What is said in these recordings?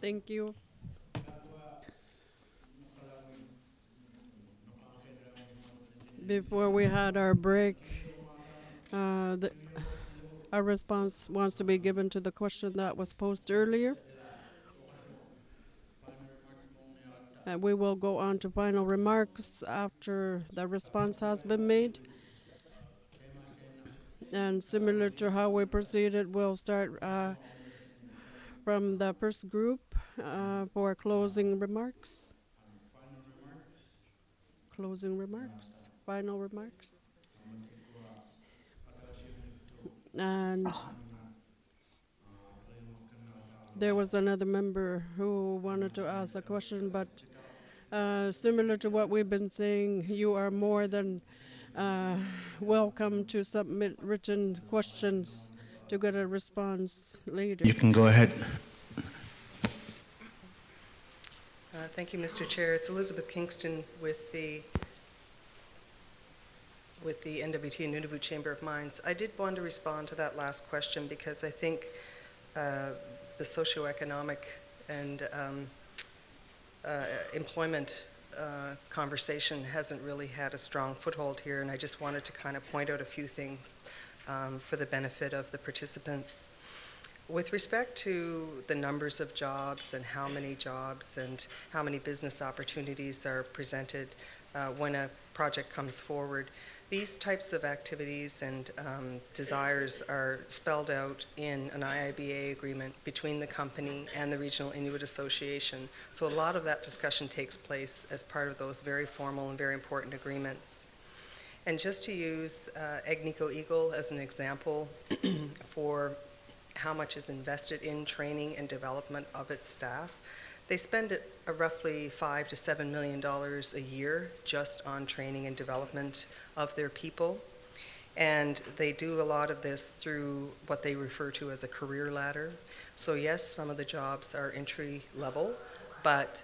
Thank you. Before we had our break, uh, the, a response wants to be given to the question that was posed earlier. And we will go on to final remarks after the response has been made. And similar to how we proceeded, we'll start from the first group for closing remarks. Closing remarks, final remarks. And there was another member who wanted to ask a question, but similar to what we've been saying, you are more than uh, welcome to submit written questions to get a response later. You can go ahead. Thank you, Mr. Chair. It's Elizabeth Kingston with the NWT Nunavut Chamber of Mines. I did want to respond to that last question because I think the socioeconomic and employment conversation hasn't really had a strong foothold here, and I just wanted to kind of point out a few things for the benefit of the participants. With respect to the numbers of jobs and how many jobs and how many business opportunities are presented when a project comes forward, these types of activities and desires are spelled out in an IIBA agreement between the company and the Regional Inuit Association. So a lot of that discussion takes place as part of those very formal and very important agreements. And just to use Agnico Eagle as an example for how much is invested in training and development of its staff, they spend roughly $5 to $7 million a year just on training and development of their people. And they do a lot of this through what they refer to as a career ladder. So yes, some of the jobs are entry level, but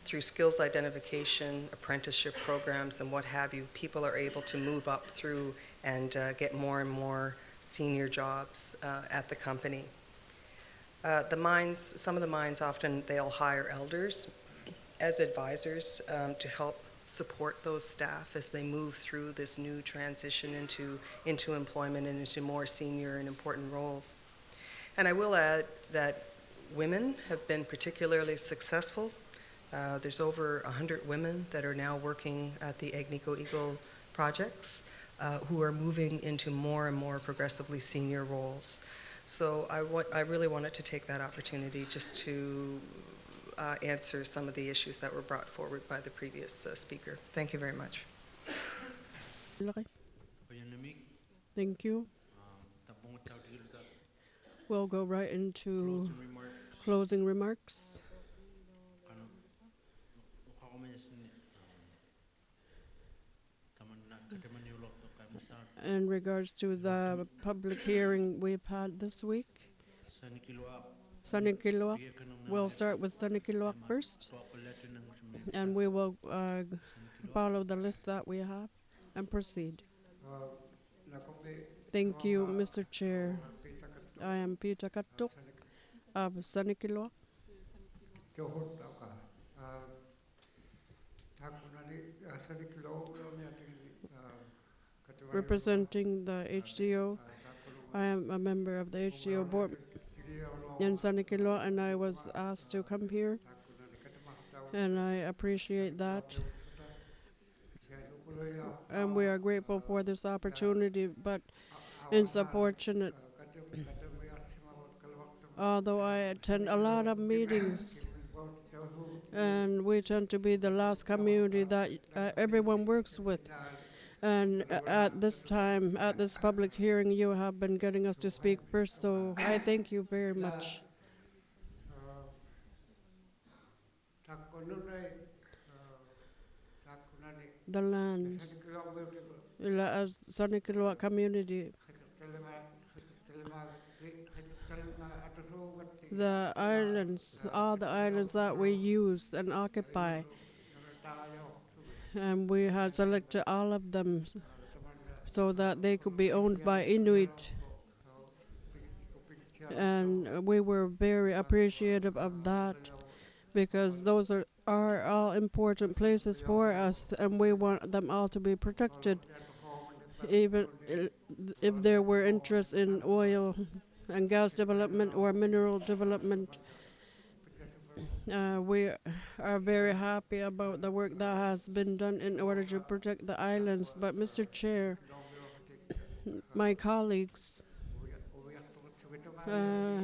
through skills identification, apprenticeship programs, and what have you, people are able to move up through and get more and more senior jobs at the company. The mines, some of the mines often, they'll hire elders as advisors to help support those staff as they move through this new transition into employment and into more senior and important roles. And I will add that women have been particularly successful. There's over 100 women that are now working at the Agnico Eagle projects who are moving into more and more progressively senior roles. So I really wanted to take that opportunity just to answer some of the issues that were brought forward by the previous speaker. Thank you very much. Thank you. We'll go right into closing remarks. In regards to the public hearing we've had this week, Sanikiluaq. We'll start with Sanikiluaq first, and we will follow the list that we have and proceed. Thank you, Mr. Chair. I am Peter Katuk of Sanikiluaq, representing the HDO. I am a member of the HDO board in Sanikiluaq, and I was asked to come here, and I appreciate that. And we are grateful for this opportunity, but it's unfortunate. Although I attend a lot of meetings, and we tend to be the last community that everyone works with. And at this time, at this public hearing, you have been getting us to speak first, so I thank you very much. The lands, as Sanikiluaq community, the islands, all the islands that we use and occupy, and we had selected all of them so that they could be owned by Inuit. And we were very appreciative of that. because those are all important places for us, and we want them all to be protected. Even if there were interest in oil and gas development or mineral development, we are very happy about the work that has been done in order to protect the islands. But Mr. Chair, my colleagues, uh,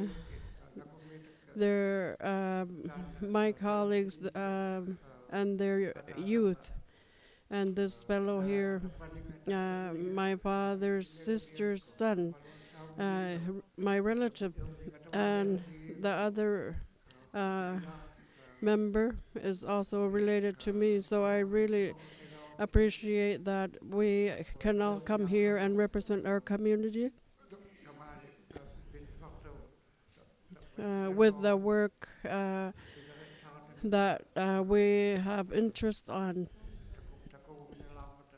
their my colleagues and their youth, and this fellow here, my father's sister's son, my relative, and the other member is also related to me. So I really appreciate that we can all come here and represent our community with the work that we have interest on.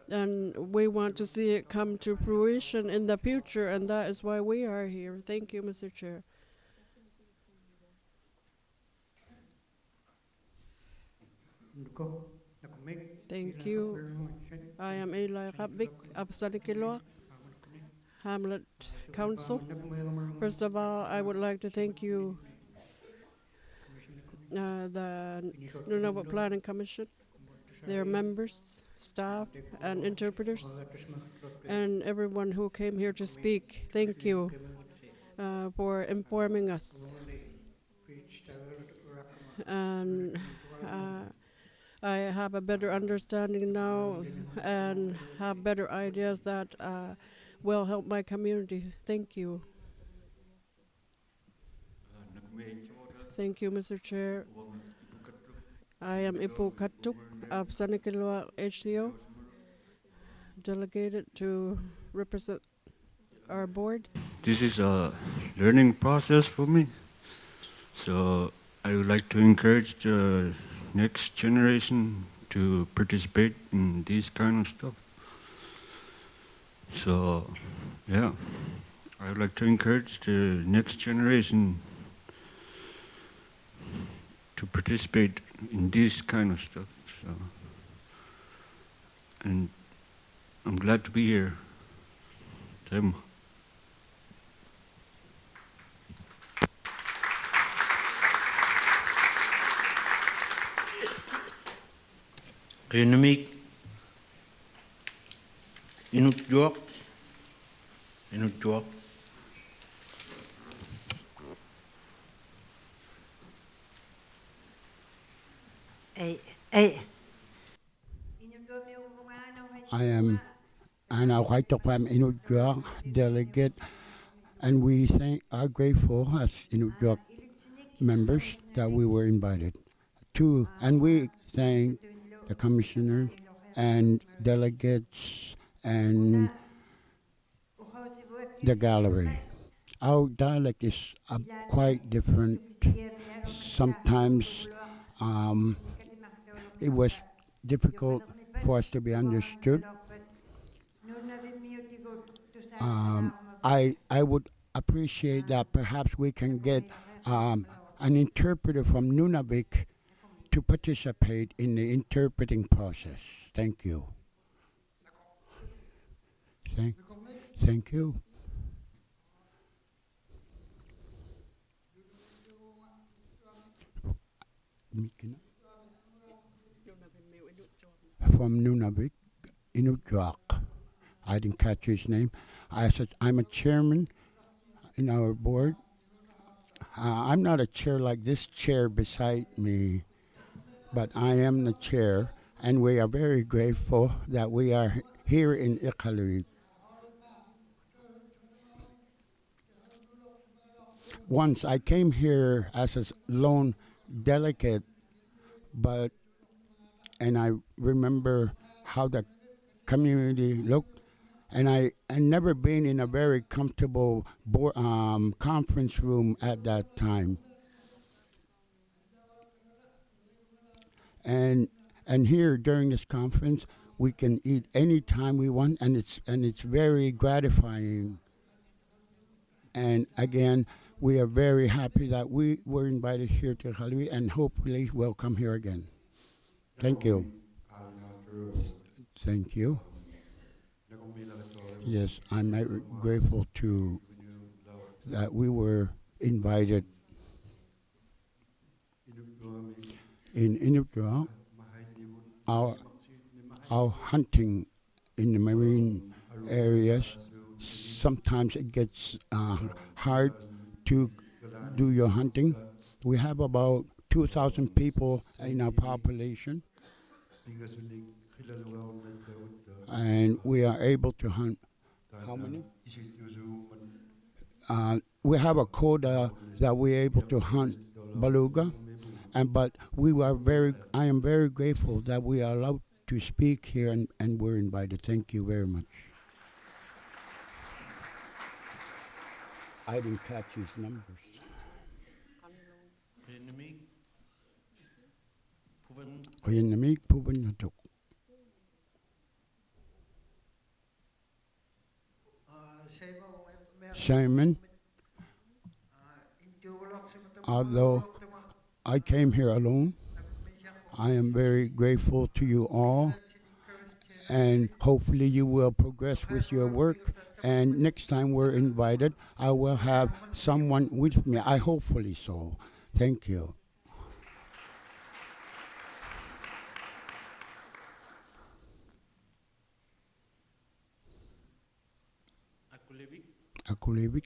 And we want to see it come to fruition in the future, and that is why we are here. Thank you, Mr. Chair. Thank you. I am Eli Rabik of Sanikiloa, Hamlet Council. First of all, I would like to thank you, the Nunavut Planning Commission, their members, staff, and interpreters, and everyone who came here to speak. Thank you for informing us. And I have a better understanding now and have better ideas that will help my community. Thank you. Thank you, Mr. Chair. I am Ipu Katuk of Sanikiloa HCO, delegated to represent our board. This is a learning process for me. So I would like to encourage the next generation to participate in this kind of stuff. So, yeah, I would like to encourage the next generation to participate in this kind of stuff. So, and I'm glad to be here. Them. Renamik Inuk York Inuk York I am Anna Whiteham Inuk York delegate, and we are grateful as Inuk York members that we were invited to, and we thank the commissioner and delegates and the gallery. Our dialect is quite different. Sometimes it was difficult for us to be understood. I would appreciate that perhaps we can get an interpreter from Nunavut to participate in the interpreting process. Thank you. Thank you. From Nunavut, Inuk York. I didn't catch his name. I'm a chairman in our board. I'm not a chair like this chair beside me, but I am the chair, and we are very grateful that we are here in Iqaluit. Once I came here as a lone delegate, and I remember how the community looked, and I never been in a very comfortable conference room at that time. And here during this conference, we can eat any time we want, and it's very gratifying. And again, we are very happy that we were invited here to Haliwi and hopefully will come here again. Thank you. Thank you. Yes, I'm very grateful to that we were invited in Inuit. Our hunting in the marine areas, sometimes it gets hard to do your hunting. We have about 2,000 people in our population, and we are able to hunt. How many? We have a quota that we're able to hunt beluga, but I am very grateful that we are allowed to speak here and we're invited. Thank you very much. I didn't catch his numbers. Oyanamig Pubanatuk. Simon, although I came here alone, I am very grateful to you all, and hopefully you will progress with your work. And next time we're invited, I will have someone with me. I hopefully so. Thank you. Akulevik.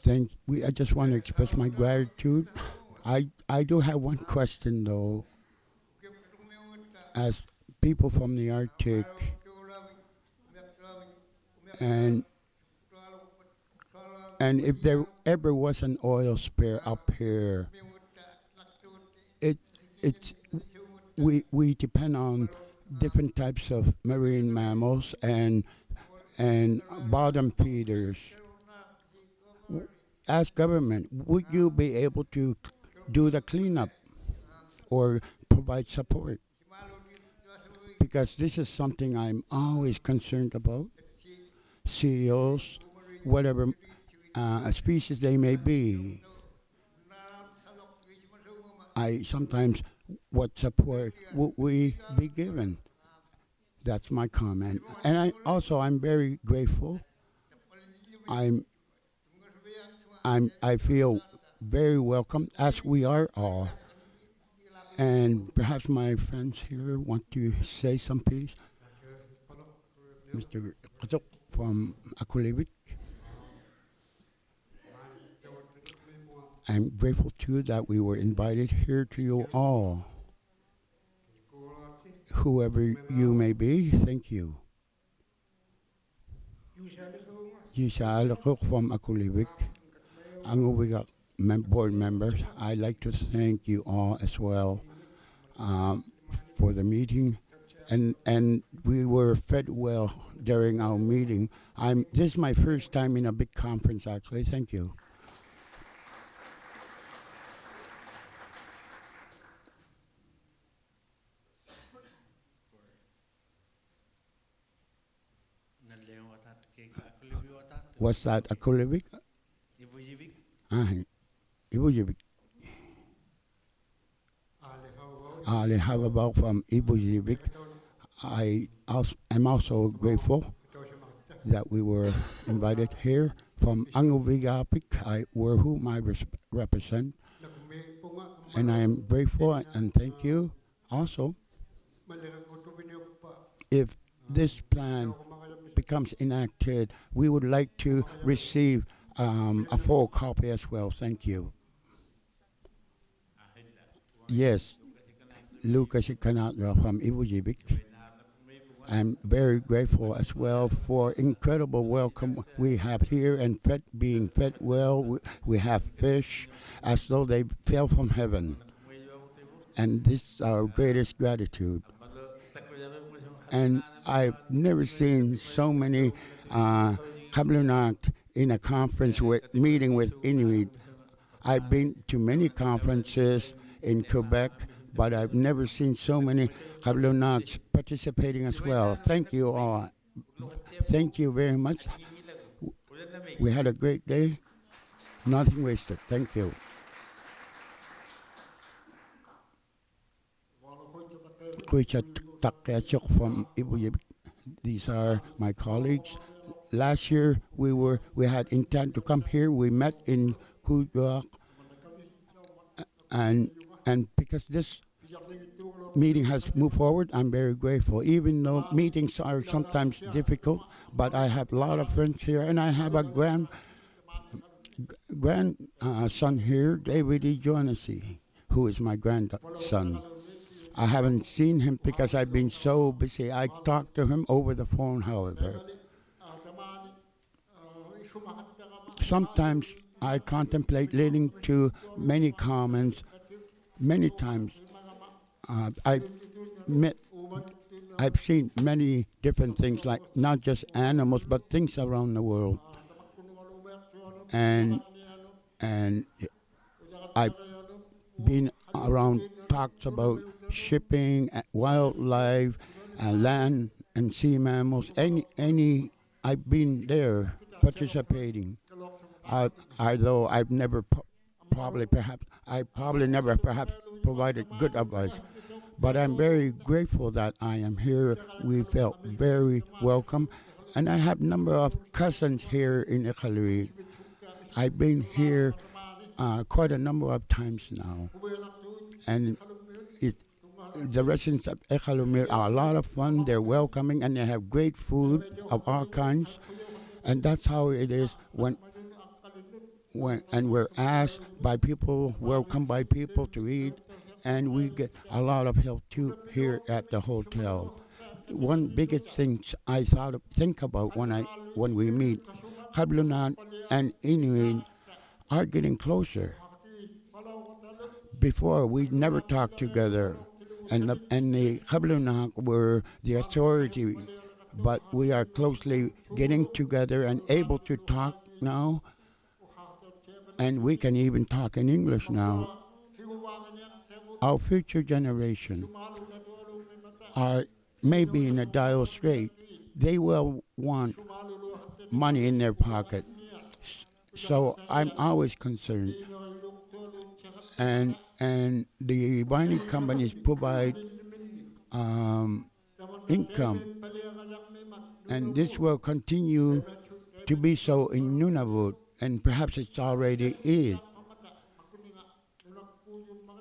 I just want to express my gratitude. I do have one question though. As people from the Arctic, and if there ever was an oil spill up here, we depend on different types of marine mammals and bottom feeders. As government, would you be able to do the cleanup or provide support? Because this is something I'm always concerned about. CEOs, whatever species they may be, I sometimes, what support would we be given? That's my comment. And I'm very grateful. I feel very welcome, as we are all. And perhaps my friends here want to say some piece. Mr. Katok from Akulevik. I'm grateful too that we were invited here to you all. Whoever you may be, thank you. Yusha from Akulevik. Anguviga board members, I'd like to thank you all as well for the meeting, and we were fed well during our meeting. This is my first time in a big conference, actually. Thank you. What's that, Akulevik? Ibujibik. Ali Hababal from Ibujibik. I'm also grateful that we were invited here from Anguvigapik, whom I represent. And I am grateful and thank you. Also, if this plan becomes enacted, we would like to receive a full copy as well. Thank you. Yes, Lucas Ikanatra from Ibujibik. I'm very grateful as well for incredible welcome we have here and being fed well. We have fish as though they fell from heaven. And this is our greatest gratitude. And I've never seen so many Kablunak in a conference meeting with Inuit. I've been to many conferences in Quebec, but I've never seen so many Kablunaks participating as well. Thank you all. Thank you very much. We had a great day. Nothing wasted. Thank you. Kuicha Takachuk from Ibuyib. These are my colleagues. Last year we had intent to come here. We met in Kujuak, and because this meeting has moved forward, I'm very grateful. Even though meetings are sometimes difficult, but I have a lot of friends here, and I have a grandson here, David E. Jonassy, who is my grandson. I haven't seen him because I've been so busy. I talked to him over the phone, however. Sometimes I contemplate leading to many comments. Many times I've seen many different things, like not just animals, but things around the world. And I've been around talks about shipping, wildlife, land and sea mammals. I've been there participating. Although I've never I probably never perhaps provided good advice. But I'm very grateful that I am here. We felt very welcome. And I have a number of cousins here in Iqaluit. I've been here quite a number of times now. And the residents of Iqaluit are a lot of fun. They're welcoming and they have great food of all kinds. And that's how it is when we're asked by people, welcomed by people to eat, and we get a lot of help too here at the hotel. One biggest thing I think about when we meet, Kablunan and Inuit are getting closer. Before we never talked together, and the Kablunan were the authority, but we are closely getting together and able to talk now. And we can even talk in English now. Our future generation are maybe in a dire strait. They will want money in their pocket. So I'm always concerned. And the mining companies provide income. And this will continue to be so in Nunavut. And perhaps it's already is.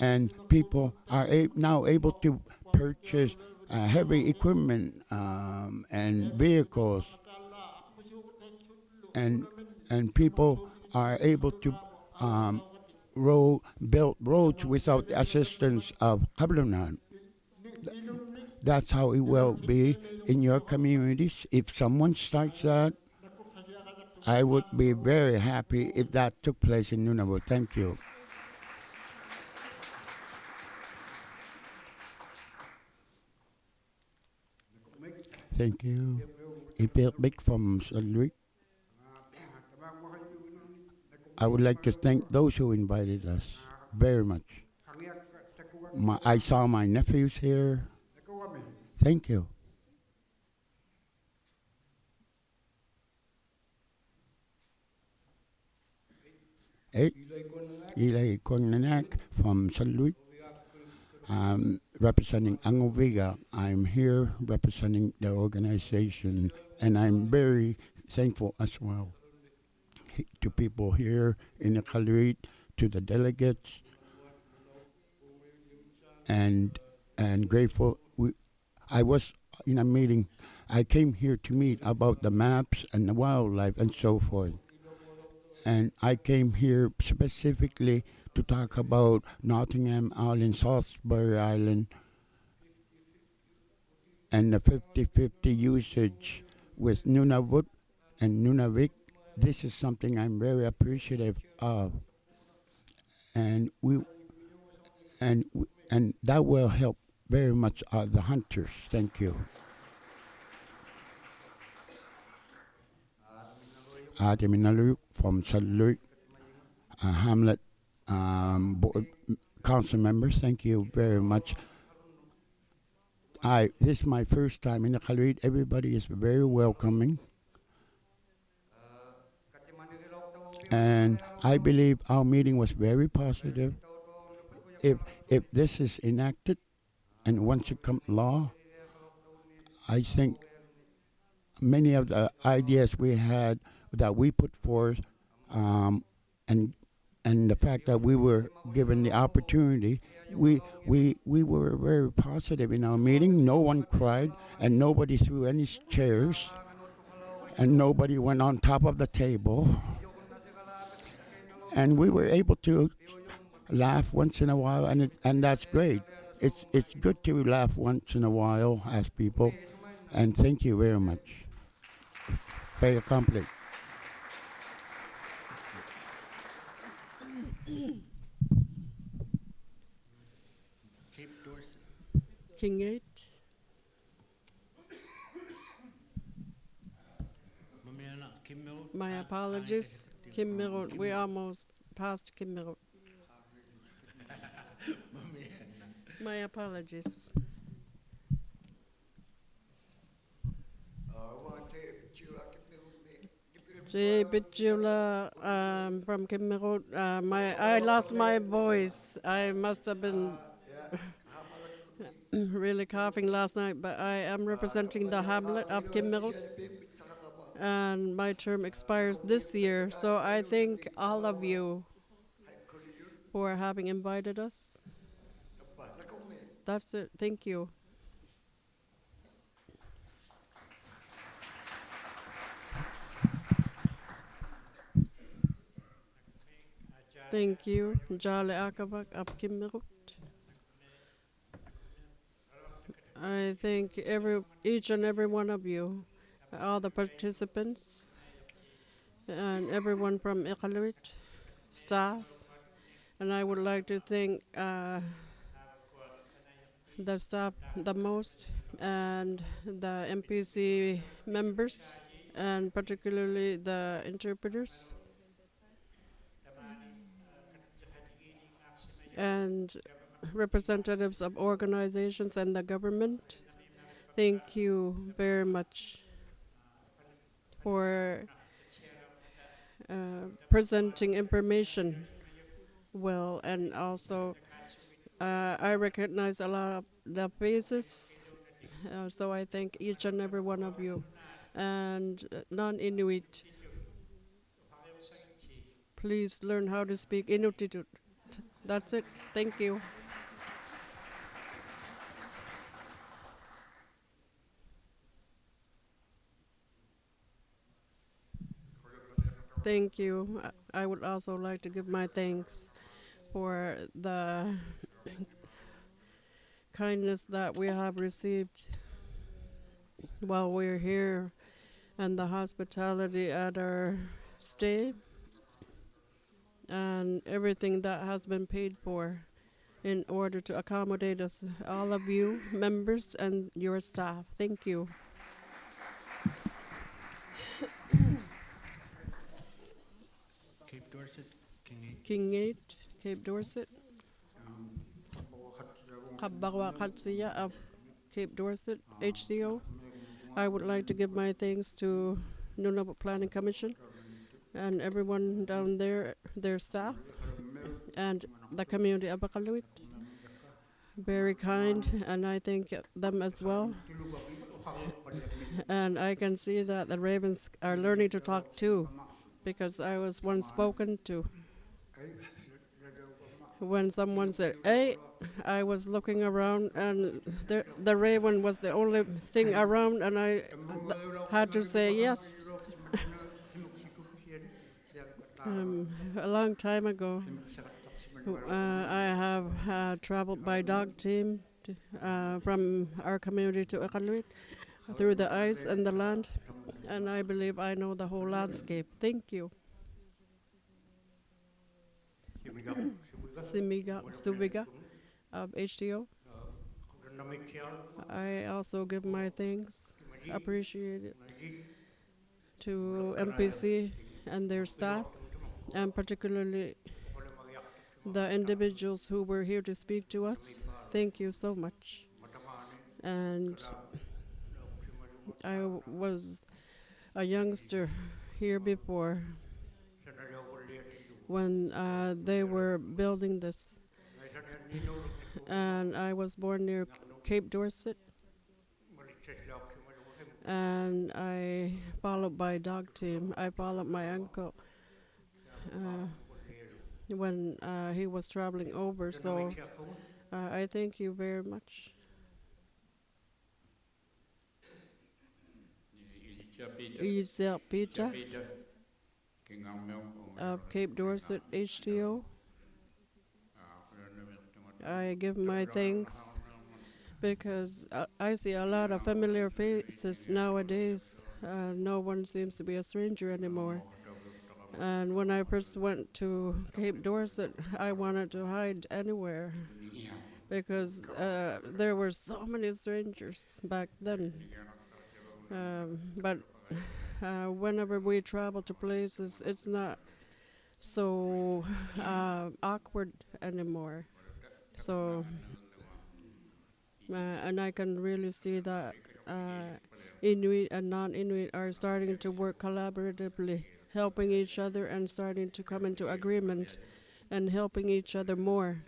And people are now able to purchase heavy equipment and vehicles. And people are able to build roads without the assistance of Kablunan. That's how it will be in your communities. If someone starts that, I would be very happy if that took place in Nunavut. Thank you. Thank you. Ipirlik from St. Louis. I would like to thank those who invited us very much. I saw my nephews here. Thank you. Ilay Konnanak from St. Louis, representing Angoviga. I'm here representing the organization, and I'm very thankful as well to people here in the Iqaluit, to the delegates, and grateful. I was in a meeting. I came here to meet about the maps and the wildlife and so forth. And I came here specifically to talk about Nottingham Island, Salisbury Island, and the 50-50 usage with Nunavut and Nunavik. This is something I'm very appreciative of, and that will help very much the hunters. Thank you. Minalu from St. Louis, Hamlet board council members. Thank you very much. This is my first time in the Khalid. Everybody is very welcoming. And I believe our meeting was very positive. If this is enacted and once it becomes law, I think many of the ideas we had that we put forth, and the fact that we were given the opportunity, we were very positive in our meeting. No one cried, and nobody threw any chairs, and nobody went on top of the table. And we were able to laugh once in a while, and that's great. It's good to laugh once in a while as people, and thank you very much. Fait accompli. Cape Dorset. King 8. Mamiana, Kimmo. My apologies. Kim Mirot. We almost passed Kim Mirot. My apologies. Jay Bitjula from Kim Mirot. I lost my voice. I must have been really coughing last night, but I am representing the hamlet of Kim Mirot. And my term expires this year, so I thank all of you for having invited us. That's it. Thank you. Thank you, Jale Akabak of Kimmerut. I thank each and every one of you, all the participants, and everyone from Iqaluit, staff. And I would like to thank the staff the most, and the NPC members, and particularly the interpreters, and representatives of organizations and the government. Thank you very much for presenting information well, and also I recognize a lot of the faces, so I thank each and every one of you. And non-Inuit, please learn how to speak Inuktitut. That's it. Thank you. Thank you. I would also like to give my thanks for the kindness that we have received while we're here, and the hospitality at our stay, and everything that has been paid for in order to accommodate us, all of you members and your staff. Thank you. Cape Dorset, King 8. King 8, Cape Dorset. Kabbawa Katsiya of Cape Dorset, HCO. I would like to give my thanks to Nunavut Planning Commission and everyone down there, their staff, and the community of Iqaluit. Very kind, and I thank them as well. And I can see that the ravens are learning to talk too, because I was once spoken to. When someone said, "Hey," I was looking around, and the raven was the only thing around, and I had to say yes. A long time ago, I have traveled by dog team from our community to Iqaluit through the ice and the land, and I believe I know the whole landscape. Thank you. Simiga Stubiga of HTO. I also give my thanks, appreciate it, to MPC and their staff, and particularly the individuals who were here to speak to us. Thank you so much. and I was a youngster here before when they were building this, and I was born near Cape Dorset, and I followed by dog team. I followed my uncle when he was traveling over. So I thank you very much. Isel Peter of Cape Dorset HTO. I give my thanks because I see a lot of familiar faces nowadays. No one seems to be a stranger anymore. And when I first went to Cape Dorset, I wanted to hide anywhere because there were so many strangers back then. But whenever we travel to places, it's not so awkward anymore. So, and I can really see that Inuit and non-Inuit are starting to work collaboratively, helping each other and starting to come into agreement and helping each other more.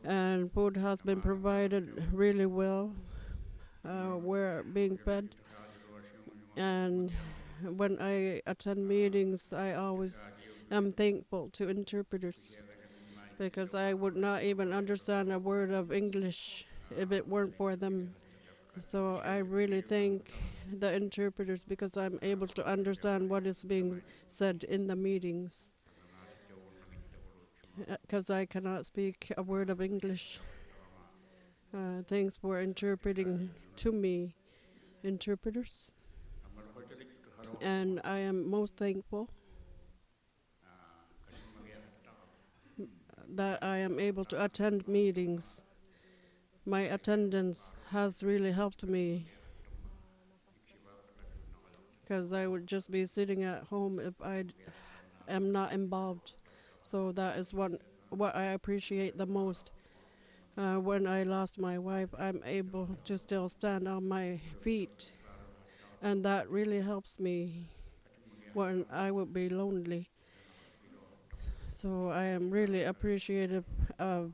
And food has been provided really well. We're being fed. And when I attend meetings, I always am thankful to interpreters because I would not even understand a word of English if it weren't for them. So I really thank the interpreters because I'm able to understand what is being said in the meetings because I cannot speak a word of English. Thanks for interpreting to me, interpreters. And I am most thankful that I am able to attend meetings. My attendance has really helped me because I would just be sitting at home if I am not involved. So that is what I appreciate the most. When I lost my wife, I'm able to still stand on my feet, and that really helps me when I would be lonely. So I am really appreciative of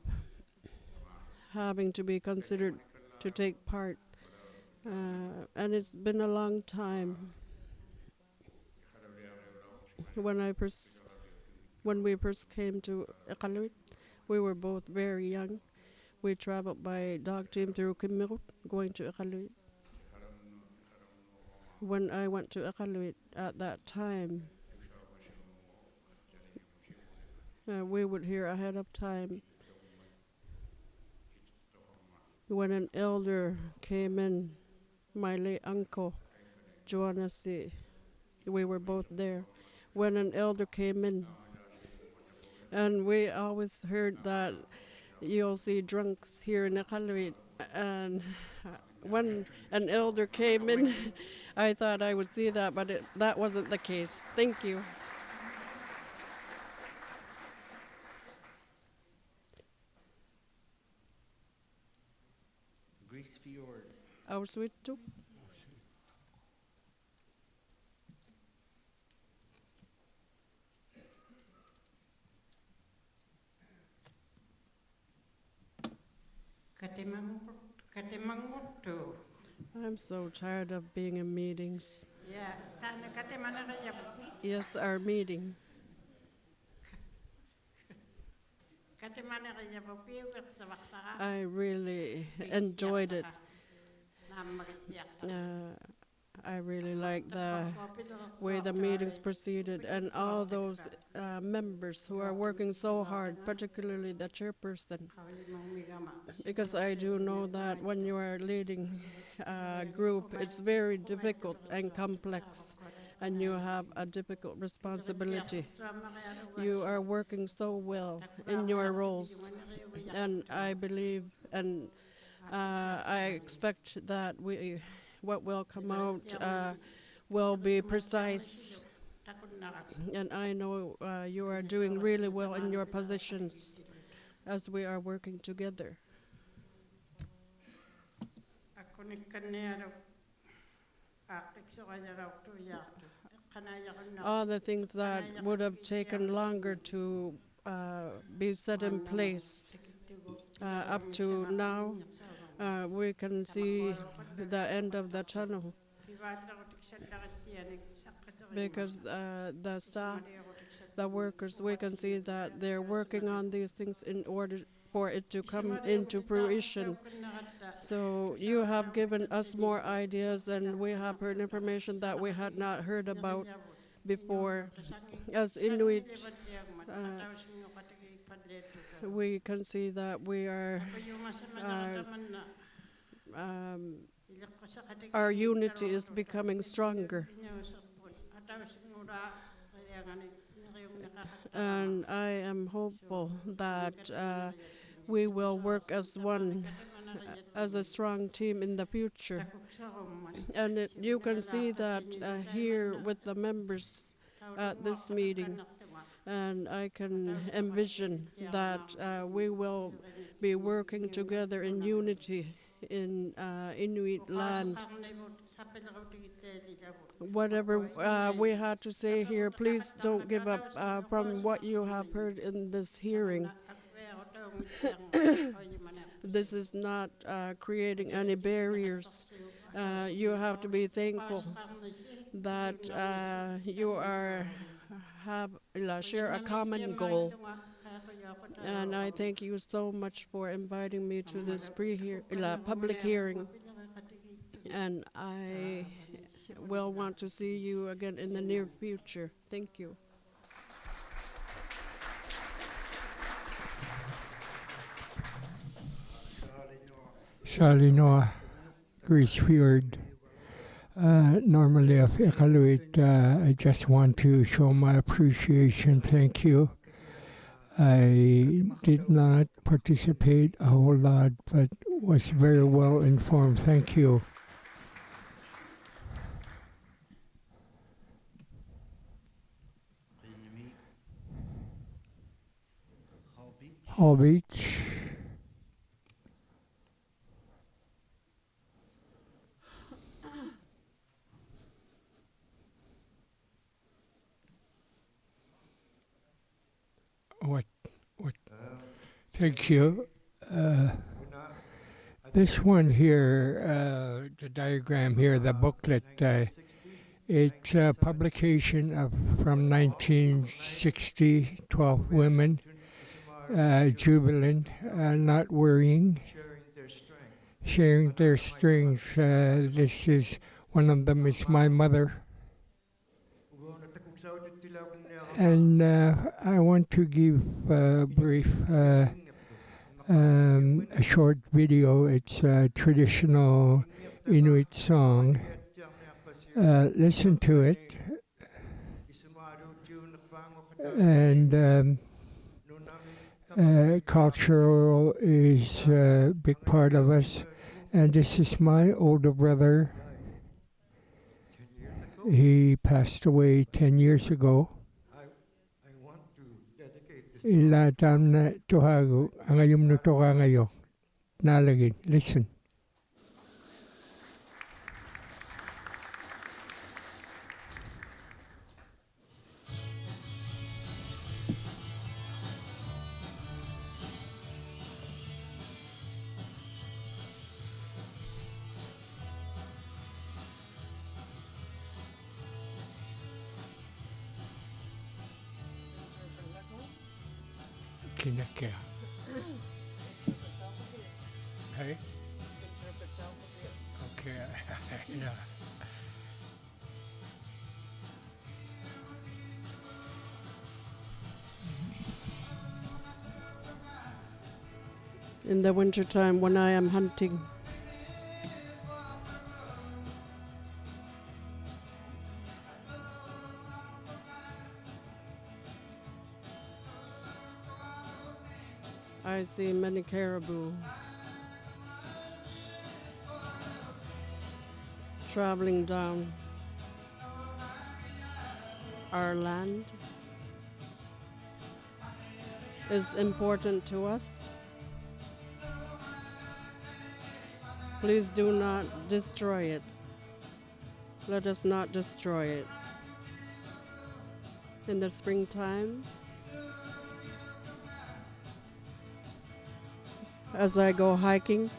having to be considered to take part. And it's been a long time. When we first came to Iqaluit, we were both very young. We traveled by dog team through Qikiqtani, going to Iqaluit. When I went to Iqaluit at that time, we would hear ahead of time when an elder came in, my late uncle, Joanasi, we were both there. When an elder came in, and we always heard that you'll see drunks here in Iqaluit, and when an elder came in, I thought I would see that, but that wasn't the case. Thank you. Grease Fjord. Auschwitz. Katemangutu. I'm so tired of being in meetings. Yeah, tana katemanagaya. Yes, our meeting. Katemanagaya papiu katsavakta. I really enjoyed it. I really like the way the meetings proceeded and all those members who are working so hard, particularly the chairperson. Because I do know that when you are leading a group, it's very difficult and complex, and you have a difficult responsibility. You are working so well in your roles, and I believe and I expect that what will come out will be precise. And I know you are doing really well in your positions as we are working together. all the things that would have taken longer to be set in place up to now, we can see the end of the tunnel because the staff, the workers, we can see that they're working on these things in order for it to come into fruition. So you have given us more ideas and we have heard information that we had not heard about before. As Inuit, we can see that we are our unity is becoming stronger. And I am hopeful that we will work as one, as a strong team in the future. And you can see that here with the members at this meeting. And I can envision that we will be working together in unity in Inuit land. Whatever we had to say here, please don't give up from what you have heard in this hearing. This is not creating any barriers. You have to be thankful that you share a common goal. And I thank you so much for inviting me to this public hearing. And I will want to see you again in the near future. Thank you. Salinoa, Grease Fjord. Normally, if Iqaluit, I just want to show my appreciation. Thank you. I did not participate a whole lot, but was very well informed. Thank you. Hall Beach. What? Thank you. This one here, the diagram here, the booklet, it's a publication from 1960, 12 women, jubilant, not worrying, sharing their strengths. This is, one of them is my mother. And I want to give a brief, a short video. It's a traditional Inuit song. Listen to it. And cultural is a big part of us. And this is my older brother. He passed away 10 years ago. Ila tam na tuhago ang ayum no to ka ngayo. Nalagin. Listen. Kinakya. Hey? Okay. Yeah. In the wintertime when I am hunting, I see many caribou traveling down our land. Is important to us. Please do not destroy it. Let us not destroy it. In the springtime, as I go hiking,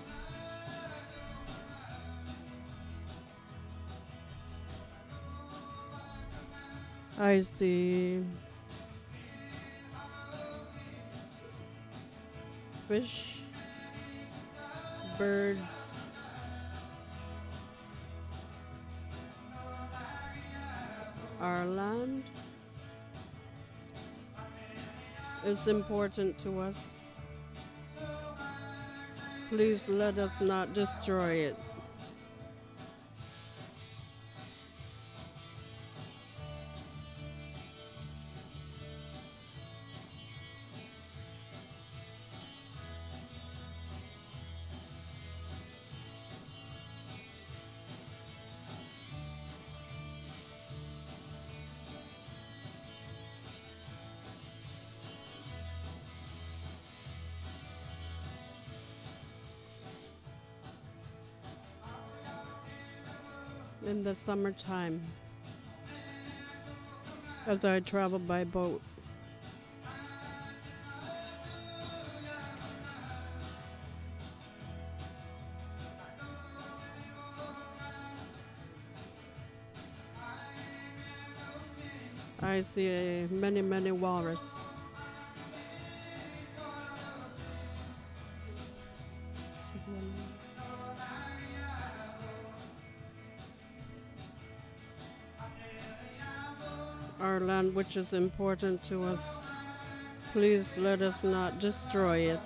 I see fish, birds, our land is important to us. Please let us not destroy it. In the summertime, as I travel by boat, I see many walrus. Our land, which is important to us, please let us not destroy it.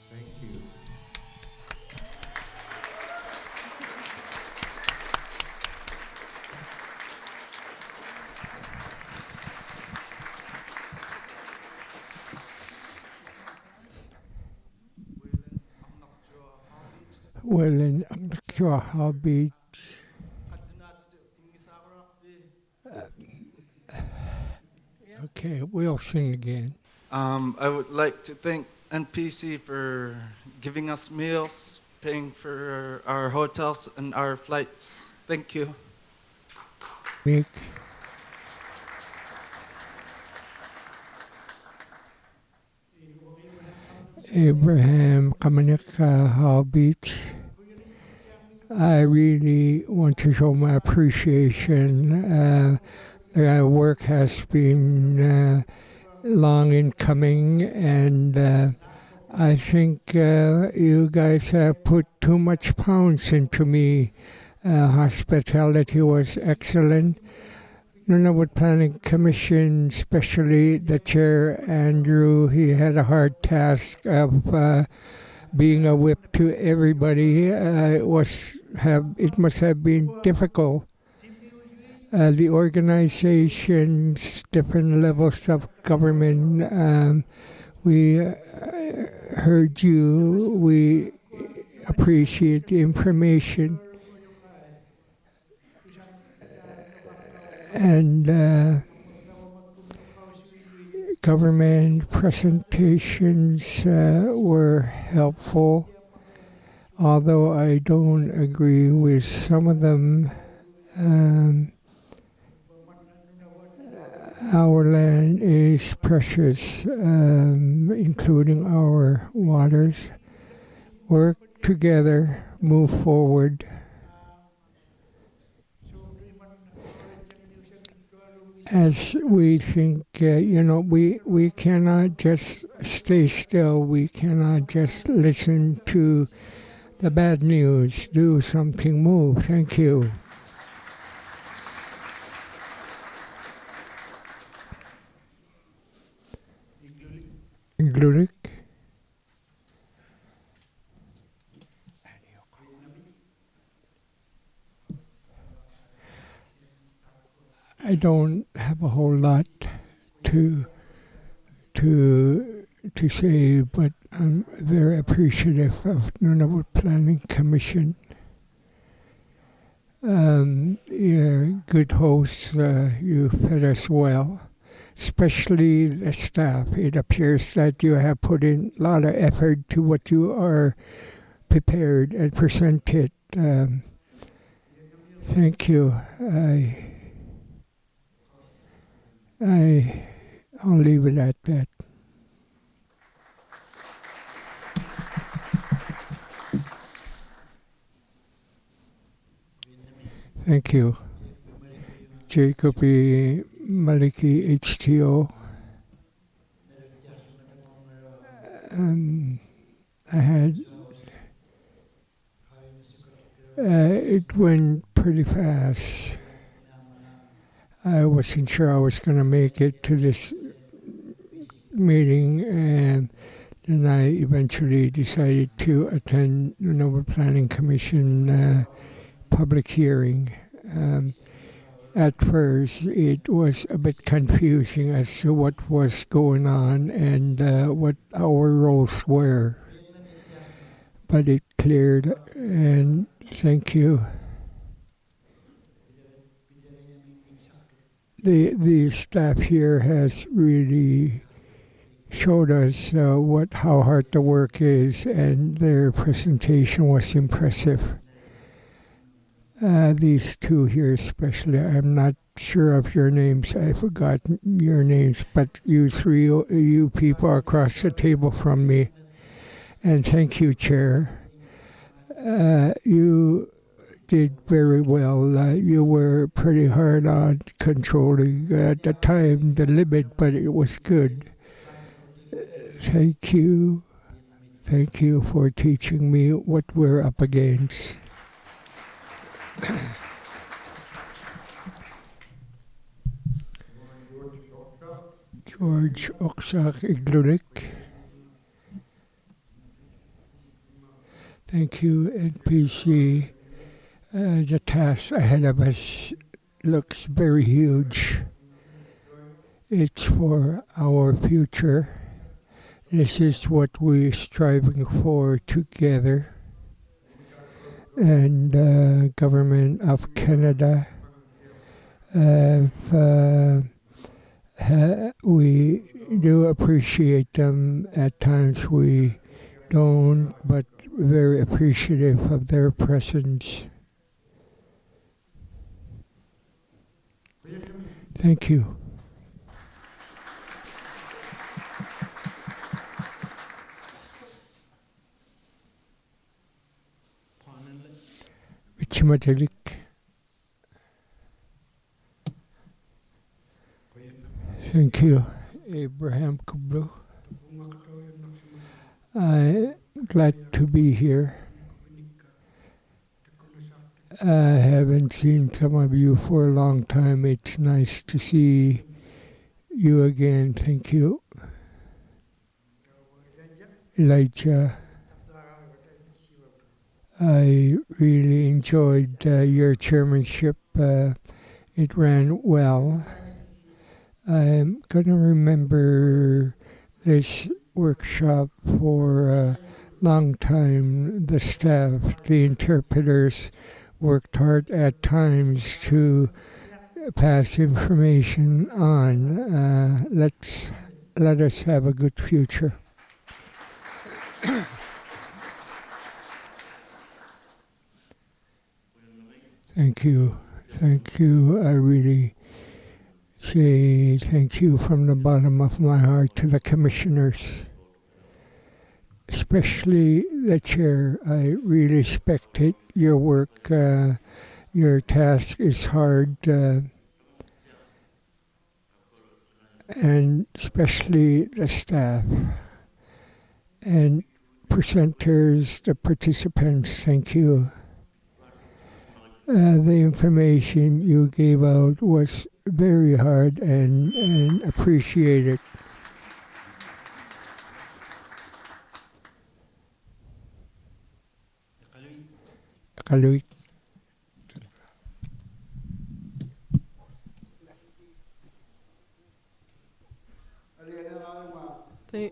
Thank you. Well, I'm not sure how big. Okay, we'll sing again. I would like to thank NPC for giving us meals, paying for our hotels and our flights. Thank you. Mick. Abraham Kamanika Hall Beach. I really want to show my appreciation. The work has been long in coming, and I think you guys have put too much pounds into me. Hospitality was excellent. Nunavut Planning Commission, especially the chair, Andrew, he had a hard task of being a whip to everybody. It must have been difficult. The organizations, different levels of government, we heard you. We appreciate the information. And government presentations were helpful, although I don't agree with some of them. Our land is precious, including our waters. Work together, move forward. As we think, we cannot just stay still. We cannot just listen to the bad news. Do something, move. Thank you. Glulik. I don't have a whole lot to say, but I'm very appreciative of Nunavut Planning Commission. You're good hosts. You fed us well, especially the staff. It appears that you have put in a lot of effort to what you are prepared and presented. Thank you. I'll leave it at that. Thank you. Jacob E. Maliki, HTO. I had it went pretty fast. I wasn't sure I was going to make it to this meeting, and then I eventually decided to attend the Nunavut Planning Commission public hearing. At first, it was a bit confusing as to what was going on and what our roles were. But it cleared, and thank you. The staff here has really showed us how hard the work is, and their presentation was impressive. These two here especially, I'm not sure of your names. I forgot your names, but you three, you people across the table from me. And thank you, Chair. You did very well. You were pretty hard on controlling at the time the limit, but it was good. Thank you. Thank you for teaching me what we're up against. George Oksak Iglulik. Thank you, NPC. The task ahead of us looks very huge. It's for our future. This is what we're striving for together. And Government of Canada, we do appreciate them. At times we don't, but very appreciative of their presence. Thank you. Vichimatalik. Thank you, Abraham Kublu. I'm glad to be here. I haven't seen some of you for a long time. It's nice to see you again. Thank you. Elijah. I really enjoyed your chairmanship. It ran well. I'm going to remember this workshop for a long time. The staff, the interpreters worked hard at times to pass information on. Let us have a good future. Thank you. Thank you. I really say thank you from the bottom of my heart to the commissioners, especially the chair. I really respected your work. Your task is hard, and especially the staff and presenters, the participants. Thank you. The information you gave out was very hard and appreciated. Kaluit. Thi-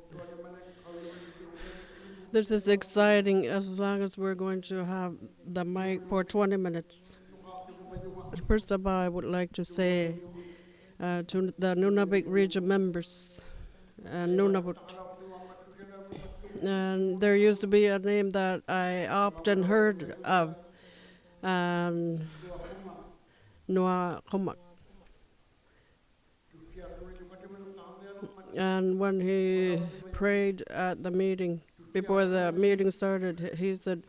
This is exciting as long as we're going to have the mic for 20 minutes. First of all, I would like to say to the Nunavut region members and Nunavut. And there used to be a name that I often heard of, and Noa Khomak. And when he prayed at the meeting, before the meeting started, he said,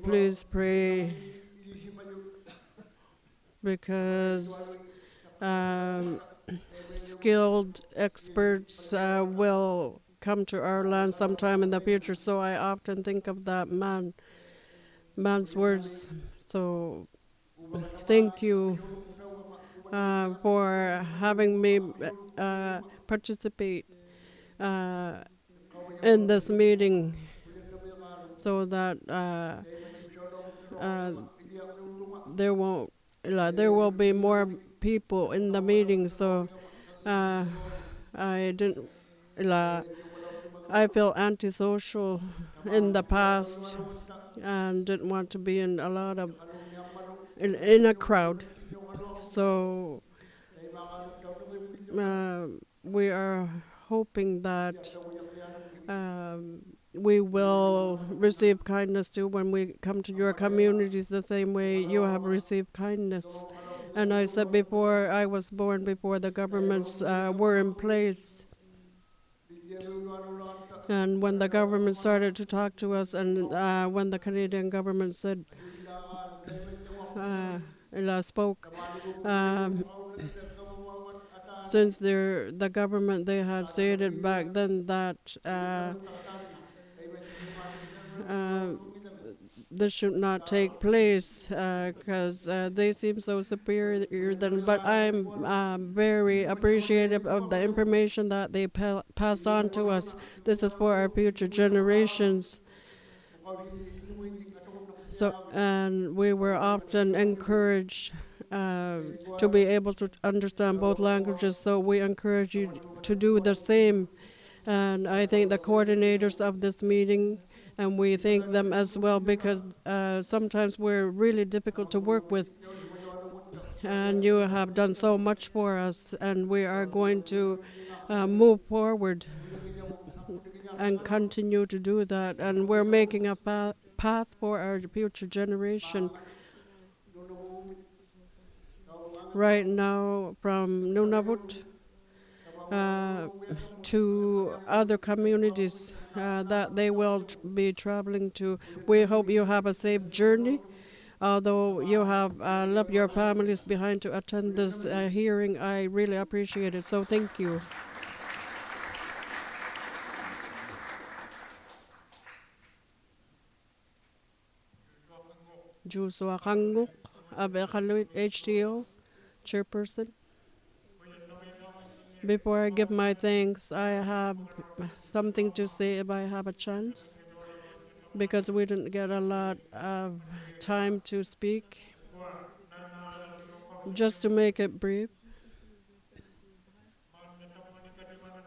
please pray because skilled experts will come to our land sometime in the future. So I often think of that man's words. So thank you for having me participate in this meeting so that there won't there will be more people in the meeting. So I didn't I felt antisocial in the past and didn't want to be in a lot of in a crowd. So we are hoping that we will receive kindness too when we come to your communities the same way you have received kindness. And I said before I was born, before the governments were in place, and when the government started to talk to us, and when the Canadian government said, spoke, since the government they had stated back then that this should not take place because they seem so superior than. But I'm very appreciative of the information that they passed on to us. This is for our future generations. So, and we were often encouraged to be able to understand both languages. So we encourage you to do the same. And I thank the coordinators of this meeting, and we thank them as well because sometimes we're really difficult to work with. And you have done so much for us, and we are going to move forward and continue to do that. And we're making a path for our future generation. Right now, from Nunavut to other communities that they will be traveling to. We hope you have a safe journey. Although you have left your families behind to attend this hearing, I really appreciate it. So thank you. Jusua Kanguk, Abekaluit HTO, Chairperson. Before I give my thanks, I have something to say if I have a chance, because we didn't get a lot of time to speak. Just to make it brief,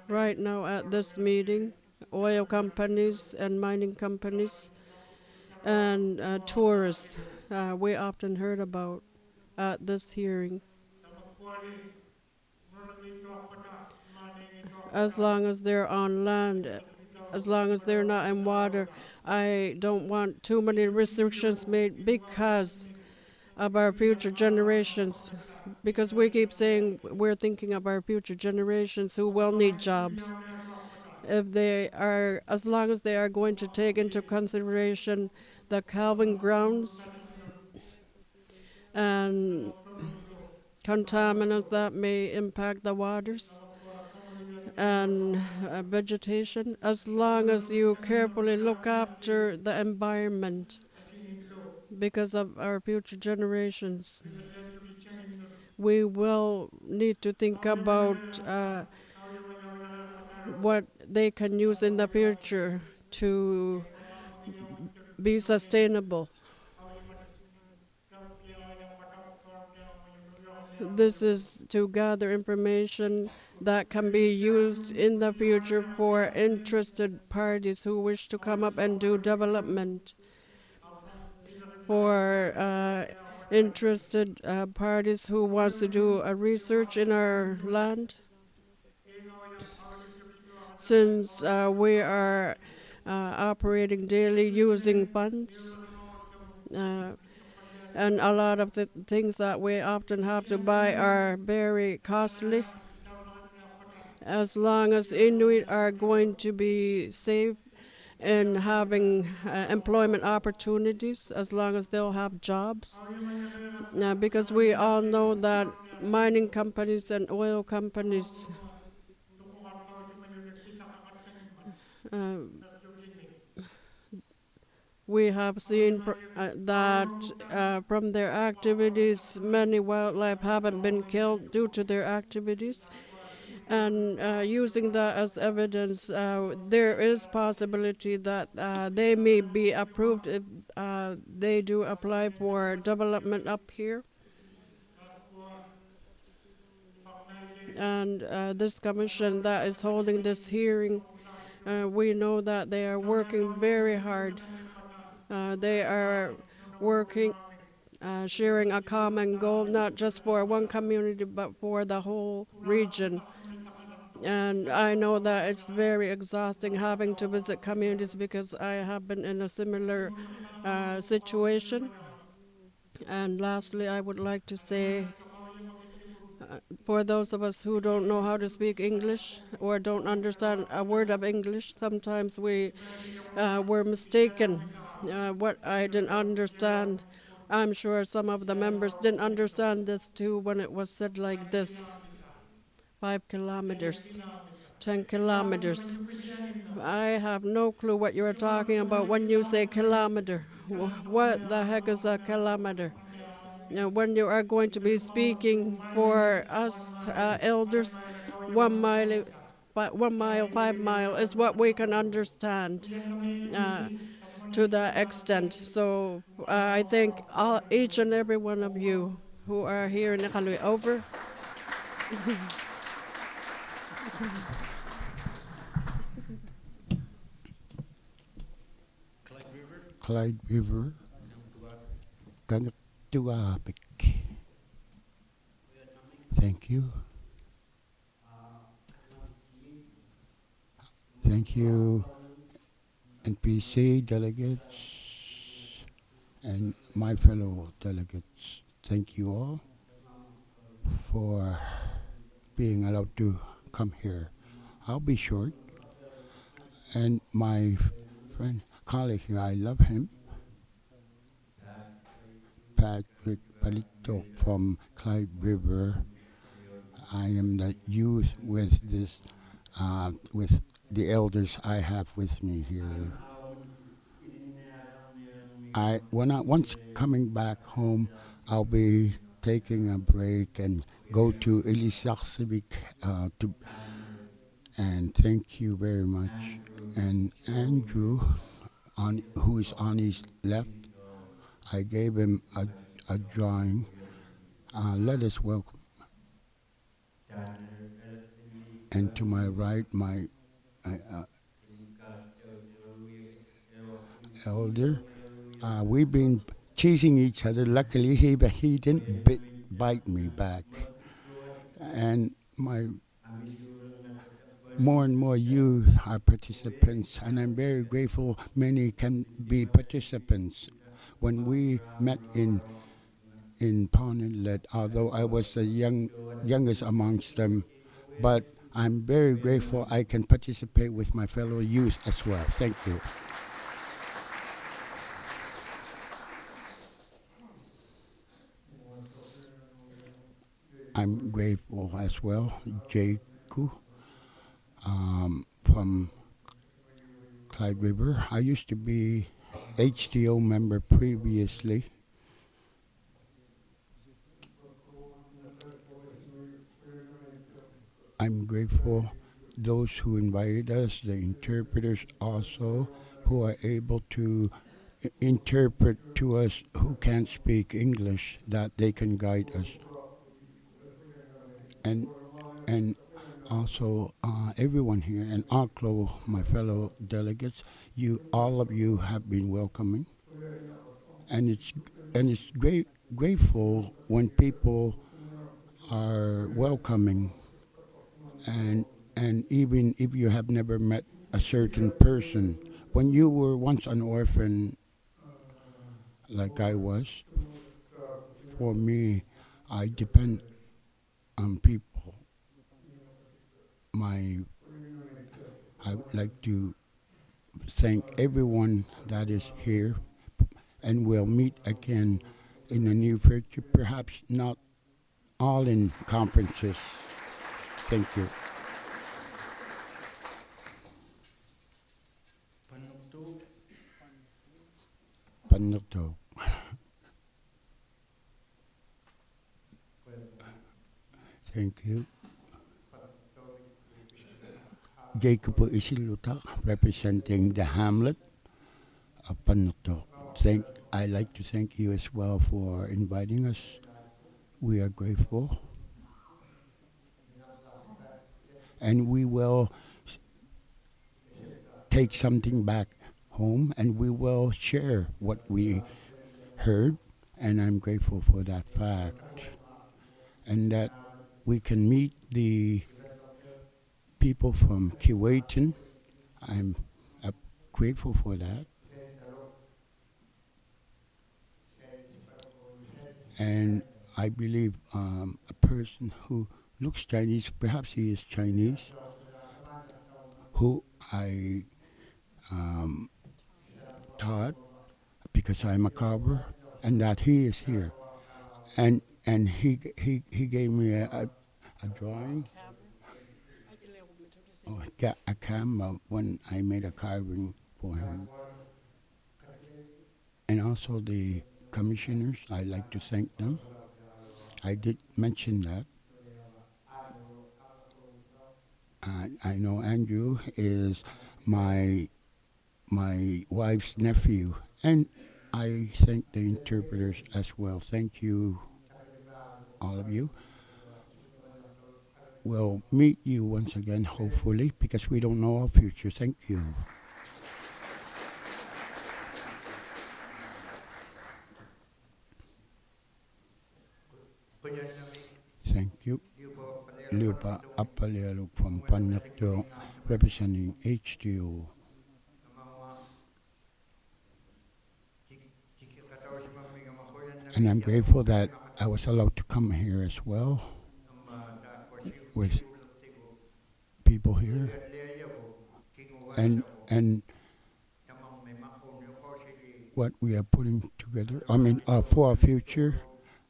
right now at this meeting, oil companies and mining companies and tourists we often heard about at this hearing. As long as they're on land, as long as they're not in water, I don't want too many restrictions made because of our future generations. Because we keep saying we're thinking of our future generations who will need jobs. If they are, as long as they are going to take into consideration the calving grounds and contaminants that may impact the waters and vegetation, as long as you carefully look after the environment because of our future generations, we will need to think about what they can use in the future to be sustainable. This is to gather information that can be used in the future for interested parties who wish to come up and do development, for interested parties who wants to do a research in our land. Since we are operating daily using funds, and a lot of the things that we often have to buy are very costly. As long as Inuit are going to be safe in having employment opportunities, as long as they'll have jobs, because we all know that mining companies and oil companies uh, we have seen that from their activities, many wildlife haven't been killed due to their activities. And using that as evidence, there is possibility that they may be approved if they do apply for development up here. And this commission that is holding this hearing, we know that they are working very hard. They are working, sharing a common goal, not just for one community, but for the whole region. And I know that it's very exhausting having to visit communities because I have been in a similar situation. And lastly, I would like to say, for those of us who don't know how to speak English or don't understand a word of English, sometimes we were mistaken. What I didn't understand, I'm sure some of the members didn't understand this too when it was said like this: 5 kilometers, 10 kilometers. I have no clue what you are talking about when you say kilometer. What the heck is a kilometer? Now, when you are going to be speaking for us elders, 1 mile, 1 mile, 5 mile is what we can understand to that extent. So I thank each and every one of you who are here in Iqaluit. Over. Clyde River, Clyde River, Ganatuapik. Thank you. Thank you, NPC delegates and my fellow delegates. Thank you all for being allowed to come here. I'll be short. And my friend, colleague here, I love him, Patrick Palito from Clyde River. I am the youth with this, with the elders I have with me here. Once coming back home, I'll be taking a break and go to Ilisaksibik and thank you very much. And Andrew, who is on his left, I gave him a drawing. Let us welcome. And to my right, my elder. We've been chasing each other. Luckily, he didn't bite me back. And more and more youth are participants, and I'm very grateful many can be participants. When we met in Pawn Inlet, although I was the youngest amongst them, but I'm very grateful I can participate with my fellow youth as well. Thank you. I'm grateful as well, Jaku, from Clyde River. I used to be HTO member previously. I'm grateful those who invited us, the interpreters also, who are able to interpret to us who can't speak English, that they can guide us. And also everyone here, and Aklo, my fellow delegates, all of you have been welcoming, and it's grateful when people are welcoming, and even if you have never met a certain person, when you were once an orphan, like I was, for me, I depend on people. I would like to thank everyone that is here, and we'll meet again in the near future, perhaps not all in conferences. Thank you. Panuktu. Panukto. Thank you. Jacob Isiluta, representing the hamlet of Panukto. I'd like to thank you as well for inviting us. We are grateful. And we will take something back home, and we will share what we heard, and I'm grateful for that fact. And that we can meet the people from Qikiqtani. I'm grateful for that. And I believe a person who looks Chinese, perhaps he is Chinese, who I taught because I'm a carver, and that he is here. And he gave me a drawing, a camera when I made a carving for him. And also the commissioners, I'd like to thank them. I did mention that. I know Andrew is my wife's nephew, and I thank the interpreters as well. Thank you, all of you. We'll meet you once again, hopefully, because we don't know our future. Thank you. Thank you. Lupa Apalealuk from Panakto, representing HTO. And I'm grateful that I was allowed to come here as well with people here. And what we are putting together, for our future,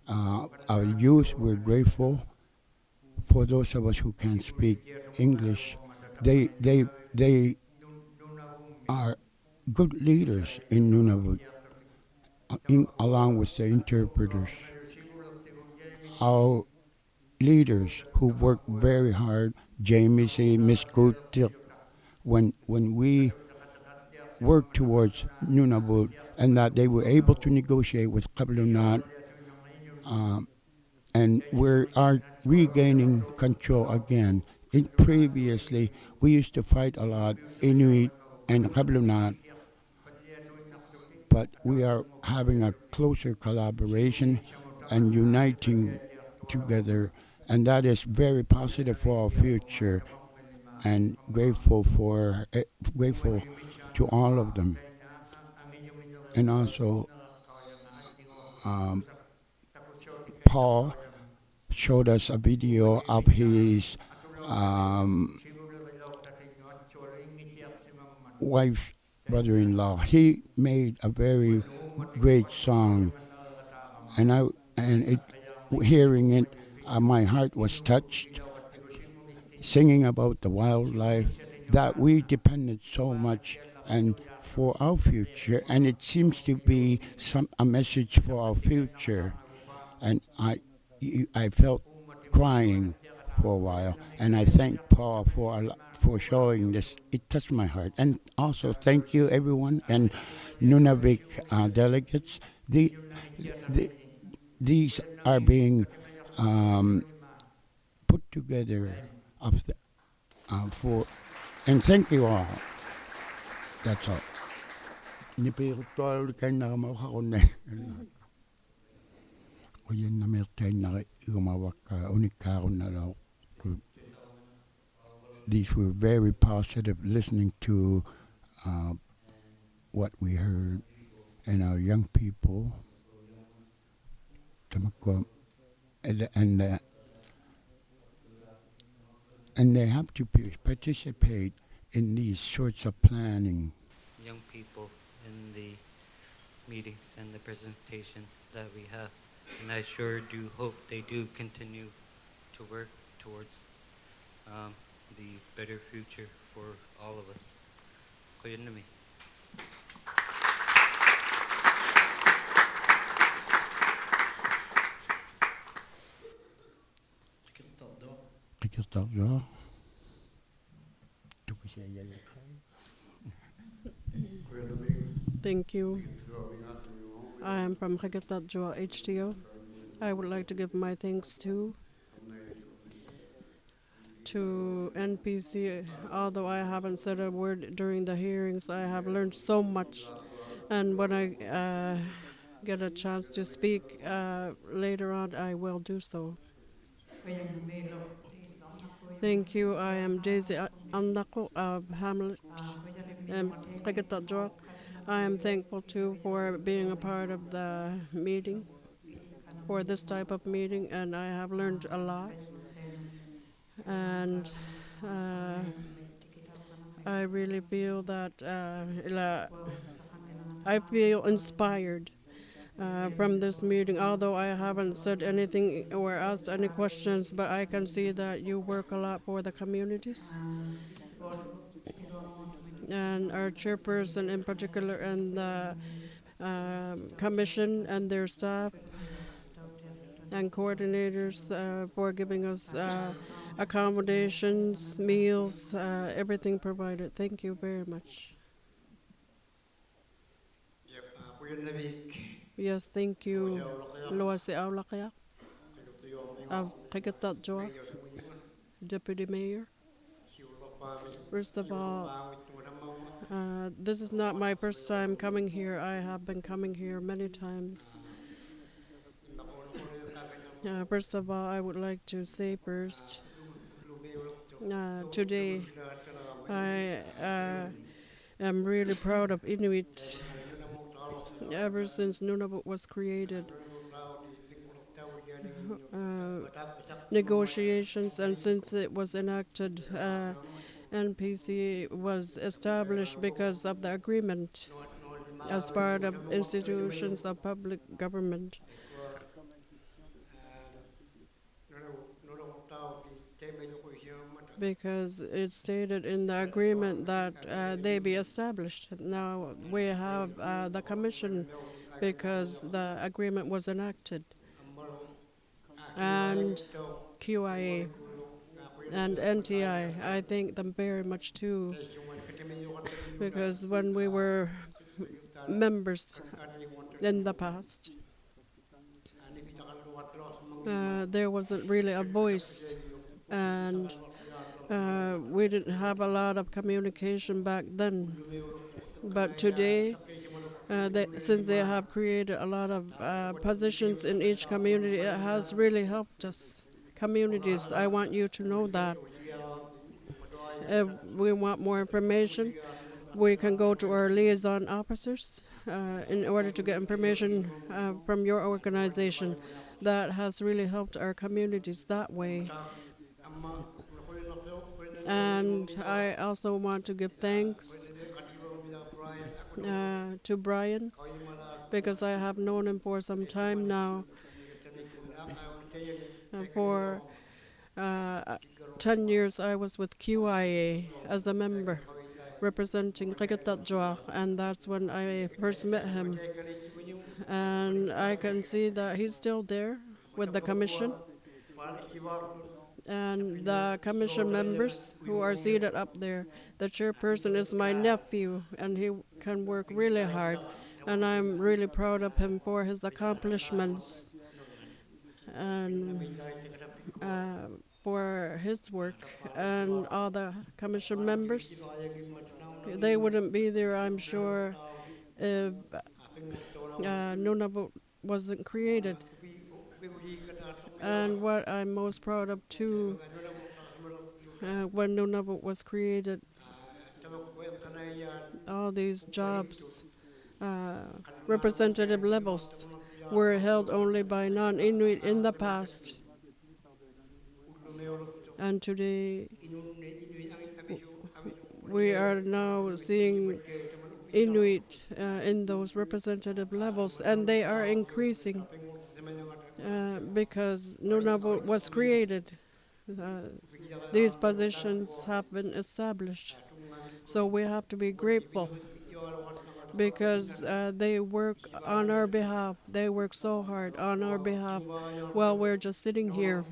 our youth, we're grateful. For those of us who can't speak English, they are good leaders in Nunavut, along with the interpreters. Our leaders who work very hard, Jamie C, Miss Kutik, when we work towards Nunavut, and that they were able to negotiate with Kablunat, and we are regaining control again. Previously, we used to fight a lot, Inuit and Kablunat, but we are having a closer collaboration and uniting together, and that is very positive for our future, and grateful to all of them. And also, Paul showed us a video of his wife's brother-in-law. He made a very great song, and hearing it, my heart was touched. Singing about the wildlife that we depended so much and for our future, and it seems to be a message for our future. And I felt crying for a while, and I thank Paul for showing this. It touched my heart. And also thank you everyone and Nunavik delegates. These are being put together And thank you all. That's all. Nipirtual kain nakamauhakunne. Kuyen namertain nari igumawak unikkarunnalau. These were very positive, listening to what we heard, and our young people, and they have to participate in these sorts of planning. Young people in the meetings and the presentation that we have. And I sure do hope they do continue to work towards the better future for all of us. Koyanami. Qikiqtani. Thank you. I am from Qikiqtani HTO. I would like to give my thanks to NPC. Although I haven't said a word during the hearings, I have learned so much. And when I get a chance to speak later on, I will do so. Thank you. I am Daisy Andako of Hamlet, Qikiqtani. I am thankful too for being a part of the meeting, for this type of meeting, and I have learned a lot. And I really feel that I feel inspired from this meeting, although I haven't said anything or asked any questions, but I can see that you work a lot for the communities. And our chairperson in particular, and the commission and their staff and coordinators for giving us accommodations, meals, everything provided. Thank you very much. Yes, thank you. Luasi Aulakaya of Qikiqtani, Deputy Mayor. First of all, this is not my first time coming here. I have been coming here many times. First of all, I would like to say first, today I am really proud of Inuit. Ever since Nunavut was created, negotiations, and since it was enacted, NPC was established because of the agreement as part of institutions of public government. Because it stated in the agreement that they be established. Now we have the commission because the agreement was enacted, and QIA and NTI. I thank them very much too, because when we were members in the past, there wasn't really a voice, and we didn't have a lot of communication back then. But today, since they have created a lot of positions in each community, it has really helped us. Communities, I want you to know that. If we want more information, we can go to our liaison officers in order to get information from your organization. That has really helped our communities that way. And I also want to give thanks to Brian, because I have known him for some time now. For 10 years I was with QIA as a member representing Qikiqtani, and that's when I first met him. And I can see that he's still there with the commission. And the commission members who are seated up there, the chairperson is my nephew, and he can work really hard. And I'm really proud of him for his accomplishments. And for his work, and all the commission members. They wouldn't be there, I'm sure, if Nunavut wasn't created. And what I'm most proud of too, when Nunavut was created, all these jobs, representative levels, were held only by non-Inuit in the past. And today, we are now seeing Inuit in those representative levels, and they are increasing because Nunavut was created. Uh, these positions have been established. So we have to be grateful because they work on our behalf. They work so hard on our behalf while we're just sitting here.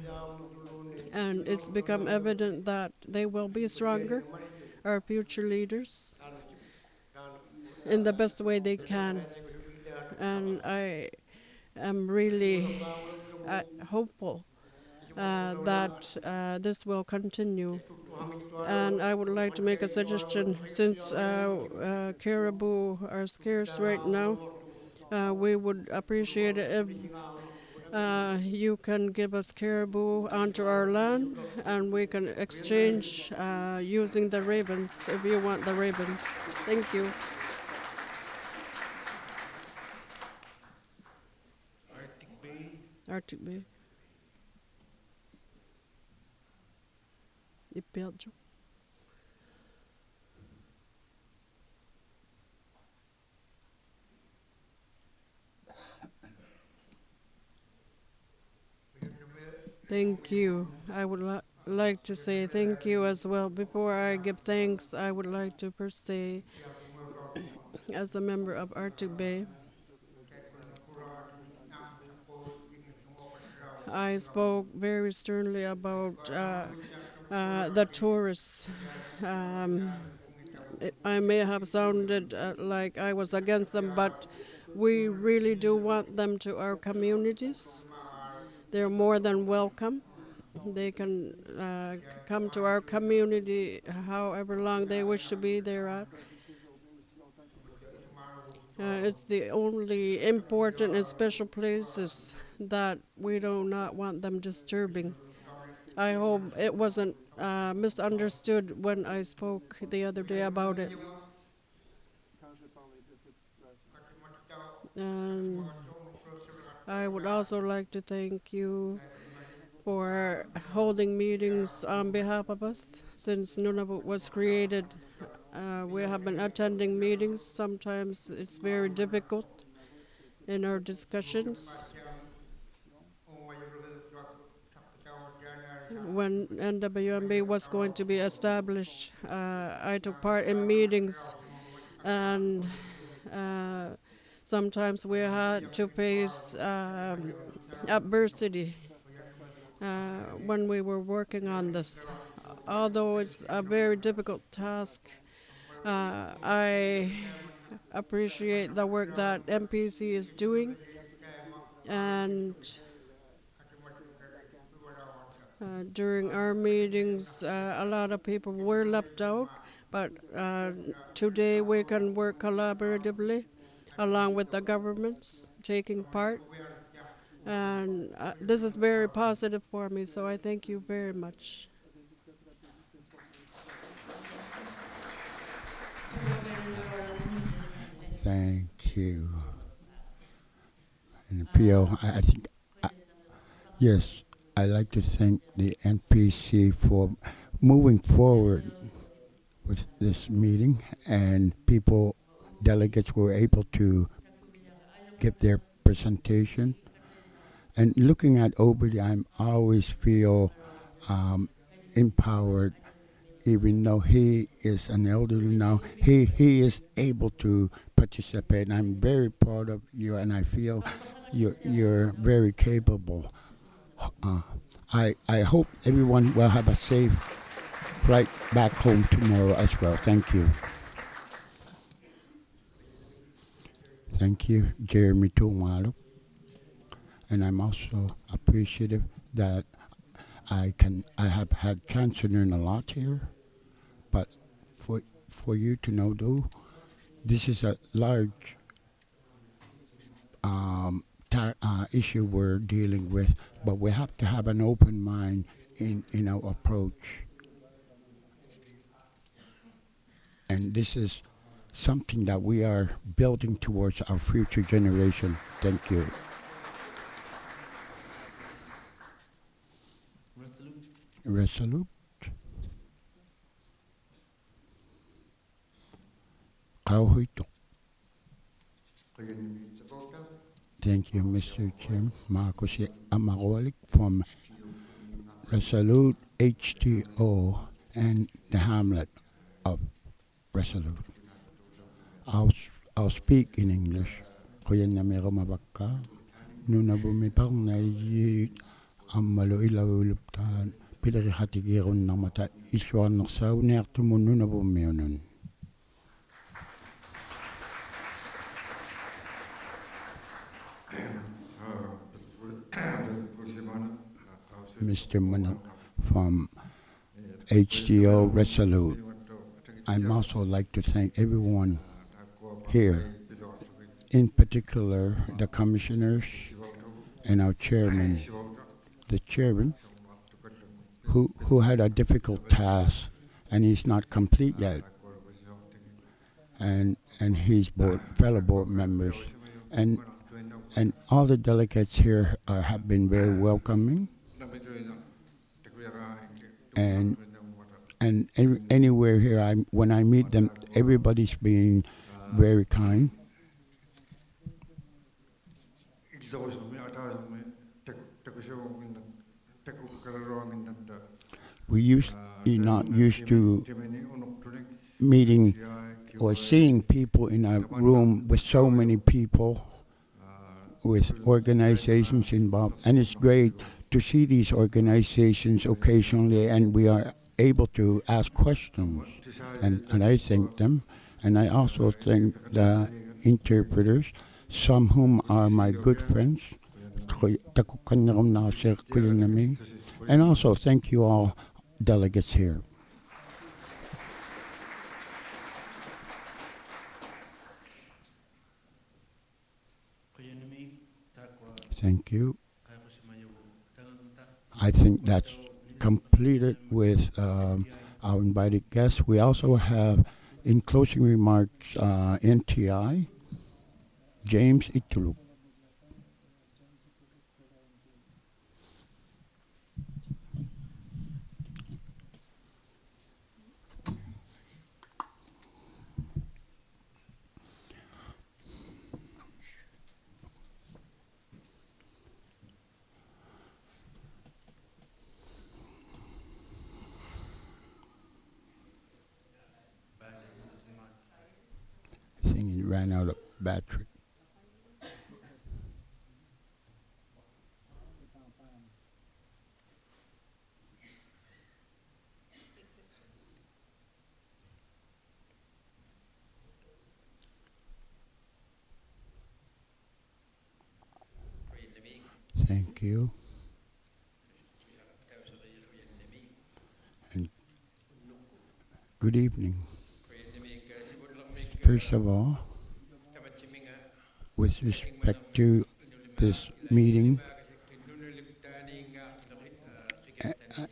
And it's become evident that they will be stronger, our future leaders, in the best way they can. And I am really hopeful that this will continue. And I would like to make a suggestion, since caribou are scarce right now, we would appreciate it if you can give us caribou onto our land, and we can exchange using the ravens if you want the ravens. Thank you. Arctic Bay. Arctic Bay. I Belgium. Thank you. I would like to say thank you as well. Before I give thanks, I would like to first say, as a member of Arctic Bay, I spoke very sternly about the tourists. I may have sounded like I was against them, but we really do want them to our communities. They're more than welcome. They can come to our community however long they wish to be there at. It's the only important and special places that we do not want them disturbing. I hope it wasn't misunderstood when I spoke the other day about it. And I would also like to thank you for holding meetings on behalf of us. Since Nunavut was created, we have been attending meetings. Sometimes it's very difficult in our discussions. When NWMB was going to be established, I took part in meetings, and sometimes we had to face adversity when we were working on this. Although it's a very difficult task, I appreciate the work that NPC is doing, and during our meetings, a lot of people were left out, but today we can work collaboratively along with the governments taking part. And this is very positive for me, so I thank you very much. Thank you. And Pio, I think, yes, I'd like to thank the NPC for moving forward with this meeting, and people, delegates were able to give their presentation. And looking at Obidi, I always feel empowered, even though he is an elderly now. He is able to participate, and I'm very proud of you, and I feel you're very capable. I hope everyone will have a safe flight back home tomorrow as well. Thank you. Thank you, Jeremy Tumalu. And I'm also appreciative that I have had chance to learn a lot here, but for you to know though, this is a large issue we're dealing with, but we have to have an open mind in our approach. And this is something that we are building towards our future generation. Thank you. Resolute. Kauhuitok. Thank you, Mr. Chairman. Marcos Amakawalik from Resolute HTO and the Hamlet of Resolute. I'll speak in English. Kuya na mero mabaka. Nuna bumipang na amalo ilauluptan. Pilari hatigirun na mata iswan naksaw nertu mo nuna bumiyonun. Mr. Manak from HDO Resolute. I'd also like to thank everyone here, in particular the commissioners and our chairman, the chairman who had a difficult task and he's not complete yet, and his fellow board members and all the delegates here have been very welcoming. And anywhere here, when I meet them, everybody's being very kind. We not used to meeting or seeing people in a room with so many people, with organizations involved, and it's great to see these organizations occasionally, and we are able to ask questions, and I thank them, and I also thank the interpreters, some whom are my good friends, and also thank you all delegates here. Thank you. I think that's completed with our invited guests. We also have, in closing remarks, NTI, James Ituluk. I think it ran out of battery. Thank you. And good evening. First of all, with respect to this meeting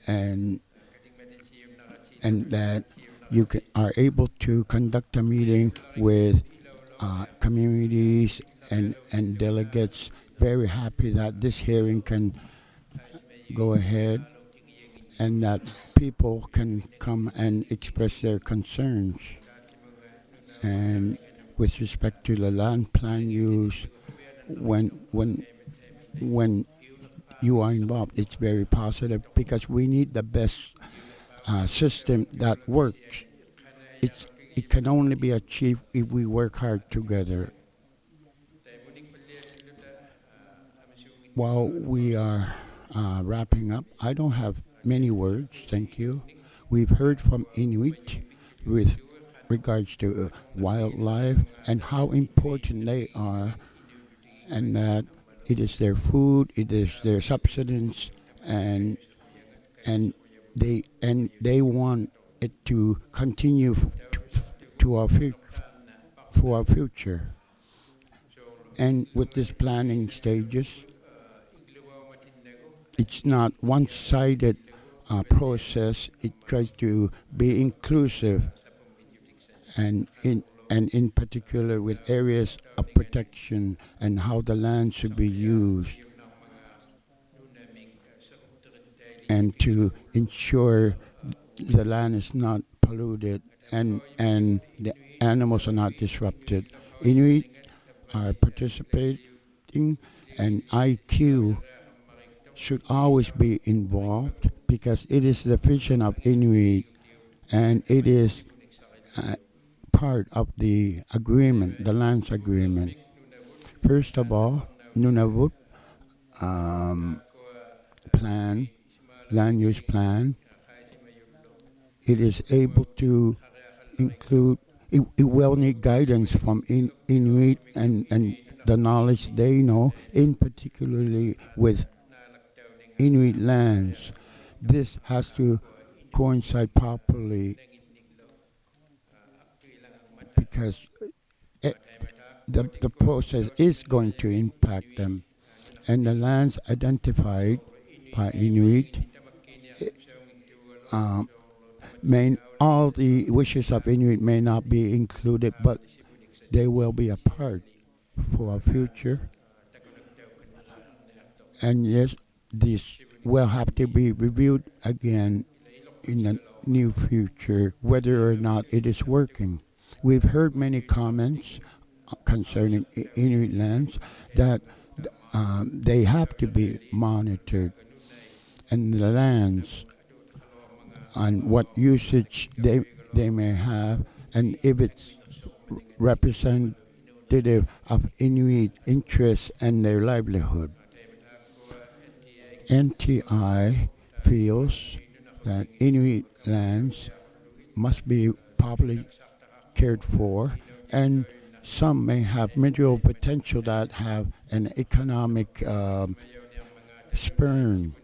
and that you are able to conduct a meeting with communities and delegates. Very happy that this hearing can go ahead and that people can come and express their concerns. And with respect to the land plan use, when you are involved, it's very positive because we need the best system that works. It can only be achieved if we work hard together. While we are wrapping up, I don't have many words, thank you. We've heard from Inuit with regards to wildlife and how important they are, and that it is their food, it is their subsistence, and and they want it to continue to our for our future. And with this planning stages, it's not one-sided process. It tries to be inclusive, and in particular with areas of protection and how the land should be used, and to ensure the land is not polluted and the animals are not disrupted. Inuit are participating, and IQ should always be involved because it is the vision of Inuit, and it is part of the agreement, the lands agreement. First of all, Nunavut plan, land use plan, it is able to include, it will need guidance from Inuit and the knowledge they know, in particularly with Inuit lands. This has to coincide properly because the process is going to impact them. And the lands identified by Inuit, all the wishes of Inuit may not be included, but they will be a part for our future. And yes, this will have to be reviewed again in the near future, whether or not it is working. We've heard many comments concerning Inuit lands that they have to be monitored, and the lands and what usage they may have, and if it's representative of Inuit interests and their livelihood. NTI feels that Inuit lands must be properly cared for, and some may have mineral potential that have an economic spurn.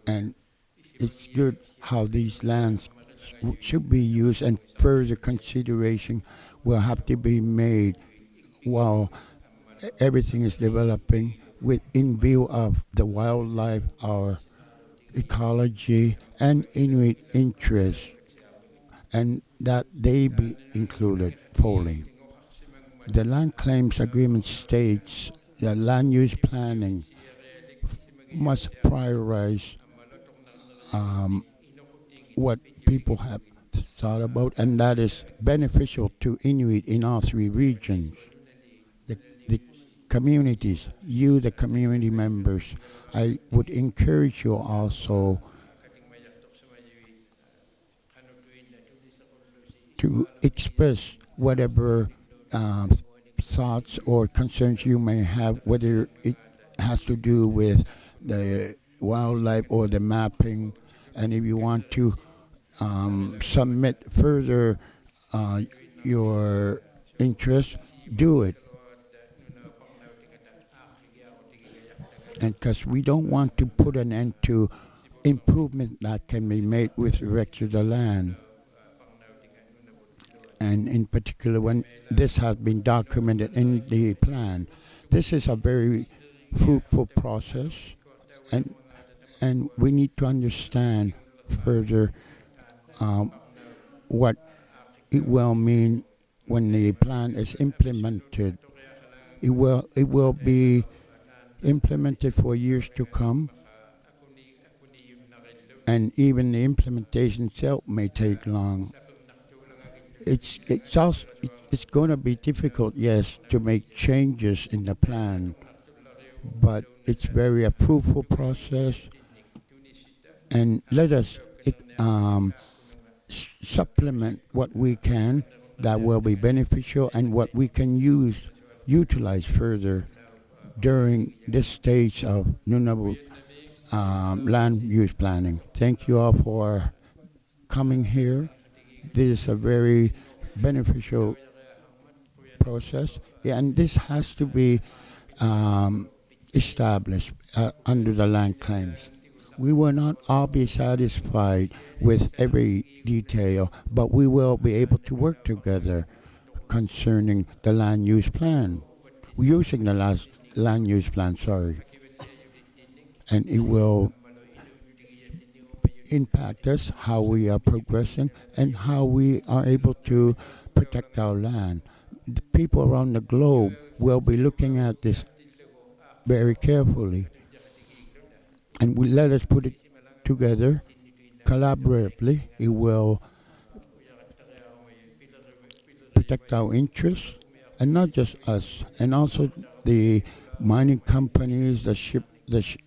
And it's good how these lands should be used, and further consideration will have to be made while everything is developing in view of the wildlife, our ecology, and Inuit interests, and that they be included fully. The land claims agreement states that land use planning must prioritize what people have thought about, and that is beneficial to Inuit in all three regions. The communities, the community members, I would encourage you also to express whatever thoughts or concerns you may have, whether it has to do with the wildlife or the mapping, and if you want to submit further your interest, do it. And because we don't want to put an end to improvement that can be made with respect to the land. And in particular, when this has been documented in the plan, this is a very fruitful process, and we need to understand further what it will mean when the plan is implemented. It will be implemented for years to come, and even the implementation itself may take long. It's going to be difficult, yes, to make changes in the plan, but it's very a fruitful process, and let us supplement what we can that will be beneficial and what we can utilize further during this stage of Nunavut land use planning. Thank you all for coming here. This is a very beneficial process, and this has to be established under the land claims. We will not all be satisfied with every detail, but we will be able to work together concerning the land use plan, using the last land use plan, sorry. And it will impact us, how we are progressing, and how we are able to protect our land. The people around the globe will be looking at this very carefully, and we let us put it together collaboratively. It will protect our interests, and not just us, and also the mining companies, the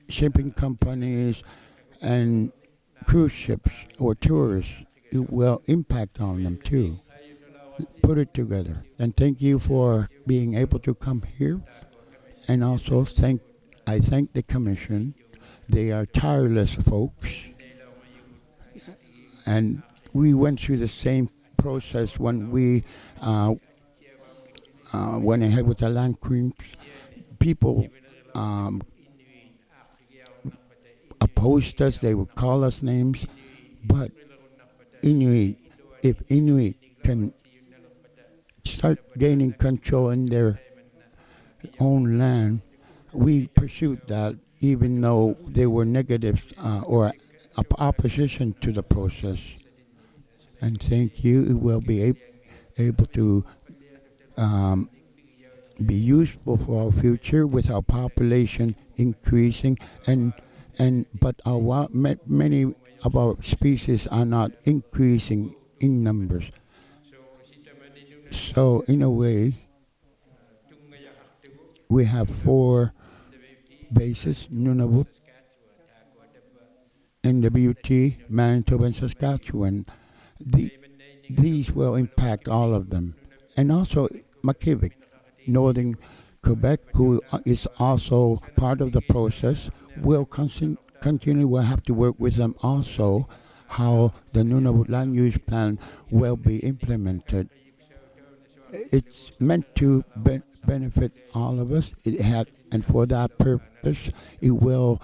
shipping companies, and cruise ships or tourists. It will impact on them too. Put it together. And thank you for being able to come here. And also I thank the commission. They are tireless folks, and we went through the same process when we went ahead with the land creeps. People opposed us. They would call us names, but Inuit, if Inuit can start gaining control in their own land, we pursued that even though they were negative or opposition to the process. And thank you. It will be able to be useful for our future with our population increasing, but many of our species are not increasing in numbers. So in a way, we have 4 bases: Nunavut, NWT, Manitoba, and Saskatchewan. These will impact all of them. And also Makivik, Northern Quebec, who is also part of the process, will continue. We'll have to work with them also, how the Nunavut land use plan will be implemented. It's meant to benefit all of us. And for that purpose, it will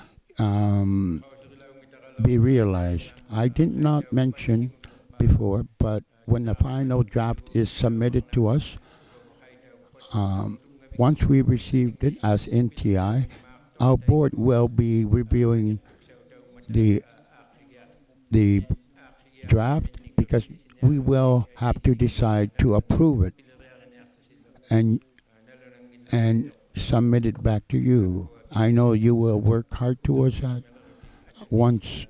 be realized. I did not mention before, but when the final draft is submitted to us, once we received it as NTI, our board will be reviewing the draft, because we will have to decide to approve it and submit it back to you. I know you will work hard towards that once,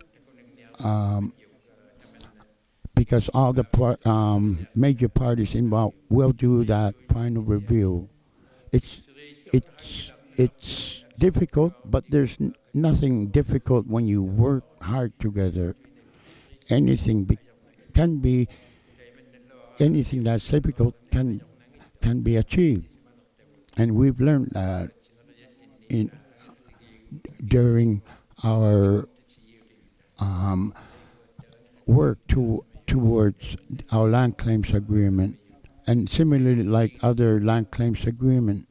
because all the major parties involved will do that final review. It's difficult, but there's nothing difficult when you work hard together. Can be anything that's difficult can be achieved, and we've learned that during our work towards our land claims agreement, and similarly like other land claims agreement.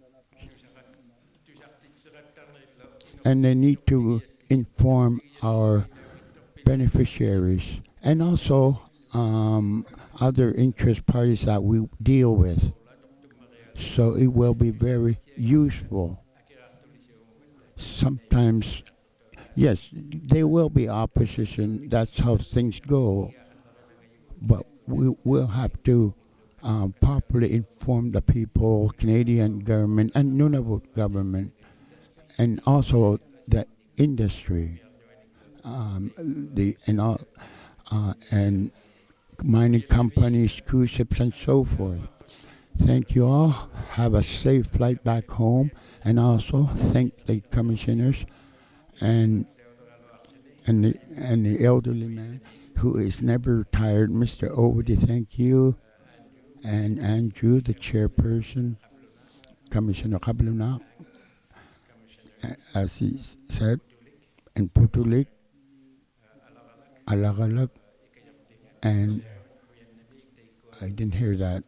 And they need to inform our beneficiaries and also other interest parties that we deal with. So it will be very useful. Sometimes, yes, there will be opposition. That's how things go. But we will have to properly inform the people, Canadian government, and Nunavut government, and also the industry, and mining companies, cruise ships, and so forth. Thank you all. Have a safe flight back home, and also thank the commissioners and the elderly man who is never tired, Mr. Overdy. Thank you, and Andrew, the chairperson, Commissioner Kablunak, as he said, and Putulik, Alagalag, and I didn't hear that.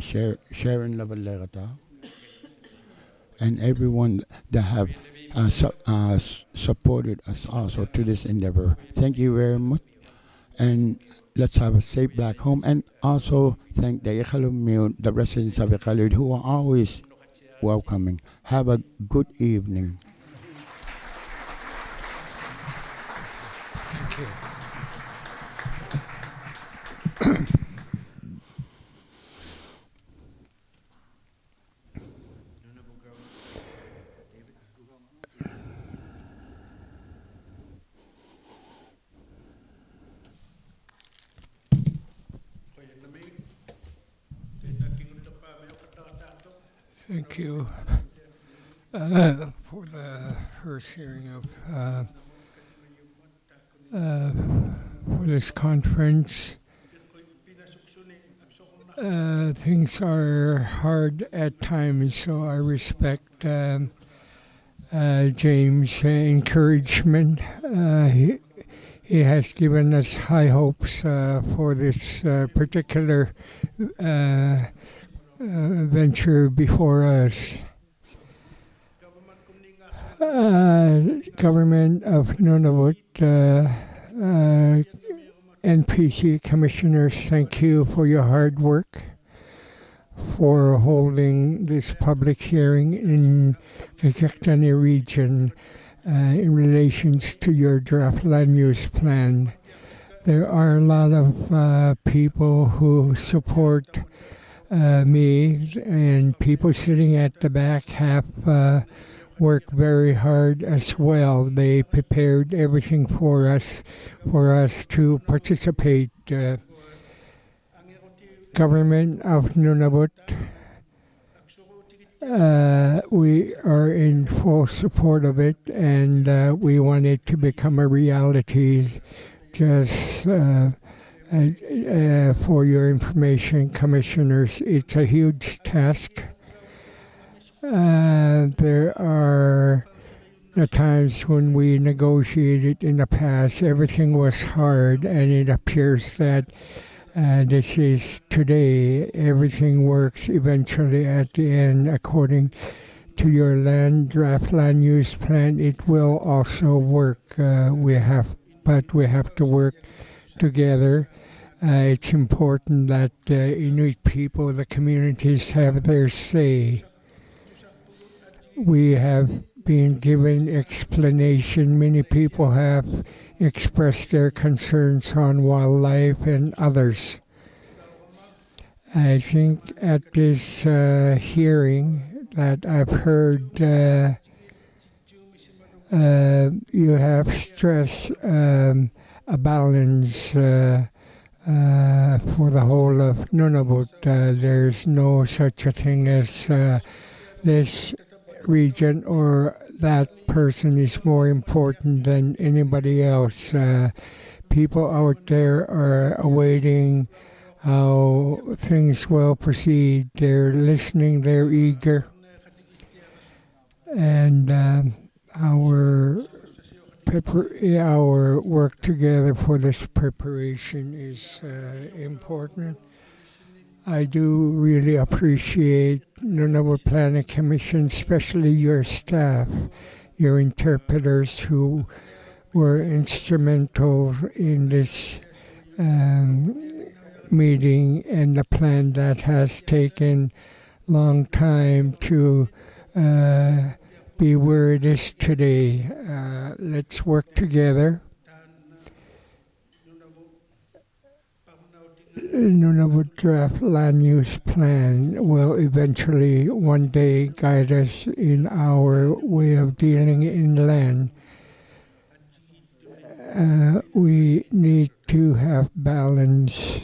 Sharon Lavalagata, and everyone that have supported us also to this endeavor. Thank you very much. And let's have a safe black home. And also thank the Iqaluit, the residents of Iqaluit, who are always welcoming. Have a good evening. Thank you. Thank you for the first hearing of for this conference. Things are hard at times, so I respect James' encouragement. He has given us high hopes for this particular venture before us. Government of Nunavut, NPC commissioners, thank you for your hard work for holding this public hearing in Qikiqtani region in relations to your draft land use plan. There are a lot of people who support me, and people sitting at the back have worked very hard as well. They prepared everything for us to participate. Government of Nunavut, we are in full support of it, and we want it to become a reality. Just for your information, commissioners, it's a huge task. There are the times when we negotiated in the past, everything was hard, and it appears that this is today, everything works eventually at the end according to your draft land use plan. It will also work. We have to work together. It's important that Inuit people, the communities, have their say. We have been given explanation. Many people have expressed their concerns on wildlife and others. I think at this hearing that I've heard, you have stressed a balance for the whole of Nunavut. There's no such a thing as this region or that person is more important than anybody else. People out there are awaiting how things will proceed. They're listening, they're eager. And our work together for this preparation is important. I do really appreciate Nunavut Planning Commission, especially your staff, your interpreters who were instrumental in this meeting and the plan that has taken long time to be where it is today. Let's work together. Nunavut draft land use plan will eventually one day guide us in our way of dealing in land. We need to have balance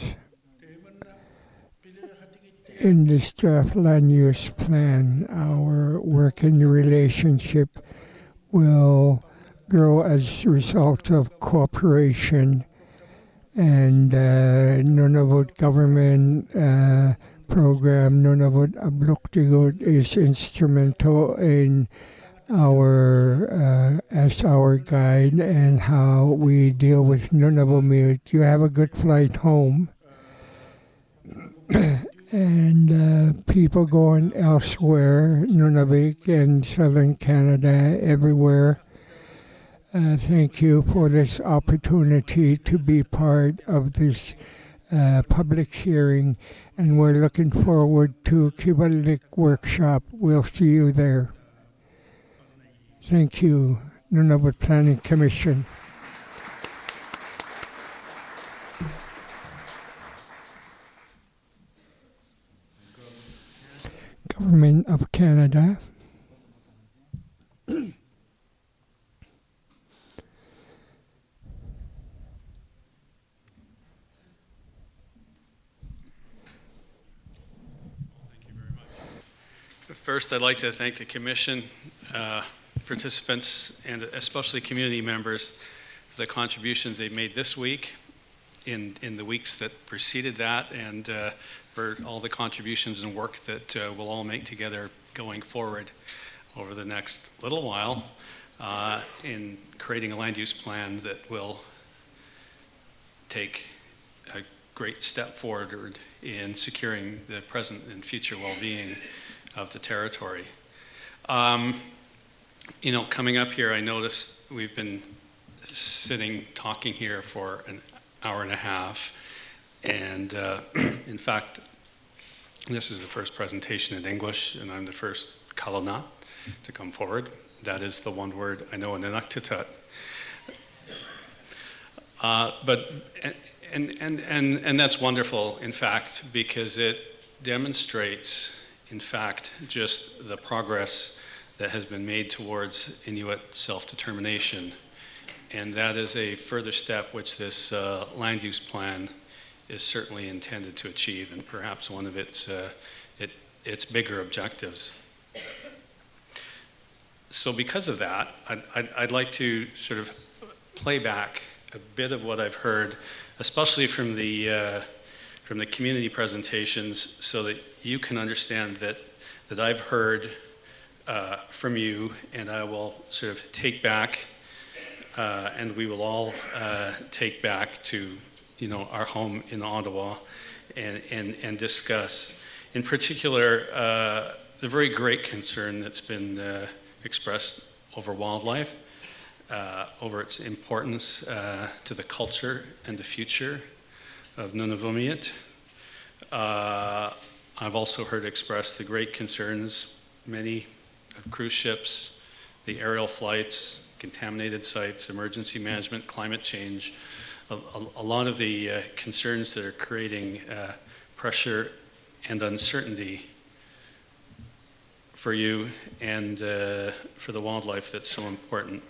in this draft land use plan. Our working relationship will grow as a result of cooperation, and Nunavut government program, Nunavut Abluktigut, is instrumental in as our guide and how we deal with Nunavut. You have a good flight home. and people going elsewhere, Nunavut and southern Canada, everywhere. Thank you for this opportunity to be part of this public hearing, and we're looking forward to Kivallik workshop. We'll see you there. Thank you, Nunavut Planning Commission. Government of Canada. First, I'd like to thank the Commission, participants, and especially community members for the contributions they've made this week, in the weeks that preceded that, and for all the contributions and work that we'll all make together going forward over the next little while in creating a land use plan that will take a great step forward in securing the present and future well-being of the territory. You know, coming up here, I noticed we've been sitting, talking here for an hour and a half, and in fact, this is the first presentation in English, and I'm the first Kalana to come forward. That is the one word I know in Inuktitut. And that's wonderful, in fact, because it demonstrates, in fact, just the progress that has been made towards Inuit self-determination. And that is a further step which this land use plan is certainly intended to achieve, and perhaps one of its bigger objectives. So because of that, I'd like to sort of play back a bit of what I've heard, especially from the community presentations, so that you can understand that I've heard from you, and I will sort of take back, and we will all take back to, you know, our home in Ottawa, and discuss, in particular, the very great concern that's been expressed over wildlife, over its importance to the culture and the future of Nunavut. I've also heard expressed the great concerns, many of cruise ships, the aerial flights, contaminated sites, emergency management, climate change, a lot of the concerns that are creating pressure and uncertainty for you and for the wildlife that's so important.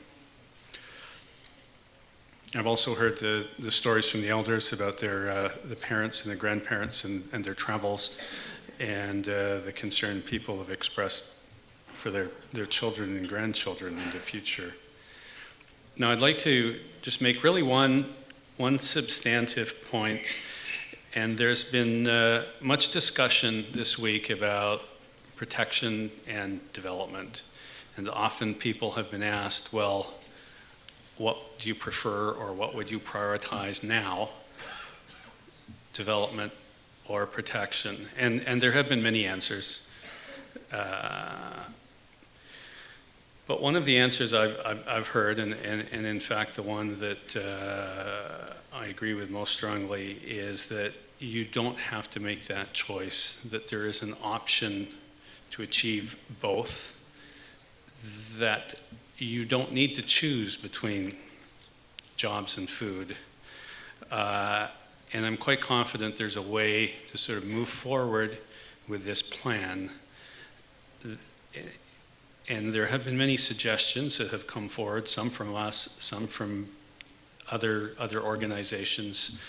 I've also heard the stories from the elders about the parents and the grandparents and their travels, and the concern people have expressed for their children and grandchildren in the future. Now, I'd like to just make really one substantive point, and there's been much discussion this week about protection and development, and often people have been asked, well, what do you prefer, or what would you prioritize now, development or protection? And there have been many answers. But one of the answers I've heard, and in fact the one that I agree with most strongly, is that you don't have to make that choice, that there is an option to achieve both, that you don't need to choose between jobs and food. And I'm quite confident there's a way to sort of move forward with this plan. And there have been many suggestions that have come forward, some from us, some from other organizations,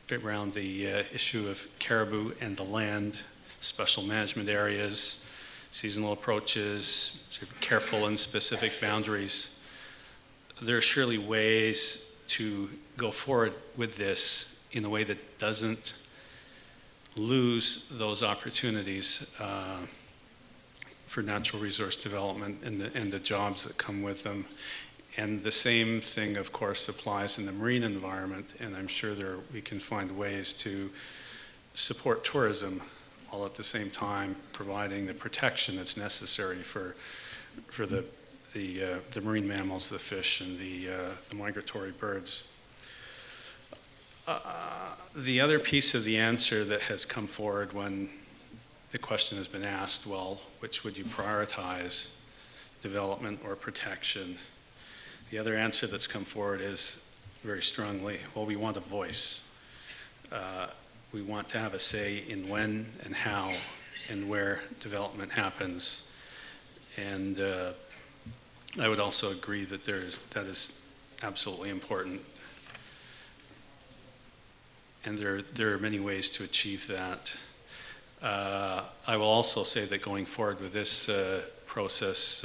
around the issue of caribou and the land, special management areas, seasonal approaches, sort of careful and specific boundaries. There are surely ways to go forward with this in a way that doesn't lose those opportunities for natural resource development and the jobs that come with them. And the same thing, of course, applies in the marine environment, and I'm sure we can find ways to support tourism while at the same time providing the protection that's necessary for the marine mammals, the fish, and the migratory birds. The other piece of the answer that has come forward when the question has been asked, well, which would you prioritize, development or protection? The other answer that's come forward is very strongly, well, we want a voice. We want to have a say in when and how and where development happens. And I would also agree that that is absolutely important. And there are many ways to achieve that. I will also say that going forward with this process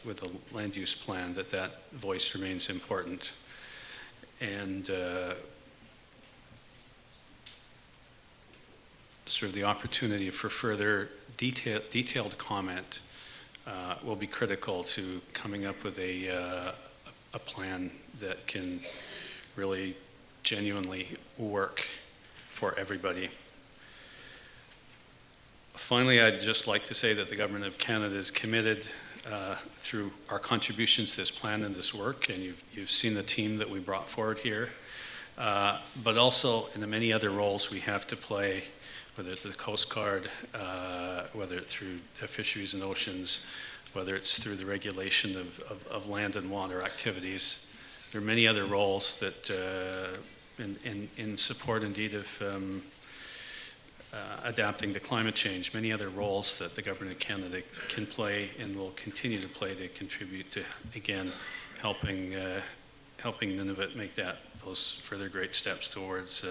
with the land use plan, that voice remains important. And sort of the opportunity for further detailed comment will be critical to coming up with a plan that can really genuinely work for everybody. Finally, I'd just like to say that the Government of Canada is committed through our contributions to this plan and this work, and you've seen the team that we brought forward here, but also in the many other roles we have to play, whether it's the Coast Guard, whether it's through fisheries and oceans, whether it's through the regulation of land and water activities. There are many other roles that, in support indeed of adapting to climate change, many other roles that the Government of Canada can play and will continue to play to contribute to, again, helping Nunavut make those further great steps towards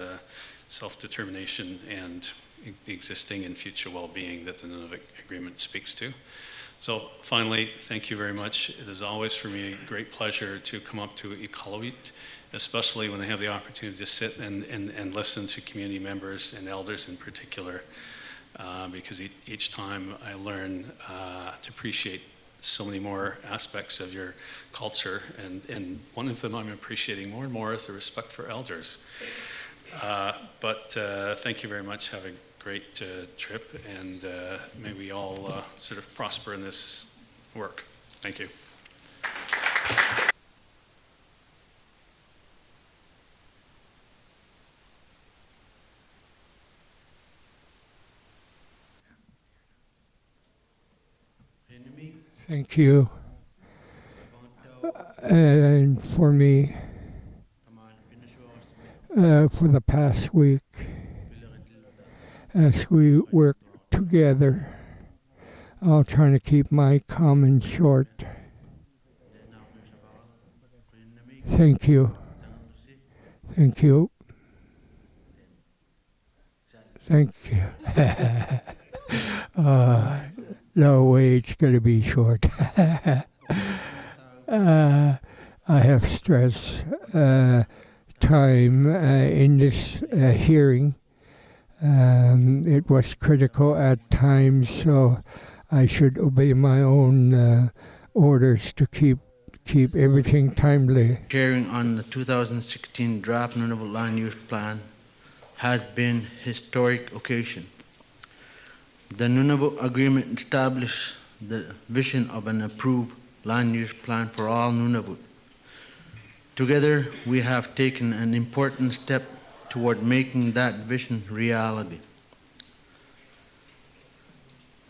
self-determination and the existing and future well-being that the Nunavut Agreement speaks to. So finally, thank you very much. It is always for me a great pleasure to come up to Iqaluit, especially when I have the opportunity to sit and listen to community members and elders in particular, because each time I learn to appreciate so many more aspects of your culture, and one of them I'm appreciating more and more is the respect for elders. But thank you very much. Have a great trip, and may we all sort of prosper in this work. Thank you. Thank you. And for me, for the past week, as we work together, I'll try to keep my comments short. Thank you. Thank you. Thank you. No way it's going to be short. I have stress time in this hearing. It was critical at times, so I should obey my own orders to keep everything timely. Hearing on the 2016 draft Nunavut Land Use Plan has been a historic occasion. The Nunavut Agreement established the vision of an approved land use plan for all Nunavut. Together, we have taken an important step toward making that vision reality.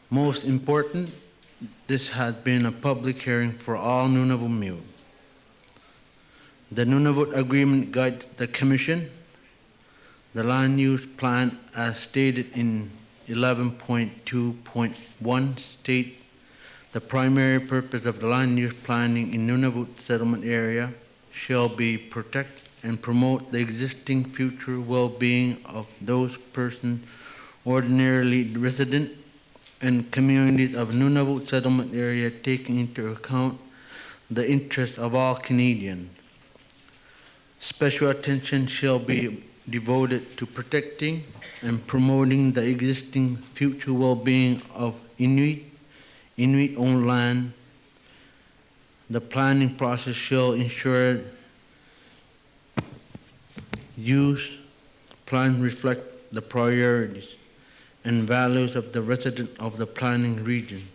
Most important, this has been a public hearing for all Nunavut Miu. The Nunavut Agreement guides the Commission. The land use plan, as stated in 11.2.1, state the primary purpose of the land use planning in Nunavut settlement area shall be protect and promote the existing future well-being of those persons ordinarily resident and communities of Nunavut settlement area, taking into account the interests of all Canadians. Special attention shall be devoted to protecting and promoting the existing future well-being of Inuit-owned land. The planning process shall ensure use plan reflect the priorities and values of the resident of the planning region.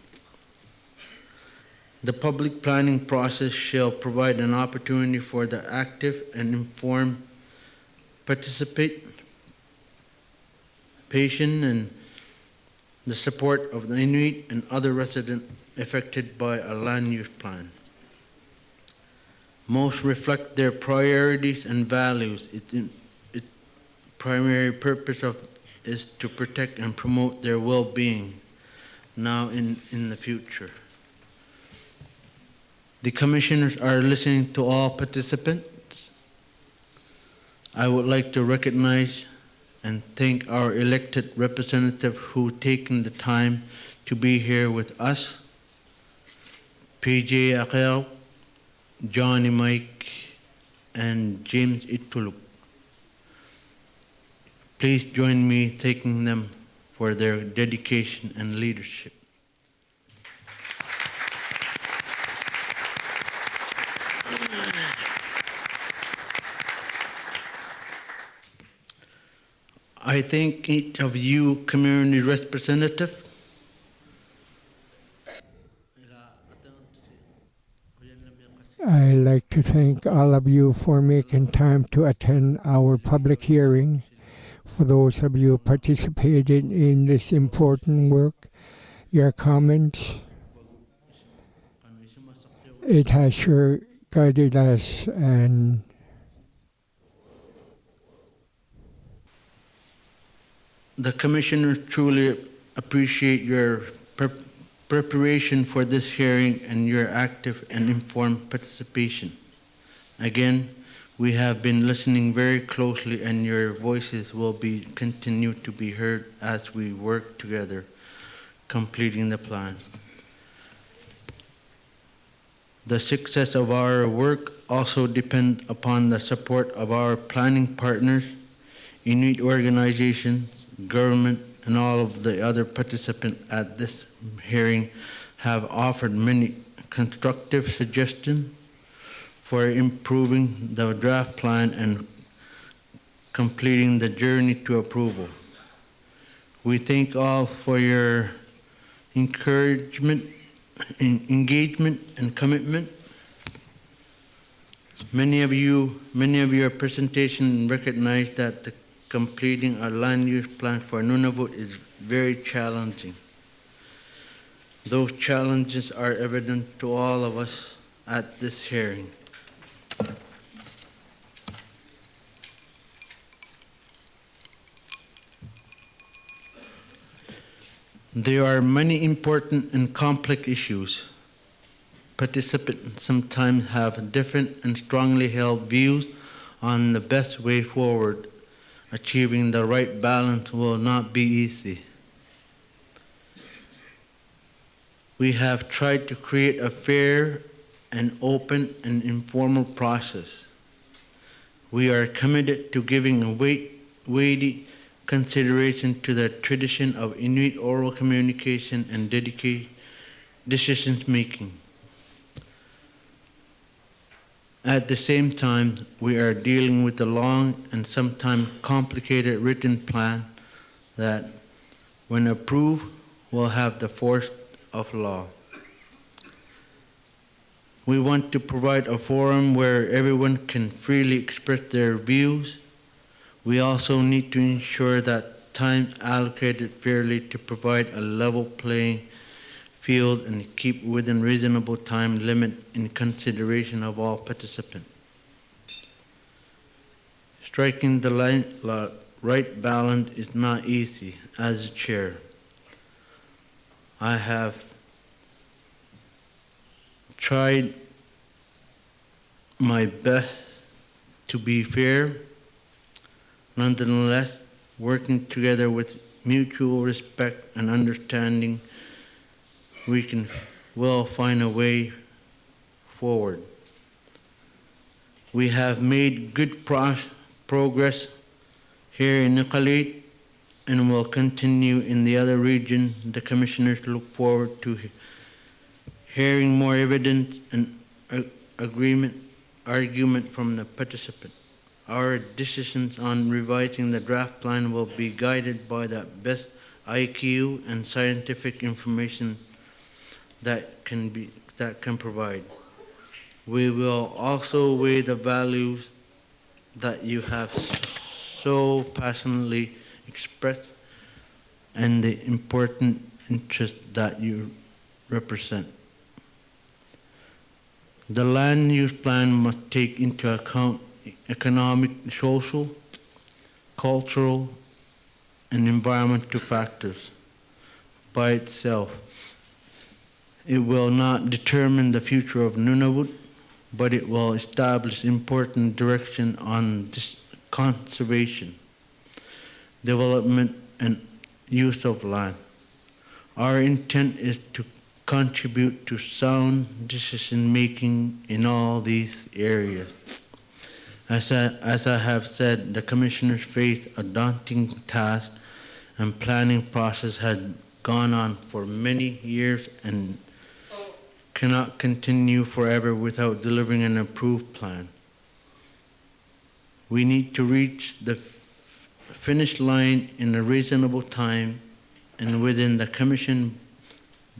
The public planning process shall provide an opportunity for the active and informed participation and the support of the Inuit and other residents affected by a land use plan. Most reflect their priorities and values. Its primary purpose is to protect and promote their well-being now and in the future. The commissioners are listening to all participants. I would like to recognize and thank our elected representative who taken the time to be here with us. PJ Akel, Johnny Mike, and James Ituluk. Please join me thanking them for their dedication and leadership. I thank each of you community representatives. I'd like to thank all of you for making time to attend our public hearing. For those of you who participated in this important work, your comments, it has sure guided us, and the commissioners truly appreciate your preparation for this hearing and your active and informed participation. Again, we have been listening very closely, and your voices will continue to be heard as we work together, completing the plan. The success of our work also depends upon the support of our planning partners, Inuit organizations, government, and all of the other participants at this hearing have offered many constructive suggestions for improving the draft plan and completing the journey to approval. We thank all for your encouragement, engagement, and commitment. Many of your presentation recognize that completing a land use plan for Nunavut is very challenging. Those challenges are evident to all of us at this hearing. There are many important and complex issues. Participants sometimes have different and strongly held views on the best way forward. Achieving the right balance will not be easy. We have tried to create a fair and open and informal process. We are committed to giving weighty consideration to the tradition of Inuit oral communication and decision making. At the same time, we are dealing with a long and sometimes complicated written plan that, when approved, will have the force of law. We want to provide a forum where everyone can freely express their views. We also need to ensure that time allocated fairly to provide a level playing field and keep within reasonable time limit in consideration of all participants. Striking the right balance is not easy. As chair, I have tried my best to be fair. Nonetheless, working together with mutual respect and understanding, we will find a way forward. We have made good progress here in Iqaluit and will continue in the other region. The commissioners look forward to hearing more evidence and argument from the participants. Our decisions on revising the draft plan will be guided by the best IQ and scientific information that can provide. We will also weigh the values that you have so passionately expressed and the important interests that you represent. The land use plan must take into account economic, social, cultural, and environmental factors. By itself, it will not determine the future of Nunavut, but it will establish important direction on this conservation, development, and use of land. Our intent is to contribute to sound decision-making in all these areas. As I have said, the Commissioners face a daunting task, and planning process has gone on for many years and cannot continue forever without delivering an approved plan. We need to reach the finish line in a reasonable time and within the Commission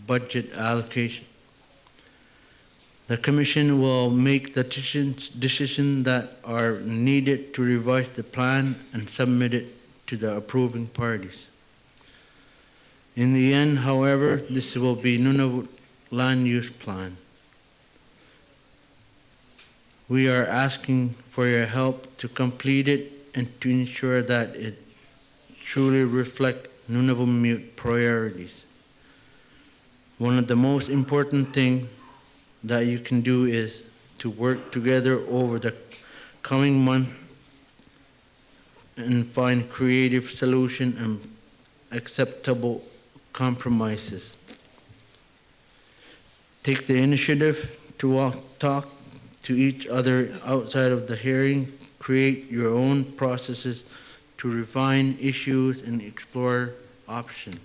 budget allocation. The Commission will make the decisions that are needed to revise the plan and submit it to the approving parties. In the end, however, this will be Nunavut land use plan. We are asking for your help to complete it and to ensure that it truly reflects Nunavut priorities. One of the most important things that you can do is to work together over the coming month and find creative solutions and acceptable compromises. Take the initiative to talk to each other outside of the hearing, create your own processes to refine issues and explore options.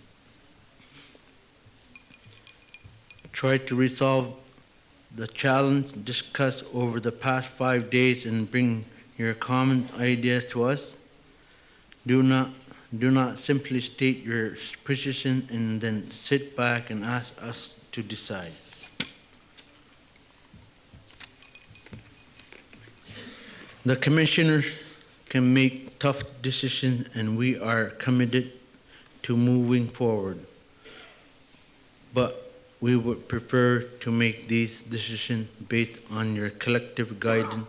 Try to resolve the challenge discussed over the past 5 days and bring your common ideas to us. Do not simply state your position and then sit back and ask us to decide. The commissioners can make tough decisions, and we are committed to moving forward. But we would prefer to make these decisions based on your collective guidance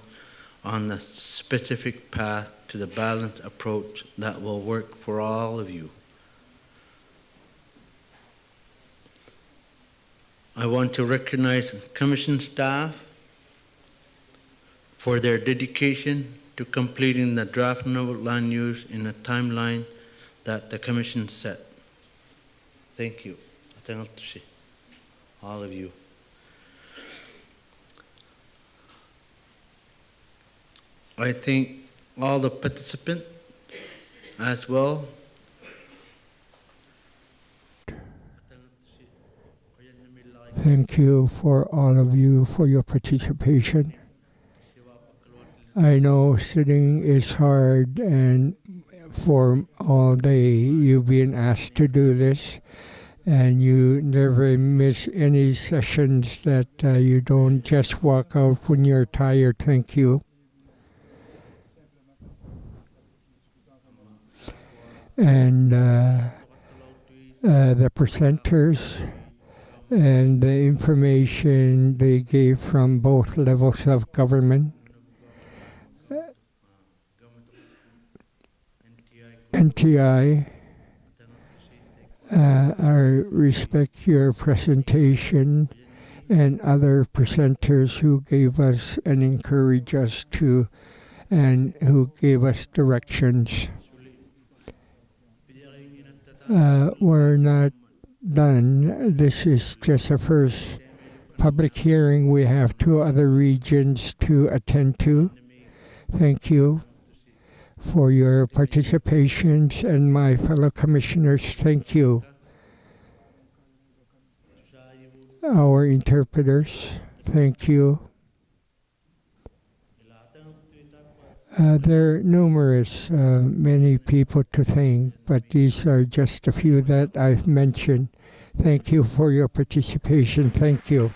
on the specific path to the balanced approach that will work for all of you. I want to recognize Commission staff for their dedication to completing the draft Nunavut land use in a timeline that the Commission set. Thank you. All of you. I thank all the participants as well. Thank you for all of you for your participation. I know sitting is hard, and for all day you've been asked to do this, and you never miss any sessions that you don't just walk out when you're tired. Thank you. And the presenters and the information they gave from both levels of government. NTI, I respect your presentation and other presenters who gave us and encouraged us to, and who gave us directions. We're not done. This is just a first public hearing. We have 2 other regions to attend to. Thank you for your participations, and my fellow commissioners, thank you. Our interpreters, thank you. There are numerous, many people to thank, but these are just a few that I've mentioned. Thank you for your participation. Thank you.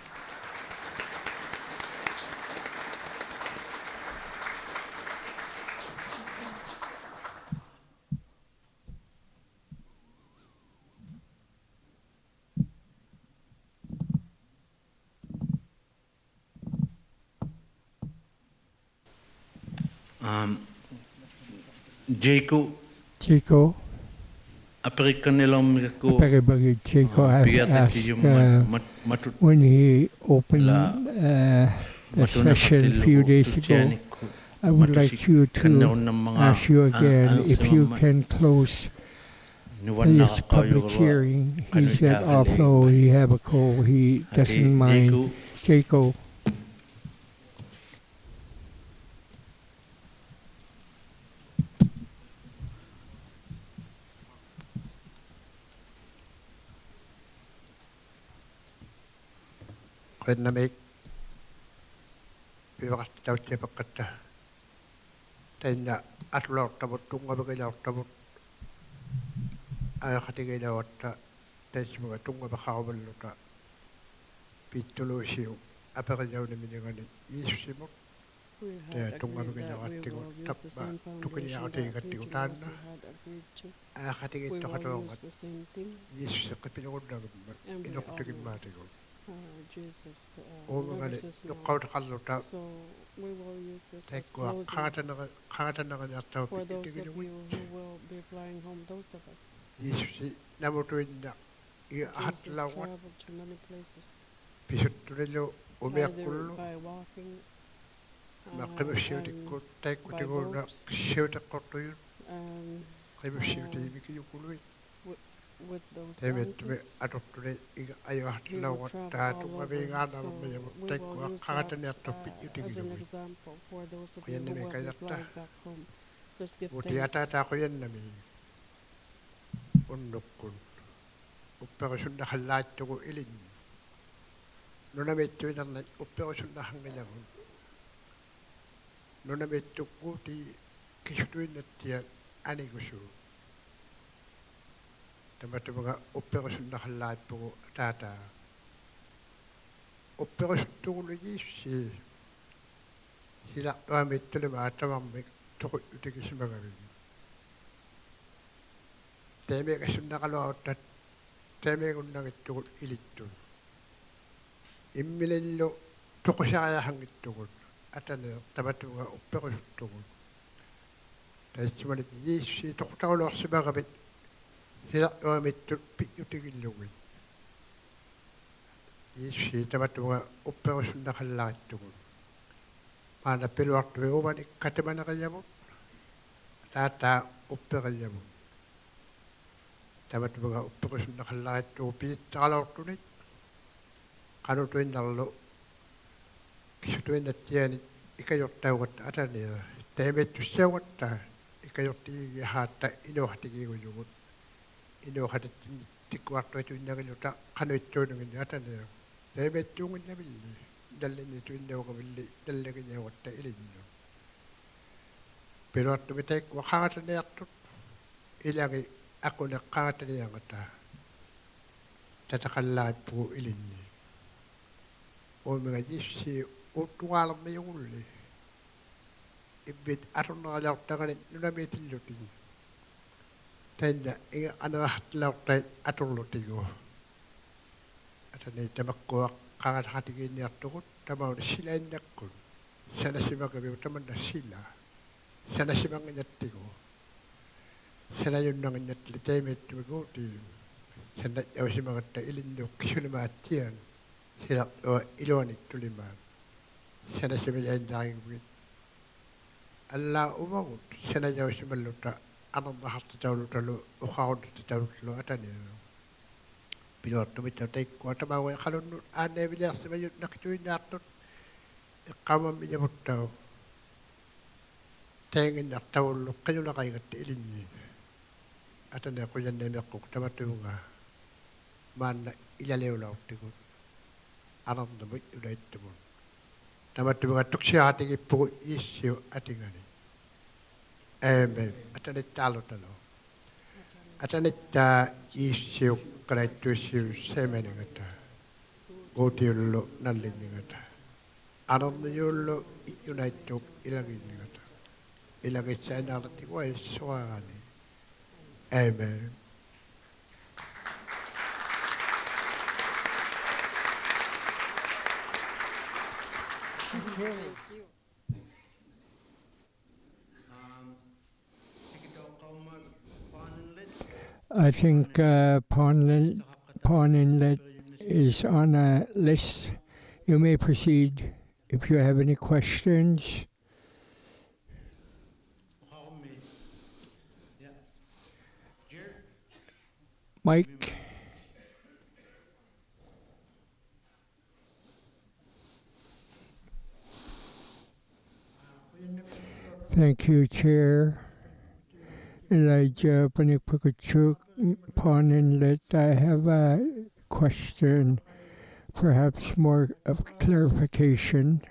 Jacob, Chico, Aprikanilaw Peribagid Chico have asked when he opened the session a few days ago. I would like you to ask you again if you can close this public hearing. He said although he have a cold, he doesn't mind. Jacob. Qennamik piwaqtautipaqatta tainna atlortamut tungabagilortamut ayaqatigilawatta taismuga tungabaqarumalluta pittuluusiu aperijaunamiligani iissimut tungabagilawattigut tappa tukiliaqatigigattigutaanna ayaqatigittoqatuongat iisseqqipilugunnagummat iloqtigimmaatigut Jesus, nuqqautaqalluta so we will use this as taikua closing qaatanagartau for those of pittigilugut you who will be flying home, those of us. Iissi namutuinna I Jesus ahatlawat traveled to many places, pisutturillu either umiaqqullu by walking maqqimussiutikkut by taikkutiguuna boat, qissiuteqqortuyut and qimussiutiimikiyukkului with those temettume donkeys. atortune We will ayohatlawat travel all over, taatumaviigaanarummayamut so we taikkua will use that qaataniartorpit as an yutigilugit example for those of you who Quyannami will be kajaqta flying back home. Just give thanks. utiataataaquyannami unnukkun upperusunnahallaattugu ilinni nunamittuinarnat upperusunnahangilagun nunamittukkuuti kisutuinnattia anigusu tamatumaga upperusunnahallaatpugu taataa upperusuttuguligiissi hilaqtuamittulima atamarmik toquyutikisimagamigi teemekasunnaqaluaruttat teemeegunnagittugut ilittun immilillu toqusariahangittugut ataneer tamatumaga upperusuttugut taitsumalit yiissi toqutaquluarsimagapit hilaqtuamittut pi'utigillugit yiissi tamatumaga upperusunnaqallarittugut maana piluartui umanik katamanaqallamut taataa uppeqallamut tamatumaga upperusunnaqallarittugu piittaqalortunit qanutuinnarlu kisutuinnattiani ikajortaugat ataneer teemettussiawatta ikajortigiihaatta inuartigigujugut inuartatin tikkuartuituinnagiluta qanuittuunungin ataneer teemettuunginnavilli dalliniituinnaugavilli dallagiñawatta ilinnu piluartumi taikkua qaataniartut ilangi aquneqqaataniangata tataqallaippugu ilinni uumiga jissi uuttuqaalermiyugulli ibbit aturneraliartaqani nunamiitillutin tainna inga anerartilaortait aturlutigu atani tamakkua qaataqatigiinniartugut tamauna silainnakkun sanasimagaviu tamanna sila sanasimanginnattigu sanayunnanginnatli taimittumiguuti sanayausimagatta ilinnu kisulimaattian hilaqtua iluanittulimaan sanasimayainnaagigugit allaa umagut sanayausimalluta anernahartataulutalu uqaruntataulutlu ataniu piluartumitta taikkua tamaawai qalunnut aanneeviliarsimayut nakituinnaartut iqqamammiñamuttau taanginnartavullu qajulaqaigatta ilinni atane quyanneemeqquk tamatuunga maanna ilaleulaortigut anernamut ulaittumun tamatuunga tuksiaatigippugut iissiu atingani Amen. Atanit talo talo. Atanit isiu karaitu siu semeningata. Gotiulo nalliningata. Anomyulo united ilaginingata. Ilagit sa narati ko ay suwagani. Amen. I think Pawn Inlet is on a list. You may proceed if you have any questions. Mike? Thank you, Chair. Elijah Panikpakachuk, Pawn Inlet. I have a question, perhaps more of clarification.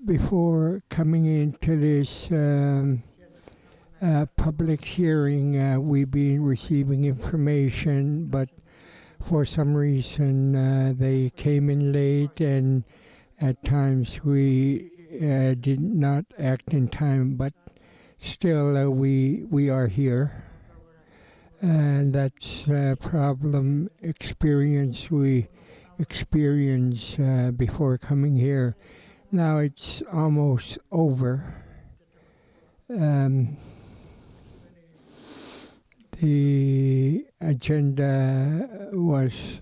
Before coming into this public hearing, we've been receiving information, but for some reason they came in late, and at times we did not act in time, but still we are here. And that's a problem we experienced before coming here. Now it's almost over. The agenda was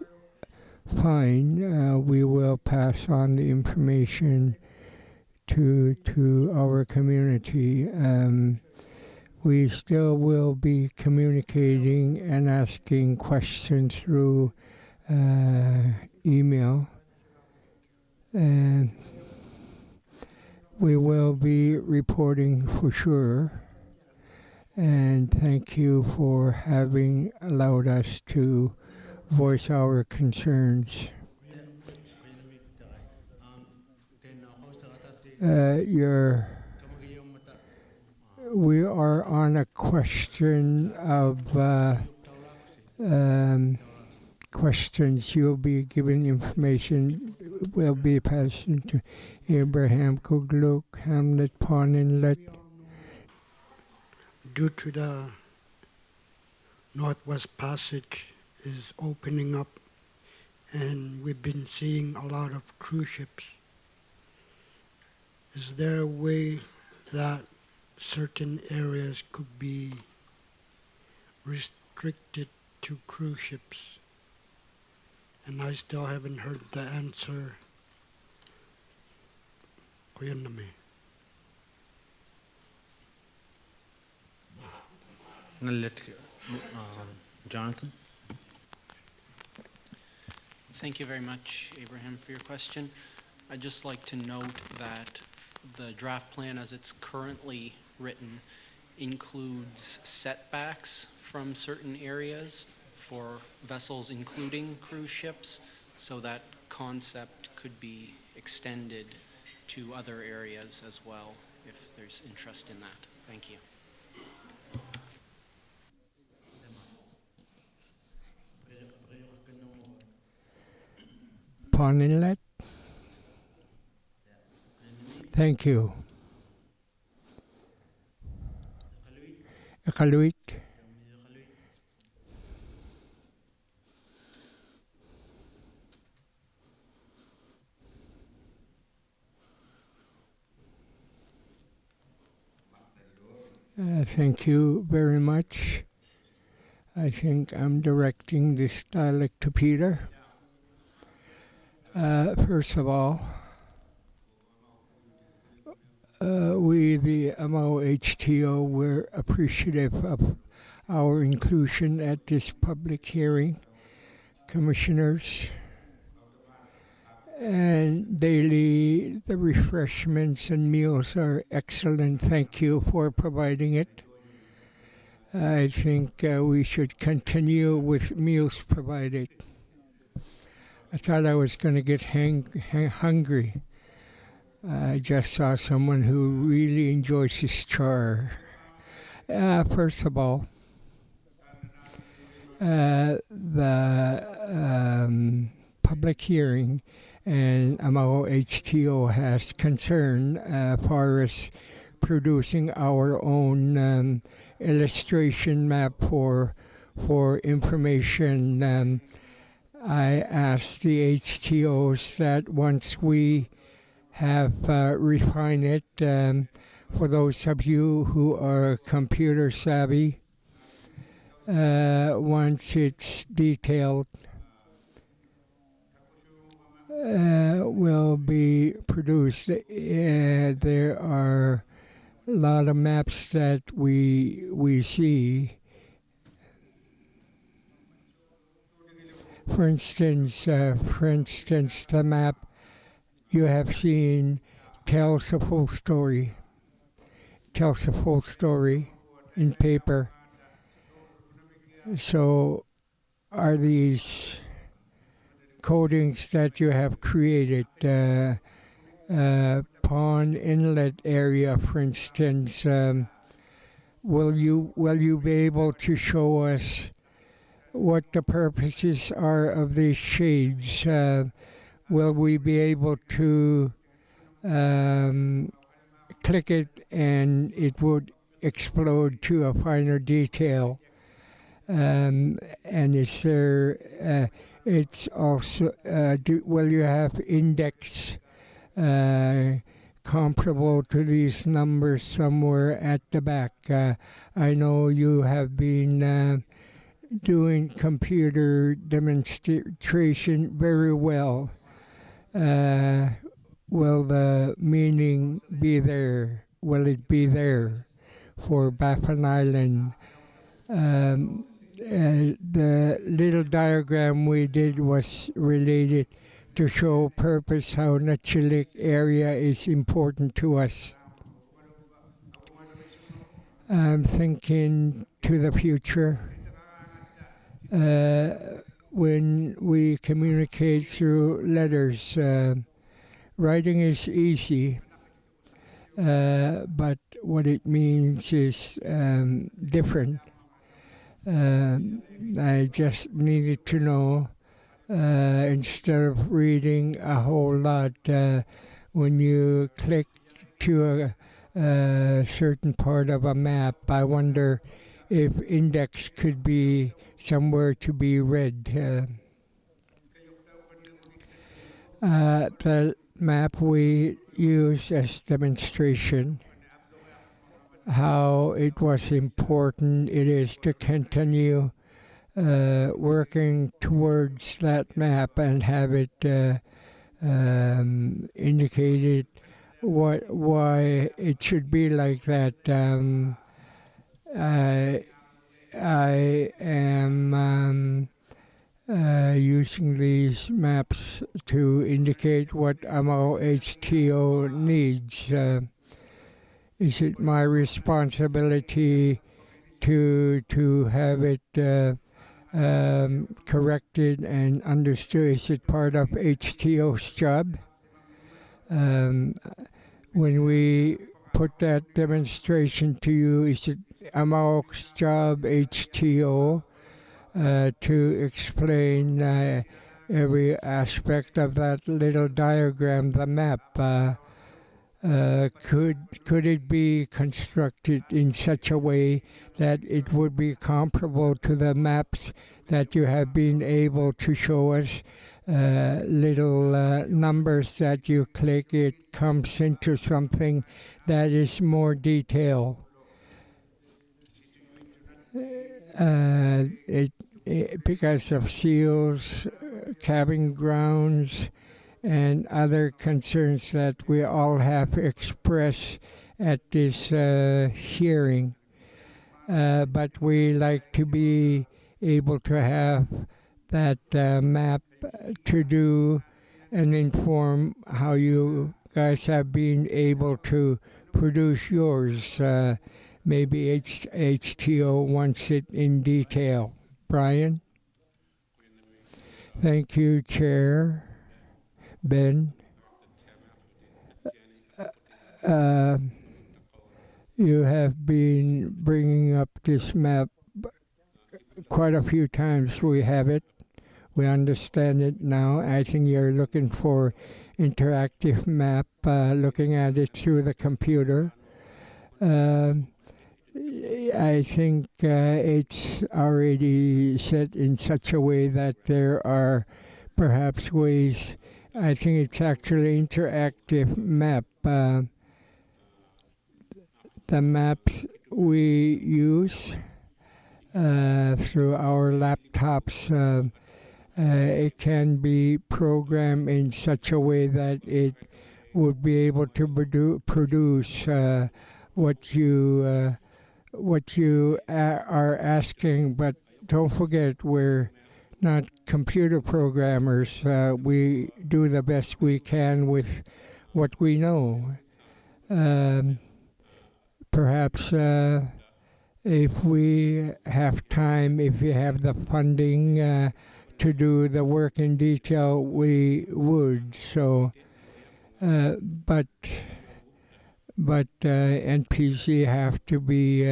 fine. We will pass on the information to our community. We still will be communicating and asking questions through email. And we will be reporting for sure. And thank you for having allowed us to voice our concerns. We are on a question of questions. You'll be given information. Will be passing to Abraham Kugluk, Hamlet Pawn Inlet. Due to the Northwest Passage is opening up, and we've been seeing a lot of cruise ships. Is there a way that certain areas could be restricted to cruise ships? And I still haven't heard the answer. Jonathan? Thank you very much, Abraham, for your question. I'd just like to note that the draft plan as it's currently written includes setbacks from certain areas for vessels including cruise ships, so that concept could be extended to other areas as well if there's interest in that. Thank you. Pawn Inlet? Thank you. Iqaluit? Thank you very much. I think I'm directing this dialect to Peter. First of all, we, the MOHTO, were appreciative of our inclusion at this public hearing. Commissioners, and daily the refreshments and meals are excellent. Thank you for providing it. I think we should continue with meals provided. I thought I was going to get hungry. I just saw someone who really enjoys his char. First of all, the public hearing and Amao HTO has concern for us producing our own illustration map for information. I asked the HTOs that once we have refined it, for those of you who are computer savvy, once it's detailed, will be produced. There are a lot of maps that we see. For instance, the map you have seen tells a full story. Tells a full story in paper. So, are these codings that you have created, pond inlet area, for instance, will you be able to show us what the purposes are of these shades? Will we be able to click it and it would explode to a finer detail? And is there? It's also. Will you have index comparable to these numbers somewhere at the back? I know you have been doing computer demonstration very well. Will the meaning be there? Will it be there for Baffin Island? The little diagram we did was related to show purpose, how Natchilik area is important to us. I'm thinking to the future. When we communicate through letters, writing is easy, but what it means is different. I just needed to know, instead of reading a whole lot, when you click to a certain part of a map, I wonder if index could be somewhere to be read. The map we use as demonstration, how it was important it is to continue working towards that map and have it indicated why it should be like that. I am using these maps to indicate what Amao HTO needs. Is it my responsibility to have it corrected and understood? Is it part of HTO's job? When we put that demonstration to you, is it Amaok's job, HTO, to explain every aspect of that little diagram, the map? Could it be constructed in such a way that it would be comparable to the maps that you have been able to show us? Little numbers that you click, it comes into something that is more detailed. Because of seals, calving grounds, and other concerns that we all have expressed at this hearing. But we like to be able to have that map to do and inform how you guys have been able to produce yours. Maybe HTO wants it in detail. Brian? Thank you, Chair. Ben? You have been bringing up this map quite a few times. We have it. We understand it now. I think you're looking for interactive map, looking at it through the computer. I think it's already set in such a way that there are perhaps ways. I think it's actually interactive map. The maps we use through our laptops, it can be programmed in such a way that it would be able to produce what you are asking. But don't forget, we're not computer programmers. We do the best we can with what we know. Perhaps if we have time, if we have the funding to do the work in detail, we would. So, but NPC have to be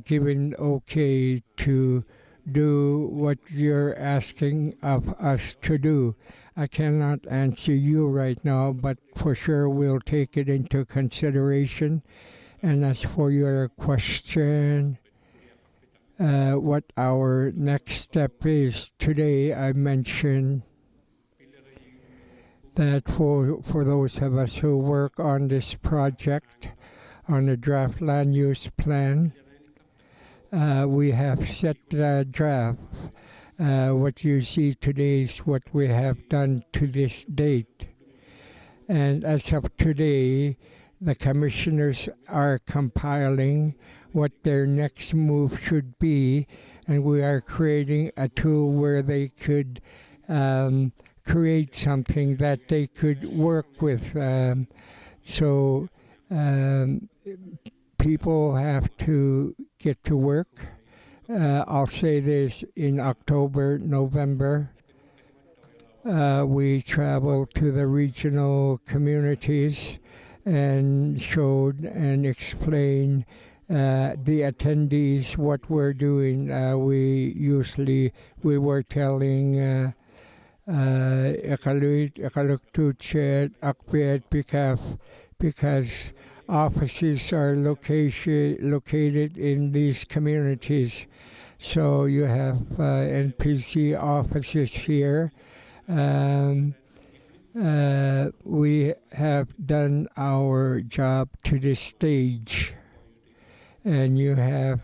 given okay to do what you're asking of us to do. I cannot answer you right now, but for sure we'll take it into consideration. And as for your question, what our next step is, today I mentioned that for those of us who work on this project, on the draft land use plan, we have set the draft. What you see today is what we have done to this date. And as of today, the commissioners are compiling what their next move should be, and we are creating a tool where they could create something that they could work with. So people have to get to work. I'll say this, in October, November, we traveled to the regional communities and showed and explained the attendees what we're doing. We were telling because offices are located in these communities. So you have NPC offices here. We have done our job to this stage, and you have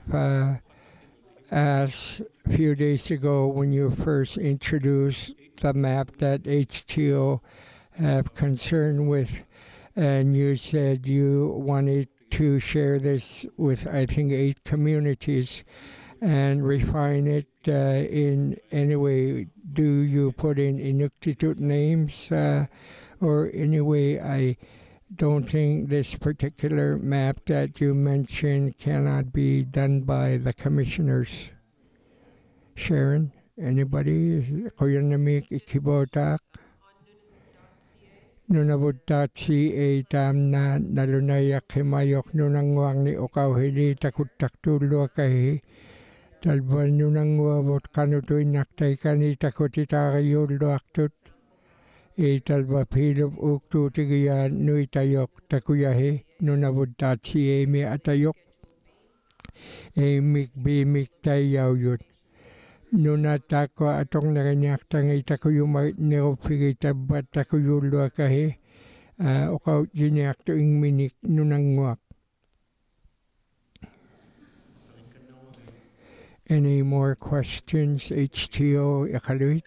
asked a few days ago when you first introduced the map that HTO have concern with, and you said you wanted to share this with, I think, 8 communities and refine it in any way. Do you put in Inuktitut names or anyway? I don't think this particular map that you mentioned cannot be done by the commissioners. Sharon, anybody? Kuya Namik Ikibotak? Nunavut.ca tam na nalunayak himayok nunangwang ni okaw hili takut taktulo kahi. Talban nunangwa bot kanutoy naktay kani takut itakayo luaktut. Talba pilop uktu tigiya nui tayok takuyahe Nunavut.ca mi atayok. Mik bimik tayaw yun. Nunatako atong nakanyak tangay takuyo neopigita bat takuyo luakahe. Okaw jinyak to ing minik nunangwak. Any more questions, HTO Ikaluit?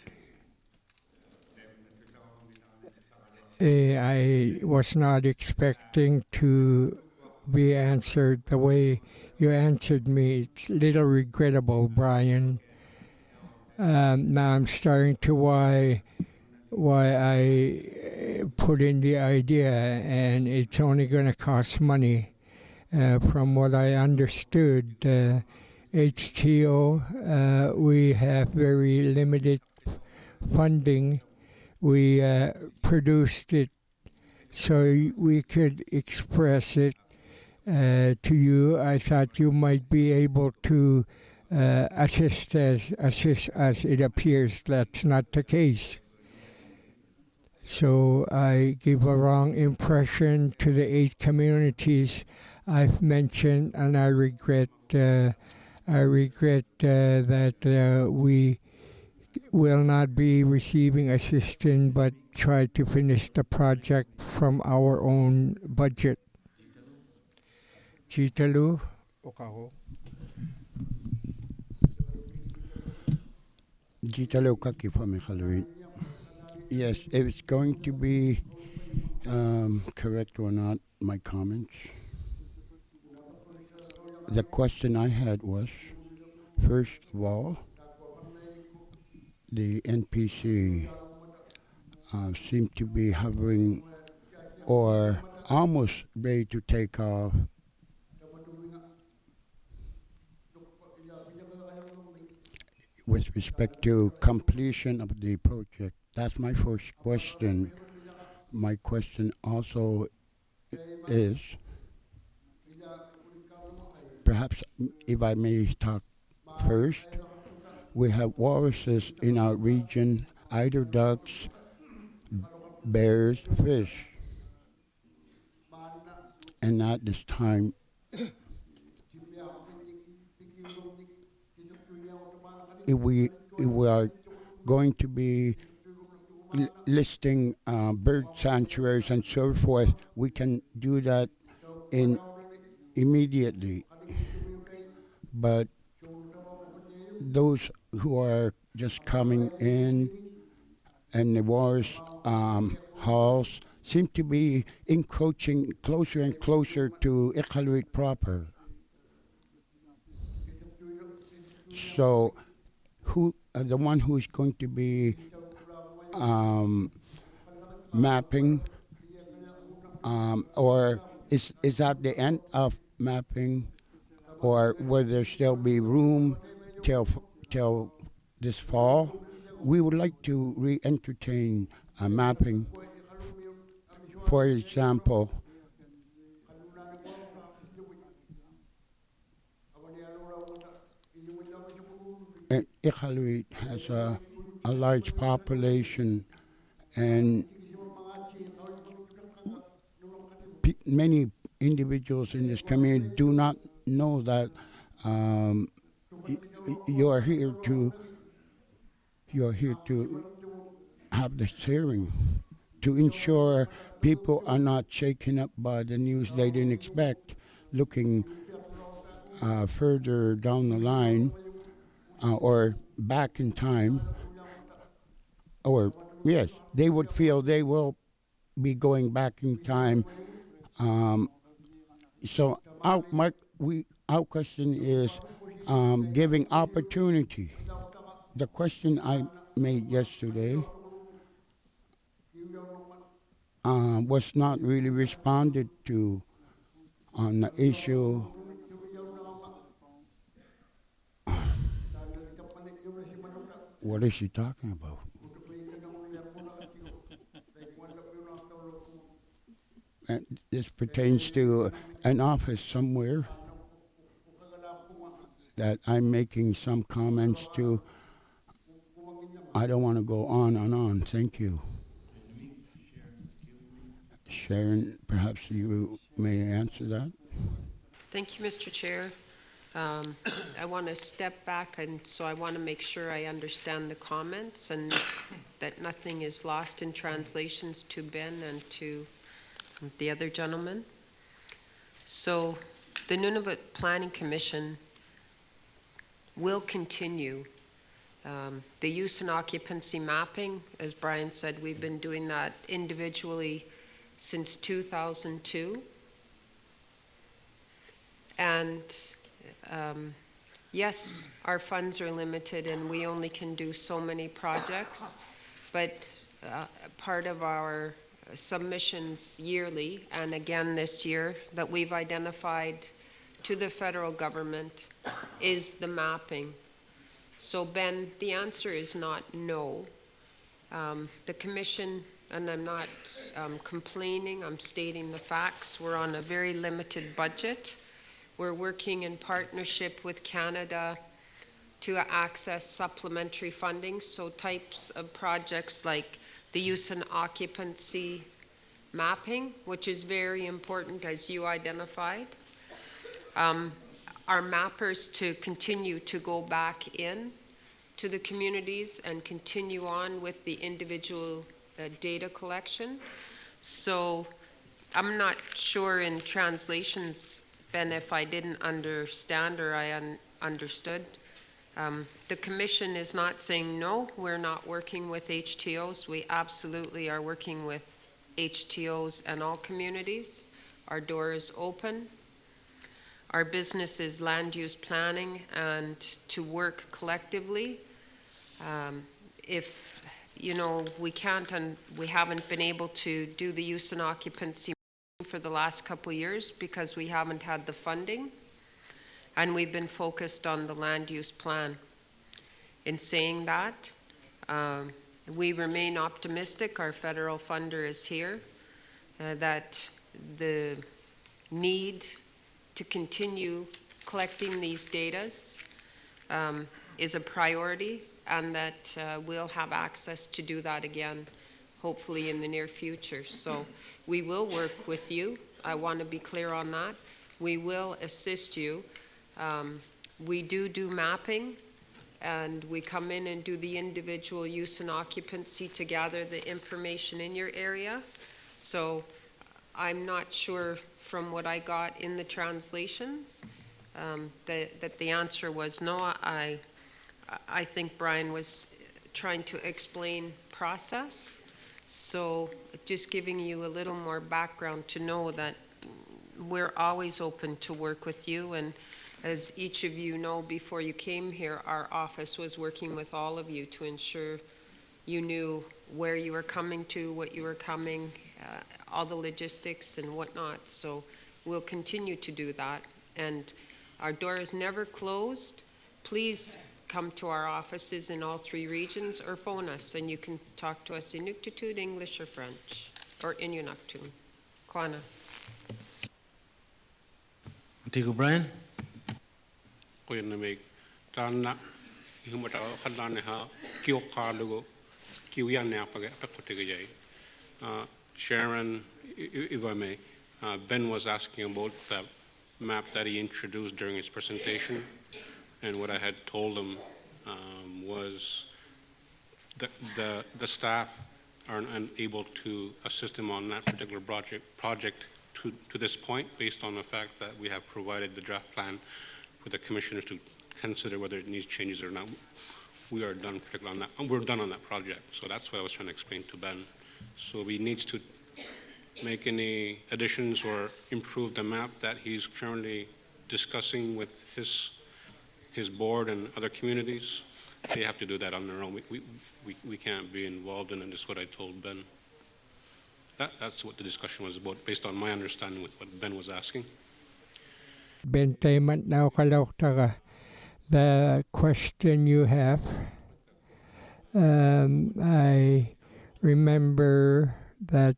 I was not expecting to be answered the way you answered me. It's a little regrettable, Brian. Now I'm starting to why I put in the idea, and it's only going to cost money. From what I understood, HTO, we have very limited funding. We produced it so we could express it to you. I thought you might be able to assist us. It appears that's not the case. So I gave a wrong impression to the 8 communities I've mentioned, and I regret that we will not be receiving assistance, but try to finish the project from our own budget. Chitalu, Okaho. Gitalo kaki from Halloween. Yes, if it's going to be correct or not, my comments. The question I had was, first of all, the NPC seemed to be hovering or almost ready to take off. With respect to completion of the project. That's my first question. My question also is, perhaps if I may talk first, we have walruses in our region, eider ducks, bears, fish. And at this time, if we are going to be listing bird sanctuaries and so forth, we can do that immediately. But those who are just coming in and the walrus halls seem to be encroaching closer and closer to Iqaluit proper. So the one who is going to be mapping, or is that the end of mapping, or will there still be room till this fall? We would like to re-entertain mapping. For example, Iqaluit has a large population, and many individuals in this community do not know that you are here to have this hearing, to ensure people are not shaken up by the news they didn't expect, looking further down the line or back in time, or yes, they would feel they will be going back in time. So our question is giving opportunity. The question I made yesterday was not really responded to on the issue. What is she talking about? And this pertains to an office somewhere that I'm making some comments to. I don't want to go on and on. Thank you. Sharon, perhaps you may answer that. Thank you, Mr. Chair. I want to step back, and so I want to make sure I understand the comments and that nothing is lost in translations to Ben and to the other gentleman. So the Nunavut Planning Commission will continue the use and occupancy mapping. As Brian said, we've been doing that individually since 2002. And yes, our funds are limited and we only can do so many projects, but part of our submissions yearly, and again this year, that we've identified to the federal government is the mapping. So Ben, the answer is not no. The commission and I'm not complaining, I'm stating the facts. We're on a very limited budget. We're working in partnership with Canada to access supplementary funding, so types of projects like the use and occupancy mapping, which is very important as you identified. Our mappers to continue to go back in to the communities and continue on with the individual data collection. So I'm not sure in translations, Ben, if I didn't understand or I understood. The commission is not saying no, we're not working with HTOs. We absolutely are working with HTOs and all communities. Our door is open. Our business is land use planning and to work collectively. If, we can't and we haven't been able to do the use and occupancy for the last couple of years because we haven't had the funding, and we've been focused on the land use plan. In saying that, we remain optimistic. Our federal funder is here, that the need to continue collecting these data is a priority, and that we'll have access to do that again, hopefully in the near future. So we will work with you. I want to be clear on that. We will assist you. We do mapping, and we come in and do the individual use and occupancy to gather the information in your area. So I'm not sure from what I got in the translations that the answer was no. I think Brian was trying to explain process. So just giving you a little more background to know that we're always open to work with you. And as each of you know, before you came here, our office was working with all of you to ensure you knew where you were coming to, what you were coming, all the logistics and whatnot. So we'll continue to do that. And our door is never closed. Please come to our offices in all 3 regions or phone us, and you can talk to us in Inuktitut, English, or French, or Inuktitut. Kwana. Thank you, Brian. Sharon, if I may, Ben was asking about the map that he introduced during his presentation, and what I had told him was that the staff are unable to assist him on that particular project to this point, based on the fact that we have provided the draft plan for the commissioners to consider whether it needs changes or not. We are done particularly on that. We're done on that project, so that's what I was trying to explain to Ben. So he needs to make any additions or improve the map that he's currently discussing with his board and other communities. They have to do that on their own. We can't be involved in it. That's what I told Ben. That's what the discussion was about, based on my understanding with what Ben was asking. Ben Tayman now Kalauktara. The question you have, I remember that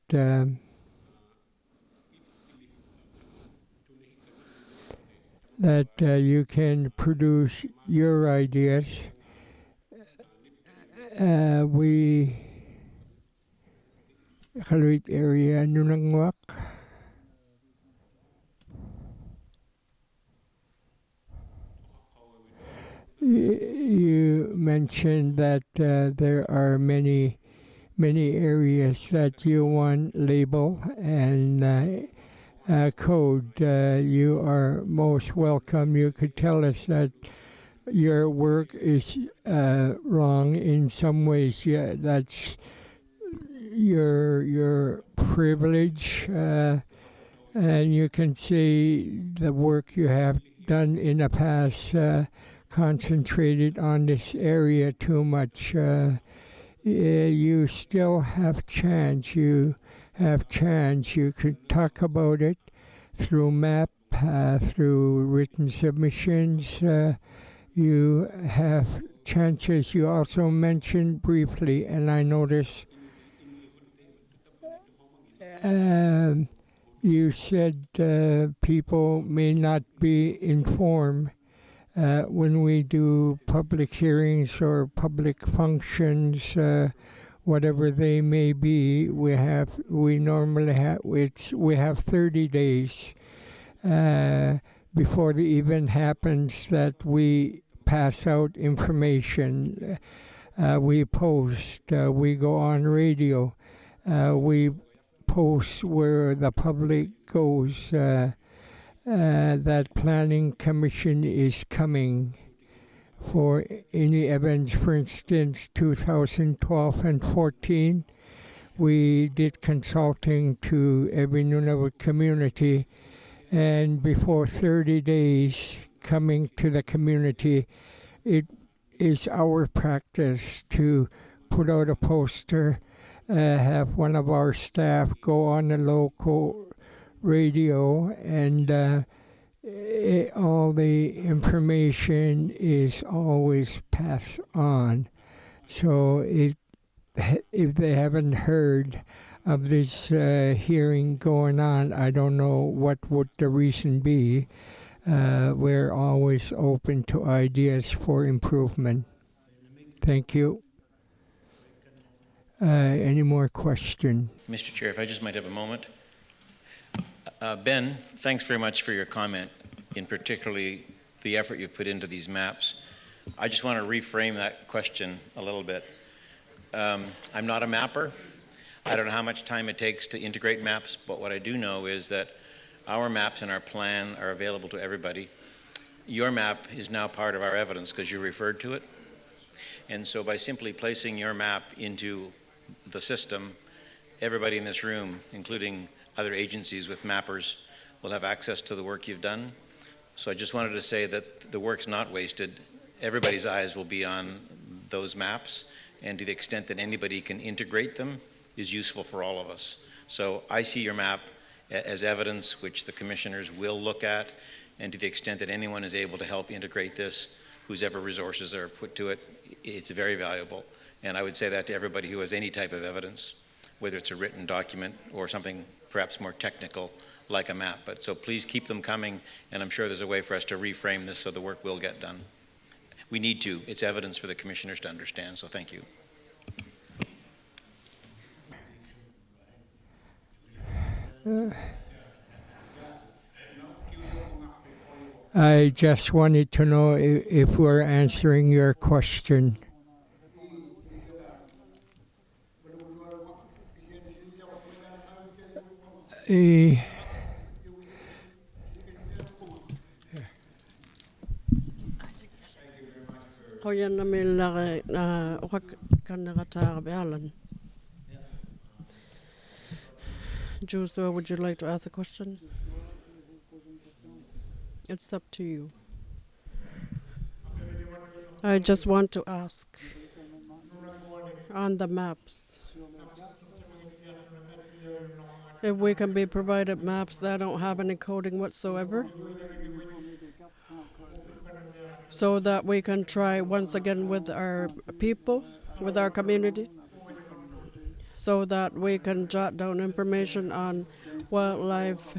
you can produce your ideas. We Kaluit area Nunavut. You mentioned that there are many areas that you want label and code. You are most welcome. You could tell us that your work is wrong in some ways. Yeah, that's your privilege, and you can see the work you have done in the past concentrated on this area too much. You still have chance. You have chance. You could talk about it through map, through written submissions. You have chances. You also mentioned briefly, and I noticed you said people may not be informed. When we do public hearings or public functions, whatever they may be, we normally have we have 30 days before the event happens that we pass out information. We post. We go on radio. We post where the public goes. That planning commission is coming for any events. For instance, 2012 and 14, we did consulting to every Nunavut community, and before 30 days coming to the community, it is our practice to put out a poster, have one of our staff go on the local radio, and all the information is always passed on. So if they haven't heard of this hearing going on, I don't know what would the reason be. We're always open to ideas for improvement. Thank you. Any more questions? Mr. Chair, if I just might have a moment. Ben, thanks very much for your comment, in particularly the effort you've put into these maps. I just want to reframe that question a little bit. I'm not a mapper. I don't know how much time it takes to integrate maps, but what I do know is that our maps and our plan are available to everybody. Your map is now part of our evidence because you referred to it. And so by simply placing your map into the system, everybody in this room, including other agencies with mappers, will have access to the work you've done. So I just wanted to say that the work's not wasted. Everybody's eyes will be on those maps, and to the extent that anybody can integrate them is useful for all of us. So I see your map as evidence which the commissioners will look at, and to the extent that anyone is able to help integrate this, whose ever resources are put to it, it's very valuable. And I would say that to everybody who has any type of evidence, whether it's a written document or something perhaps more technical like a map. But so please keep them coming, and I'm sure there's a way for us to reframe this so the work will get done. We need to. It's evidence for the commissioners to understand, so thank you. I just wanted to know if we're answering your question. Hoyan na millare oka kanagatar bealan. Joshua, would you like to ask a question? It's up to you. I just want to ask on the maps if we can be provided maps that don't have any coding whatsoever, so that we can try once again with our people, with our community, so that we can jot down information on wildlife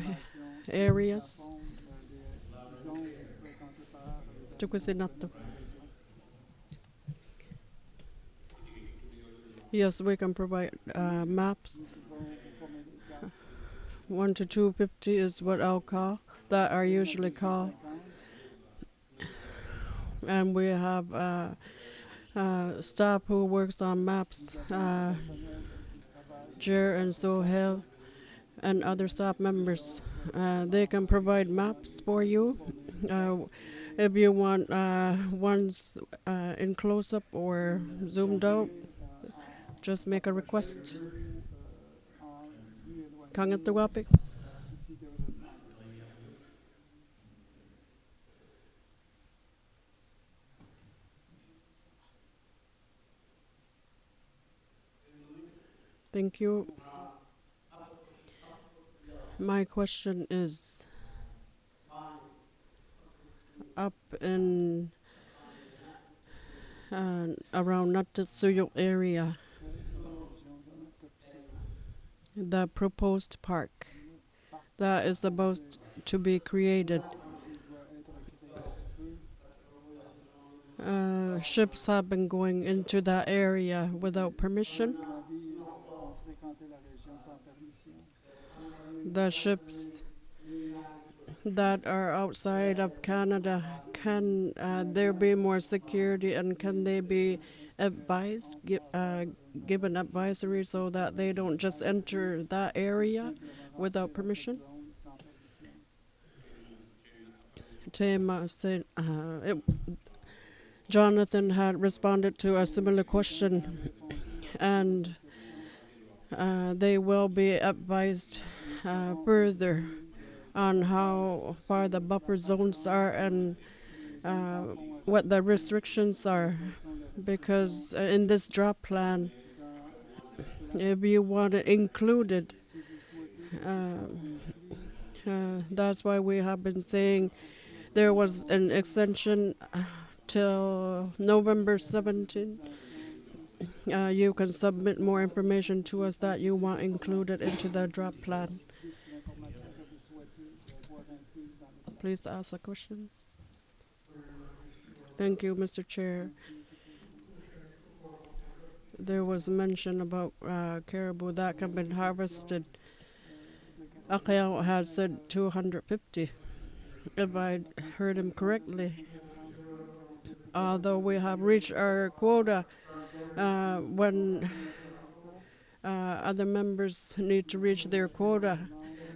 areas. Yes, we can provide maps. 1 to 250 is what I'll call, that are usually called. And we have staff who works on maps, Jer and Sohel, and other staff members. They can provide maps for you. If you want ones in close-up or zoomed out, just make a request. Kangatuwapi. Thank you. My question is, up in around Natatsuyok area, the proposed park that is supposed to be created. Ships have been going into that area without permission. The ships that are outside of Canada, can there be more security, and can they be advised, given advisory so that they don't just enter that area without permission? Tema said, Jonathan had responded to a similar question, and they will be advised further on how far the buffer zones are and what the restrictions are. Because in this draft plan, if you want to include it, that's why we have been saying there was an extension till November 17. You can submit more information to us that you want included into the draft plan. Please ask a question. Thank you, Mr. Chair. There was mention about caribou that can be harvested. Akeo had said 250, if I heard him correctly. Although we have reached our quota, when other members need to reach their quota,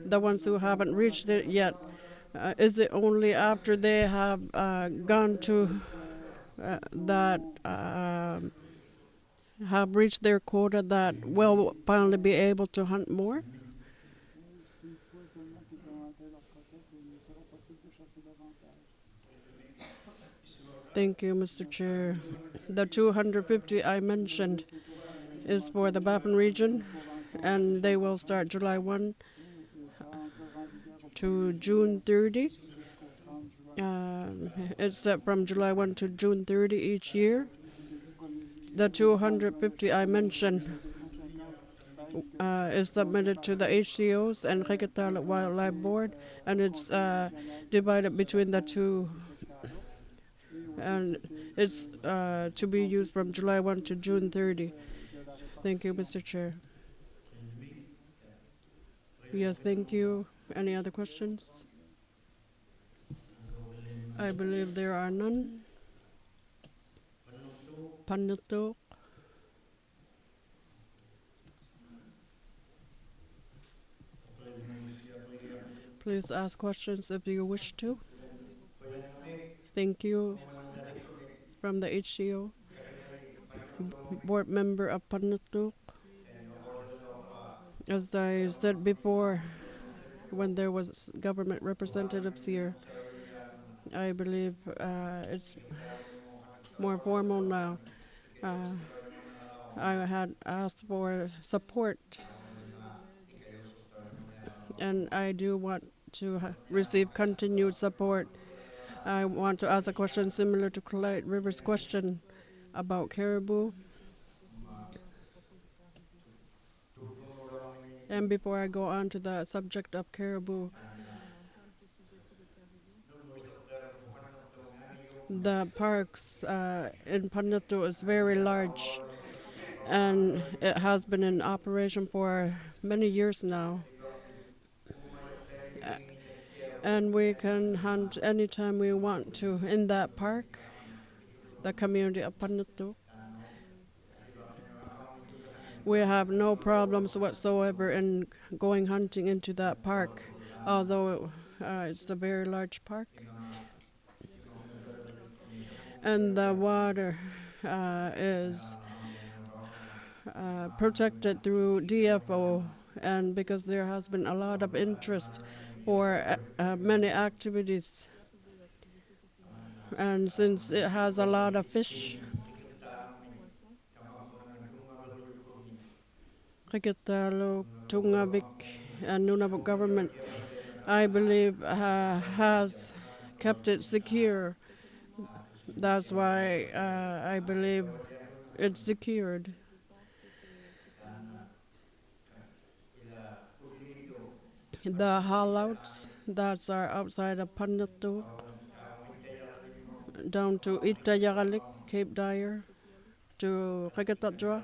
the ones who haven't reached it yet, is it only after they have gone to that have reached their quota that will finally be able to hunt more? Thank you, Mr. Chair. The 250 I mentioned is for the Baffin region, and they will start July 1 to June 30. It's from July 1 to June 30 each year. The 250 I mentioned is submitted to the HCOs and Qikiqtani Wildlife Board, and it's divided between the two, and it's to be used from July 1 to June 30. Thank you, Mr. Chair. Yes, thank you. Any other questions? I believe there are none. Panuto. Please ask questions if you wish to. Thank you. From the HCO, board member of Panuto. As I said before, when there was government representatives here, I believe it's more formal now. I had asked for support, and I do want to receive continued support. I want to ask a question similar to Clyde River's question about caribou. And before I go on to the subject of caribou, the parks in Panutu is very large, and it has been in operation for many years now. And we can hunt anytime we want to in that park, the community of Panutu. We have no problems whatsoever in going hunting into that park, although it's a very large park. And the water is protected through DFO, and because there has been a lot of interest for many activities, and since it has a lot of fish, Qikiqtani, Tungavik, and Nunavut government, I believe, has kept it secure. That's why I believe it's secured. the haulouts that are outside of Panatu, down to Itayagalik, Cape Dyer, to Qikiqtani.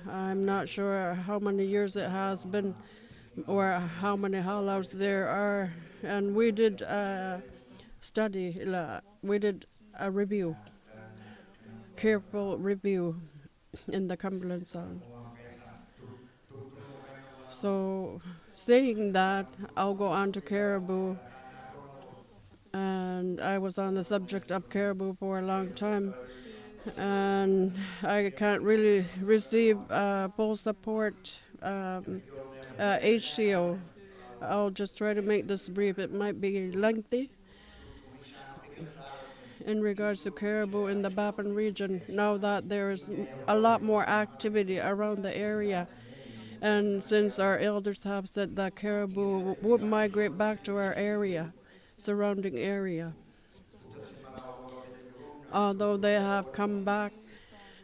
I'm not sure how many years it has been or how many haulouts there are. And we did a study, we did a review, careful review in the Cumberland Sound. So, saying that, I'll go on to caribou. And I was on the subject of caribou for a long time. And I can't really receive full support. HCO. I'll just try to make this brief. It might be lengthy. In regards to caribou in the Bapan region, now that there is a lot more activity around the area, and since our elders have said that caribou would migrate back to our area, surrounding area, although they have come back,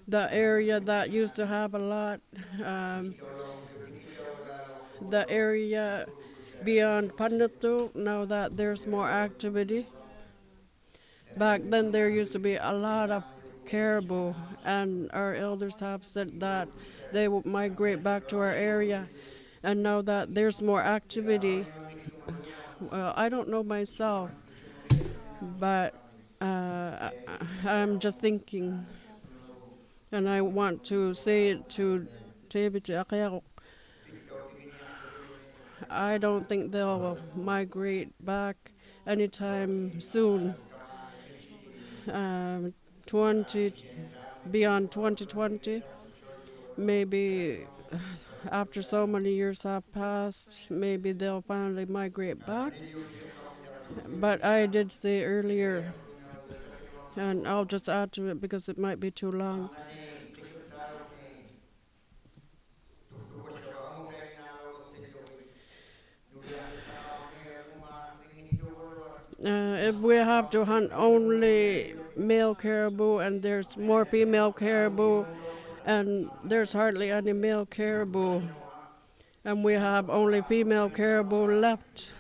the area that used to have a lot, the area beyond Pandatu, now that there's more activity. Back then there used to be a lot of caribou, and our elders have said that they would migrate back to our area. And now that there's more activity, well, I don't know myself, but I'm just thinking, and I want to say it to David Akayako. I don't think they'll migrate back anytime soon. 20 beyond 2020, maybe after so many years have passed, maybe they'll finally migrate back. But I did say earlier, and I'll just add to it because it might be too long. If we have to hunt only male caribou and there's more female caribou and there's hardly any male caribou and we have only female caribou left,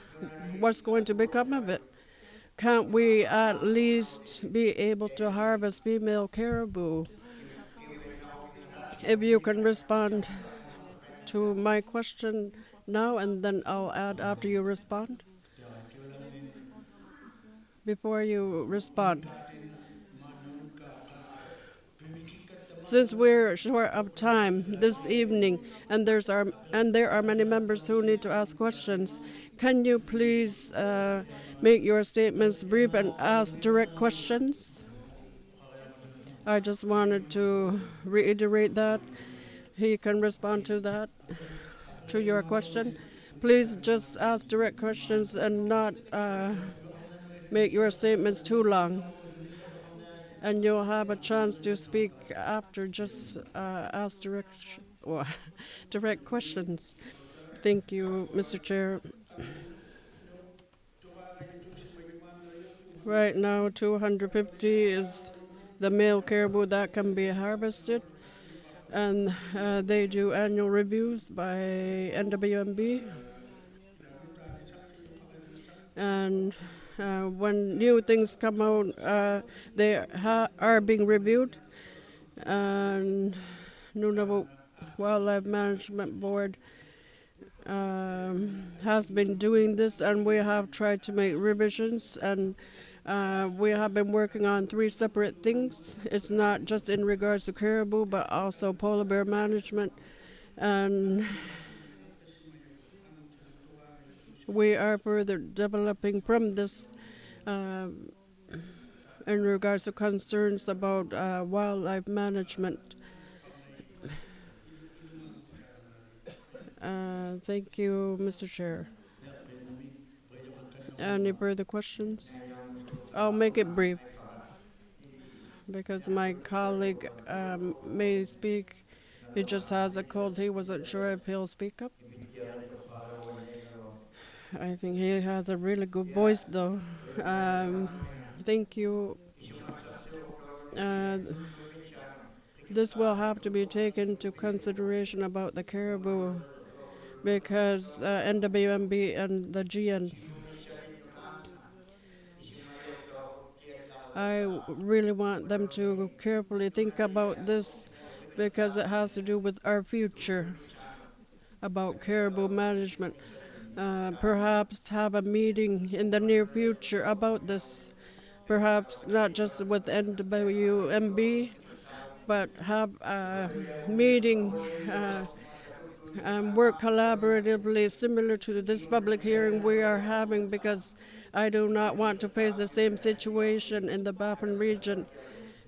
what's going to become of it? Can't we at least be able to harvest female caribou? If you can respond to my question now, and then I'll add after you respond. Before you respond. Since we're short of time this evening, and there are many members who need to ask questions, can you please make your statements brief and ask direct questions? I just wanted to reiterate that. He can respond to that, to your question. Please just ask direct questions and not make your statements too long. And you'll have a chance to speak after. Just ask direct questions. Thank you, Mr. Chair. Right now, 250 is the male caribou that can be harvested. And they do annual reviews by NWMB. And when new things come out, they are being reviewed. And Nunavut Wildlife Management Board has been doing this, and we have tried to make revisions, and we have been working on 3 separate things. It's not just in regards to caribou, but also polar bear management. And we are further developing from this in regards to concerns about wildlife management. Thank you, Mr. Chair. Any further questions? I'll make it brief because my colleague may speak. He just has a cold. He wasn't sure if he'll speak up. I think he has a really good voice, though. Thank you. This will have to be taken into consideration about the caribou. because NWMB and the GN, I really want them to carefully think about this because it has to do with our future about caribou management. Perhaps have a meeting in the near future about this. Perhaps not just with NWMB, but have a meeting and work collaboratively similar to this public hearing we are having, because I do not want to face the same situation in the Baffin region.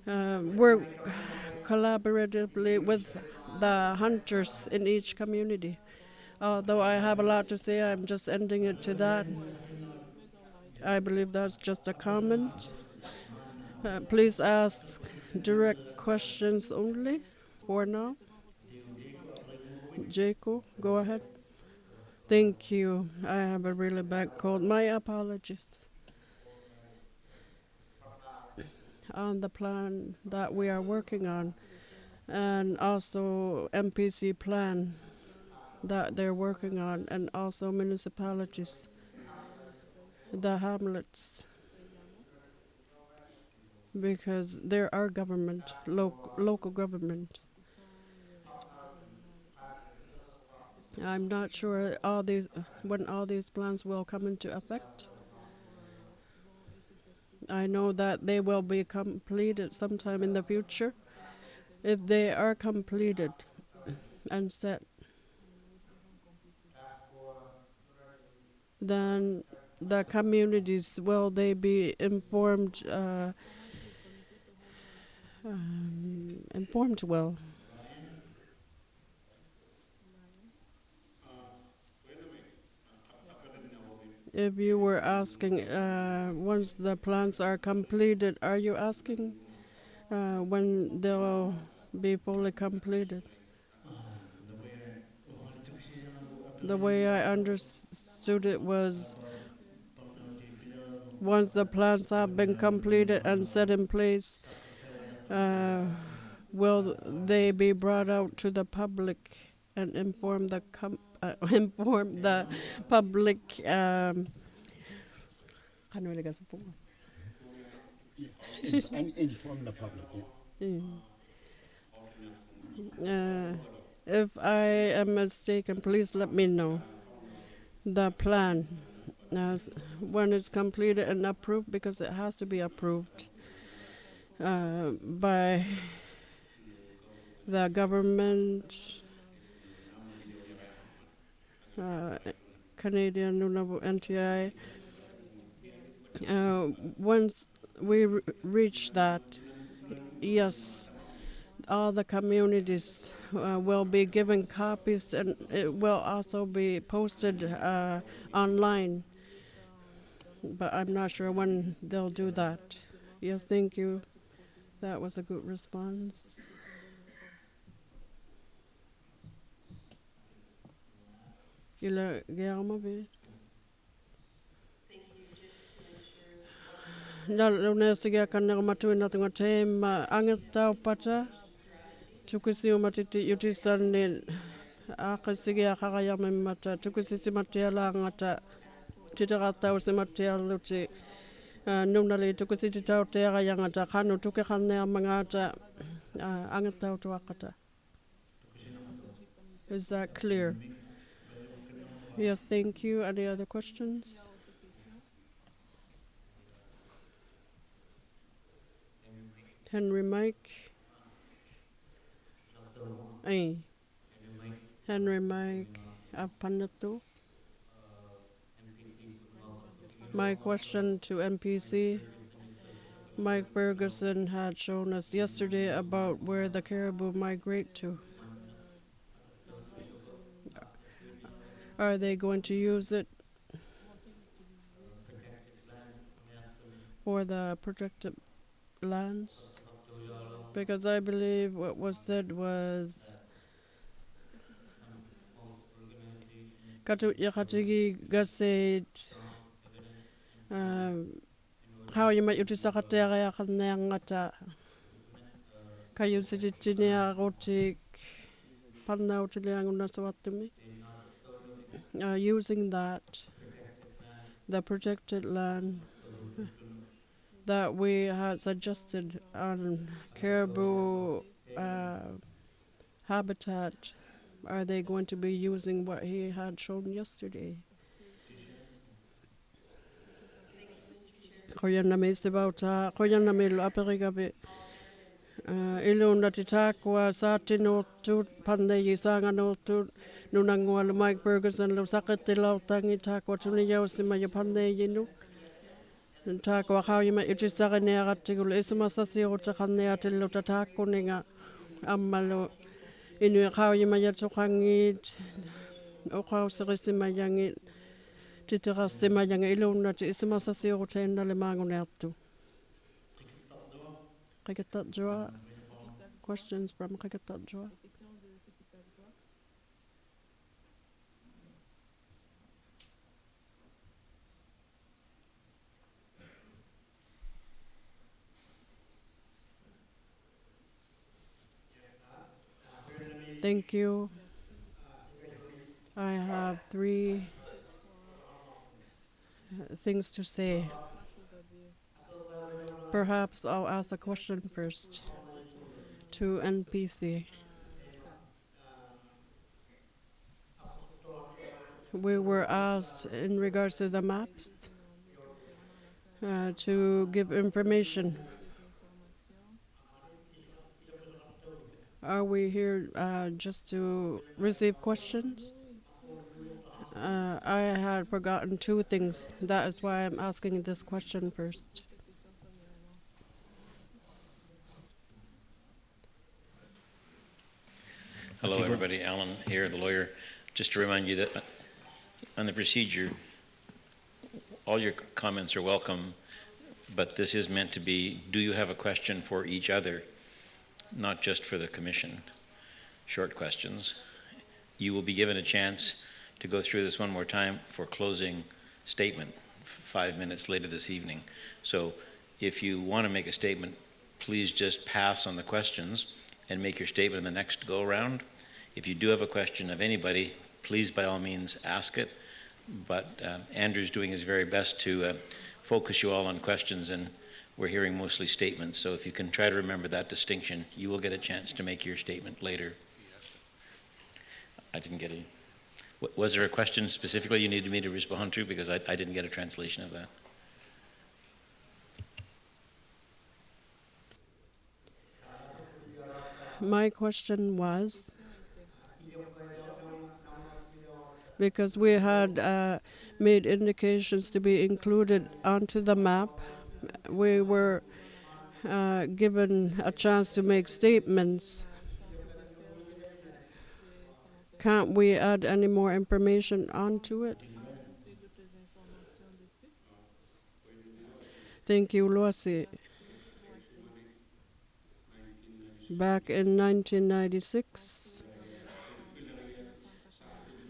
Work collaboratively with the hunters in each community. Although I have a lot to say, I'm just ending it to that. I believe that's just a comment. Please ask direct questions only for now. Jaco, go ahead. Thank you. I have a really bad cold. My apologies. On the plan that we are working on, and also NPC plan that they're working on, and also municipalities, the hamlets, because there are government, local government. I'm not sure when all these plans will come into effect. I know that they will be completed sometime in the future. If they are completed and set, then the communities, will they be informed informed well? If you were asking, once the plans are completed, are you asking when they'll be fully completed? The way I understood it was, once the plans have been completed and set in place, will they be brought out to the public and inform the inform the public? Inform the public. Yeah. If I am mistaken, please let me know. The plan, when it's completed and approved, because it has to be approved by the government, Canadian Nunavut NTI. Once we reach that, yes, all the communities will be given copies, and it will also be posted online. But I'm not sure when they'll do that. Yes, thank you. That was a good response. Ila Guillermo, Nalunesiga kanagmatu natunga tema angeta pata tukisi umatiti yutisan akasiga kakayama mata tukisi matiala ngata titakata usimatia luti nunali tukisi titau tera yangata kanu tukikane mangata angeta utuakata. Is that clear? Yes, thank you. Any other questions? Henry Mike. Ay. Henry Mike Apanato. My question to NPC. Mike Ferguson had shown us yesterday about where the caribou migrate to. Are they going to use it for the protected lands? Because I believe what was said was Katut Yakatigi Gaset how you might use a Katera Kanangata Kayusitinia Rotik Panau Tilianguna Swatumi. using that, the protected land that we had suggested on caribou habitat, are they going to be using what he had shown yesterday? Koyana meistebauta, koyana mil aperigabe. Iluna titakwa sa tinotu pandeyi sanga notu nunangwal Mike Ferguson lo sakatilaw tangi takwa tuniyaw si maya pandeyi nu. Takwa kawima itisaka ne agatigul isuma sasiro takane atilo tatako ninga amalo inu kawima yatsukangit okaw sirisi mayangit titirasi mayang iluna ti isuma sasiro tena le mangunatu. Qikiqtani. Questions from Qikiqtani. Thank you. I have three things to say. Perhaps I'll ask a question first to NPC. We were asked in regards to the maps to give information. Are we here just to receive questions? I had forgotten two things. That is why I'm asking this question first. Hello, everybody. Alan here, the lawyer. Just to remind you that on the procedure, all your comments are welcome, but this is meant to be, do you have a question for each other, not just for the commission? Short questions. You will be given a chance to go through this one more time for closing statement 5 minutes later this evening. So if you want to make a statement, please just pass on the questions and make your statement in the next go-around. If you do have a question of anybody, please by all means ask it. But Andrew's doing his very best to focus you all on questions, and we're hearing mostly statements. So if you can try to remember that distinction, you will get a chance to make your statement later. I didn't get any. Was there a question specifically you needed me to respond to? Because I didn't get a translation of that. My question was, because we had made indications to be included onto the map, we were given a chance to make statements. Can't we add any more information onto it? Thank you, Luasi. Back in 1996,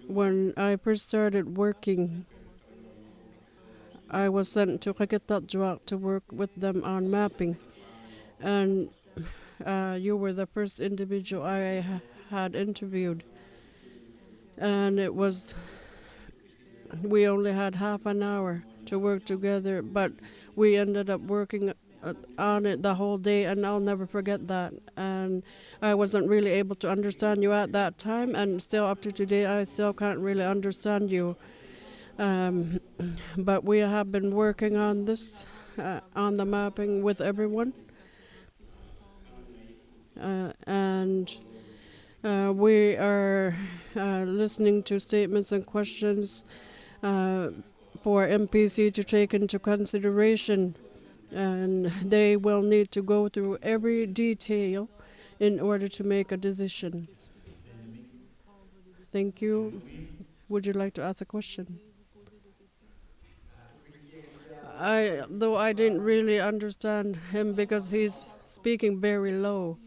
when I first started working, I was sent to Qikiqtani to work with them on mapping. And you were the first individual I had interviewed. And it was, we only had half an hour to work together, but we ended up working on it the whole day, and I'll never forget that. And I wasn't really able to understand you at that time, and still up to today I still can't really understand you. But we have been working on this, on the mapping with everyone. And we are listening to statements and questions for MPC to take into consideration, and they will need to go through every detail in order to make a decision. Thank you. Would you like to ask a question? Though I didn't really understand him because he's speaking very low.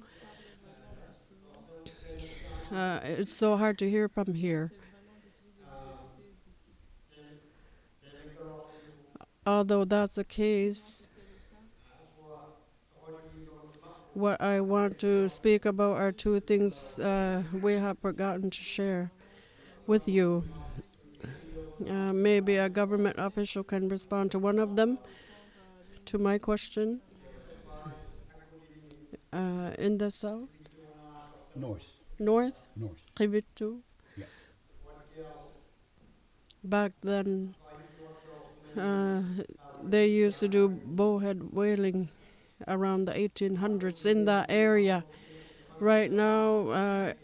It's so hard to hear from here. Although that's the case, what I want to speak about are two things we have forgotten to share with you. Maybe a government official can respond to one of them, to my question. In the south? North. North? North. Qikiqtani? Yeah. Back then, they used to do bowhead whaling around the 1800s in that area. Right now,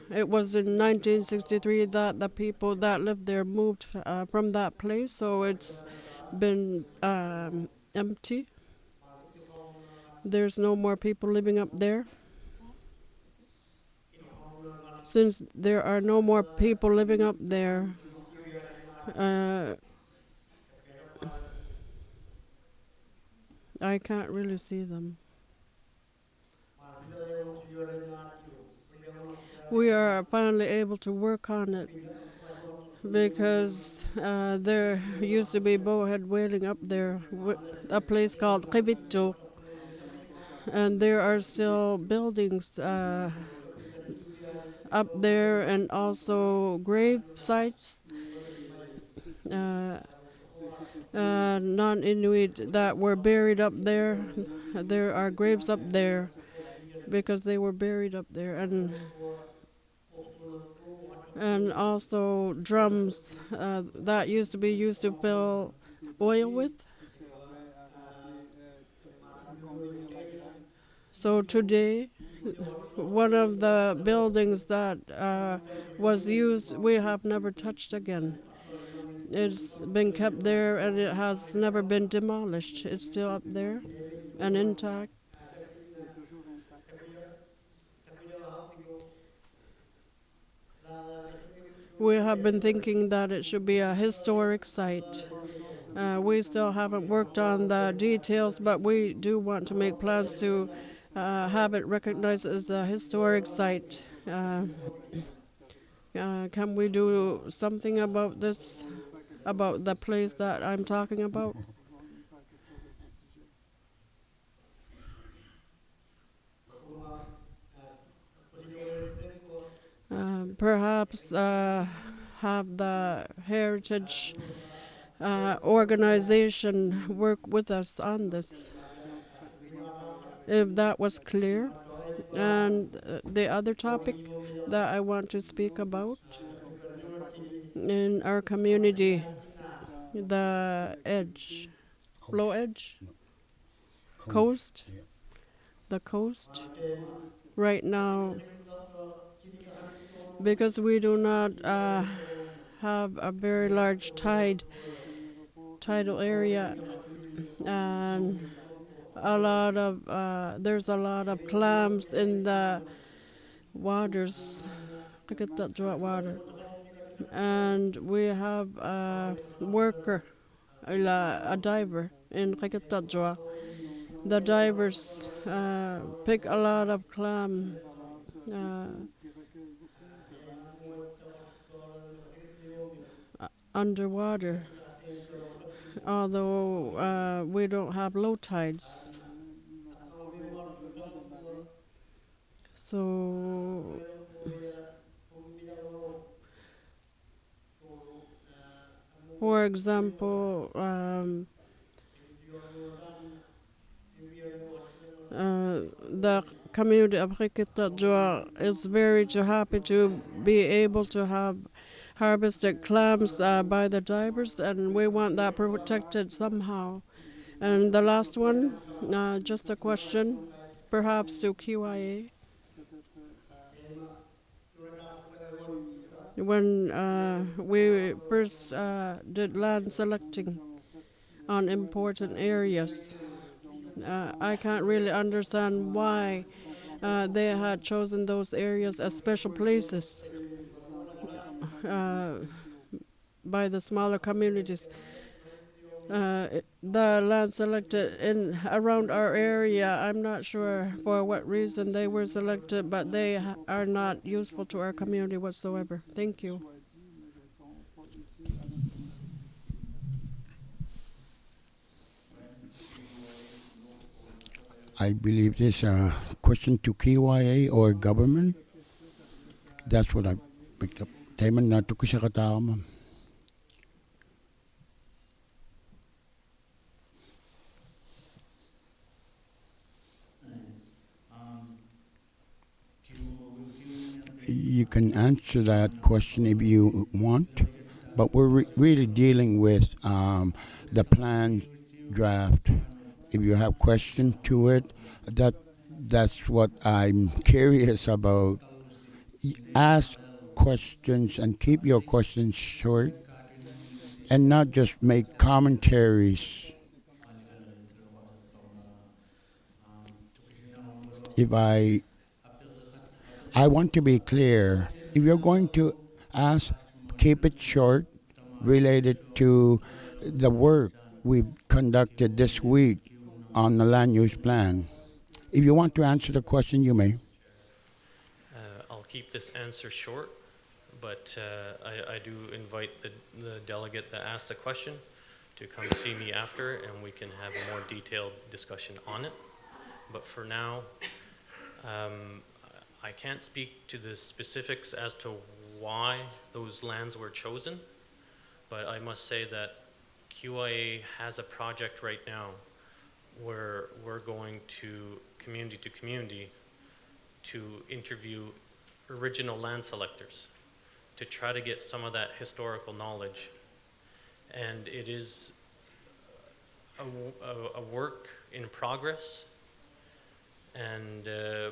it was in 1963 that the people that lived there moved from that place, so it's been empty. There's no more people living up there. Since there are no more people living up there, I can't really see them. We are finally able to work on it because there used to be bowhead whaling up there, a place called Qikiqtani, and there are still buildings up there and also grave sites. Non-Inuit that were buried up there. There are graves up there because they were buried up there, and also drums that used to be used to fill oil with. So today, one of the buildings that was used, we have never touched again. It's been kept there and it has never been demolished. It's still up there and intact. We have been thinking that it should be a historic site. We still haven't worked on the details, but we do want to make plans to have it recognized as a historic site. Can we do something about this, about the place that I'm talking about? Perhaps have the heritage organization work with us on this, if that was clear. And the other topic that I want to speak about in our community, the edge, low edge, coast, the coast. Right now, because we do not have a very large tidal area, and there's a lot of clams in the waters, Qikiqtani water, and we have a worker, a diver in Qikiqtani. The divers pick a lot of clam. Underwater, although we don't have low tides. So for example, the community of Qikiqtani is very happy to be able to have harvested clams by the divers, and we want that protected somehow. And the last one, just a question, perhaps to QIA. When we first did land selecting on important areas, I can't really understand why they had chosen those areas as special places by the smaller communities. The land selected in around our area, I'm not sure for what reason they were selected, but they are not useful to our community whatsoever. Thank you. I believe this a question to KYA or government. That's what I picked up. Taman na to kusakatama. can answer that question if you want, but we're really dealing with the plan draft. If you have questions to it, that's what I'm curious about. Ask questions and keep your questions short, and not just make commentaries. If I want to be clear, if you're going to ask, keep it short, related to the work we've conducted this week on the land use plan. If you want to answer the question, you may. I'll keep this answer short, but I do invite the delegate that asked the question to come see me after, and we can have a more detailed discussion on it. But for now, I can't speak to the specifics as to why those lands were chosen, but I must say that QIA has a project right now where we're going to community to interview original land selectors to try to get some of that historical knowledge. And it is a work in progress, and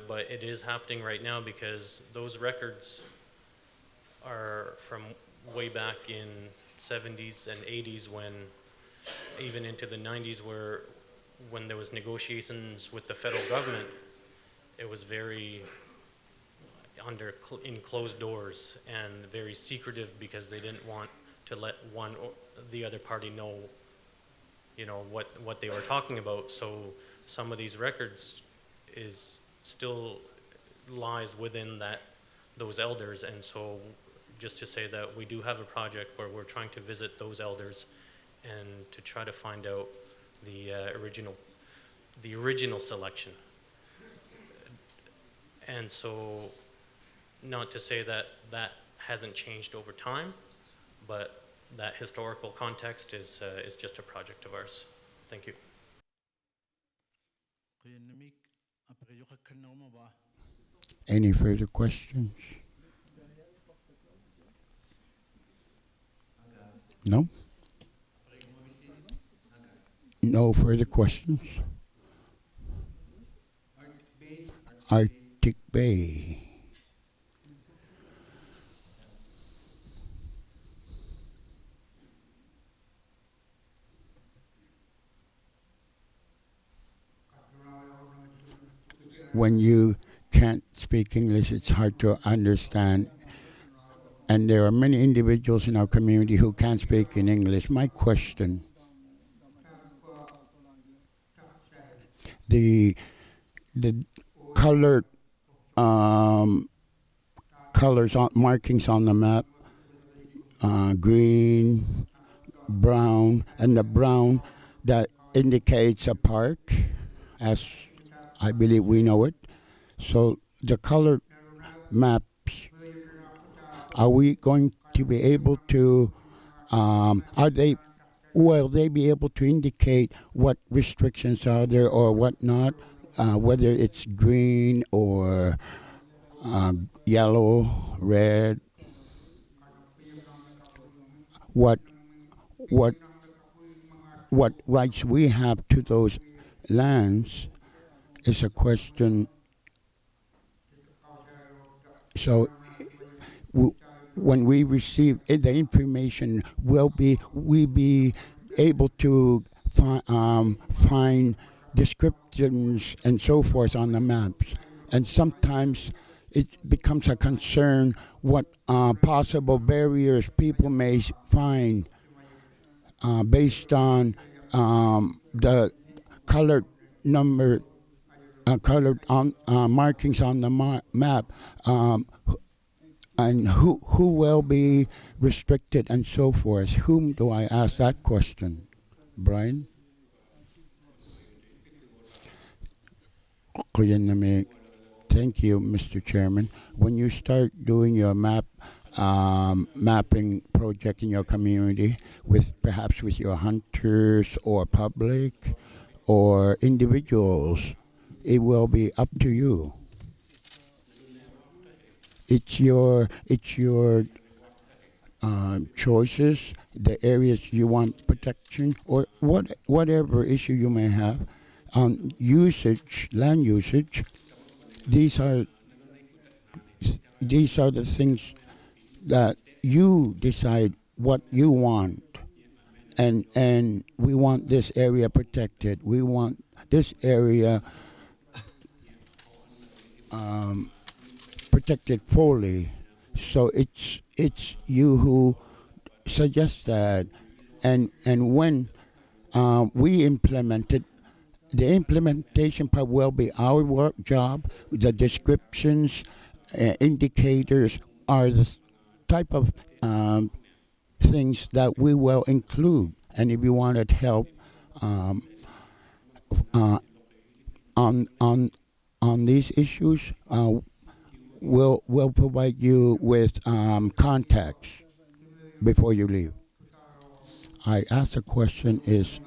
but it is happening right now because those records are from way back in 70s and 80s, when even into the 90s, when there was negotiations with the federal government, it was very in closed doors and very secretive, because they didn't want to let one or the other party know, what they were talking about. So some of these records still lies within those elders. And so just to say that we do have a project where we're trying to visit those elders and to try to find out the original selection. And so, not to say that hasn't changed over time, but that historical context is just a project of ours. Thank you. Any further questions? No? No further questions? Arctic Bay. When you can't speak English, it's hard to understand. And there are many individuals in our community who can't speak in English. My question, the colored colors on markings on the map, green, brown, and the brown that indicates a park, as I believe we know it. So the colored maps, are we going to be able to, will they be able to indicate what restrictions are there or what not, whether it's green or yellow, red, what rights we have to those lands is a question. So when we receive the information, will we be able to find descriptions and so forth on the maps? And sometimes it becomes a concern what possible barriers people may find based on the colored colored markings on the map, and who will be restricted and so forth. Whom do I ask that question? Brian? Thank you, Mr. Chairman. When you start doing your mapping project in your community, perhaps with your hunters or public or individuals, it will be up to you. it's your choices, the areas you want protection, or whatever issue you may have on usage, land usage. These are the things that you decide what you want, and we want this area protected. We want this area protected fully. So it's you who suggest that, and when we implement it, the implementation part will be our work job. The descriptions, indicators are the type of things that we will include. And if you wanted help on these issues, we'll provide you with contacts before you leave. I asked a question is,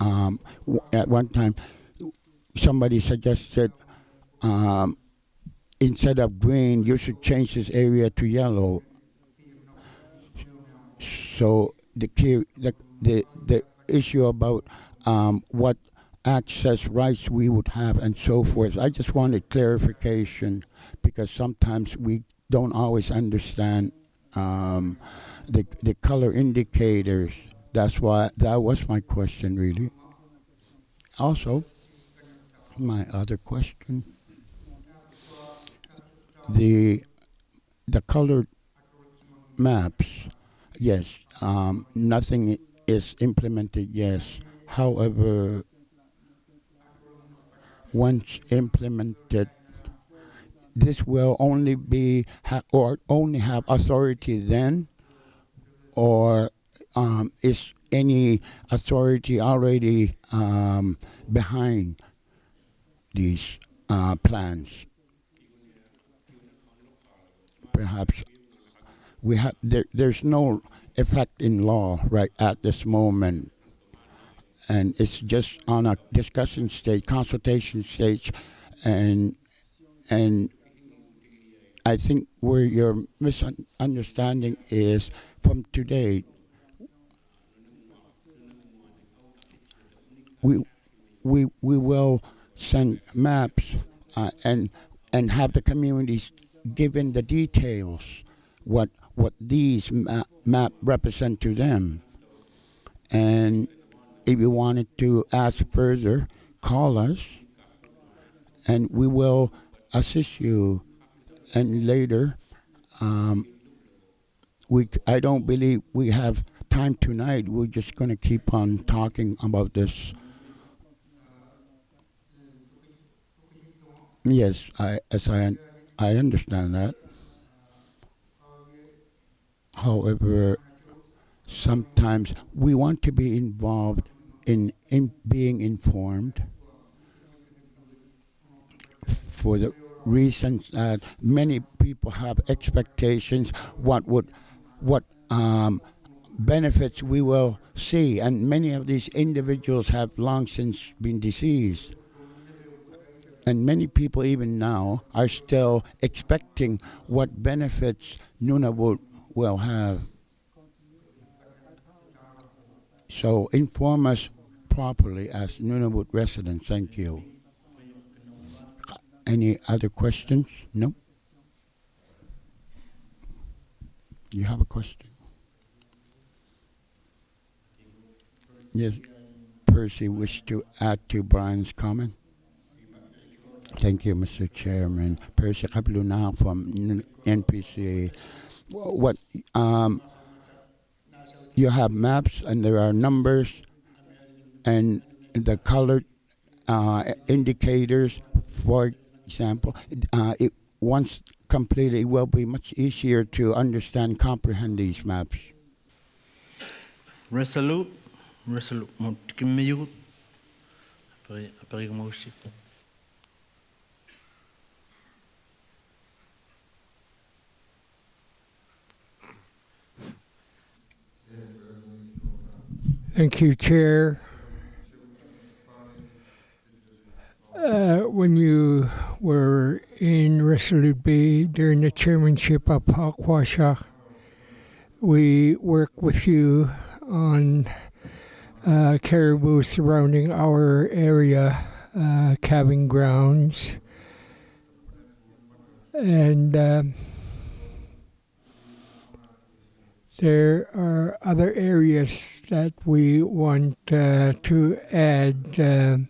at one time, somebody suggested instead of green, you should change this area to yellow. So the issue about what access rights we would have and so forth. I just wanted clarification because sometimes we don't always understand the color indicators. That's why that was my question really. Also, my other question, the colored maps, yes, nothing is implemented, yes. However, once implemented, this will only be or only have authority then, or is any authority already behind these plans? Perhaps we have there's no effect in law right at this moment, and it's just on a discussion stage, consultation stage, and I think where your misunderstanding is from today. We will send maps and have the communities given the details what these map represent to them. And if you wanted to ask further, call us, and we will assist you. And later, I don't believe we have time tonight. We're just going to keep on talking about this. Yes, I understand that. However, sometimes we want to be involved in being informed for the reasons that many people have expectations what benefits we will see, and many of these individuals have long since been deceased. And many people even now are still expecting what benefits Nunavut will have. So inform us properly as Nunavut residents. Thank you. Any other questions? No? You have a question? Yes. Percy wished to add to Brian's comment. Thank you, Mr. Chairman. Percy Kapluna from NPC. What you have maps and there are numbers and the colored indicators. For example, once completed, it will be much easier to understand and comprehend these maps. Resolute. Thank you, Chair. When you were in Resolute Bay during the chairmanship of Pakwashak. We work with you on caribou surrounding our area, calving grounds, and there are other areas that we want to add.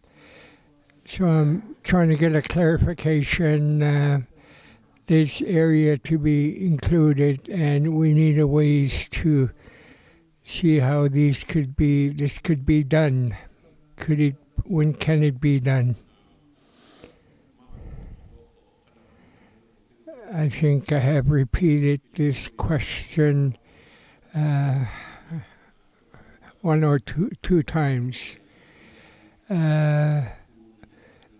So I'm trying to get a clarification. This area to be included, and we need a ways to see how this could be done. When can it be done? I think I have repeated this question one or two times.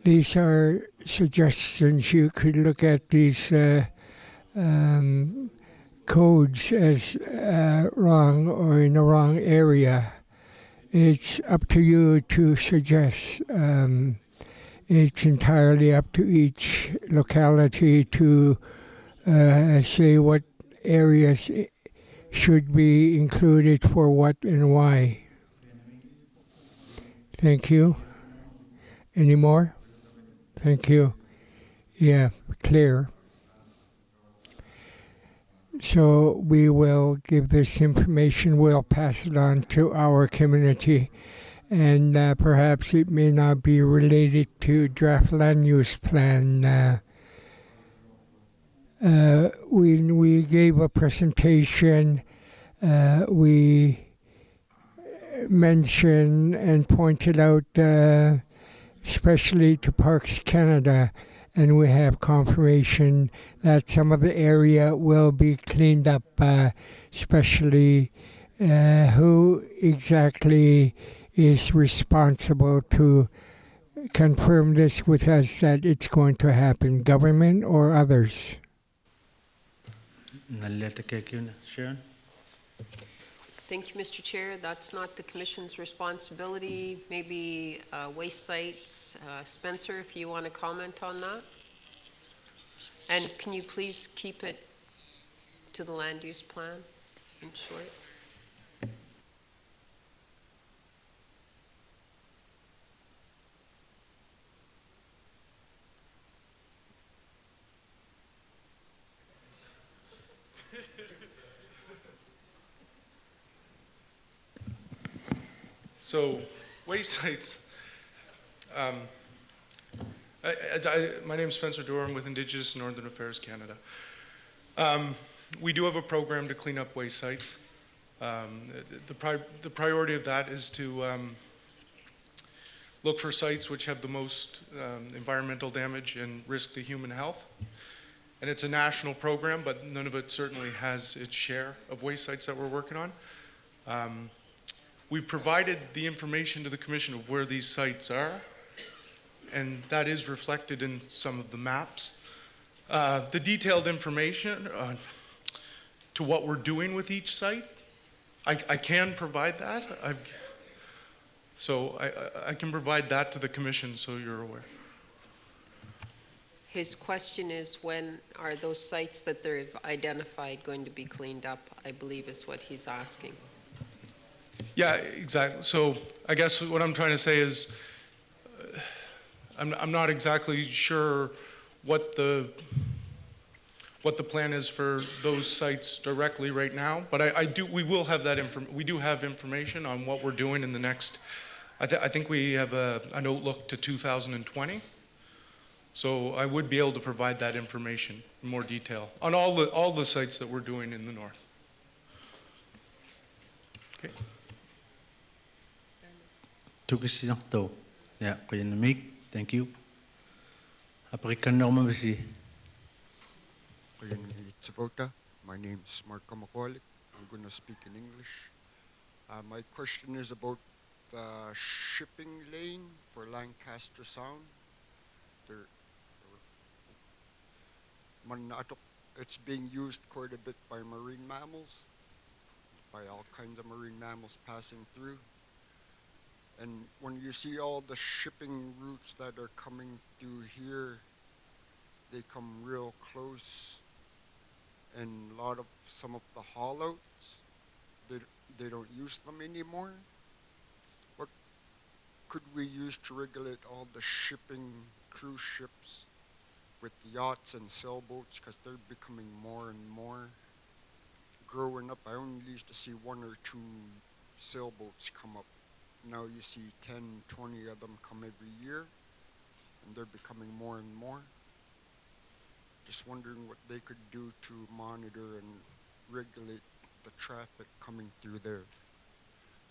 These are suggestions. You could look at these codes as wrong or in the wrong area. It's up to you to suggest. It's entirely up to each locality to say what areas should be included for what and why. Thank you. Any more? Thank you. Yeah, clear. So we will give this information, we'll pass it on to our community, and perhaps it may not be related to draft land use plan. When we gave a presentation, we mentioned and pointed out especially to Parks Canada, and we have confirmation that some of the area will be cleaned up, especially who exactly is responsible to confirm this with us that it's going to happen, government or others? Sharon? Thank you, Mr. Chair. That's not the Commission's responsibility. Maybe waste sites. Spencer, if you want to comment on that. And can you please keep it to the land use plan in short? So, waste sites. My name is Spencer Durham with Indigenous Northern Affairs Canada. We do have a program to clean up waste sites. The priority of that is to look for sites which have the most environmental damage and risk to human health. And it's a national program, but Nunavut certainly has its share of waste sites that we're working on. We've provided the information to the Commission of where these sites are, and that is reflected in some of the maps. The detailed information to what we're doing with each site, I can provide that. I can provide that to the Commission so you're aware. His question is, when are those sites that they've identified going to be cleaned up, I believe is what he's asking. Yeah, exactly. So I guess what I'm trying to say is I'm not exactly sure what the plan is for those sites directly right now, but we will have that we do have information on what we're doing in the next. I think we have an outlook to 2020. So I would be able to provide that information in more detail on all the sites that we're doing in the north. Okay. Yeah, thank you. My name is Mark Kamakwalik. I'm going to speak in English. My question is about the shipping lane for Lancaster Sound. It's being used quite a bit by marine mammals, by all kinds of marine mammals passing through. And when you see all the shipping routes that are coming through here, they come real close, and some of the haulouts, they don't use them anymore. What could we use to regulate all the shipping cruise ships with yachts and sailboats, because they're becoming more and more? Growing up, I only used to see 1 or 2 sailboats come up. Now you see 10, 20 of them come every year, and they're becoming more and more. Just wondering what they could do to monitor and regulate the traffic coming through there.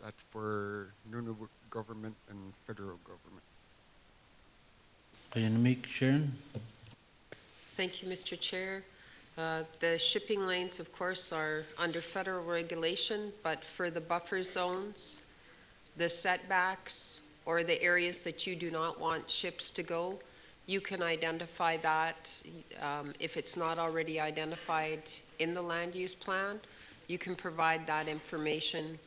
That's for Nunavut government and federal government. Sharon? Thank you, Mr. Chair. The shipping lanes, of course, are under federal regulation, but for the buffer zones, the setbacks, or the areas that you do not want ships to go, you can identify that. If it's not already identified in the land use plan, you can provide that information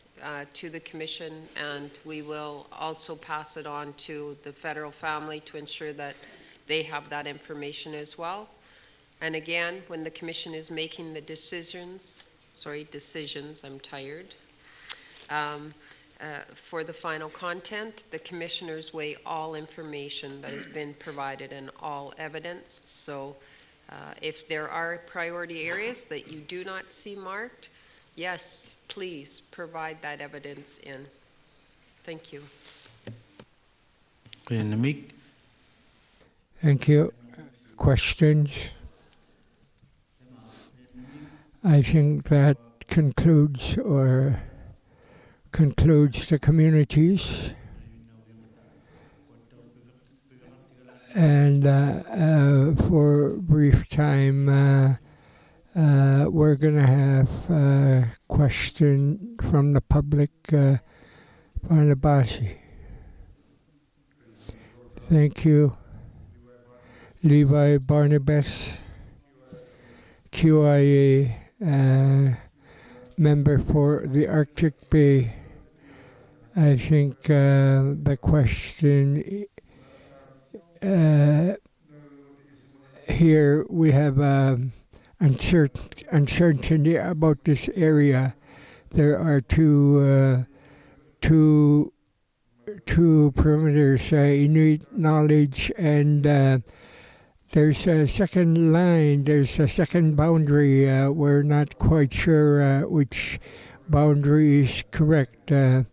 to the Commission, and we will also pass it on to the federal family to ensure that they have that information as well. And again, when the Commission is making the decisions, I'm tired, for the final content, the Commissioners weigh all information that has been provided and all evidence. So if there are priority areas that you do not see marked, yes, please provide that evidence in. Thank you. Thank you. Questions? I think that concludes the communities. And for a brief time, we're going to have a question from the public. Barnabasi. Thank you. Levi Barnabas, QIA member for the Arctic Bay. I think the question here, we have uncertainty about this area. There are two perimeters, Inuit knowledge, and there's a second line, there's a second boundary. We're not quite sure which boundary is correct. I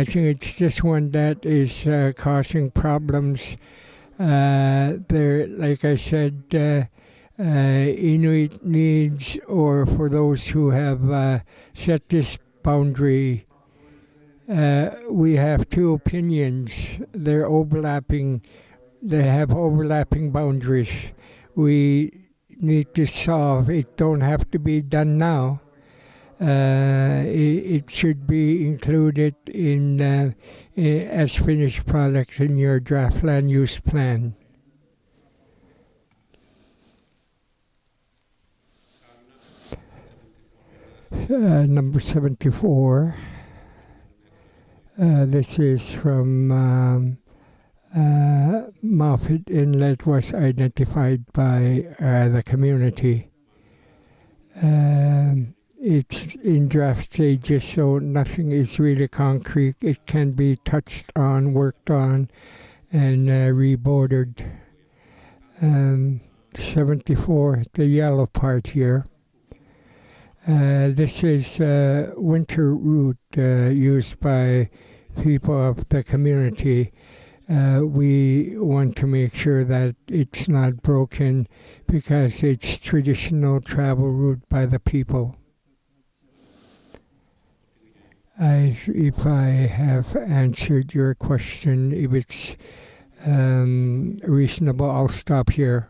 think it's this one that is causing problems. There, like I said, Inuit needs, or for those who have set this boundary, we have two opinions. They're overlapping. They have overlapping boundaries. We need to solve. It don't have to be done now. It should be included in as finished product in your draft land use plan. Number 74. This is from Moffat Inlet, was identified by the community. It's in draft stages, so nothing is really concrete. It can be touched on, worked on, and rebordered. 74, the yellow part here. This is winter route used by people of the community. We want to make sure that it's not broken because it's traditional travel route by the people. If I have answered your question, if it's reasonable, I'll stop here.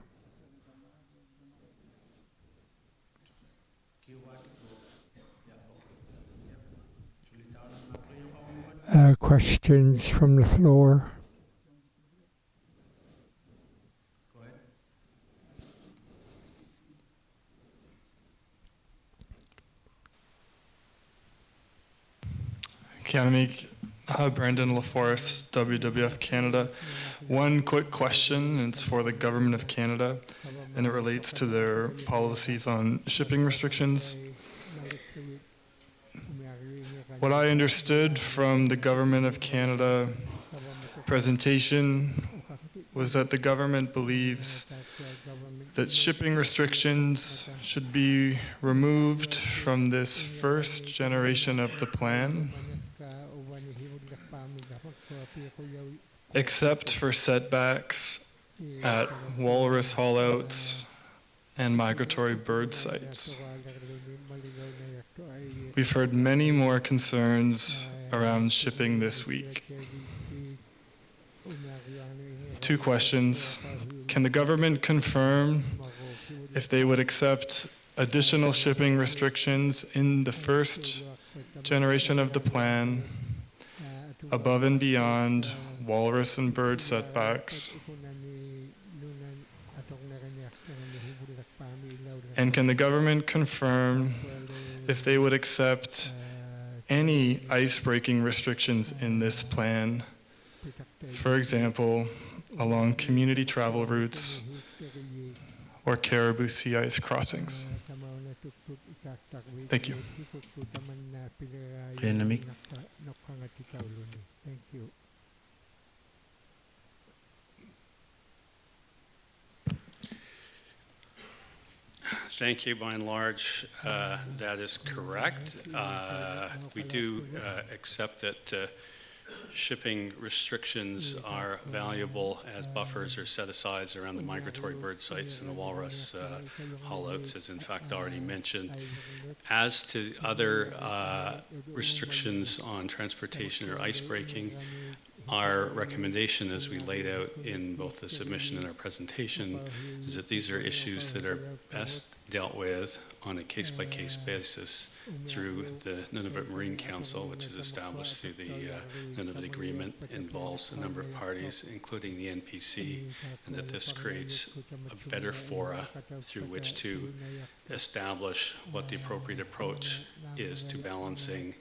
Questions from the floor? Qikiqtani, Brandon LaForest, WWF Canada. One quick question, and it's for the Government of Canada. and it relates to their policies on shipping restrictions. What I understood from the Government of Canada presentation was that the government believes that shipping restrictions should be removed from this first generation of the plan, except for setbacks at walrus haulouts and migratory bird sites. We've heard many more concerns around shipping this week. 2 questions. Can the government confirm if they would accept additional shipping restrictions in the first generation of the plan above and beyond walrus and bird setbacks? And can the government confirm if they would accept any ice-breaking restrictions in this plan, for example, along community travel routes or caribou sea ice crossings? Thank you. Thank you. Thank you. By and large, that is correct. We do accept that shipping restrictions are valuable as buffers or set-asides around the migratory bird sites and the walrus haulouts, as in fact already mentioned. As to other restrictions on transportation or ice breaking, our recommendation, as we laid out in both the submission and our presentation, is that these are issues that are best dealt with on a case-by-case basis through the Nunavut Marine Council, which is established through the Nunavut Agreement, involves a number of parties, including the NPC, and that this creates a better fora through which to establish what the appropriate approach is to balancing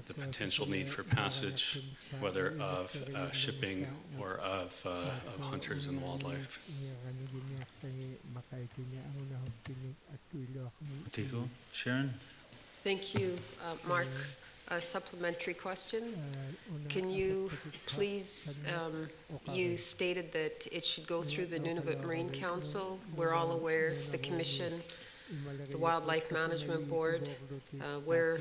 the potential need for passage, whether of shipping or of hunters and wildlife. Sharon? Thank you, Mark. A supplementary question. Can you please, you stated that it should go through the Nunavut Marine Council. We're all aware, the Commission, the Wildlife Management Board, where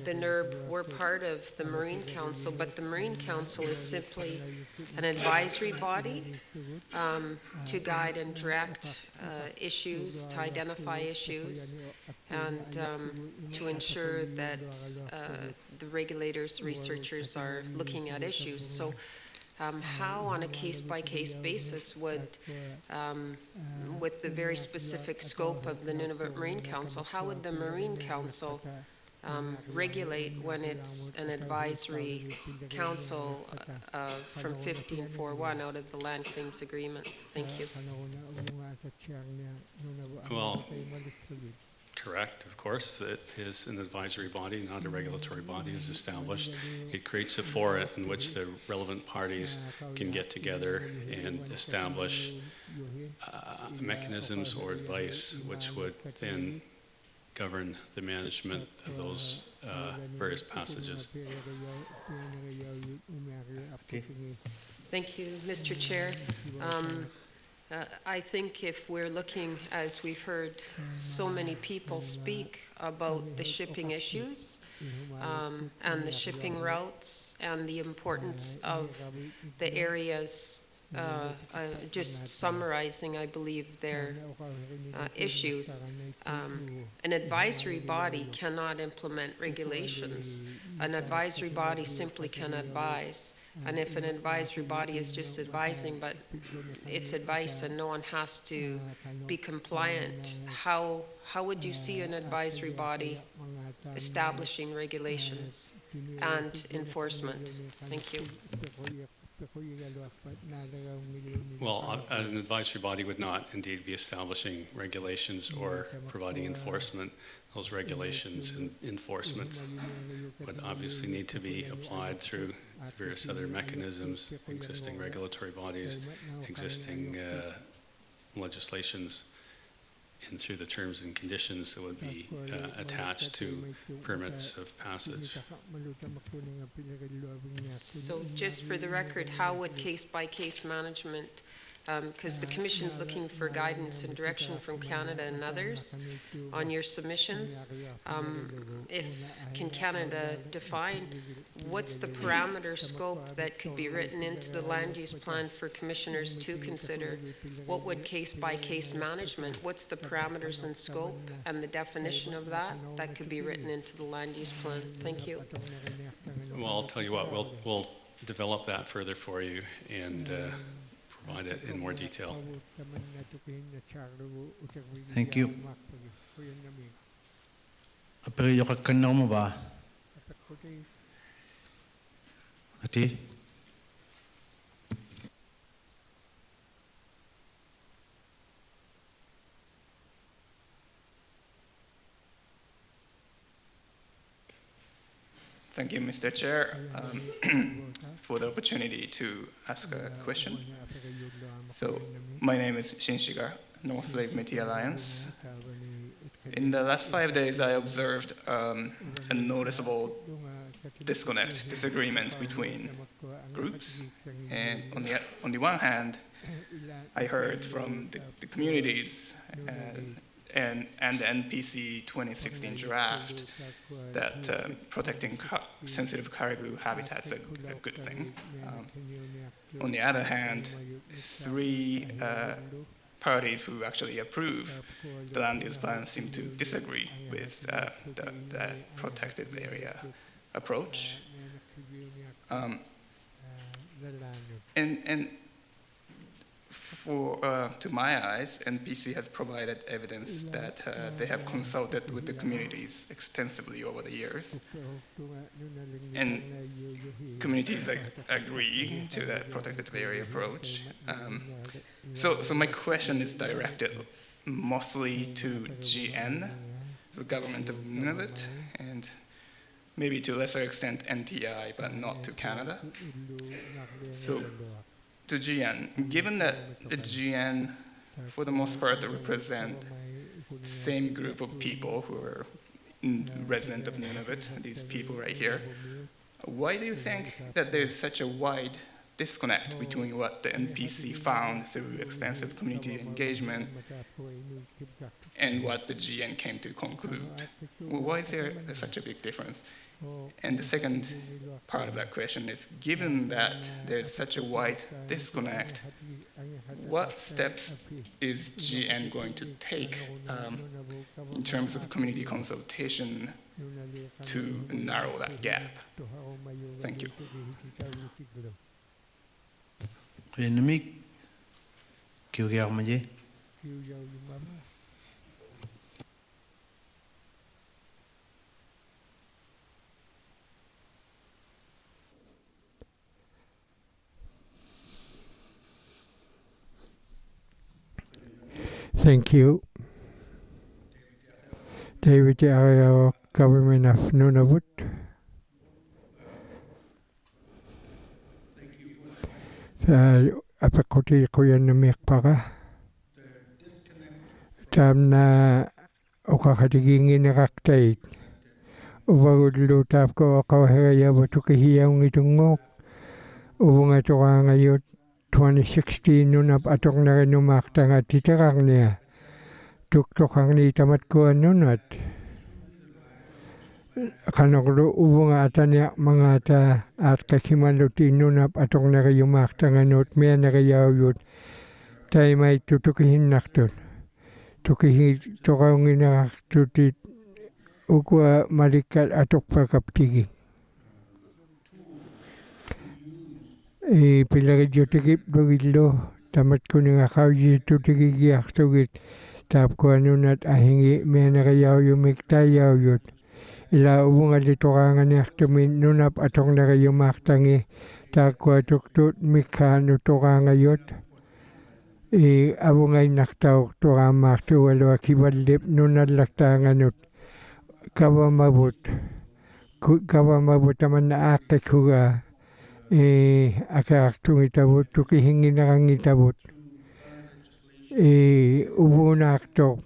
the NERB, we're part of the Marine Council, but the Marine Council is simply an advisory body to guide and direct issues, to identify issues, and to ensure that the regulators, researchers are looking at issues. So how on a case-by-case basis would, with the very specific scope of the Nunavut Marine Council, how would the Marine Council regulate when it's an advisory council from 1541 out of the Land Claims Agreement? Thank you. Well, correct, of course. It is an advisory body, not a regulatory body, is established. It creates a forum in which the relevant parties can get together and establish mechanisms or advice which would then govern the management of those various passages. Thank you, Mr. Chair. I think if we're looking, as we've heard so many people speak about the shipping issues and the shipping routes and the importance of the areas, just summarizing, I believe, their issues. An advisory body cannot implement regulations. An advisory body simply can advise. And if an advisory body is just advising, but it's advice and no one has to be compliant, how would you see an advisory body establishing regulations and enforcement? Thank you. Well, an advisory body would not indeed be establishing regulations or providing enforcement. Those regulations and enforcements would obviously need to be applied through various other mechanisms, existing regulatory bodies, existing legislations and through the terms and conditions that would be attached to permits of passage. So just for the record, how would case-by-case management, because the Commission's looking for guidance and direction from Canada and others on your submissions, can Canada define what's the parameter scope that could be written into the land use plan for commissioners to consider? What would case-by-case management, what's the parameters and scope and the definition of that could be written into the land use plan? Thank you. Well, I'll tell you what, we'll develop that further for you and provide it in more detail. Thank you. Apel ka kanong mo ba? Ati? Thank you, Mr. Chair, for the opportunity to ask a question. So, my name is Shinshiga, North Lake Métis Alliance. In the last 5 days, I observed a noticeable disagreement between groups. And on the one hand, I heard from the communities and the NPC 2016 draft that protecting sensitive caribou habitats is a good thing. On the other hand, three parties who actually approve the land use plan seem to disagree with the protected area approach. And to my eyes, NPC has provided evidence that they have consulted with the communities extensively over the years. And communities agree to that protected area approach. So my question is directed mostly to GN, the government of Nunavut, and maybe to a lesser extent NTI, but not to Canada. So, to GN, given that the GN, for the most part, represent the same group of people who are resident of Nunavut, these people right here, why do you think that there's such a wide disconnect between what the NPC found through extensive community engagement and what the GN came to conclude? Why is there such a big difference? And the second part of that question is, given that there's such a wide disconnect, what steps is GN going to take in terms of community consultation to narrow that gap? Thank you. Thank you. David Ariel, Government of Nunavut. Apakoti kuyan na mikpaka. Tam na okakatigingin na kaktait. Uvarudlo tap ko akawahaya batukihiyaw ngitungok. Uvunga toka ngayot 2016 nunap atong na rin umakta nga titakang niya. Tuktokang ni tamat ko nunat. Kanoklo ubunga atanya mga ta at kakimaluti nunap atong na rin umakta nga not miya na kayaw yun. Tay may tutukihin naktun. Tukihin tokang inaktutit ukwa malikat atok pakaptiging. Pilagidyo tikip bagilo tamat ko nga kawji tutigiyak tugit tap ko anunat ahingi may nakayaw yung miktayaw yut ila ubunga dito ka nga niyaktumin nunap atong nakayaw maktangi tap ko tuktut mikha nuto ka nga yut abungay naktaw to ka maktu walo akibaldip nunat lakta nga nut kawa mabut taman na akik huga akak tungitabut tukihingi na kang itabut ubunaktok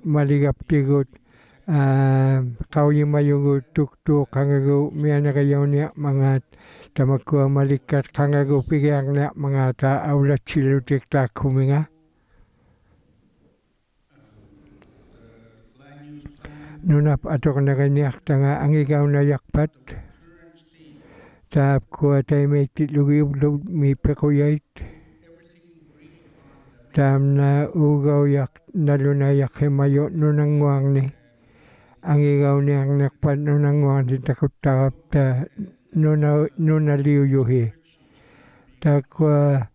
maligap tigut kauyi mayungu tuktu kangagu mianagayaw niya mga tamakua malikat kangagu pigyang niya mga ta aulat silutik ta kuminga. Nunap atok na kanyak tanga ang ikaw na yakpat. Tap ko tay may titlugib mi pekuyait. Tam na ugaw yak nalunayak himayo nunangwang ni. Ang ikaw niyang nakpat nunangwang di takot takap ta nunaliyuyuhi. Takwa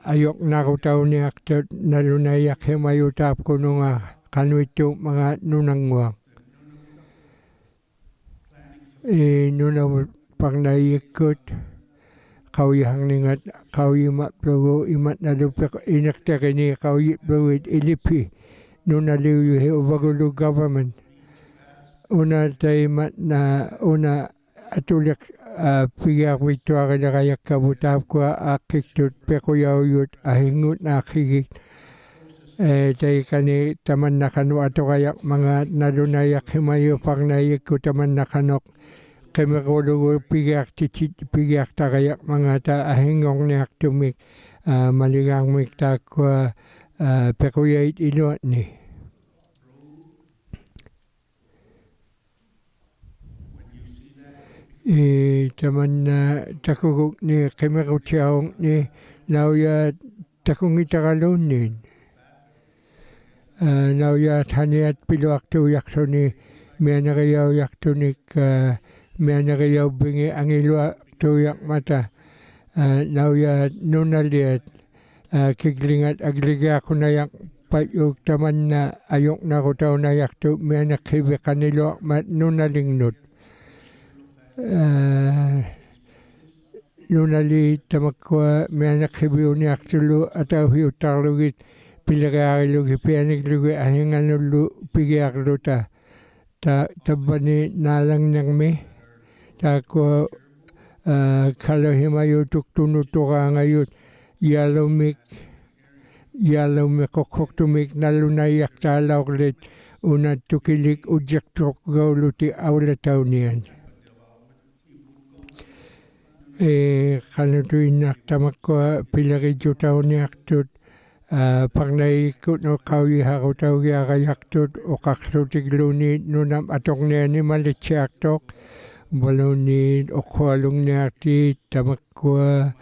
ayok nakutaw niyak ta nalunayak himayo tap ko nunga. Kanu itu mga nunangwang. Nunawut pang naikot. Kauyi hangningat, kauyi matplugo, imat nalupik, inaktakini, kauyi bluid, ilipi. Nunaliuhi ubagulu government. Una taimat na, una atulik piyak wito akilakayak kabutap ko akiktot pekuyawiyot ahingut na akikit. Tay kani taman nakano ato kayak mga nalunayak himayo pang naik ko taman nakanok kami kulugo piyak ta kayak mga ta ahingong niyak tumik maligang mik ta ko pekuyait ilo ni. Taman na takuguk ni kami kutiyaong ni nauya takungita kalunin. Nauya taniat piluaktu yakto ni mianagayaw yakto ni mianagayaw bingi ang ilwa tu yak mata. Nauya nunaliat kiglingat agliga ko na yak payuk taman na ayok na ko tao na yakto mianakhibi kanilo mat nunalingnut. Nunali tamakwa mianakhibi uniak tulu ataw hiutarlugit pilagarilugi pianiglugi ahinganulu pigiakluta ta tabani nalang nang me ta ko kalau himayu tuktunu tora ngayut yalomik kokok tumik nalunayak talawlet una tukilik ujak tok gauluti aulataunian. Kalau tu inak tamakwa pilagiju tauniak tut pag naikot no kauyi hako tau yakayaktot o kaksutik lunit nunam atong niya ni malitsyaktok balunit o kwalong niya ti tamakwa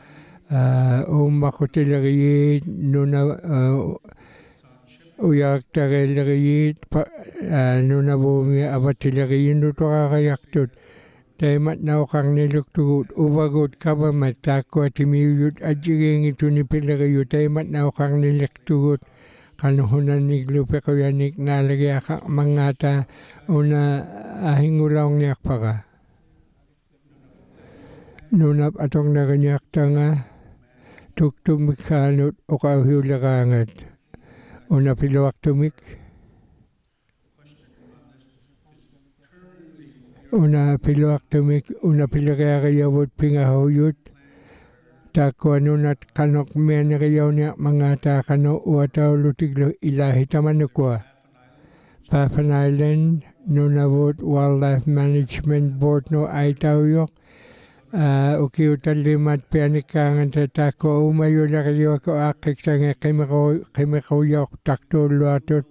makotilagiyit nuna uyak tagalagiyit nuna bumi abatilagiyin nuto kakayaktot Taimat na kang niluktugut ubagot government takwa timiyut ajiging itu ni pilagayut taimat na kang niluktugut kanuhunan ni glupe ko yanik nalagi akak mangata una ahingulong niyak paka. Nunap atong naganyak tanga tuktumik kanut o kahiulakangat una piluak tumik. Una piluak tumik, una pilagayawot pingahuyut. Takwa nunat kanok mianagayaw niya mga takano uataw lutiglo ilahi tamanukwa. Baffin Island, Nunavut Wildlife Management Board no aitawiyok. Ukiutan limat pianikangan sa tako umayo lakayo ko akik sa nga kimikawiyok takto luatot.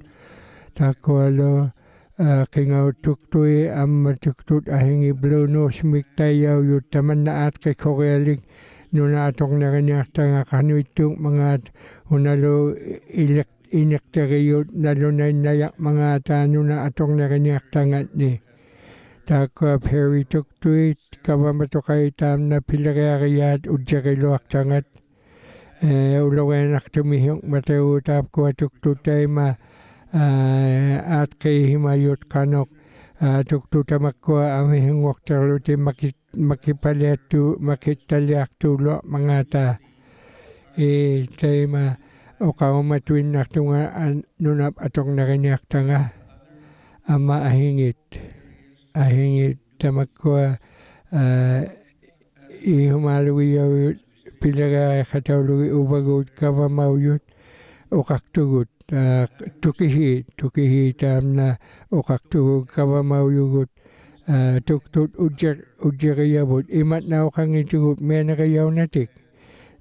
Takwa lo. Kingaw tuktui tuktut ahingi blue nose miktayaw yut taman na at kay korealik nuna atong nakanyak tanga kanuitung mga unalo inektariyot nalunay nayak mga tano na atong nakanyak tangat ni. Takwa peri tuktui kawamato kay tam na pilakariyat udyakiluak tangat. Ulawanak tumihong matayutap ko tuktutay at kay himayot kanok tuktuta makwa amihing waktaluti makitaliak tulo mga ta kay o kaumatuin na tunga nunap atong nakanyak tanga ama ahingit tamakwa ihumaluwi pilaga katawluwi ubagot kavamawyut Ukaktugut tukihi tamna ukaktugut kawamauyugut tuktut ujjariyabut imat na ukangitugut menakayaw natik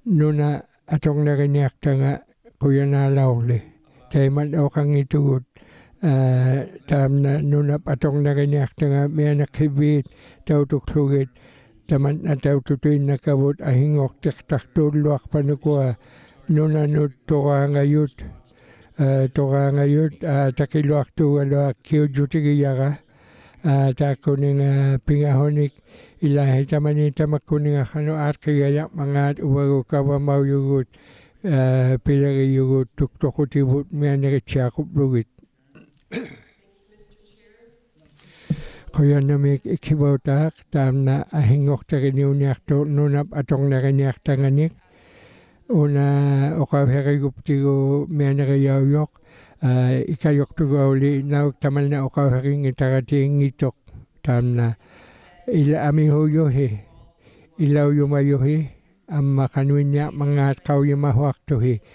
nuna atong nakiniaktanga kuyanalauli taimat na ukangitugut tamna nuna atong nakiniaktanga menakibit tautuksugit taman na taututuin nakabut ahingok tiktaktuluak panukua nuna nut torangayut takiluak tu alo kiujutigiyaga takuning pingahonik ilahi tamani tamakuning kano arkigayak mangat uwago kawamaw yugut pilari yugut tuktokutibut mianiritsiakup lugit. Kaya namik ikibautak tamna ahingok takiniuniak to nunap atong nakiniak tanganik una okawherigup tigo mianiriyawyok ikayok tugauli nauk tamal na okawhering itarati ngitok tamna ila amihoyohi ilaw yumayohi amma kanuinya mangat kau yumahuaktuhi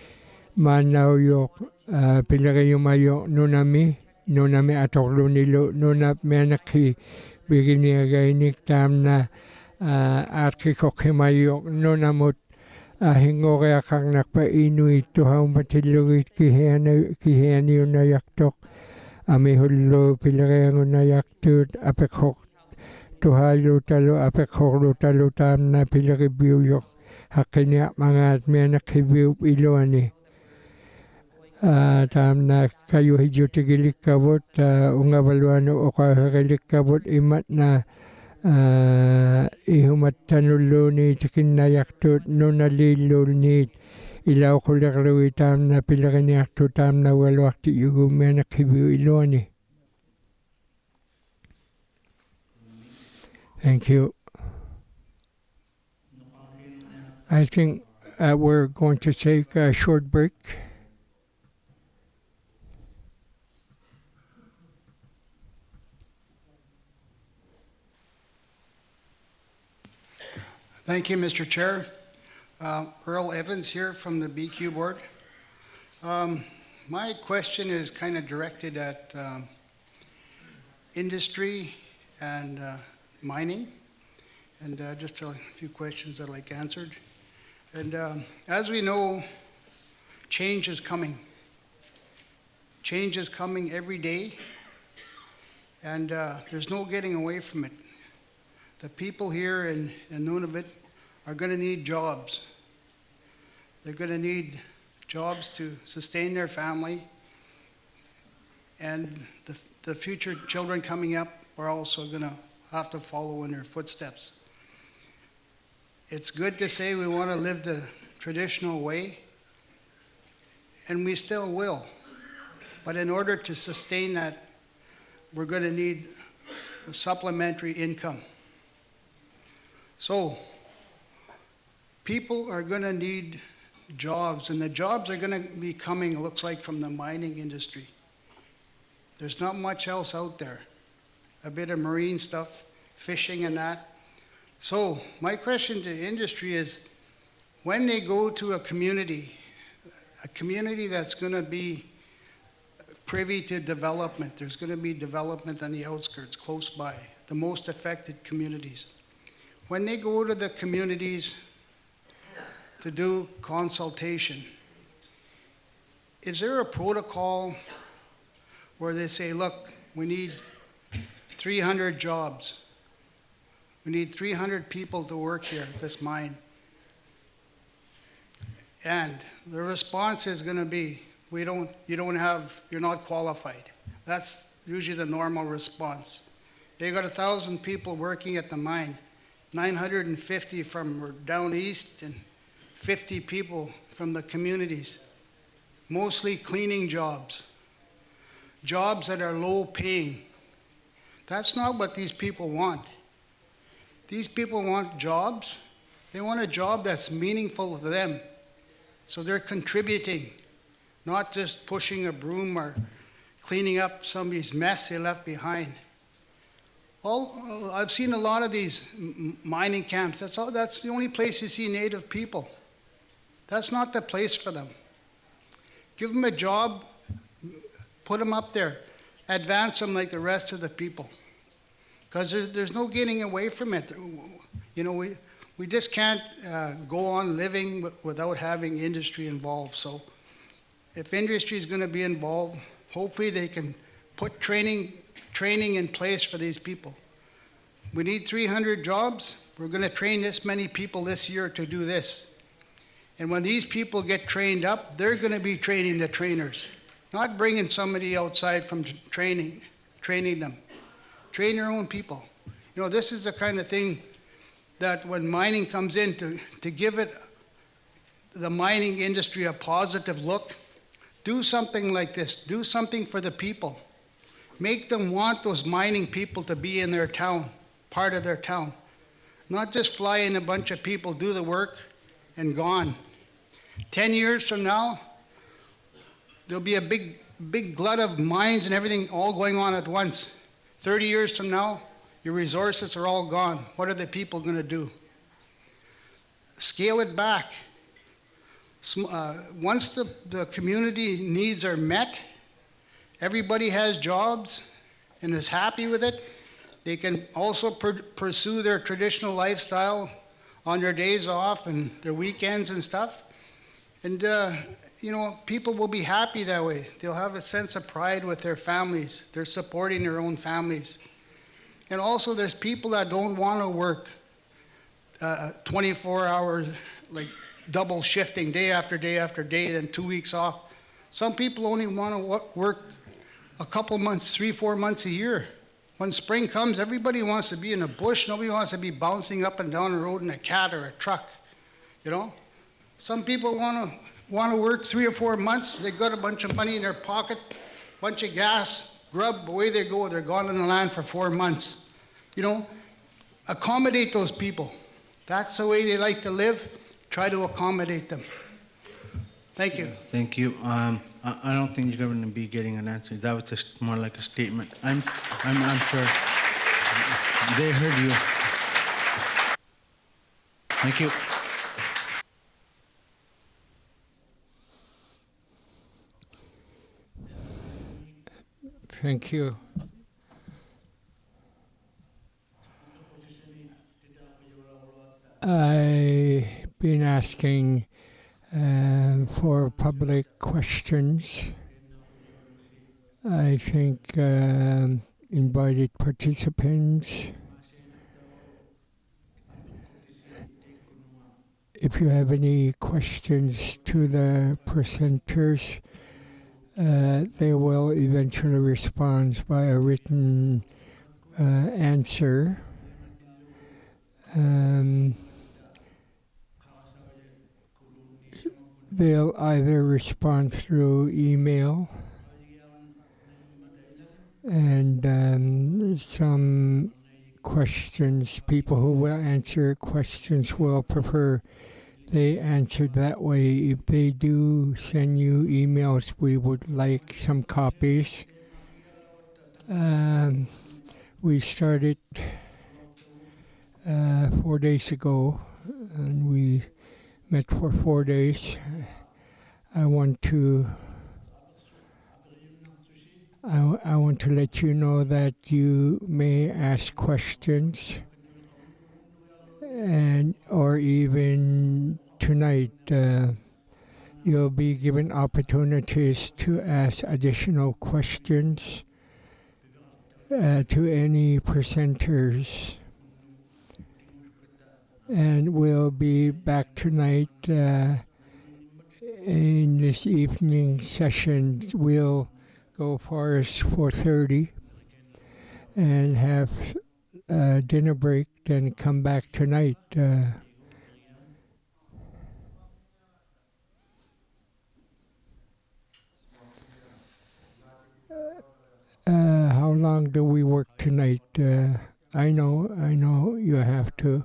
manaw yok pilari yumayo nunami atok lunilo nunap menakhi bigini againik tamna arkikok himayok nunamut hingore akang nakpa inuit tuhaw matilugit kiheni unayaktok amihullo pilari ang unayaktut apekhok tuhalu talo apekhok talo tamna pilari biyuyok hakinya mangat menakhi iloani tamna kayo hijutigilik kabut ungabaluano okahigilik kabut imat na ihumat tanullo ni tikinayaktut nunalilul ni ilaw kulikluwi tamna pilakiniyaktut tamna walwakti yugumenak hibiu iloani. Thank you. I think we're going to take a short break. Thank you, Mr. Chair. Earl Evans here from the BQ Board. My question is kind of directed at industry and mining, and just a few questions I'd like answered. And as we know, change is coming. Change is coming every day, and there's no getting away from it. The people here in Nunavut are going to need jobs. They're going to need jobs to sustain their family, and the future children coming up are also going to have to follow in their footsteps. It's good to say we want to live the traditional way, and we still will. But in order to sustain that, we're going to need a supplementary income. So, people are going to need jobs, and the jobs are going to be coming, it looks like, from the mining industry. There's not much else out there. A bit of marine stuff, fishing and that. So, my question to industry is, when they go to a community that's going to be privy to development, there's going to be development on the outskirts, close by, the most affected communities. When they go to the communities to do consultation, is there a protocol where they say, look, we need 300 jobs. We need 300 people to work here at this mine. And the response is going to be, you're not qualified. That's usually the normal response. They got 1,000 people working at the mine. 950 from down east and 50 people from the communities, mostly cleaning jobs that are low paying. That's not what these people want. These people want jobs. They want a job that's meaningful to them. So they're contributing, not just pushing a broom or cleaning up somebody's mess they left behind. I've seen a lot of these mining camps. That's the only place you see Native people. That's not the place for them. Give them a job, put them up there, advance them like the rest of the people. Because there's no getting away from it. You know, we just can't go on living without having industry involved. So if industry is going to be involved, hopefully they can put training in place for these people. We need 300 jobs. We're going to train this many people this year to do this. And when these people get trained up, they're going to be training the trainers, not bringing somebody outside from training them. Train your own people. You know, this is the kind of thing that when mining comes in, to give it, the mining industry, a positive look, do something like this. Do something for the people. Make them want those mining people to be in their town, part of their town. Not just fly in a bunch of people, do the work, and gone. 10 years from now, there'll be a big glut of mines and everything all going on at once. 30 years from now, your resources are all gone. What are the people going to do? Scale it back. Once the community needs are met, everybody has jobs and is happy with it, they can also pursue their traditional lifestyle on their days off and their weekends and stuff. And, you know, people will be happy that way. They'll have a sense of pride with their families. They're supporting their own families. And also there's people that don't want to work 24 hours, like double shifting day after day after day, then 2 weeks off. Some people only want to work a couple months, 3-4 months a year. When spring comes, everybody wants to be in a bush. Nobody wants to be bouncing up and down the road in a cat or a truck, you know? Some people want to work 3 or 4 months. They got a bunch of money in their pocket, bunch of gas, grub, away they go. They're gone on the land for 4 months. You know, accommodate those people. That's the way they like to live. Try to accommodate them. Thank you. Thank you. I don't think you're going to be getting an answer. That was just more like a statement. I'm sure they heard you. Thank you. Thank you. I've been asking for public questions. I think invited participants. If you have any questions to the presenters, they will eventually respond by a written answer. They'll either respond through email, and some questions, people who will answer questions will prefer they answered that way. If they do send you emails, we would like some copies. We started 4 days ago, and we met for 4 days. I want to let you know that you may ask questions, or even tonight you'll be given opportunities to ask additional questions to any presenters. And we'll be back tonight in this evening session. We'll go far as 4:30 and have a dinner break, then come back tonight. How long do we work tonight? I know you have to.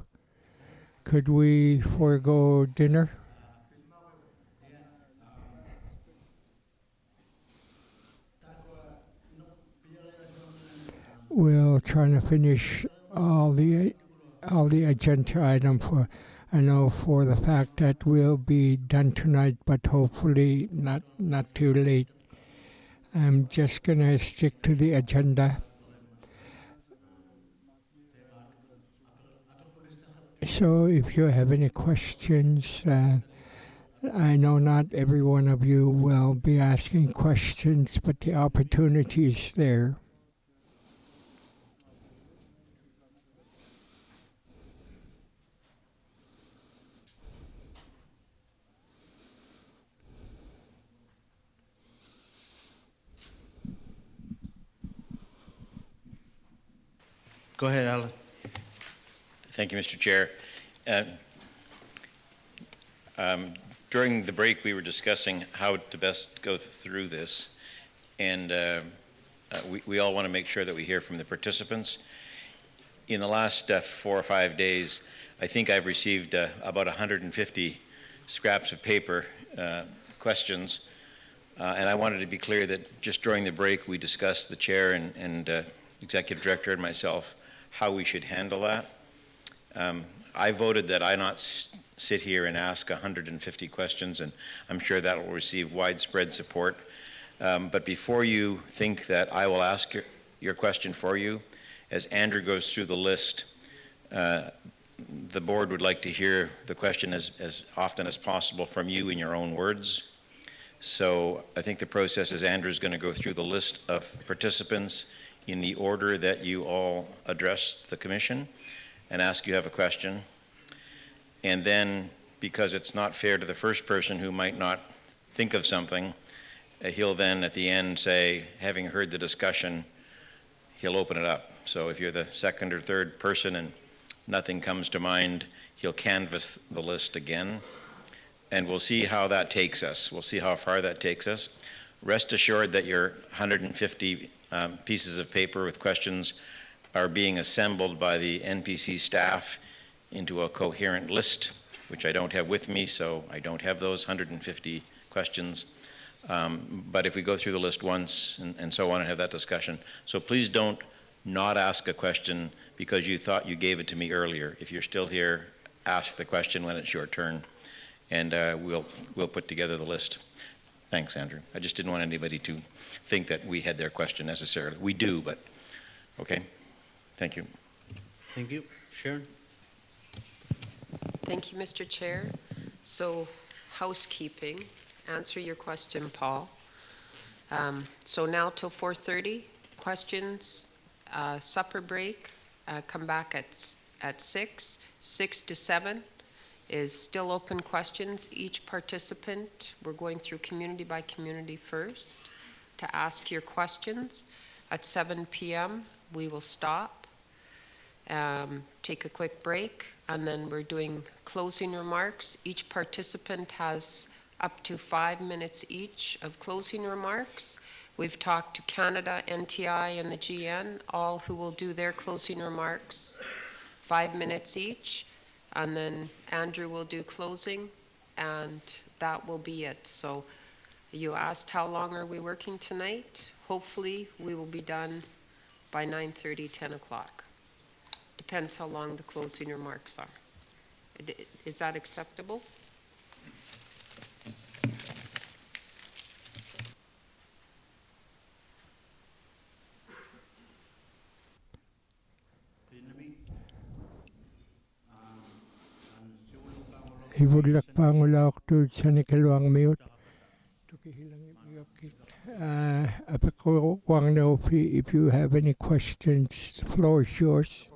Could we forego dinner? We'll try to finish all the agenda item for. I know for the fact that will be done tonight, but hopefully not too late. I'm just going to stick to the agenda. So if you have any questions, I know not every one of you will be asking questions, but the opportunity is there. Go ahead, Alan. Thank you, Mr. Chair. During the break, we were discussing how to best go through this, and we all want to make sure that we hear from the participants. In the last 4 or 5 days, I think I've received about 150 scraps of paper, questions, and I wanted to be clear that just during the break, we discussed, the chair and executive director and myself, how we should handle that. I voted that I not sit here and ask 150 questions, and I'm sure that will receive widespread support. But before you think that I will ask your question for you, as Andrew goes through the list, the board would like to hear the question as often as possible from you in your own words. So I think the process is Andrew's going to go through the list of participants in the order that you all address the commission and ask you have a question. And then, because it's not fair to the first person who might not think of something, he'll then at the end say, having heard the discussion, he'll open it up. So if you're the second or third person and nothing comes to mind, he'll canvass the list again. And we'll see how that takes us. We'll see how far that takes us. Rest assured that your 150 pieces of paper with questions are being assembled by the NPC staff into a coherent list, which I don't have with me, so I don't have those 150 questions. But if we go through the list once and so on and have that discussion, so please don't not ask a question because you thought you gave it to me earlier. If you're still here, ask the question when it's your turn, and we'll put together the list. Thanks, Andrew. I just didn't want anybody to think that we had their question necessarily. We do, but okay. Thank you. Thank you. Sharon? Thank you, Mr. Chair. So, housekeeping, answer your question, Paul. So now till 4:30, questions, supper break, come back at 6 to 7 is still open questions. Each participant, we're going through community by community first to ask your questions. At 7 p.m., we will stop, take a quick break, and then we're doing closing remarks. Each participant has up to 5 minutes each of closing remarks. We've talked to Canada, NTI, and the GN, all who will do their closing remarks, 5 minutes each. And then Andrew will do closing, and that will be it. So you asked how long are we working tonight? Hopefully we will be done by 9:30, 10 o'clock. Depends how long the closing remarks are. Is that acceptable? Hivulak pangulak tu sanikalwang miut. Apako know if you have any questions, the floor is yours.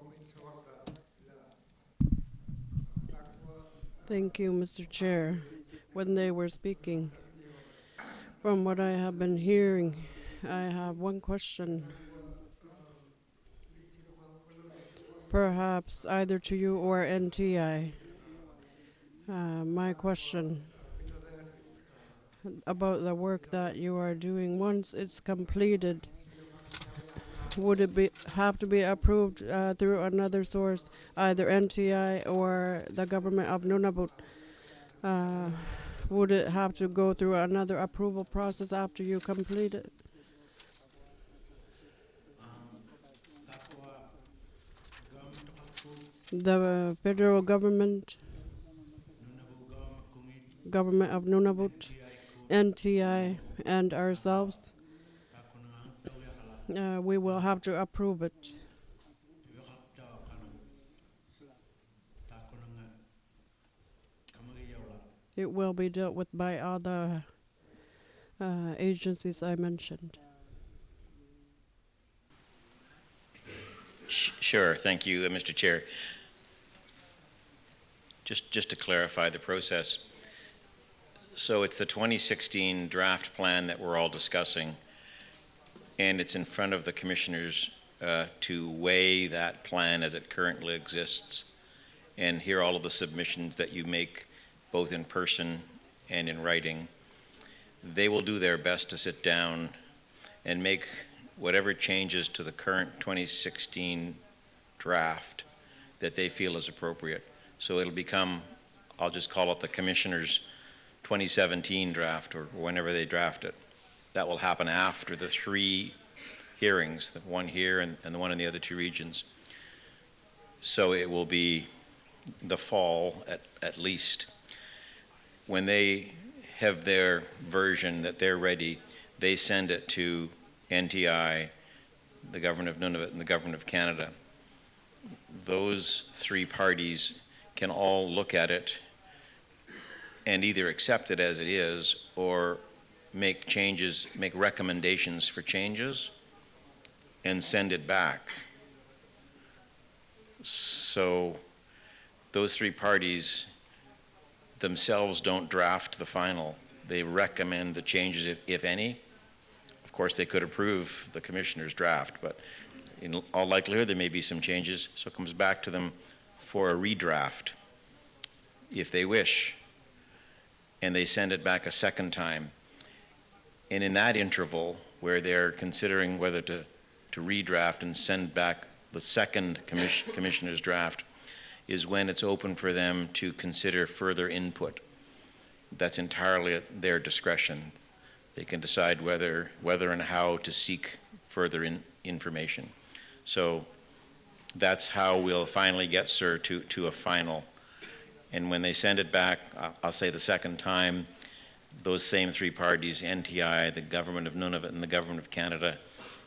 Thank you, Mr. Chair. When they were speaking, from what I have been hearing, I have one question. Perhaps either to you or NTI. My question about the work that you are doing, once it's completed, would it have to be approved through another source, either NTI or the government of Nunavut? Would it have to go through another approval process after you complete it? The federal government government of Nunavut, NTI, and ourselves, we will have to approve it. It will be dealt with by other agencies I mentioned. Sure, thank you, Mr. Chair. Just to clarify the process. So it's the 2016 draft plan that we're all discussing, and it's in front of the commissioners to weigh that plan as it currently exists and hear all of the submissions that you make both in person and in writing. They will do their best to sit down and make whatever changes to the current 2016 draft that they feel is appropriate. So it'll become, I'll just call it the Commissioner's 2017 draft, or whenever they draft it. That will happen after the 3 hearings, the one here and the one in the other 2 regions. So it will be the fall at least. When they have their version that they're ready, they send it to NTI, the Government of Nunavut, and the Government of Canada. Those 3 parties can all look at it and either accept it as it is or make changes, make recommendations for changes and send it back. So those 3 parties themselves don't draft the final. They recommend the changes, if any. Of course, they could approve the commissioner's draft, but in all likelihood, there may be some changes, so it comes back to them for a redraft, if they wish, and they send it back a second time. And in that interval, where they're considering whether to redraft and send back the second commissioner's draft, is when it's open for them to consider further input. That's entirely at their discretion. They can decide whether and how to seek further information. So that's how we'll finally get, sir, to a final. And when they send it back, I'll say the second time, those same 3 parties, NTI, the Government of Nunavut, and the Government of Canada,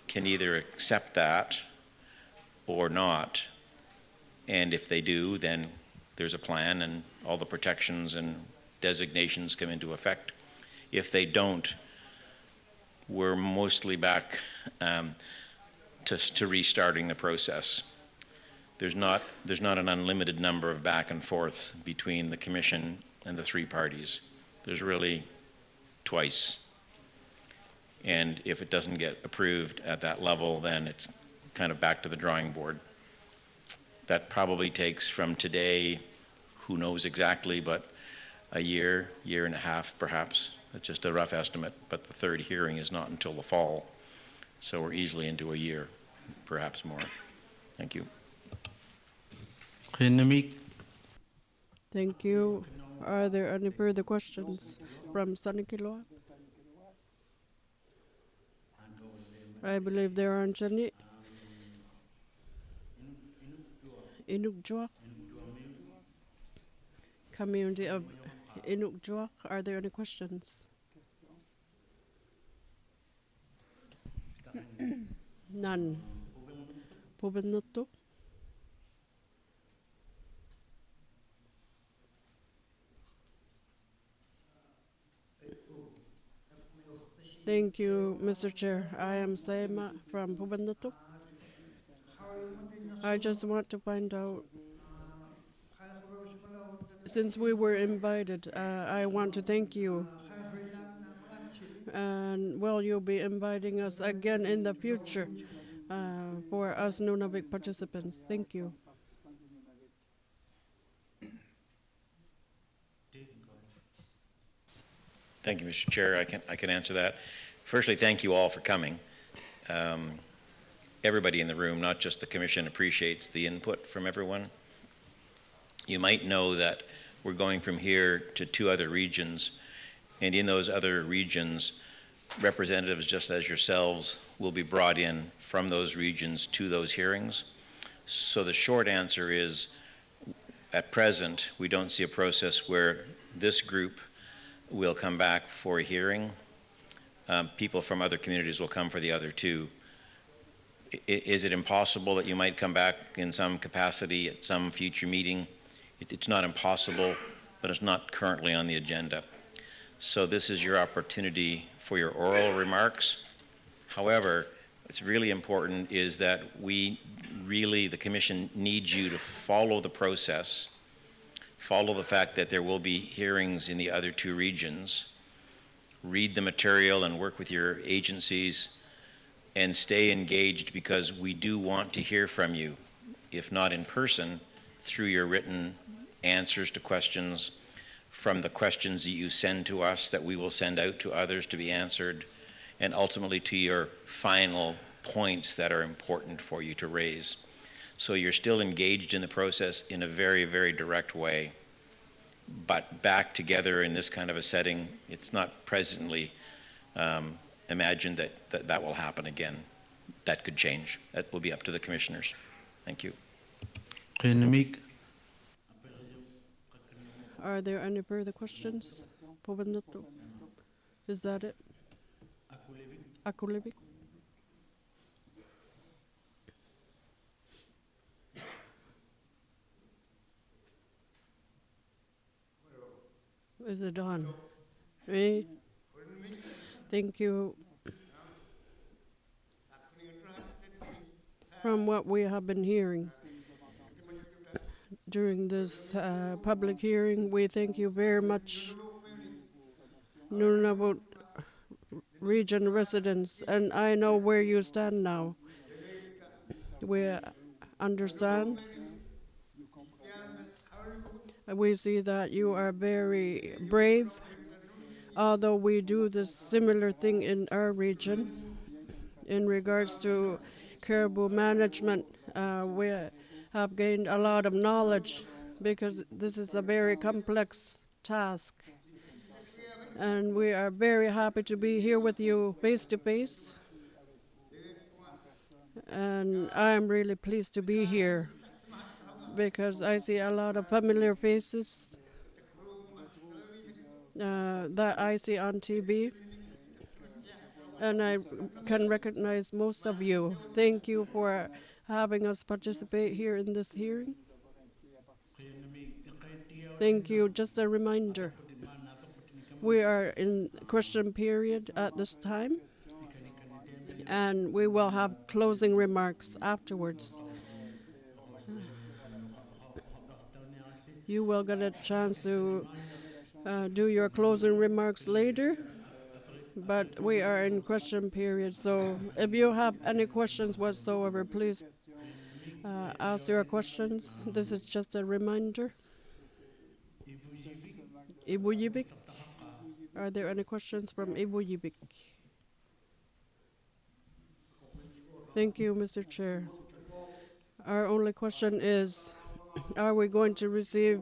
can either accept that or not. And if they do, then there's a plan and all the protections and designations come into effect. If they don't, we're mostly back to restarting the process. There's not an unlimited number of back and forths between the commission and the 3 parties. There's really twice. And if it doesn't get approved at that level, then it's kind of back to the drawing board. That probably takes from today, who knows exactly, but a year and a half perhaps. That's just a rough estimate, but the 3rd hearing is not until the fall. So we're easily into a year, perhaps more. Thank you. Thank you. Are there any further questions from Sanikiloa? I believe there aren't any. Inukjuak, community of Inukjuak, are there any questions? None. Pubenutu? Thank you, Mr. Chair. I am Seema from Pubenutu. I just want to find out, since we were invited, I want to thank you. And will you be inviting us again in the future for us Nunavut participants? Thank you. Thank you, Mr. Chair. I can answer that. Firstly, thank you all for coming. Everybody in the room, not just the commission, appreciates the input from everyone. You might know that we're going from here to 2 other regions, and in those other regions, representatives just as yourselves will be brought in from those regions to those hearings. So the short answer is, at present, we don't see a process where this group will come back for a hearing. People from other communities will come for the other two. Is it impossible that you might come back in some capacity at some future meeting? It's not impossible, but it's not currently on the agenda. So this is your opportunity for your oral remarks. However, what's really important is that the Commission needs you to follow the process, follow the fact that there will be hearings in the other two regions, read the material and work with your agencies, and stay engaged, because we do want to hear from you, if not in person, through your written answers to questions, from the questions that you send to us that we will send out to others to be answered, and ultimately to your final points that are important for you to raise. So you're still engaged in the process in a very, very direct way, but back together in this kind of a setting, it's not presently imagined that will happen again. That could change. That will be up to the commissioners. Thank you. Are there any further questions? Is that it? Akulevik? Is it on? Eh? Thank you. From what we have been hearing during this public hearing, we thank you very much, Nunavut region residents, and I know where you stand now. We understand. We see that you are very brave, although we do this similar thing in our region in regards to caribou management. We have gained a lot of knowledge because this is a very complex task. And we are very happy to be here with you face to face. And I'm really pleased to be here because I see a lot of familiar faces that I see on TV. And I can recognize most of you. Thank you for having us participate here in this hearing. Thank you. Just a reminder, we are in question period at this time, and we will have closing remarks afterwards. You will get a chance to do your closing remarks later, but we are in question period, so if you have any questions whatsoever, please ask your questions. This is just a reminder. Ibuyibik? Are there any questions from Ibuyibik? Thank you, Mr. Chair. Our only question is, are we going to receive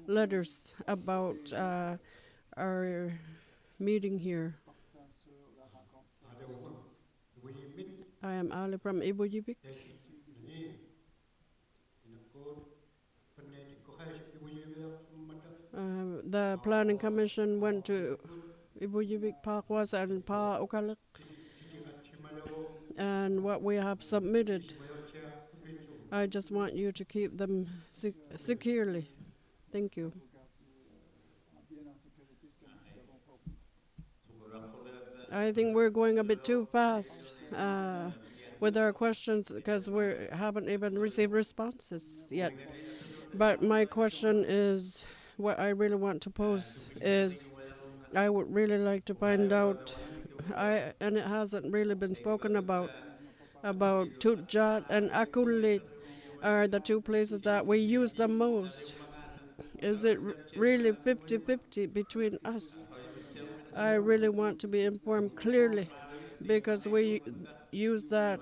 letters about our meeting here? I am Ali from Ibuyibik. The Planning Commission went to Ibuyibik, Pakwas, and Pa Ukalik, and what we have submitted, I just want you to keep them securely. Thank you. I think we're going a bit too fast with our questions because we haven't even received responses yet. But my question is, what I really want to pose is, I would really like to find out, and it hasn't really been spoken about Tutjat and Akulit are the two places that we use the most. Is it really 50-50 between us? I really want to be informed clearly because we use that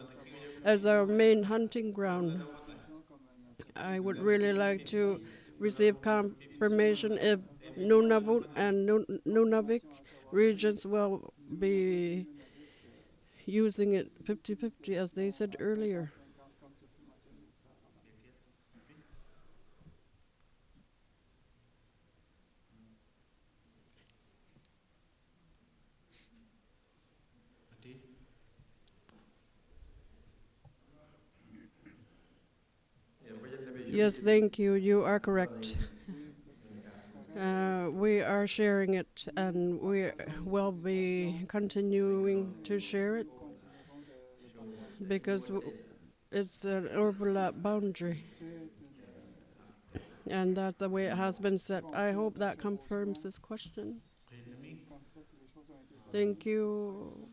as our main hunting ground. I would really like to receive confirmation if Nunavut and Nunavik regions will be using it 50-50 as they said earlier. Yes, thank you. You are correct. We are sharing it, and we will be continuing to share it because it's an overlap boundary, and that's the way it has been set. I hope that confirms this question. Thank you.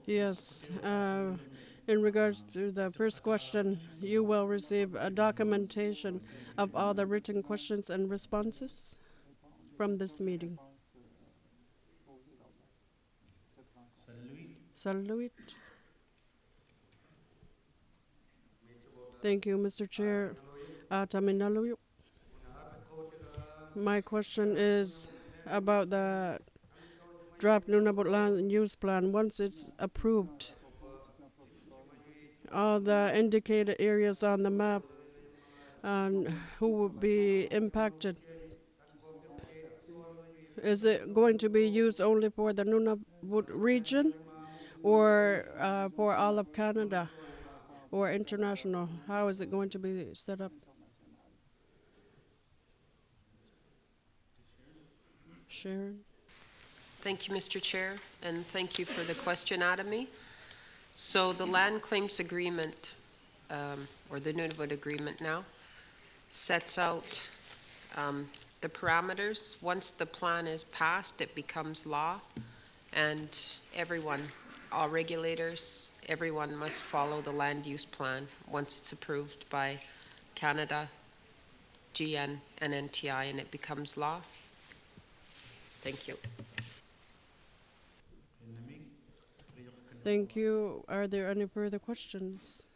Yes, in regards to the first question, you will receive a documentation of all the written questions and responses from this meeting. Saluit. Thank you, Mr. Chair. Taminalu. My question is about the draft Nunavut land use plan. Once it's approved, all the indicated areas on the map and who will be impacted. Is it going to be used only for the Nunavut region or for all of Canada or international? How is it going to be set up? Sharon? Thank you, Mr. Chair, and thank you for the question, Adami. So the land claims agreement, or the Nunavut agreement now, sets out the parameters. Once the plan is passed, it becomes law, and everyone, all regulators, everyone must follow the land use plan once it's approved by Canada, GN, and NTI, and it becomes law. Thank you. Thank you. Are there any further questions?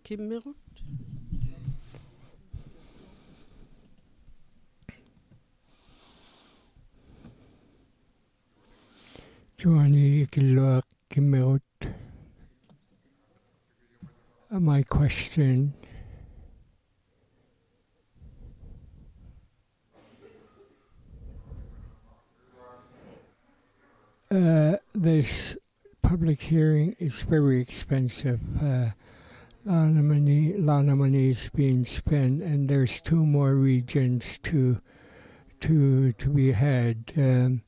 Kimmerut? Joani Kilua Kimmerut. My question this public hearing is very expensive. Lot of money is being spent, and there's 2 more regions to be had.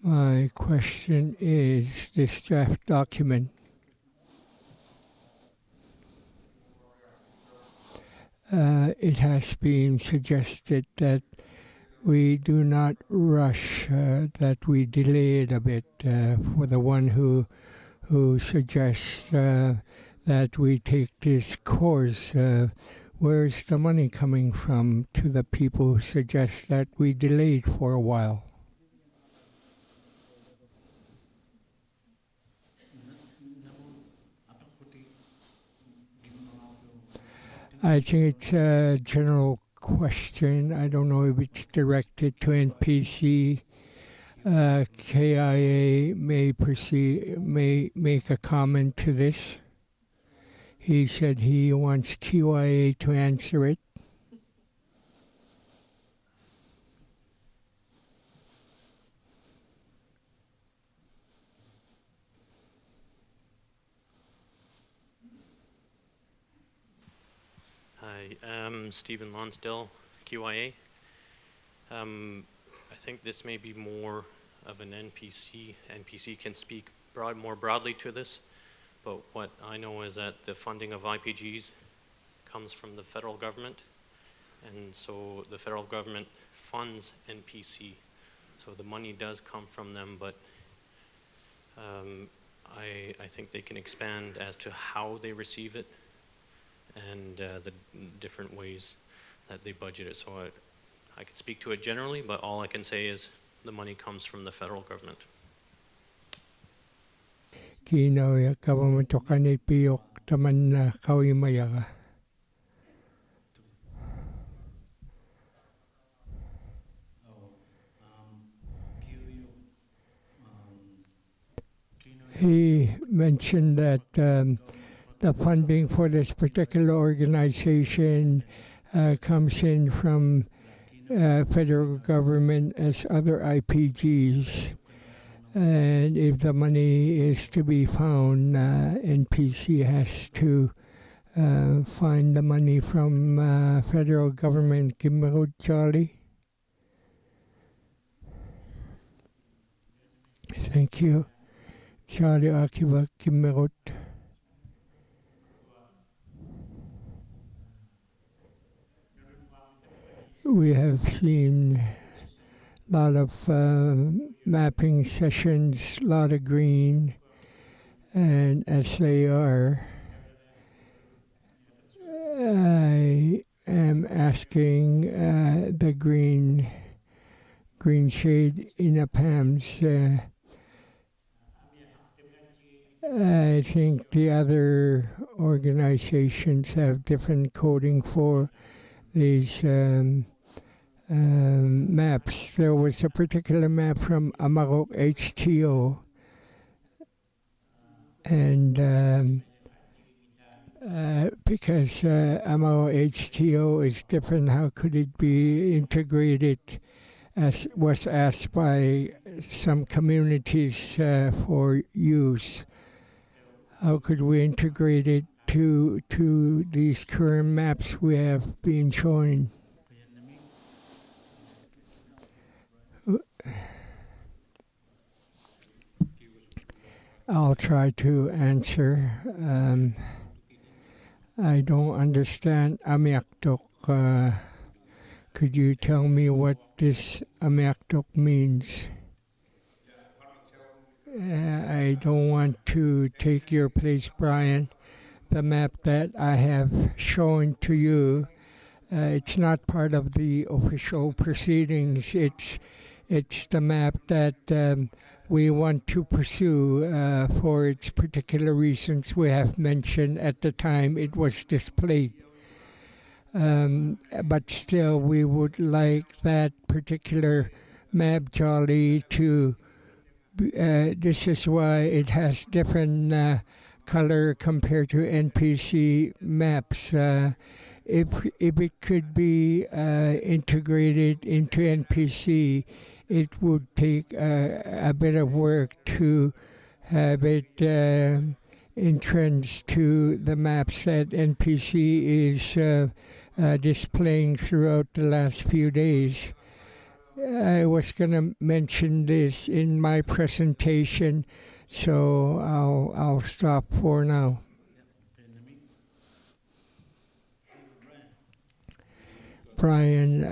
My question is this draft document. It has been suggested that we do not rush, that we delay it a bit. For the one who suggests that we take this course, where's the money coming from to the people who suggest that we delay it for a while? I think it's a general question. I don't know if it's directed to NPC. KIA may make a comment to this. He said he wants QIA to answer it. Hi, I'm Stephen Lonsdale, QIA. I think this may be more of an NPC. NPC can speak more broadly to this, but what I know is that the funding of IPGs comes from the federal government, and so the federal government funds NPC, so the money does come from them, but I think they can expand as to how they receive it and the different ways that they budget it. So I could speak to it generally, but all I can say is the money comes from the federal government. Kino government kanit piyok taman na kawimaya. he mentioned that the funding for this particular organization comes in from federal government as other IPGs. And if the money is to be found, NPC has to find the money from federal government. Kimmerod, Charlie. Thank you. Charlie Akiva Kimmerod. We have seen a lot of mapping sessions, a lot of green, and as they are, I am asking the green shade in the PAMs. I think the other organizations have different coding for these maps. There was a particular map from Amarok HTO, and because Amarok HTO is different, how could it be integrated, as was asked by some communities for use? How could we integrate it to these current maps we have been showing? I'll try to answer. I don't understand Amiaktok. Could you tell me what this Amiaktok means? I don't want to take your place, Brian. The map that I have shown to you, it's not part of the official proceedings. It's the map that we want to pursue for its particular reasons we have mentioned at the time it was displayed. But still, we would like that particular map, Charlie, to this is why it has different color compared to NPC maps. If it could be integrated into NPC, it would take a bit of work to have it entrenched to the maps that NPC is displaying throughout the last few days. I was going to mention this in my presentation, so I'll stop for now. Brian,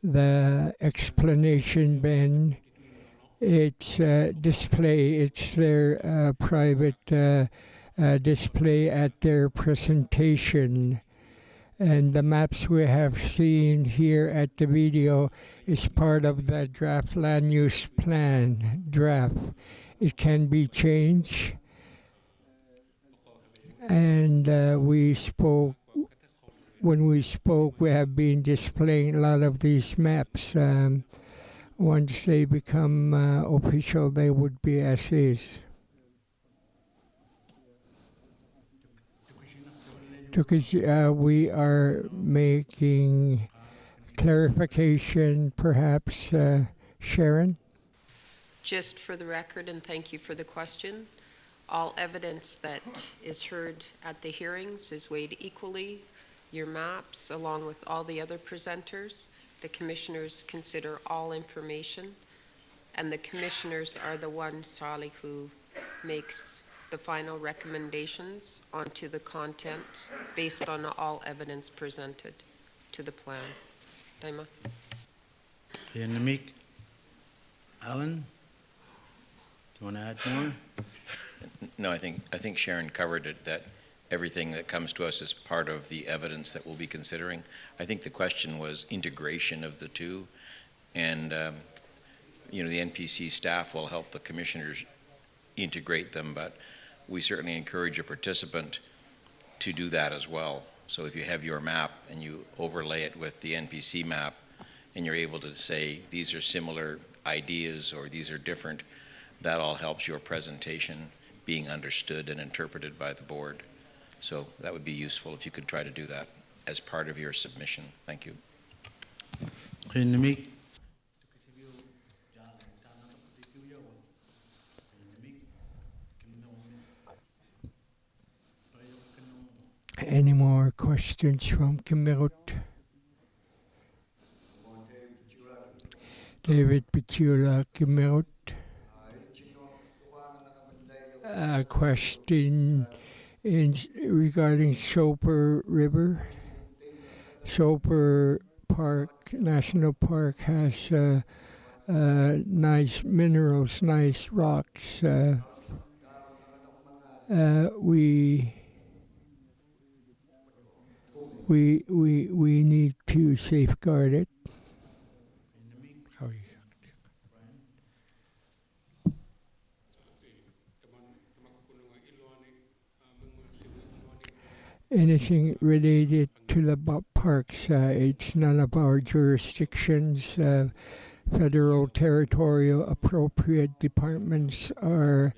the explanation, Ben, it's display. It's their private display at their presentation. And the maps we have seen here at the video is part of the draft land use plan draft. It can be changed. And when we spoke, we have been displaying a lot of these maps. Once they become official, they would be as is. Because we are making clarification, perhaps, Sharon? Just for the record, and thank you for the question, all evidence that is heard at the hearings is weighed equally. Your maps, along with all the other presenters, the commissioners consider all information, and the commissioners are the ones, Sally, who makes the final recommendations onto the content based on all evidence presented to the plan. Daima. Namik, Alan, do you want to add more? No, I think Sharon covered it, that everything that comes to us is part of the evidence that we'll be considering. I think the question was integration of the two, and the NPC staff will help the commissioners integrate them, but we certainly encourage a participant to do that as well. So if you have your map and you overlay it with the NPC map, and you're able to say these are similar ideas or these are different, that all helps your presentation being understood and interpreted by the board. So that would be useful if you could try to do that as part of your submission. Thank you. Any more questions from Kimirut? David Pichula, Kimirut. A question regarding Soper River. Soper Park, National Park, has nice minerals, nice rocks. We need to safeguard it. Anything related to the parks, it's none of our jurisdictions. Federal territorial appropriate departments are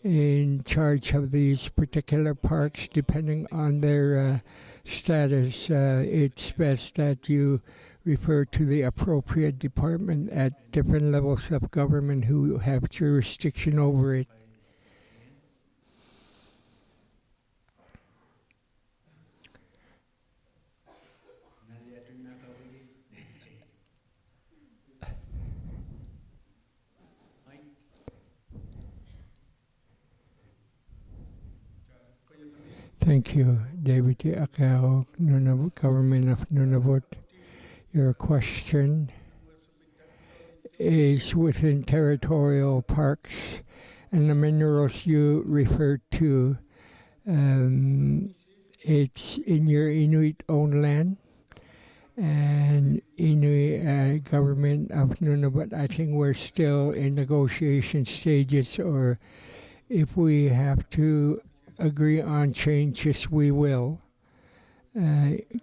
in charge of these particular parks depending on their status. It's best that you refer to the appropriate department at different levels of government who have jurisdiction over it. Thank you, David Akao, Nunavut, Government of Nunavut. Your question is within territorial parks, and the minerals you referred to, it's in your Inuit-owned land, and Inuit Government of Nunavut, I think we're still in negotiation stages, or if we have to agree on changes, we will.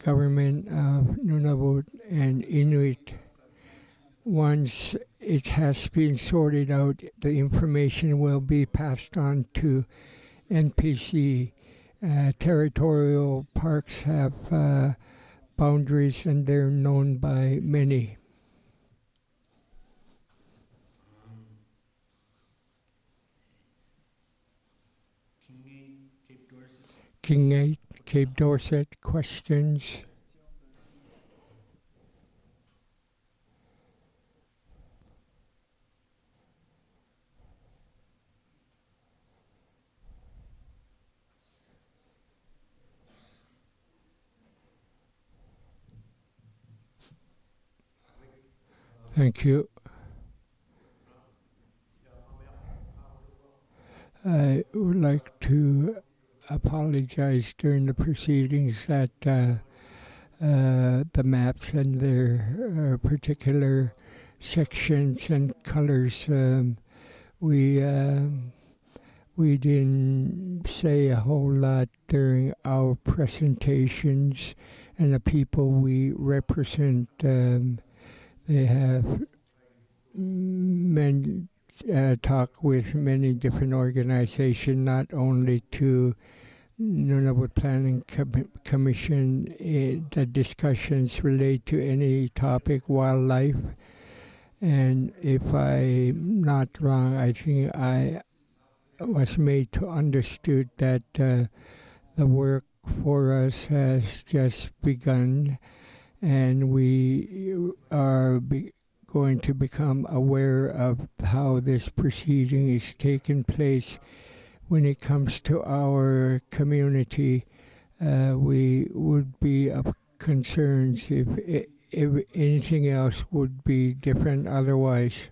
Government of Nunavut and Inuit, once it has been sorted out, the information will be passed on to NPC. Territorial parks have boundaries and they're known by many. King 8, Cape Dorset, questions? Thank you. I would like to apologize during the proceedings that the maps and their particular sections and colors, we didn't say a whole lot during our presentations, and the people we represent, they have talked with many different organizations, not only to Nunavut Planning Commission. The discussions relate to any topic, wildlife, and if I'm not wrong, I think I was made to understood that the work for us has just begun, and we are going to become aware of how this proceeding is taking place. When it comes to our community, we would be of concerns if anything else would be different otherwise.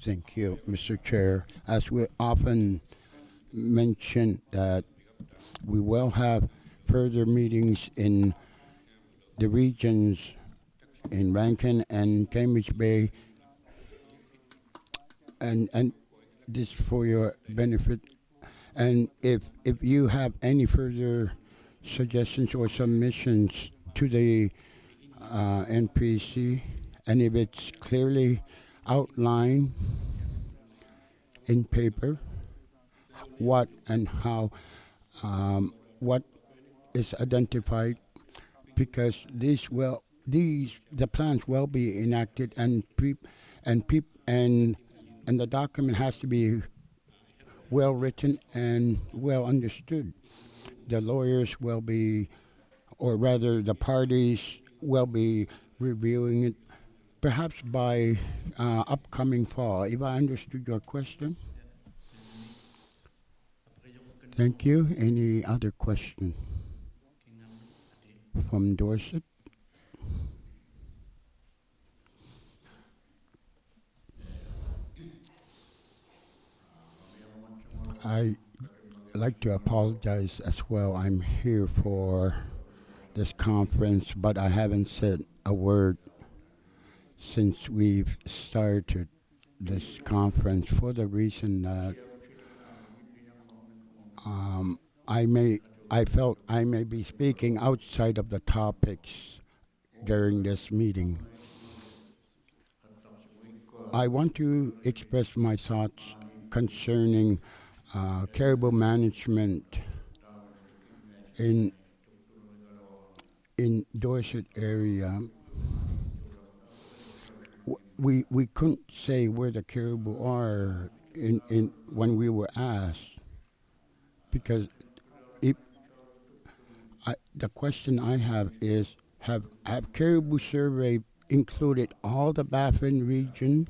Thank you, Mr. Chair. As we often mention that we will have further meetings in the regions in Rankin and Cambridge Bay, and this for your benefit. And if you have any further suggestions or submissions to the NPC, and if it's clearly outlined in paper, what and how, what is identified, because the plans will be enacted and the document has to be well written and well understood. The lawyers will be, or rather the parties will be reviewing it perhaps by upcoming fall. If I understood your question. Thank you. Any other question from Dorset? I like to apologize as well. I'm here for this conference, but I haven't said a word since we've started this conference for the reason that I felt I may be speaking outside of the topics during this meeting. I want to express my thoughts concerning caribou management in Dorset area. We couldn't say where the caribou are in when we were asked, because the question I have is, have caribou survey included all the Baffin region?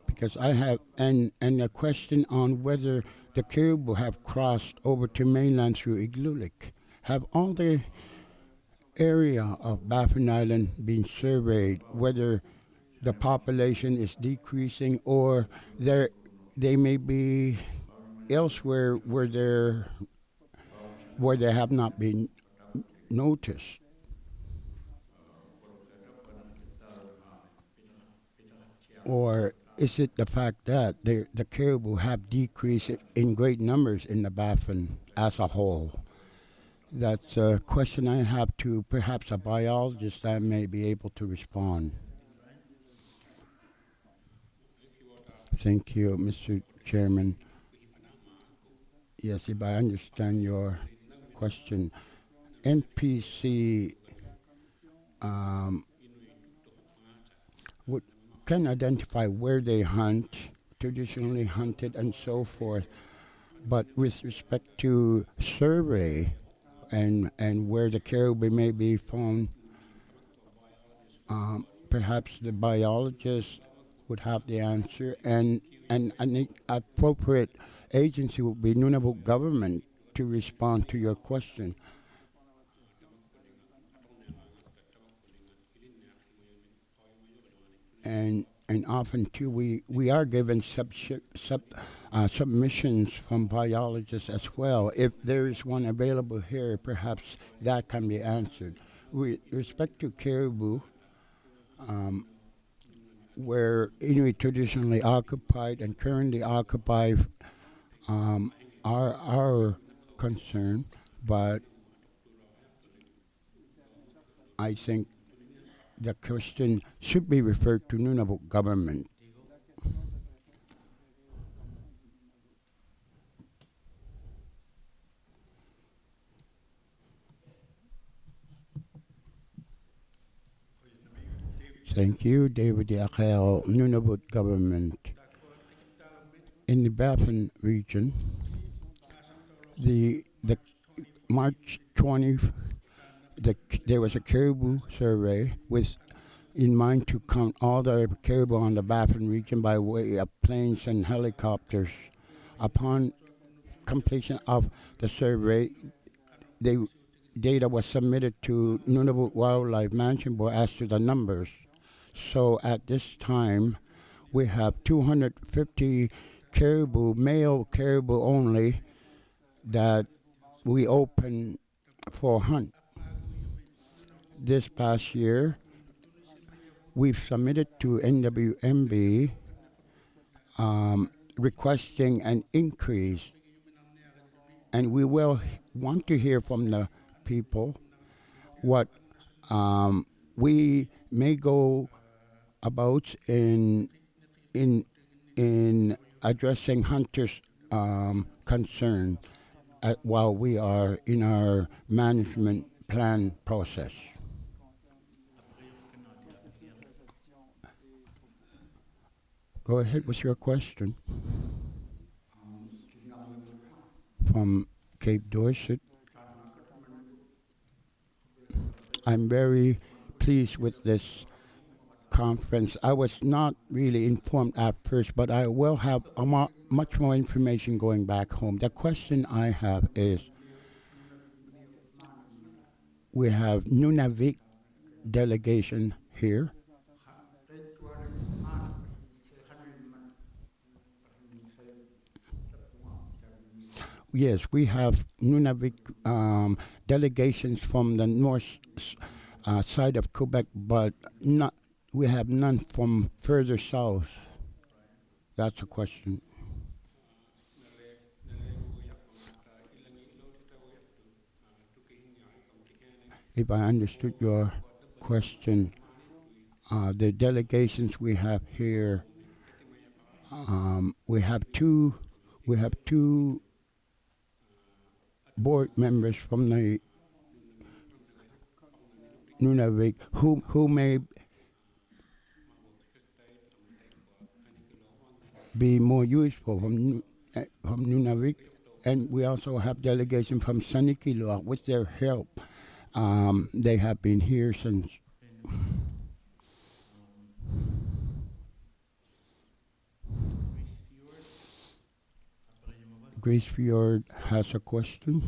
Because I have, and a question on whether the caribou have crossed over to mainland through Igloolik. Have all the area of Baffin Island been surveyed, whether the population is decreasing or they may be elsewhere where they have not been noticed? Or is it the fact that the caribou have decreased in great numbers in the Baffin as a whole? That's a question I have to perhaps a biologist that may be able to respond. Thank you, Mr. Chairman. Yes, if I understand your question, NPC can identify where they hunt, traditionally hunted, and so forth. But with respect to survey and where the caribou may be found, perhaps the biologist would have the answer, and an appropriate agency would be Nunavut government to respond to your question. And often too, we are given submissions from biologists as well. If there is one available here, perhaps that can be answered. With respect to caribou, where Inuit traditionally occupied and currently occupy are our concern, but I think the question should be referred to Nunavut government. Thank you, David Akeo, Nunavut government. In the Baffin region, the March 20th, there was a caribou survey with in mind to count all the caribou on the Baffin region by way of planes and helicopters. Upon completion of the survey, data was submitted to Nunavut Wildlife Management Board as to the numbers. So at this time, we have 250 caribou, male caribou only, that we open for hunt. This past year, we've submitted to NWMB requesting an increase, and we will want to hear from the people what We may go about in addressing hunters' concern while we are in our management plan process. Go ahead with your question. From Cape Dorset. I'm very pleased with this conference. I was not really informed at first, but I will have much more information going back home. The question I have is, we have Nunavut delegation here. Yes, we have Nunavut delegations from the north side of Quebec, but we have none from further south. That's a question. If I understood your question, the delegations we have here, we have two board members from the Nunavut who may be more useful from Nunavut, and we also have delegation from Sanikiloa. With their help, they have been here since. Grace Fjord has a question.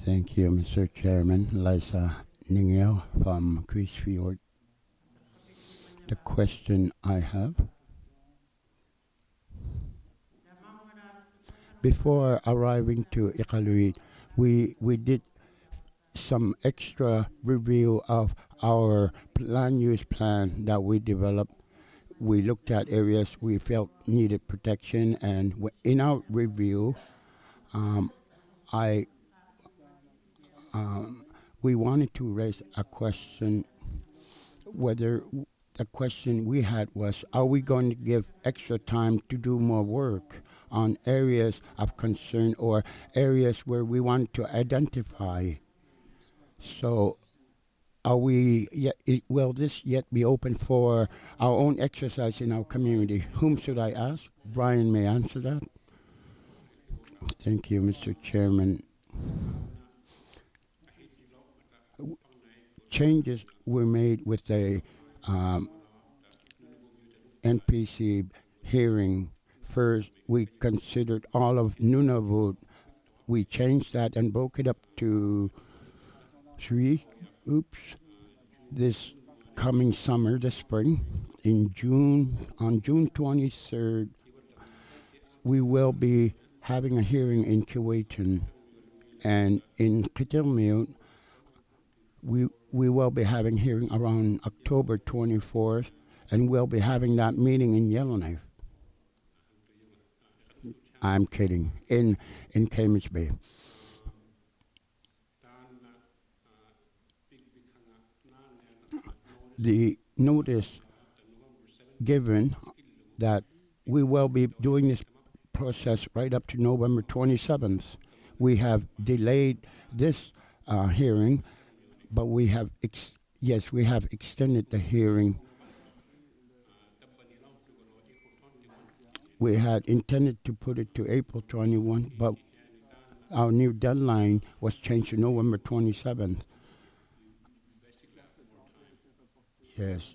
Thank you, Mr. Chairman. Liza Ningel from Grace Fjord. The question I have, before arriving to Iqaluit, we did some extra review of our land use plan that we developed. We looked at areas we felt needed protection, and in our review, we wanted to raise a question. Whether the question we had was, are we going to give extra time to do more work on areas of concern or areas where we want to identify? So will this yet be open for our own exercise in our community? Whom should I ask? Brian may answer that. Thank you, Mr. Chairman. Changes were made with the NPC hearing. First, we considered all of Nunavut. We changed that and broke it up to 3. This coming summer, this spring, on June 23rd, we will be having a hearing in Qikiqtani, and in Qikiqtani, we will be having hearing around October 24th, and we'll be having that meeting in Yellowknife. I'm kidding, in Cambridge Bay. The notice given that we will be doing this process right up to November 27th. We have delayed this hearing, but we have extended the hearing. We had intended to put it to April 21, but our new deadline was changed to November 27th. Yes,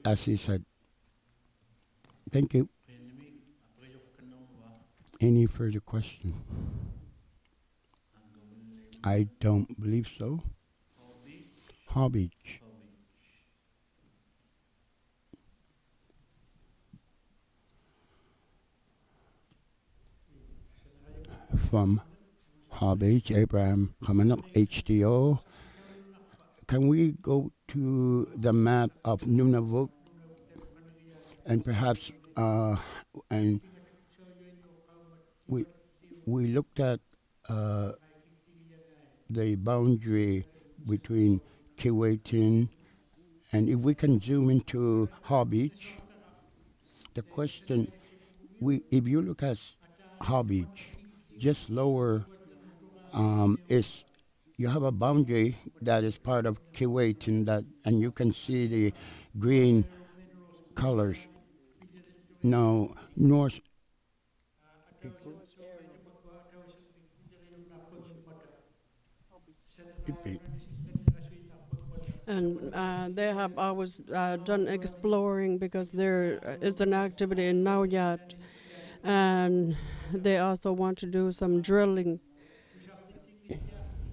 as he said. Thank you. Any further question? I don't believe so. Hobby. From Hobby, Abraham Kamenuk, HDO. Can we go to the map of Nunavut and perhaps and we we looked at the boundary between Qikiqtani, and if we can zoom into Haw Beach, the question, if you look at Haw Beach, just lower is you have a boundary that is part of Qikiqtani, and you can see the green colors. Now, north. And they have always done exploring because there is an activity in Nauyat, and they also want to do some drilling.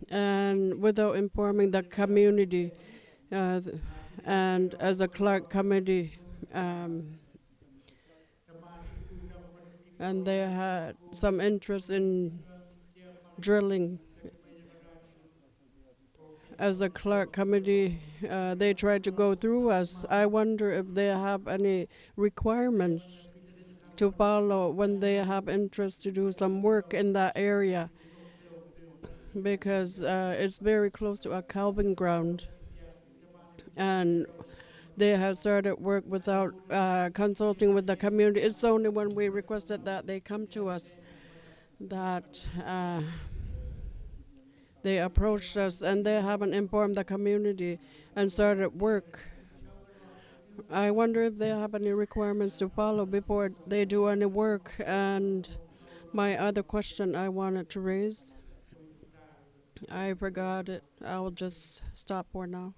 And without informing the community, and as a Clark committee, and they had some interest in drilling. As a Clark committee, they tried to go through us. I wonder if they have any requirements to follow when they have interest to do some work in that area, because it's very close to a calving ground. And they have started work without consulting with the community. It's only when we requested that they come to us that they approached us, and they haven't informed the community and started work. I wonder if they have any requirements to follow before they do any work. And my other question I wanted to raise, I forgot it. I will just stop for now.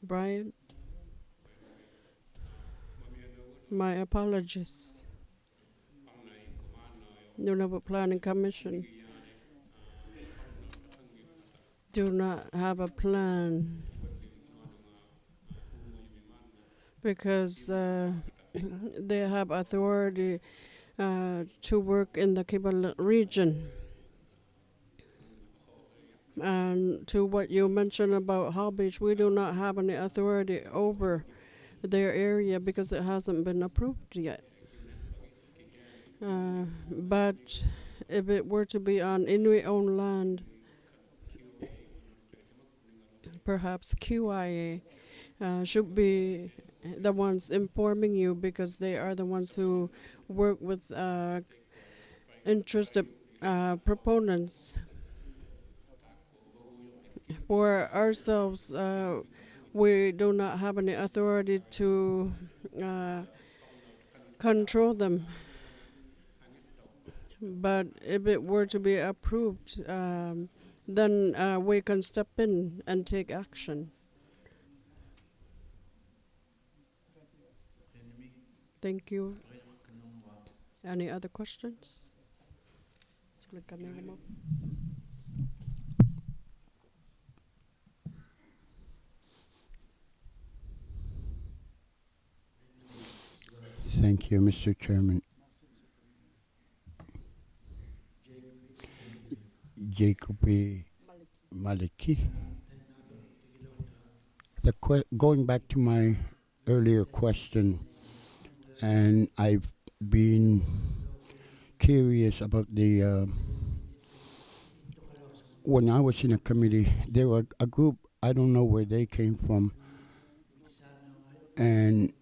Brian? My apologies. Nunavut Planning Commission do not have a plan because they have authority to work in the Kibble region. And to what you mentioned about Haw Beach, we do not have any authority over their area because it hasn't been approved yet. But if it were to be on Inuit-owned land, perhaps QIA should be the ones informing you, because they are the ones who work with interested proponents. For ourselves, we do not have any authority to control them. But if it were to be approved, then we can step in and take action. Thank you. Any other questions? Thank you, Mr. Chairman. Jacob Maliki. Going back to my earlier question, and I've been curious about the when I was in a committee, there were a group, I don't know where they came from, and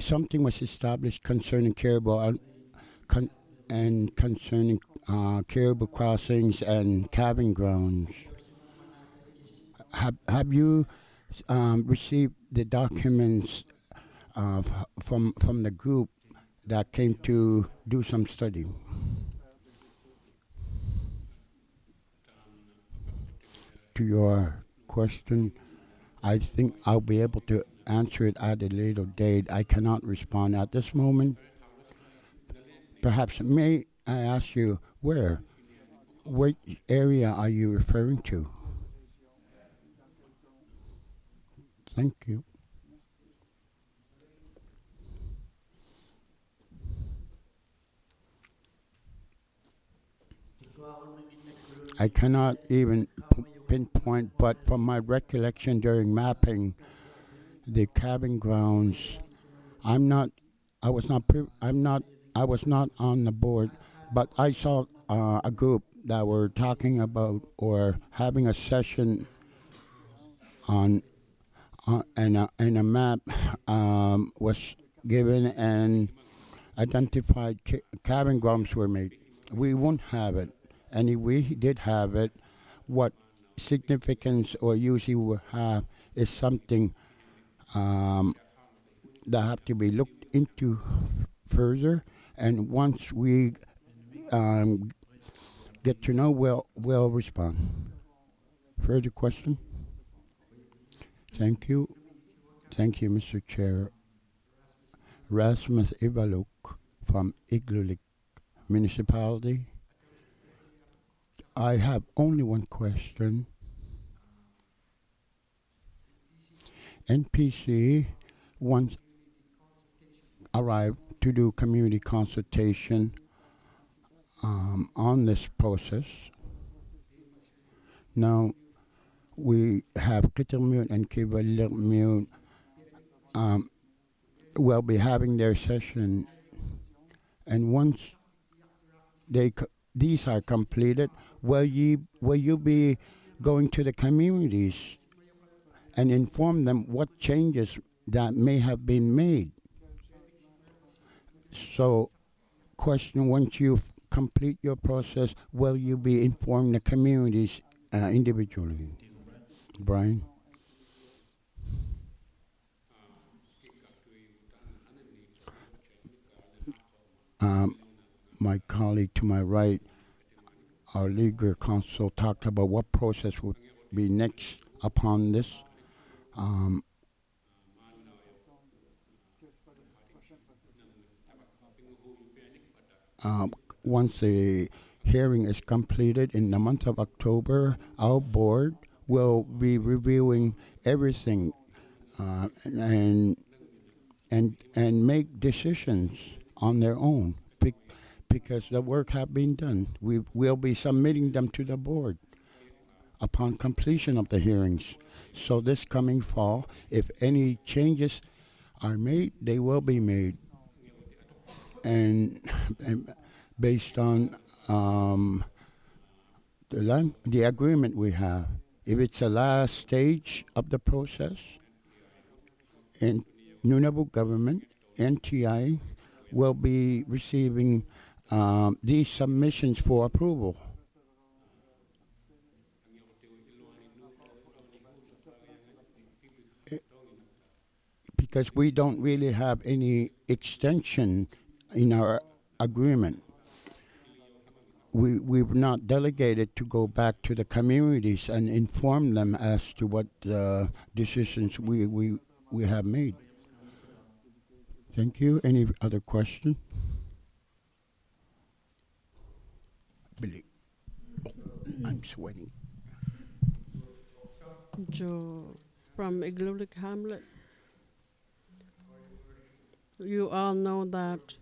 something was established concerning caribou and concerning caribou crossings and calving grounds. Have you received the documents from the group that came to do some study? To your question, I think I'll be able to answer it at a later date. I cannot respond at this moment. Perhaps may I ask you what area are you referring to? Thank you. I cannot even pinpoint, but from my recollection during mapping, the calving grounds I'm not. I was not. I'm not. I was not on the board, but I saw a group that were talking about or having a session on and a map was given and identified cabin grounds were made. We won't have it, and if we did have it, what significance or use it will have is something that have to be looked into further. And once we um, get to know, we'll respond. Further question? Thank you. Thank you, Mr. Chair. Rasmus Ivaluk from Igloolik Municipality. I have only one question. NPC once arrived to do community consultation on this process. Now we have Qikiqtani and Qikiqtani will be having their session, and once these are completed, will you be going to the communities and inform them what changes that may have been made? So, question: once you complete your process, will you be informing the communities individually? Brian? My colleague to my right, our legal counsel, talked about what process would be next upon this. Once the hearing is completed in the month of October, our board will be reviewing everything and make decisions on their own because the work have been done. We will be submitting them to the board upon completion of the hearings. So this coming fall, if any changes are made, they will be made. And based on the agreement we have, if it's the last stage of the process, in Nunavut government, NTI, will be receiving these submissions for approval. Because we don't really have any extension in our agreement. We've not delegated to go back to the communities and inform them as to what decisions we have made. Thank you. Any other question? Billy. I'm sweating. Joe from Igloolik Hamlet. You all know that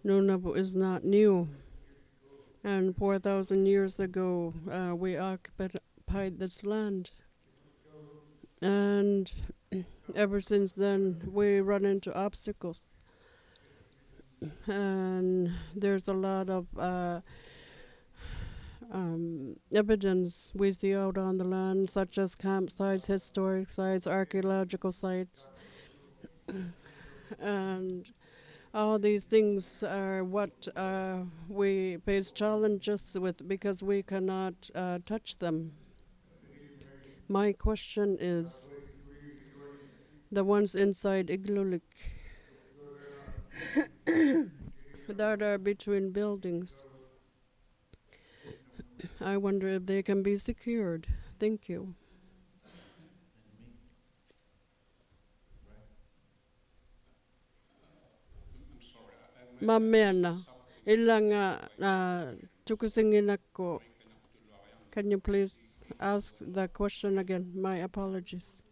Nunavut is not new. And 4,000 years ago, we occupied this land. And ever since then, we run into obstacles. And there's a lot of evidence we see out on the land, such as campsites, historic sites, archaeological sites. And all these things are what we face challenges with because we cannot touch them. My question is, the ones inside Igloolik that are between buildings, I wonder if they can be secured. Thank you. Mamena, ilanga tukusingin ako. Can you please ask the question again? My apologies.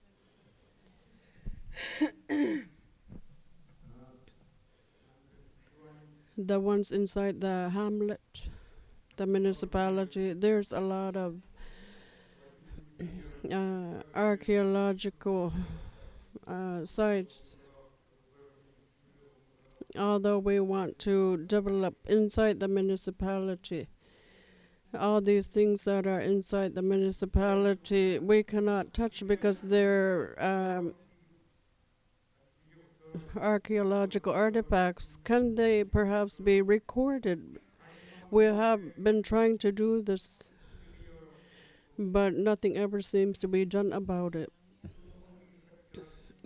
The ones inside the hamlet, the municipality, there's a lot of archaeological sites. although we want to develop inside the municipality, all these things that are inside the municipality we cannot touch because they're archaeological artifacts. Can they perhaps be recorded? We have been trying to do this, but nothing ever seems to be done about it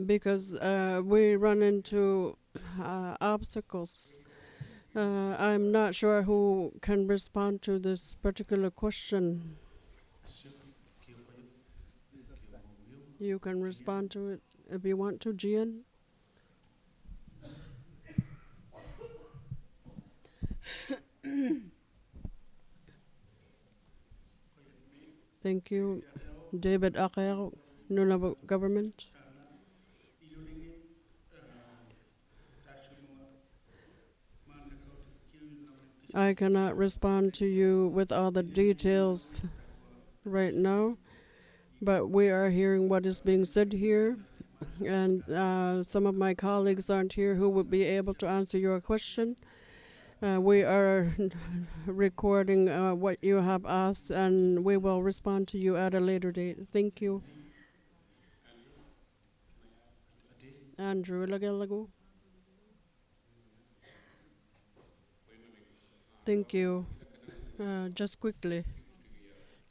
because we run into obstacles. I'm not sure who can respond to this particular question. You can respond to it if you want to, Gian. Thank you. David Aker, Nunavut government. I cannot respond to you with all the details right now, but we are hearing what is being said here, and some of my colleagues aren't here who would be able to answer your question. We are recording what you have asked, and we will respond to you at a later date. Thank you. Andrew Lagalago. Thank you. Just quickly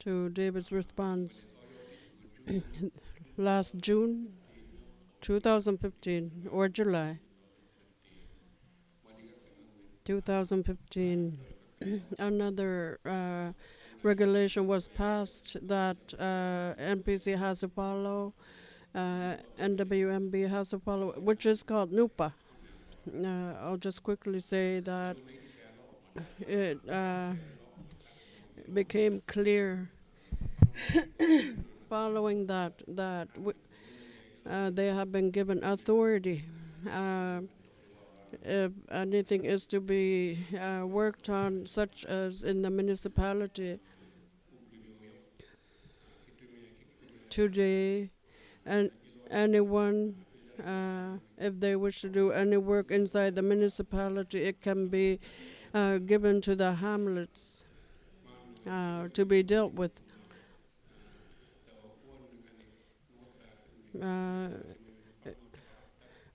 to David's response. Last June 2015 or July 2015, another regulation was passed that NPC has to follow, NWMB has to follow, which is called NUPA. I'll just quickly say that it became clear following that they have been given authority. If anything is to be worked on, such as in the municipality today, and anyone, if they wish to do any work inside the municipality, it can be given to the hamlets to be dealt with.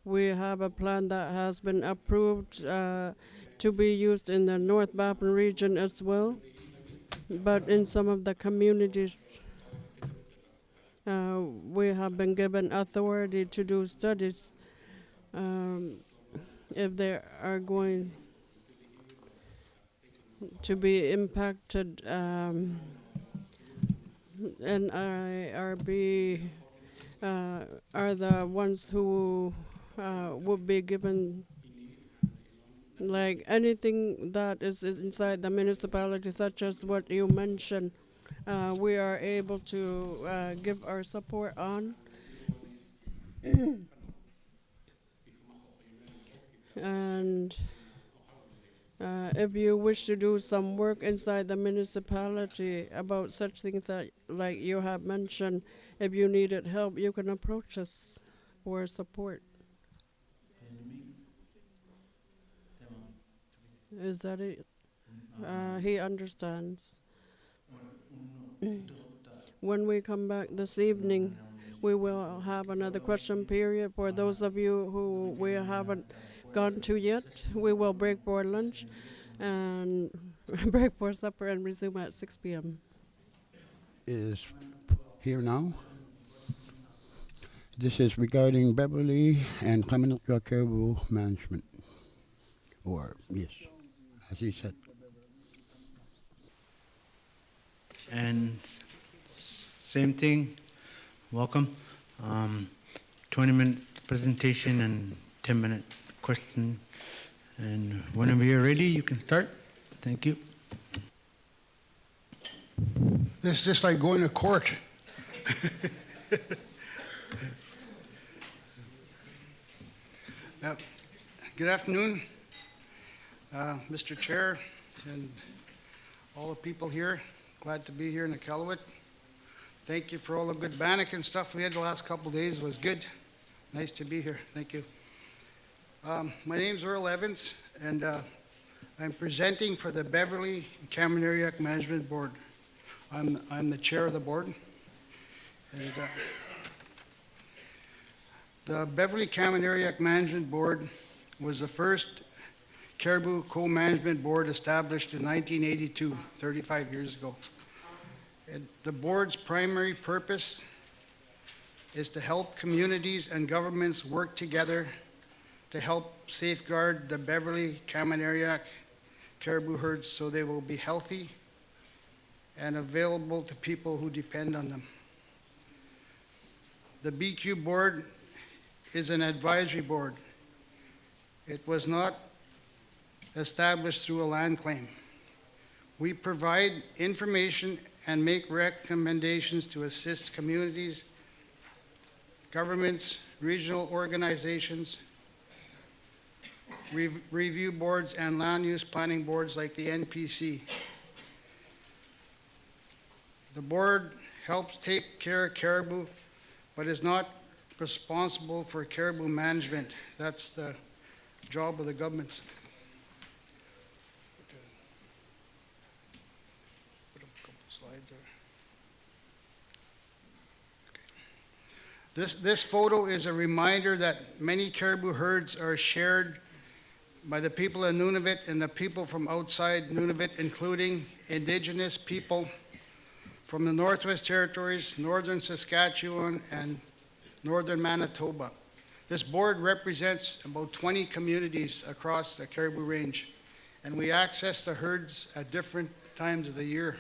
We have a plan that has been approved to be used in the North Bapan region as well, but in some of the communities we have been given authority to do studies if they are going to be impacted. NIRB are the ones who would be given, like anything that is inside the municipality, such as what you mentioned, we are able to give our support on. And if you wish to do some work inside the municipality about such things that, like you have mentioned, if you needed help, you can approach us for support. Is that it? He understands. When we come back this evening, we will have another question period. For those of you who we haven't gone to yet, we will break for lunch and break for supper and resume at 6 p.m. Is here now. This is regarding Beverly and Kaminukya Caribou Management. Or, yes, as he said. And same thing, welcome. 20-minute presentation and 10-minute question. And whenever you're ready, you can start. Thank you. This is just like going to court. Good afternoon, Mr. Chair and all the people here. Glad to be here in Iqaluit. Thank you for all the good bannock and stuff we had the last couple of days. It was good. Nice to be here. Thank you. My name's Earl Evans, and I'm presenting for the Beverly Kamanariak Management Board. I'm the chair of the board. And the Beverly Kamanariak Management Board was the first caribou co-management board established in 1982, 35 years ago. And the board's primary purpose is to help communities and governments work together to help safeguard the Beverly Kamanariak caribou herds so they will be healthy and available to people who depend on them. The BQ board is an advisory board. It was not established through a land claim. We provide information and make recommendations to assist communities, governments, regional organizations, review boards, and land use planning boards like the NPC. The board helps take care of caribou, but is not responsible for caribou management. That's the job of the governments. Put up a couple slides there. This photo is a reminder that many caribou herds are shared by the people of Nunavut and the people from outside Nunavut, including Indigenous people from the Northwest Territories, Northern Saskatchewan, and Northern Manitoba. This board represents about 20 communities across the Caribou Range, and we access the herds at different times of the year.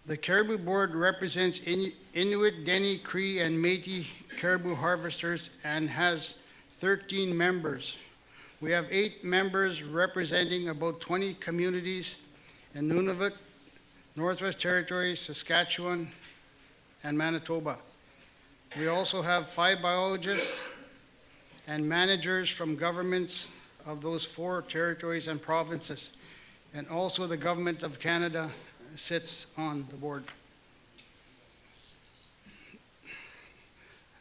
The Caribou Board represents Inuit, Dene, Cree, and Métis caribou harvesters and has 13 members. We have 8 members representing about 20 communities in Nunavut, Northwest Territories, Saskatchewan, and Manitoba. We also have 5 biologists and managers from governments of those 4 territories and provinces, and also the Government of Canada sits on the board.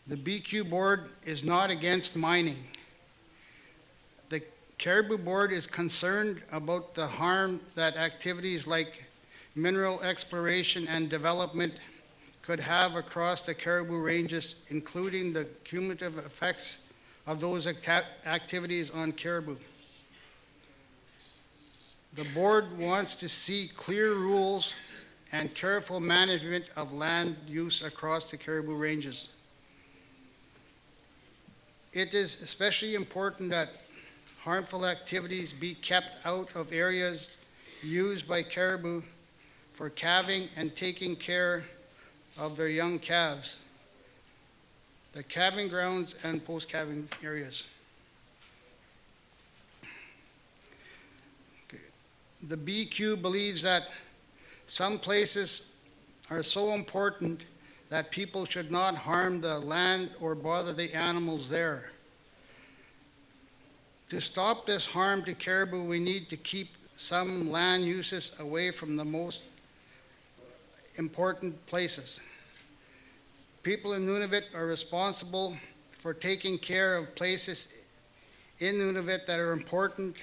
The BQ board is not against mining. The Caribou board is concerned about the harm that activities like mineral exploration and development could have across the Caribou ranges, including the cumulative effects of those activities on caribou. The board wants to see clear rules and careful management of land use across the Caribou ranges. It is especially important that harmful activities be kept out of areas used by caribou for calving and taking care of their young calves, the calving grounds and post-calving areas. The BQ believes that some places are so important that people should not harm the land or bother the animals there. To stop this harm to caribou, we need to keep some land uses away from the most important places. People in Nunavut are responsible for taking care of places in Nunavut that are important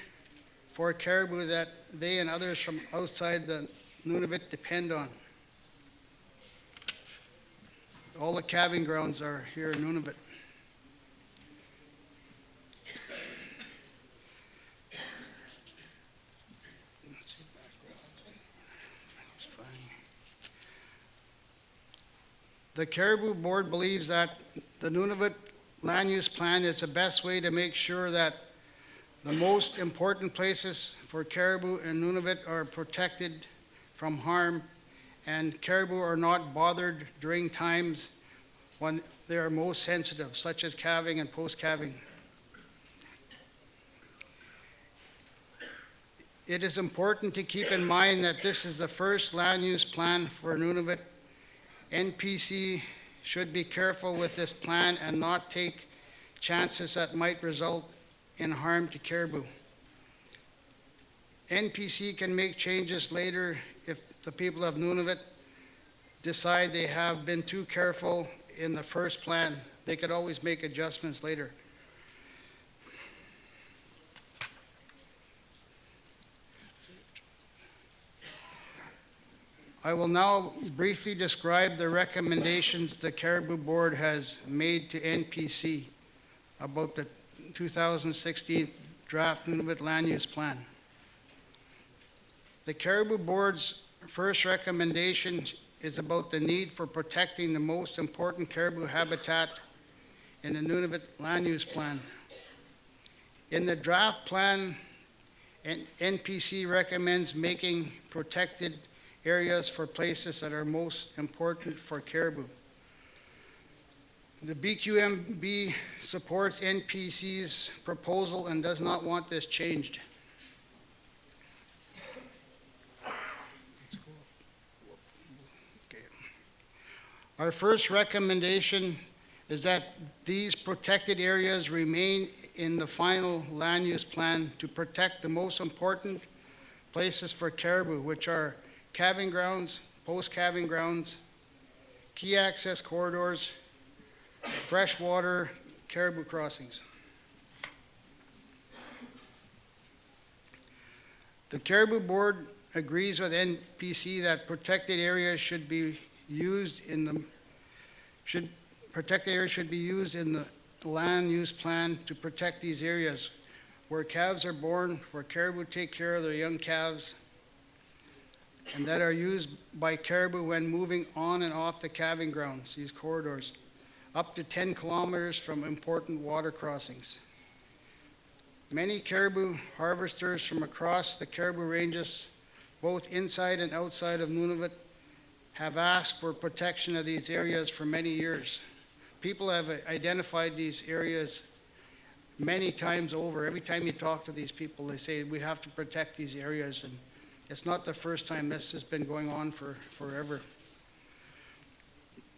for caribou that they and others from outside the Nunavut depend on. All the calving grounds are here in Nunavut. The Caribou Board believes that the Nunavut land use plan is the best way to make sure that the most important places for caribou in Nunavut are protected from harm, and caribou are not bothered during times when they are most sensitive, such as calving and post-calving. It is important to keep in mind that this is the first land use plan for Nunavut. NPC should be careful with this plan and not take chances that might result in harm to caribou. NPC can make changes later if the people of Nunavut decide they have been too careful in the first plan. They could always make adjustments later. I will now briefly describe the recommendations the Caribou Board has made to NPC about the 2016 draft Nunavut Land Use Plan. The Caribou Board's first recommendation is about the need for protecting the most important caribou habitat in the Nunavut Land Use Plan. In the draft plan, NPC recommends making protected areas for places that are most important for caribou. The BQMB supports NPC's proposal and does not want this changed. Our first recommendation is that these protected areas remain in the final land use plan to protect the most important places for caribou, which are calving grounds, post-calving grounds, key access corridors, freshwater caribou crossings. The Caribou Board agrees with NPC that protected areas should be used in the land use plan to protect these areas where calves are born, where caribou take care of their young calves, and that are used by caribou when moving on and off the calving grounds, these corridors, up to 10 kilometers from important water crossings. Many caribou harvesters from across the caribou ranges, both inside and outside of Nunavut, have asked for protection of these areas for many years. People have identified these areas many times over. Every time you talk to these people, they say, we have to protect these areas, and it's not the first time. This has been going on for forever.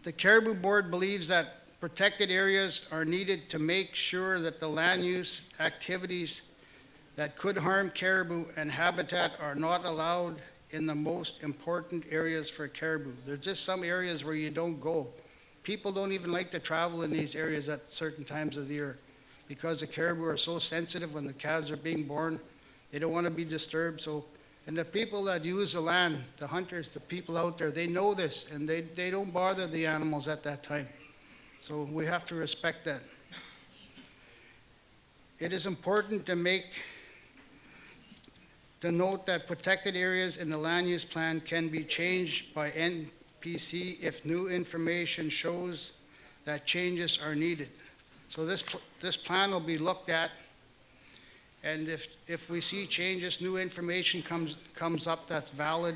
The Caribou Board believes that protected areas are needed to make sure that the land use activities that could harm caribou and habitat are not allowed in the most important areas for caribou. There's just some areas where you don't go. People don't even like to travel in these areas at certain times of the year because the caribou are so sensitive when the calves are being born. They don't want to be disturbed. So, and the people that use the land, the hunters, the people out there, they know this, and they don't bother the animals at that time. So we have to respect that. It is important to note that protected areas in the land use plan can be changed by NPC if new information shows that changes are needed. So this plan will be looked at, and if we see changes, new information comes up that's valid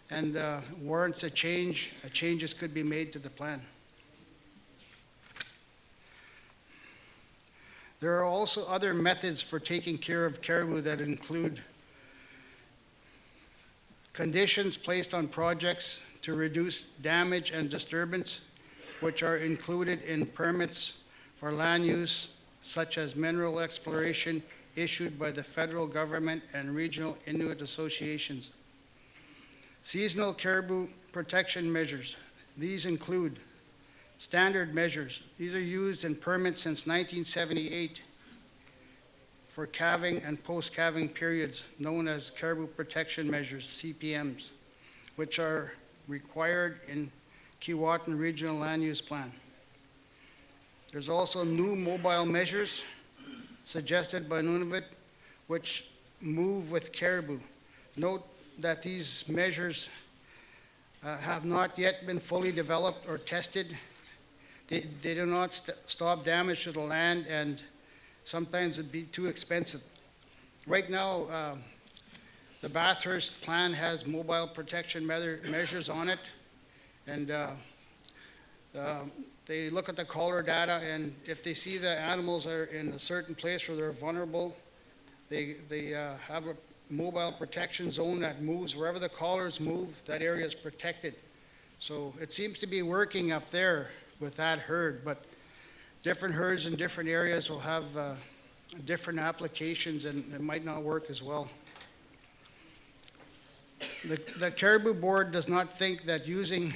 and warrants a change, changes could be made to the plan. There are also other methods for taking care of caribou that include conditions placed on projects to reduce damage and disturbance, which are included in permits for land use, such as mineral exploration issued by the federal government and regional Inuit associations. Seasonal caribou protection measures. These include standard measures. These are used in permits since 1978 for calving and post-calving periods, known as Caribou Protection Measures, CPMs, which are required in Qikiqtani Regional Land Use Plan. There's also new mobile measures suggested by Nunavut, which move with caribou. Note that these measures have not yet been fully developed or tested. They do not stop damage to the land, and sometimes it'd be too expensive. Right now, the Bathurst plan has mobile protection measures on it, and they look at the collar data, and if they see the animals are in a certain place where they're vulnerable, they have a mobile protection zone that moves. Wherever the collars move, that area is protected. So it seems to be working up there with that herd, but different herds in different areas will have different applications, and it might not work as well. The Caribou Board does not think that using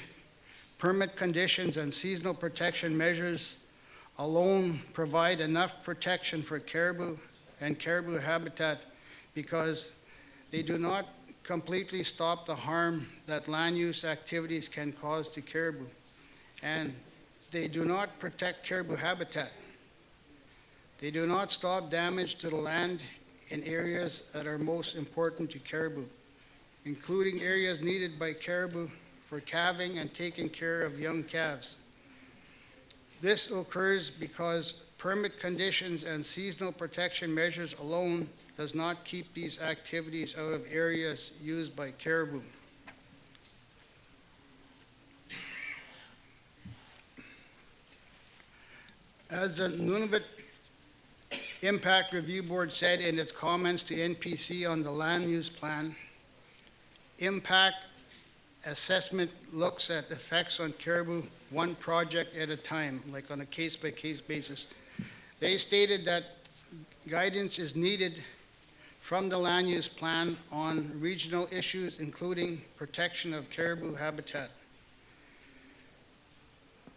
permit conditions and seasonal protection measures alone provide enough protection for caribou and caribou habitat because they do not completely stop the harm that land use activities can cause to caribou, and they do not protect caribou habitat. They do not stop damage to the land in areas that are most important to caribou, including areas needed by caribou for calving and taking care of young calves. This occurs because permit conditions and seasonal protection measures alone does not keep these activities out of areas used by caribou. As the Nunavut Impact Review Board said in its comments to NPC on the land use plan, impact assessment looks at effects on caribou one project at a time, like on a case-by-case basis. They stated that guidance is needed from the land use plan on regional issues, including protection of caribou habitat.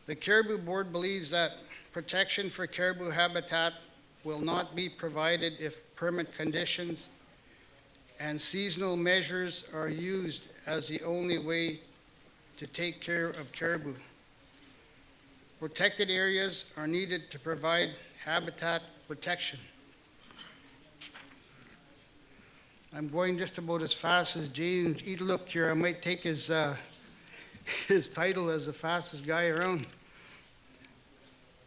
The Caribou Board believes that protection for caribou habitat will not be provided if permit conditions and seasonal measures are used as the only way to take care of caribou. Protected areas are needed to provide habitat protection. I'm going just about as fast as James Eatlook here. I might take his title as the fastest guy around.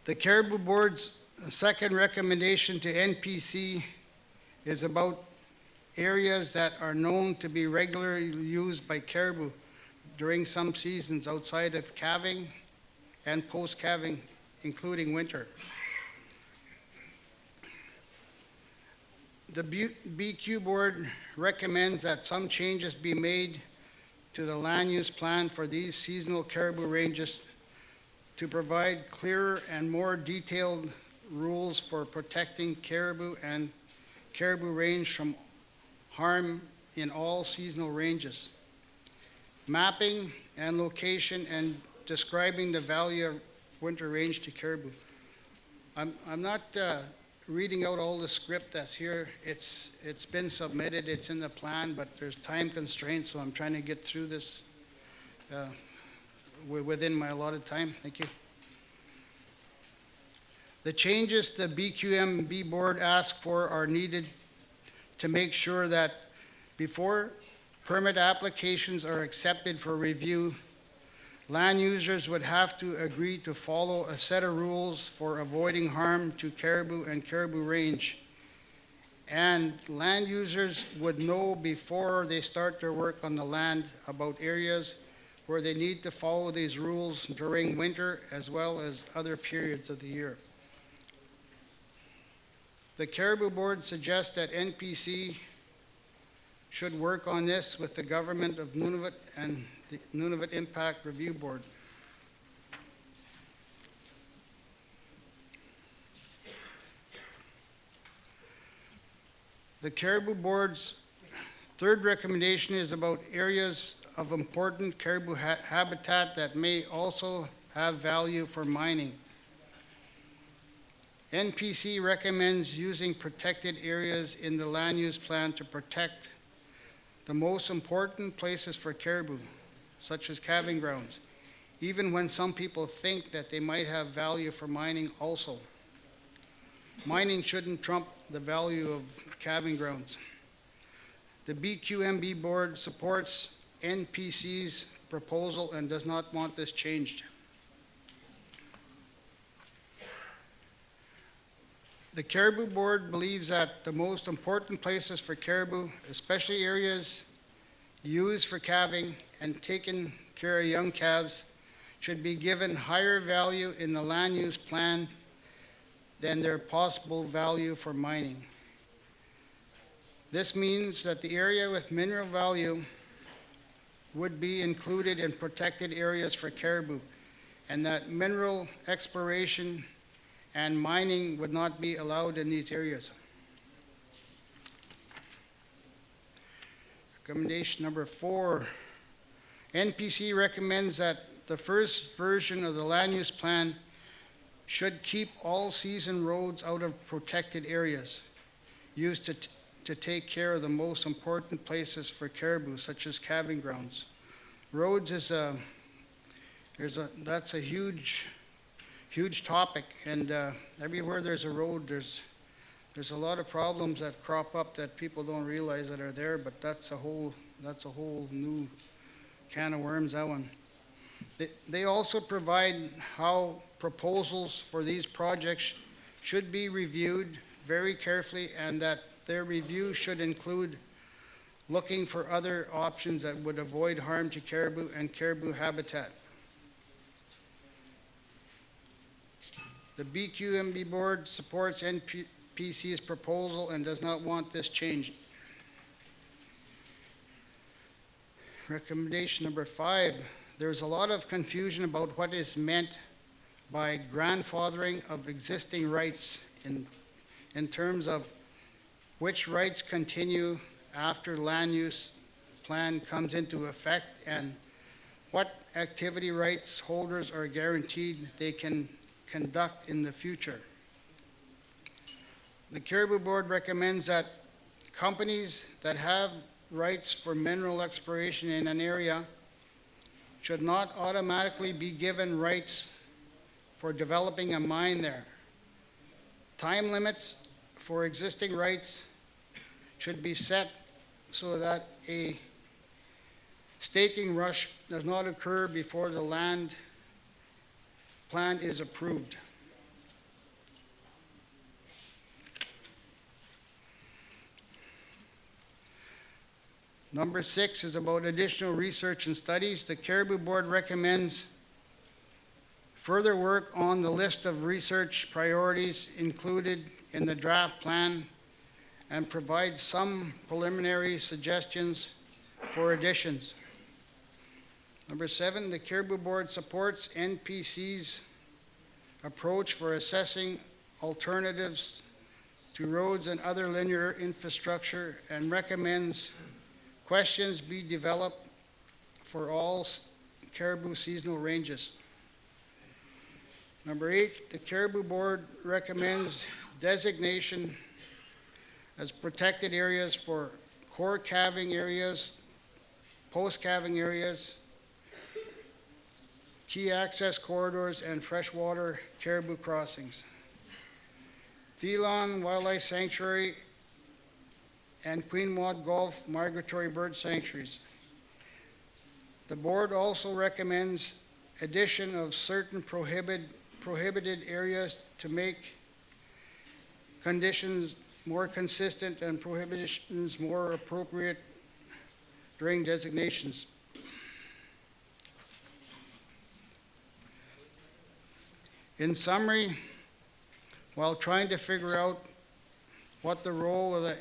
The Caribou Board's second recommendation to NPC is about areas that are known to be regularly used by caribou during some seasons outside of calving and post-calving, including winter. The BQ Board recommends that some changes be made to the land use plan for these seasonal caribou ranges to provide clearer and more detailed rules for protecting caribou and caribou range from harm in all seasonal ranges. Mapping and location and describing the value of winter range to caribou. I'm not reading out all the script that's here. It's been submitted, it's in the plan, but there's time constraints, so I'm trying to get through this within my allotted time. Thank you. The changes the BQMB Board asked for are needed to make sure that before permit applications are accepted for review, land users would have to agree to follow a set of rules for avoiding harm to caribou and caribou range. And land users would know before they start their work on the land about areas where they need to follow these rules during winter as well as other periods of the year. The Caribou Board suggests that NPC should work on this with the government of Nunavut and the Nunavut Impact Review Board. The Caribou Board's third recommendation is about areas of important caribou habitat that may also have value for mining. NPC recommends using protected areas in the land use plan to protect the most important places for caribou, such as calving grounds, even when some people think that they might have value for mining also. Mining shouldn't trump the value of calving grounds. The BQMB Board supports NPC's proposal and does not want this changed. The Caribou Board believes that the most important places for caribou, especially areas used for calving and taking care of young calves, should be given higher value in the land use plan than their possible value for mining. This means that the area with mineral value would be included in protected areas for caribou, and that mineral exploration and mining would not be allowed in these areas. Recommendation number 4. NPC recommends that the first version of the land use plan should keep all season roads out of protected areas used to take care of the most important places for caribou, such as calving grounds. Roads is that's a huge topic, and everywhere there's a road, there's a lot of problems that crop up that people don't realize that are there, but that's a whole new can of worms, that one. They also provide how proposals for these projects should be reviewed very carefully, and that their review should include looking for other options that would avoid harm to caribou and caribou habitat. The BQMB board supports NPC's proposal and does not want this changed. Recommendation number 5. There's a lot of confusion about what is meant by grandfathering of existing rights in terms of which rights continue after land use plan comes into effect and what activity rights holders are guaranteed they can conduct in the future. The Caribou Board recommends that companies that have rights for mineral exploration in an area should not automatically be given rights for developing a mine there. Time limits for existing rights should be set so that a staking rush does not occur before the land plan is approved. Number 6 is about additional research and studies. The Caribou Board recommends further work on the list of research priorities included in the draft plan and provides some preliminary suggestions for additions. Number 7, the Caribou Board supports NPC's approach for assessing alternatives to roads and other linear infrastructure and recommends questions be developed for all caribou seasonal ranges. Number 8, the Caribou Board recommends designation as protected areas for core calving areas, post-calving areas, key access corridors, and freshwater caribou crossings. Thielon Wildlife Sanctuary and Queen Maud Gulf Migratory Bird Sanctuaries. The board also recommends addition of certain prohibited areas to make conditions more consistent and prohibitions more appropriate during designations. In summary, while trying to figure out what the role of the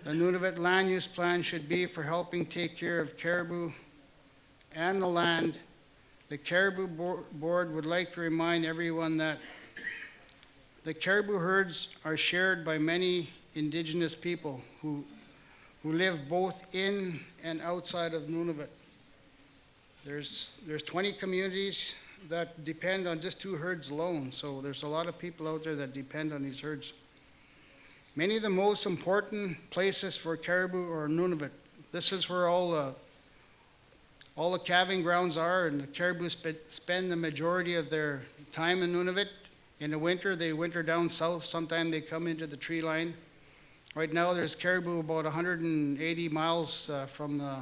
Nunavut land use plan should be for helping take care of caribou and the land, the Caribou Board would like to remind everyone that the caribou herds are shared by many Indigenous people who live both in and outside of Nunavut. There's 20 communities that depend on just 2 herds alone, so there's a lot of people out there that depend on these herds. Many of the most important places for caribou are Nunavut. This is where all the calving grounds are, and the caribou spend the majority of their time in Nunavut. In the winter, they winter down south. Sometimes they come into the tree line. Right now, there's caribou about 180 miles from the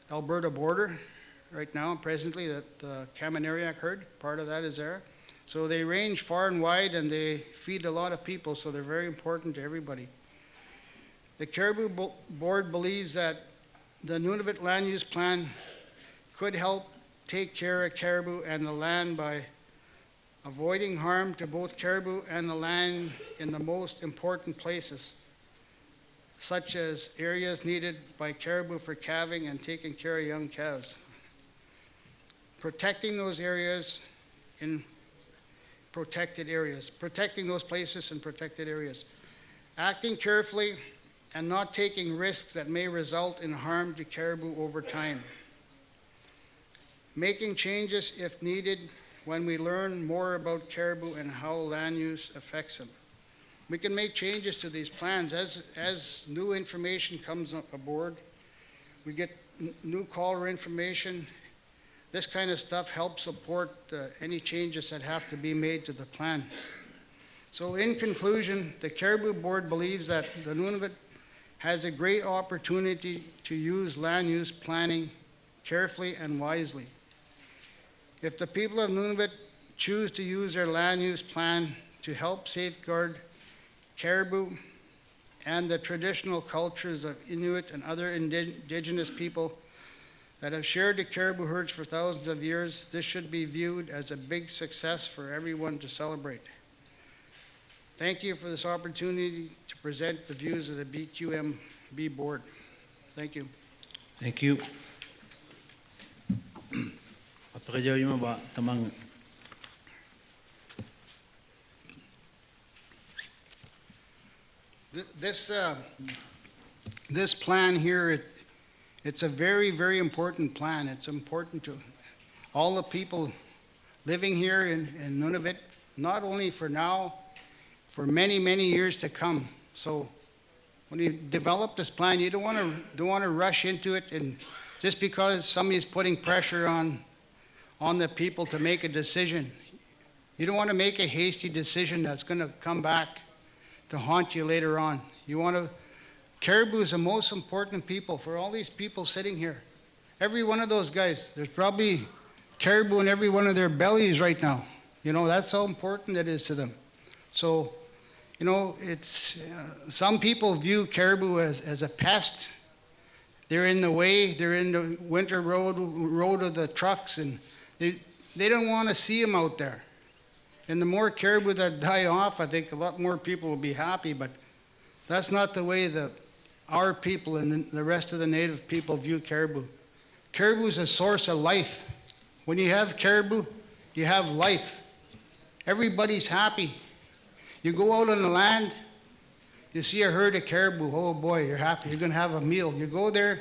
Alberta border. Right now, presently, the Kamanariak herd, part of that is there. So they range far and wide, and they feed a lot of people, so they're very important to everybody. The Caribou Board believes that the Nunavut land use plan could help take care of caribou and the land by avoiding harm to both caribou and the land in the most important places, such as areas needed by caribou for calving and taking care of young calves. Protecting those areas in protected areas, protecting those places in protected areas. Acting carefully and not taking risks that may result in harm to caribou over time. Making changes if needed when we learn more about caribou and how land use affects them. We can make changes to these plans as new information comes aboard. We get new caller information. This kind of stuff helps support any changes that have to be made to the plan. So in conclusion, the Caribou Board believes that the Nunavut has a great opportunity to use land use planning carefully and wisely. If the people of Nunavut choose to use their land use plan to help safeguard caribou and the traditional cultures of Inuit and other indigenous people that have shared the caribou herds for thousands of years, this should be viewed as a big success for everyone to celebrate. Thank you for this opportunity to present the views of the BQMB board. Thank you. Thank you. This plan here, it's a very, very important plan. It's important to all the people living here in Nunavut, not only for now, for many, many years to come. So when you develop this plan, you don't want to rush into it, and just because somebody's putting pressure on the people to make a decision. You don't want to make a hasty decision that's going to come back to haunt you later on. You want to, caribou is the most important people for all these people sitting here. Every one of those guys, there's probably caribou in every one of their bellies right now. You know, that's how important it is to them. So, you know, it's, some people view caribou as a pest. They're in the way, they're in the winter road of the trucks, and they don't want to see them out there. And the more caribou that die off, I think a lot more people will be happy, but that's not the way our people and the rest of the native people view caribou. Caribou is a source of life. When you have caribou, you have life. Everybody's happy. You go out on the land, you see a herd of caribou, oh boy, you're happy, you're gonna have a meal. You go there,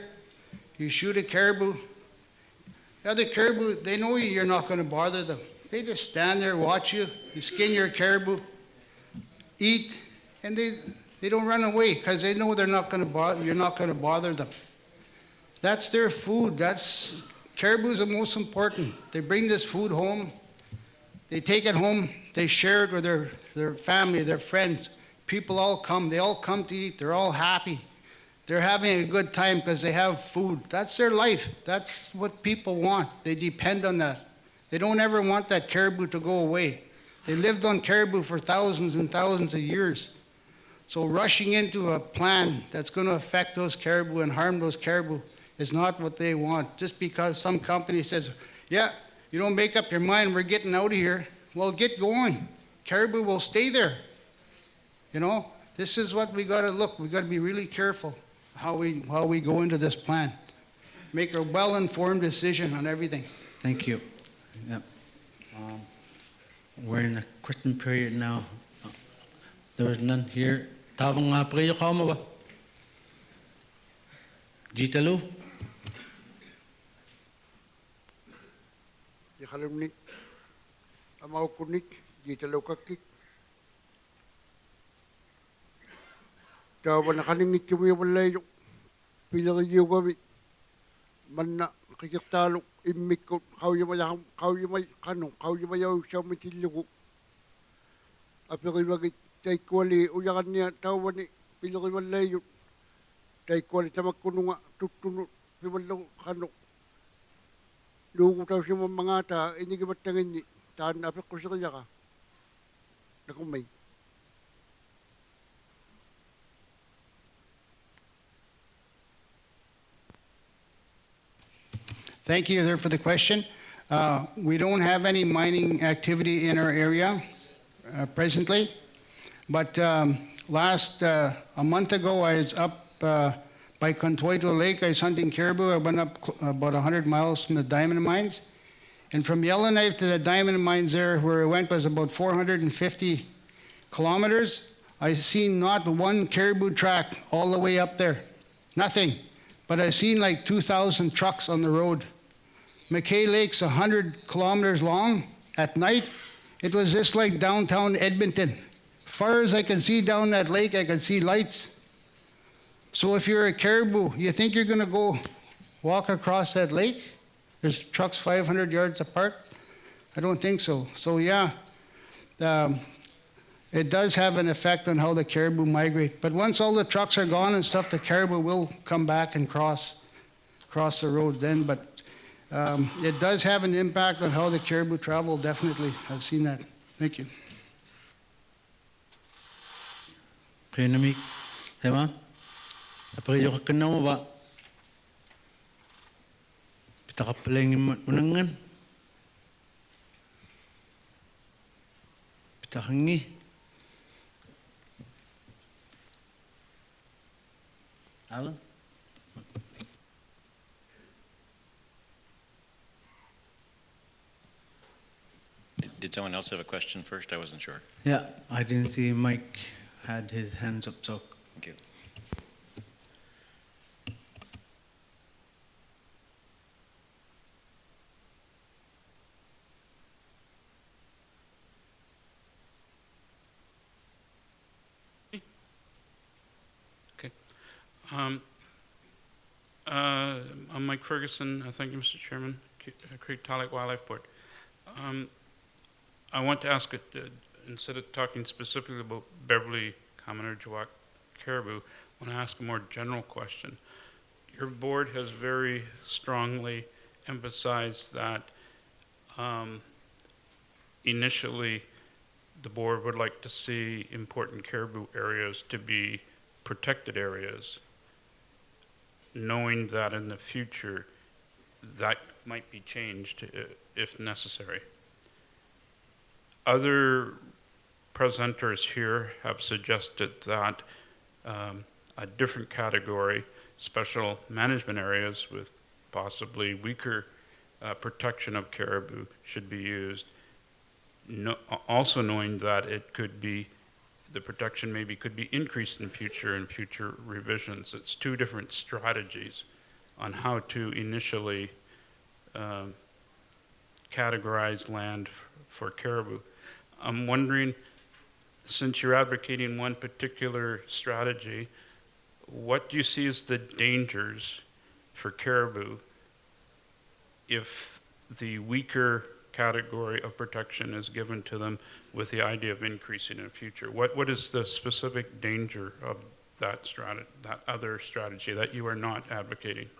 you shoot a caribou. The other caribou, they know you're not gonna bother them. They just stand there, watch you, you skin your caribou, eat, and they don't run away because they know you're not gonna bother them. That's their food. Caribou is the most important. They bring this food home, they take it home, they share it with their family, their friends. People all come, they all come to eat, they're all happy. They're having a good time because they have food. That's their life. That's what people want. They depend on that. They don't ever want that caribou to go away. They lived on caribou for thousands and thousands of years. So rushing into a plan that's going to affect those caribou and harm those caribou is not what they want. Just because some company says, yeah, you don't make up your mind, we're getting out of here. Well, get going. Caribou will stay there. You know, this is what we got to look. We got to be really careful how we go into this plan. Make a well-informed decision on everything. Thank you. Yep. We're in the question period now. There is none here. Tawang nga pa kayo, kamo ba? Jitalu? Yakalumnik, amaw kunik, jitalu kakik. Tawa na kaningit yung walay yung pilang yung gabi. Man na Qikiqtani imik ko kau yung may yaw siya matilyo. Apiri bagit tay kuali uyakan niya tawa ni pilang walay yung tay kuali tamak kuno nga tutunu piwalo kano. Lugo taw siya mamangata inigibatangin ni taan apik ko siya ka. Nakumay. Thank you there for the question. We don't have any mining activity in our area presently, but a month ago I was up by Contoito Lake. I was hunting caribou. I went up about 100 miles from the diamond mines. And from Yellowknife to the diamond mines there, where I went was about 450 kilometers. I seen not one caribou track all the way up there. Nothing. But I seen like 2,000 trucks on the road. McKay Lake's 100 kilometers long. At night, it was just like downtown Edmonton. Far as I can see down that lake, I can see lights. So if you're a caribou, you think you're gonna go walk across that lake? There's trucks 500 yards apart? I don't think so. So yeah, it does have an effect on how the caribou migrate. But once all the trucks are gone and stuff, the caribou will come back and cross the road then. But it does have an impact on how the caribou travel, definitely. I've seen that. Thank you. Okay, Nami. Hema. Apa yo kena mo ba? Kita kapeleng unangan. Kita hangi. Alan? Did someone else have a question first? I wasn't sure. Yeah, I didn't see Mike had his hands up, so. Thank you. Okay. I'm Mike Ferguson. Thank you, Mr. Chairman. Qikiqtani Wildlife Board. I want to ask, instead of talking specifically about Beverly Common or Jawak caribou, I want to ask a more general question. Your board has very strongly emphasized that initially the board would like to see important caribou areas to be protected areas, knowing that in the future that might be changed if necessary. Other presenters here have suggested that a different category, special management areas with possibly weaker protection of caribou should be used, also knowing that it could be, the protection maybe could be increased in future revisions. It's two different strategies on how to initially categorize land for caribou. I'm wondering, since you're advocating one particular strategy, what do you see as the dangers for caribou if the weaker category of protection is given to them with the idea of increasing in the future? What is the specific danger of that other strategy that you are not advocating?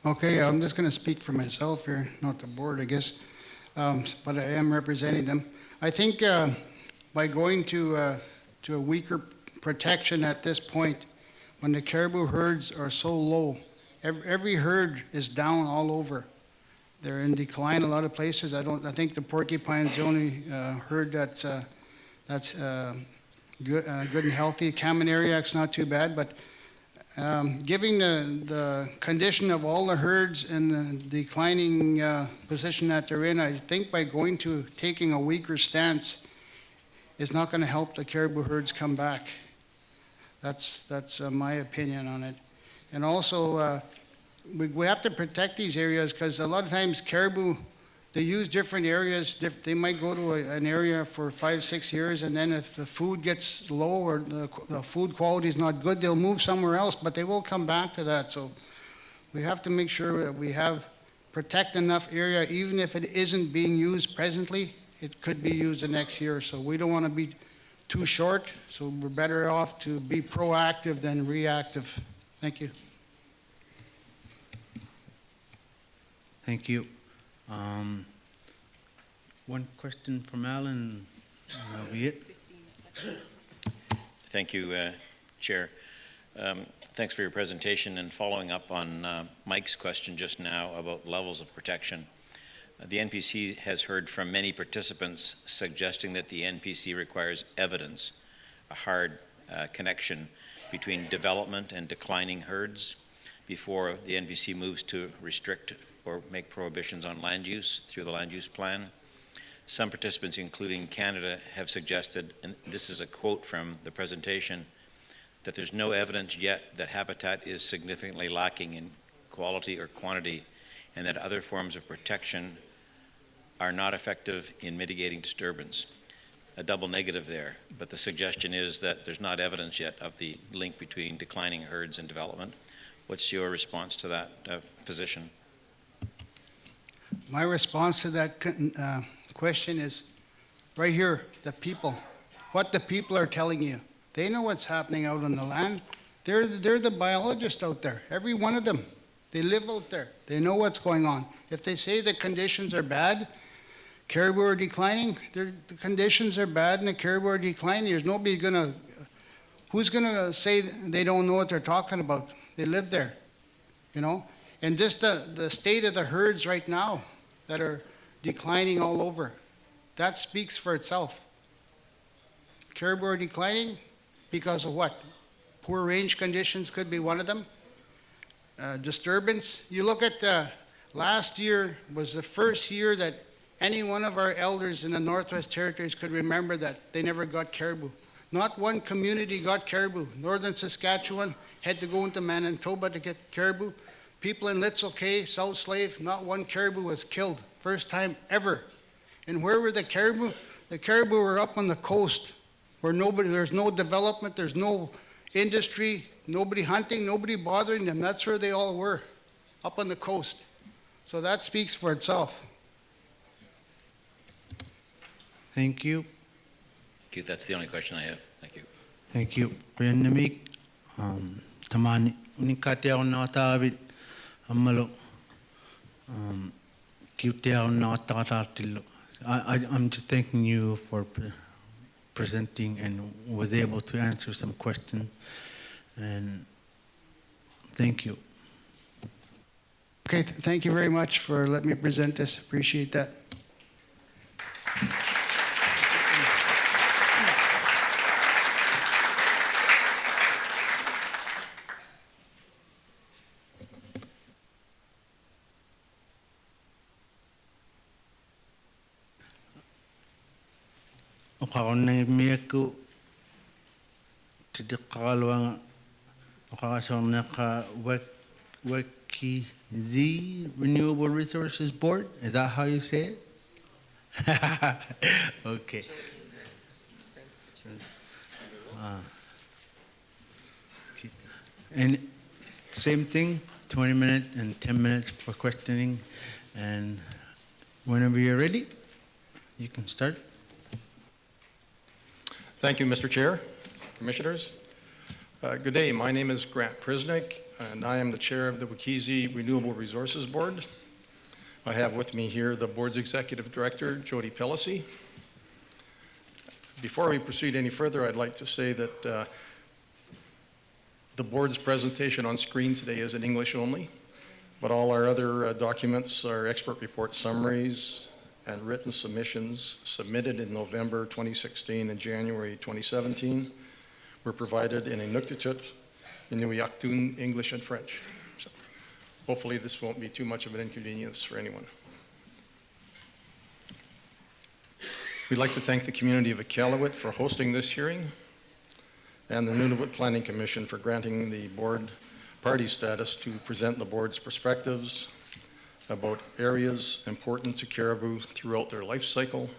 Okay, I'm just going to speak for myself here, not the board, I guess, but I am representing them. I think by going to a weaker protection at this point, when the caribou herds are so low, every herd is down all over. They're in decline a lot of places. I think the porcupine's the only herd that's good and healthy. Kamanariak's not too bad, but given the condition of all the herds and the declining position that they're in, I think by taking a weaker stance is not going to help the caribou herds come back. That's my opinion on it. And also, we have to protect these areas because a lot of times caribou, they use different areas. They might go to an area for 5-6 years, and then if the food gets low or the food quality is not good, they'll move somewhere else, but they will come back to that. So we have to make sure that we protect enough area, even if it isn't being used presently, it could be used the next year. So we don't want to be too short, so we're better off to be proactive than reactive. Thank you. Thank you. One question from Alan. That'll be it. Thank you, Chair. Thanks for your presentation and following up on Mike's question just now about levels of protection. The NPC has heard from many participants suggesting that the NPC requires evidence, a hard connection between development and declining herds before the NPC moves to restrict or make prohibitions on land use through the land use plan. Some participants, including Canada, have suggested, and this is a quote from the presentation, that there's no evidence yet that habitat is significantly lacking in quality or quantity, and that other forms of protection are not effective in mitigating disturbance. A double negative there, but the suggestion is that there's not evidence yet of the link between declining herds and development. What's your response to that position? My response to that question is right here, the people. What the people are telling you. They know what's happening out on the land. They're the biologists out there, every one of them. They live out there. They know what's going on. If they say the conditions are bad, caribou are declining, the conditions are bad and the caribou are declining. There's nobody who's gonna say they don't know what they're talking about? They live there, you know? And just the state of the herds right now that are declining all over, that speaks for itself. Caribou are declining because of what? Poor range conditions could be one of them. Disturbance. You look at last year was the first year that any one of our elders in the Northwest Territories could remember that they never got caribou. Not one community got caribou. Northern Saskatchewan had to go into Manitoba to get caribou. People in Litzel Cay, South Slave, not one caribou was killed. First time ever. And where were the caribou? The caribou were up on the coast where there's no development, there's no industry, nobody hunting, nobody bothering them. That's where they all were, up on the coast. So that speaks for itself. Thank you. Thank you. That's the only question I have. Thank you. Thank you. Kuyanamik, tamani unikateo na tawit amalo kiuteo na tatatilo. I'm just thanking you for presenting and was able to answer some questions. And thank you. Okay, thank you very much for letting me present this. Appreciate that. Okaonay miyaku tidikakalwang okakasonaka Qikiqtani Renewable Resources Board. Is that how you say it? Okay. And same thing, 20 minutes and 10 minutes for questioning. And whenever you're ready, you can start. Thank you, Mr. Chair, Commissioners. Good day. My name is Grant Prisnick, and I am the chair of the Qikiqtani Renewable Resources Board. I have with me here the board's executive director, Jody Pellicy. Before we proceed any further, I'd like to say that the board's presentation on screen today is in English only, but all our other documents, our expert report summaries, and written submissions submitted in November 2016 and January 2017 were provided in Inuktitut, Qikiqtani, English, and French. So hopefully this won't be too much of an inconvenience for anyone. We'd like to thank the community of Iqaluit for hosting this hearing and the Nunavut Planning Commission for granting the board party status to present the board's perspectives about areas important to caribou throughout their life cycle,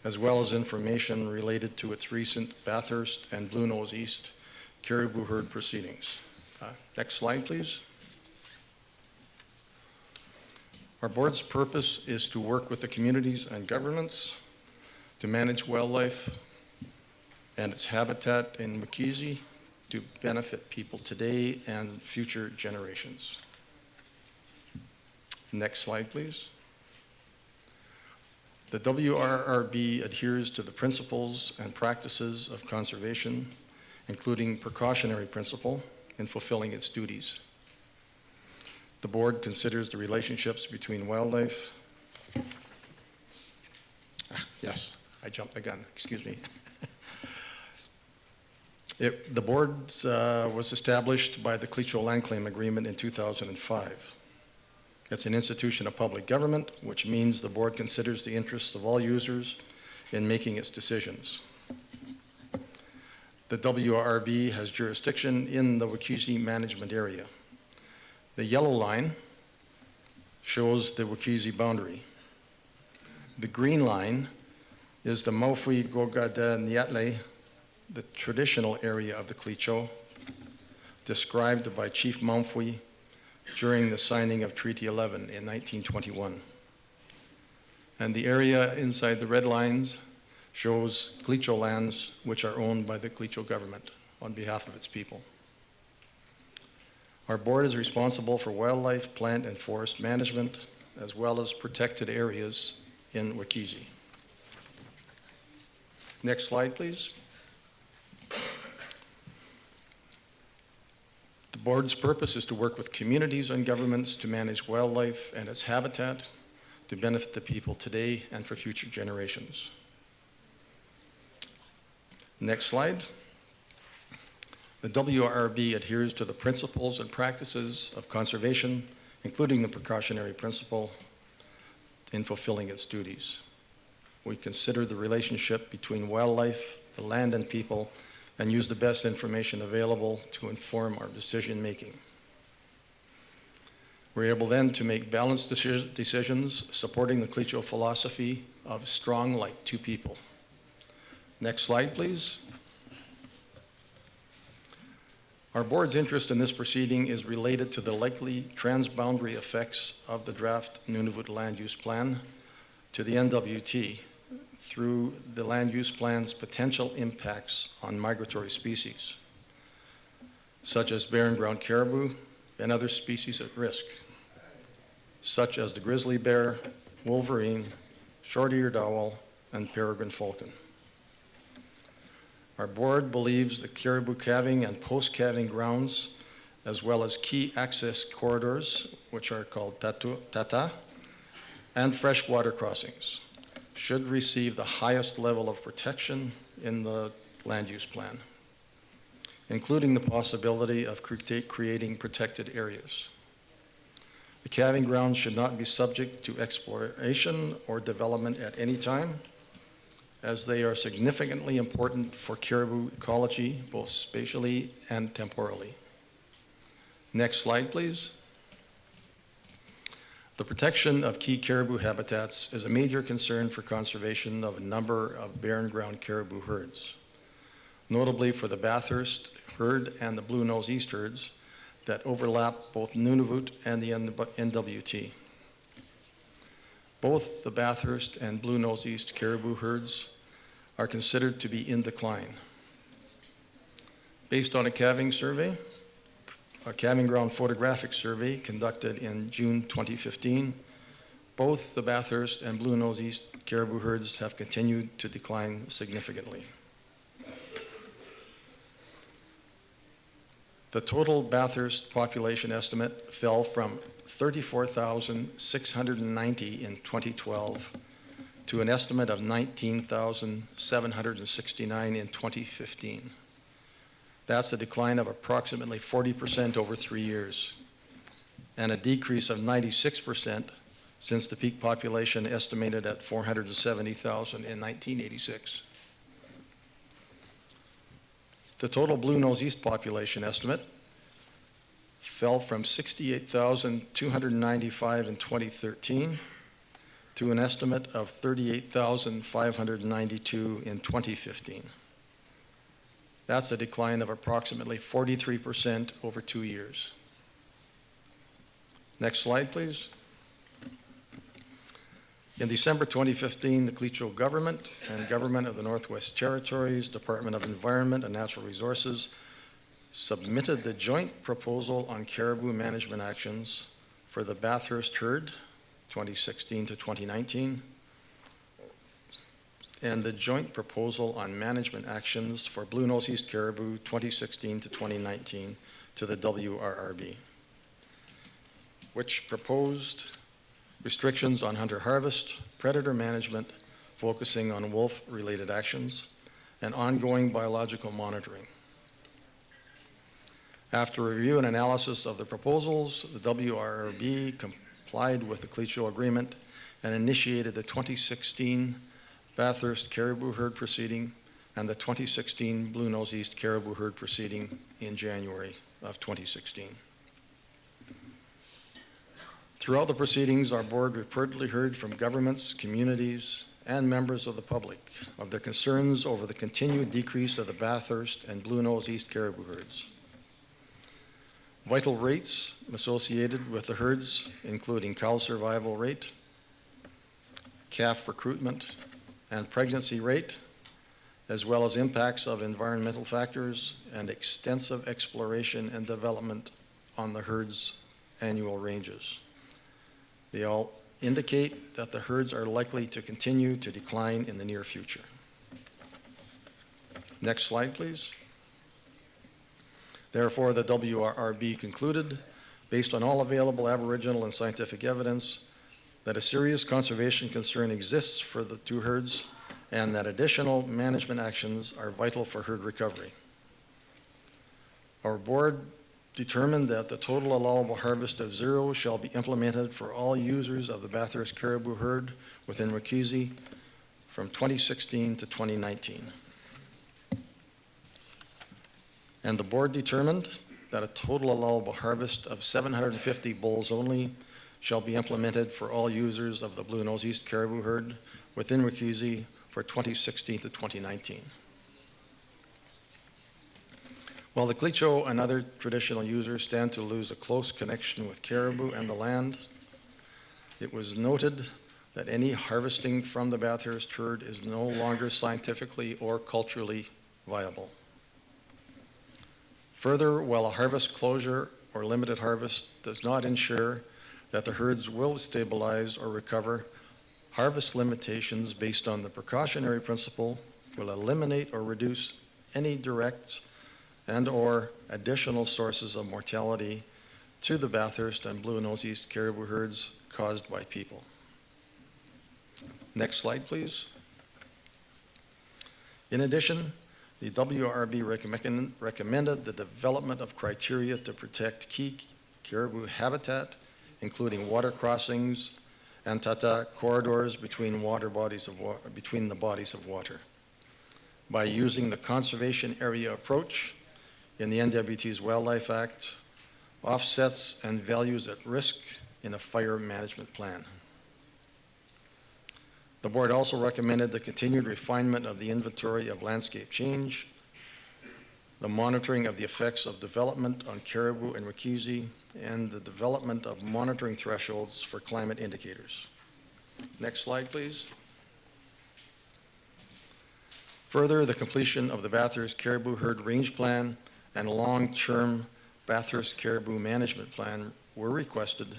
as well as information related to its recent Bathurst and Bluenose East caribou herd proceedings. Next slide, please. Our board's purpose is to work with the communities and governments to manage wildlife and its habitat in Qikiqtani to benefit people today and future generations. Next slide, please. The WRRB adheres to the principles and practices of conservation, including precautionary principle in fulfilling its duties. The board considers the relationships between wildlife. Yes, I jumped the gun, excuse me. The board was established by the Clecho Land Claim Agreement in 2005. It's an institution of public government, which means the board considers the interests of all users in making its decisions. The WRB has jurisdiction in the Wikisi management area. The yellow line shows the Wikisi boundary. The green line is the Maufui Gogada Niatle, the traditional area of the Clecho, described by Chief Maufui during the signing of Treaty 11 in 1921. And the area inside the red lines shows Clecho lands which are owned by the Clecho government on behalf of its people. Our board is responsible for wildlife, plant, and forest management, as well as protected areas in Wikisi. Next slide, please. The board's purpose is to work with communities and governments to manage wildlife and its habitat to benefit the people today and for future generations. Next slide. The WRB adheres to the principles and practices of conservation, including the precautionary principle, in fulfilling its duties. We consider the relationship between wildlife, the land, and people, and use the best information available to inform our decision-making. We're able then to make balanced decisions supporting the Clecho philosophy of strong like two people. Next slide, please. Our board's interest in this proceeding is related to the likely transboundary effects of the draft Nunavut Land Use Plan to the NWT through the land use plan's potential impacts on migratory species, such as barren ground caribou and other species at risk, such as the grizzly bear, wolverine, short-eared owl, and peregrine falcon. Our board believes the caribou calving and post-calving grounds, as well as key access corridors, which are called tata, and freshwater crossings, should receive the highest level of protection in the land use plan, including the possibility of creating protected areas. The calving grounds should not be subject to exploration or development at any time, as they are significantly important for caribou ecology, both spatially and temporally. Next slide, please. The protection of key caribou habitats is a major concern for conservation of a number of barren ground caribou herds, notably for the Bathurst herd and the Blue Nose East herds that overlap both Nunavut and the NWT. Both the Bathurst and Blue Nose East caribou herds are considered to be in decline. Based on a calving survey, a calving ground photographic survey conducted in June 2015, both the Bathurst and Blue Nose East caribou herds have continued to decline significantly. The total Bathurst population estimate fell from 34,690 in 2012 to an estimate of 19,769 in 2015. That's a decline of approximately 40% over 3 years, and a decrease of 96% since the peak population estimated at 470,000 in 1986. The total Blue Nose East population estimate fell from 68,295 in 2013 to an estimate of 38,592 in 2015. That's a decline of approximately 43% over 2 years. Next slide, please. In December 2015, the Clecho government and government of the Northwest Territories, Department of Environment and Natural Resources submitted the joint proposal on caribou management actions for the Bathurst herd, 2016 to 2019, and the joint proposal on management actions for Blue Nose East caribou, 2016 to 2019, to the WRRB, which proposed restrictions on hunter harvest, predator management, focusing on wolf-related actions, and ongoing biological monitoring. After review and analysis of the proposals, the WRRB complied with the Clecho Agreement and initiated the 2016 Bathurst Caribou Herd Proceeding and the 2016 Blue Nose East Caribou Herd Proceeding in January of 2016. Throughout the proceedings, our board repeatedly heard from governments, communities, and members of the public of their concerns over the continued decrease of the Bathurst and Blue Nose East caribou herds. Vital rates associated with the herds, including cow survival rate, calf recruitment, and pregnancy rate, as well as impacts of environmental factors and extensive exploration and development on the herd's annual ranges. They all indicate that the herds are likely to continue to decline in the near future. Next slide, please. Therefore, the WRRB concluded, based on all available Aboriginal and scientific evidence, that a serious conservation concern exists for the two herds and that additional management actions are vital for herd recovery. Our board determined that the total allowable harvest of 0 shall be implemented for all users of the Bathurst caribou herd within Wekisi from 2016 to 2019. And the board determined that a total allowable harvest of 750 bulls only shall be implemented for all users of the Blue Nose East caribou herd within Wekisi for 2016 to 2019. While the Clecho and other traditional users stand to lose a close connection with caribou and the land, it was noted that any harvesting from the Bathurst herd is no longer scientifically or culturally viable. Further, while a harvest closure or limited harvest does not ensure that the herds will stabilize or recover, harvest limitations based on the precautionary principle will eliminate or reduce any direct and/or additional sources of mortality to the Bathurst and Blue Nose East caribou herds caused by people. Next slide, please. In addition, the WRB recommended the development of criteria to protect key caribou habitat, including water crossings and tata corridors between the bodies of water, by using the conservation area approach in the NWT's Wildlife Act, offsets and values at risk in a fire management plan. The board also recommended the continued refinement of the inventory of landscape change, the monitoring of the effects of development on caribou and Wekisi, and the development of monitoring thresholds for climate indicators. Next slide, please. Further, the completion of the Bathurst Caribou Herd Range Plan and a long-term Bathurst Caribou Management Plan were requested,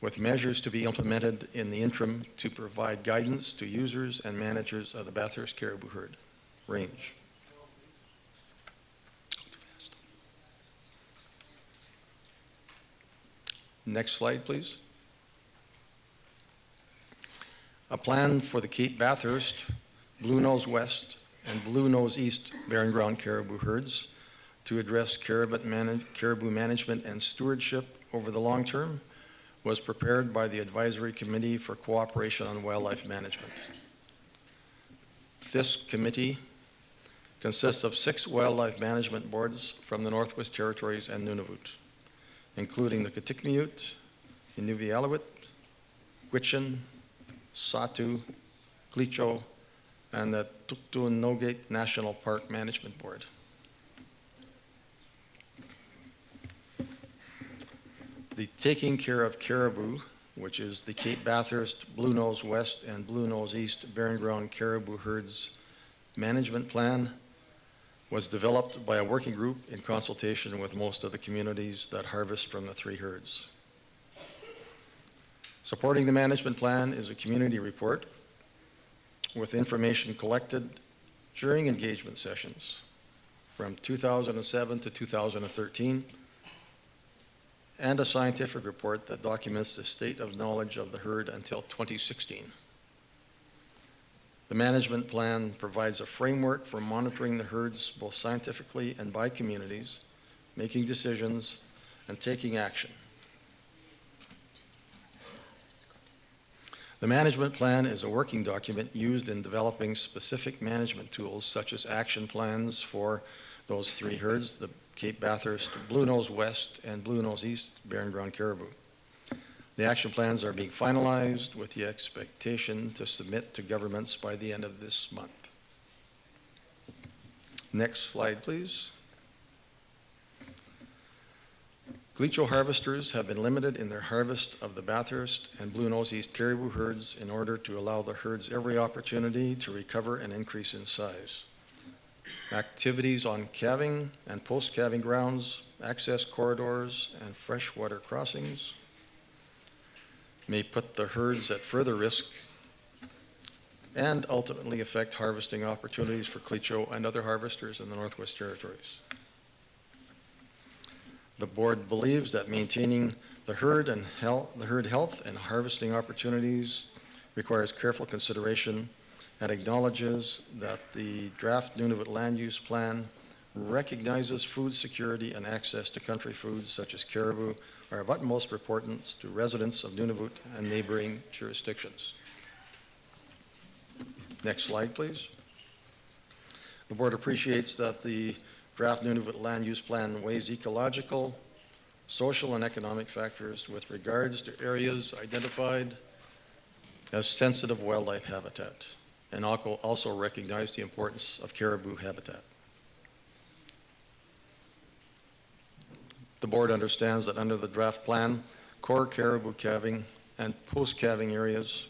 with measures to be implemented in the interim to provide guidance to users and managers of the Bathurst Caribou Herd range. Next slide, please. A plan for the Cape Bathurst, Blue Nose West, and Blue Nose East Barren Ground caribou herds to address caribou management and stewardship over the long term was prepared by the Advisory Committee for Cooperation on Wildlife Management. This committee consists of 6 wildlife management boards from the Northwest Territories and Nunavut, including the Qikiqtani, Inuvialuit, Gwich'in, Satu, Clecho, and the Qikiqtani National Park Management Board. The Taking Care of Caribou, which is the Cape Bathurst, Blue Nose West, and Blue Nose East Barren Ground caribou herds management plan, was developed by a working group in consultation with most of the communities that harvest from the 3 herds. Supporting the management plan is a community report with information collected during engagement sessions from 2007 to 2013, and a scientific report that documents the state of knowledge of the herd until 2016. The management plan provides a framework for monitoring the herds both scientifically and by communities, making decisions and taking action. The management plan is a working document used in developing specific management tools such as action plans for those three herds, the Cape Bathurst, Blue Nose West, and Blue Nose East Barren Ground Caribou. The action plans are being finalized with the expectation to submit to governments by the end of this month. Next slide, please. Qikiqtani harvesters have been limited in their harvest of the Bathurst and Blue Nose East caribou herds in order to allow the herds every opportunity to recover and increase in size. Activities on calving and post-calving grounds, access corridors, and freshwater crossings may put the herds at further risk and ultimately affect harvesting opportunities for Qikiqtani and other harvesters in the Northwest Territories. The board believes that maintaining the herd health and harvesting opportunities requires careful consideration and acknowledges that the draft Nunavut land use plan recognizes food security and access to country foods such as caribou are of utmost importance to residents of Nunavut and neighboring jurisdictions. Next slide, please. The board appreciates that the draft Nunavut land use plan weighs ecological, social, and economic factors with regards to areas identified as sensitive wildlife habitat, and also recognize the importance of caribou habitat. The board understands that under the draft plan, core caribou calving and post-calving areas,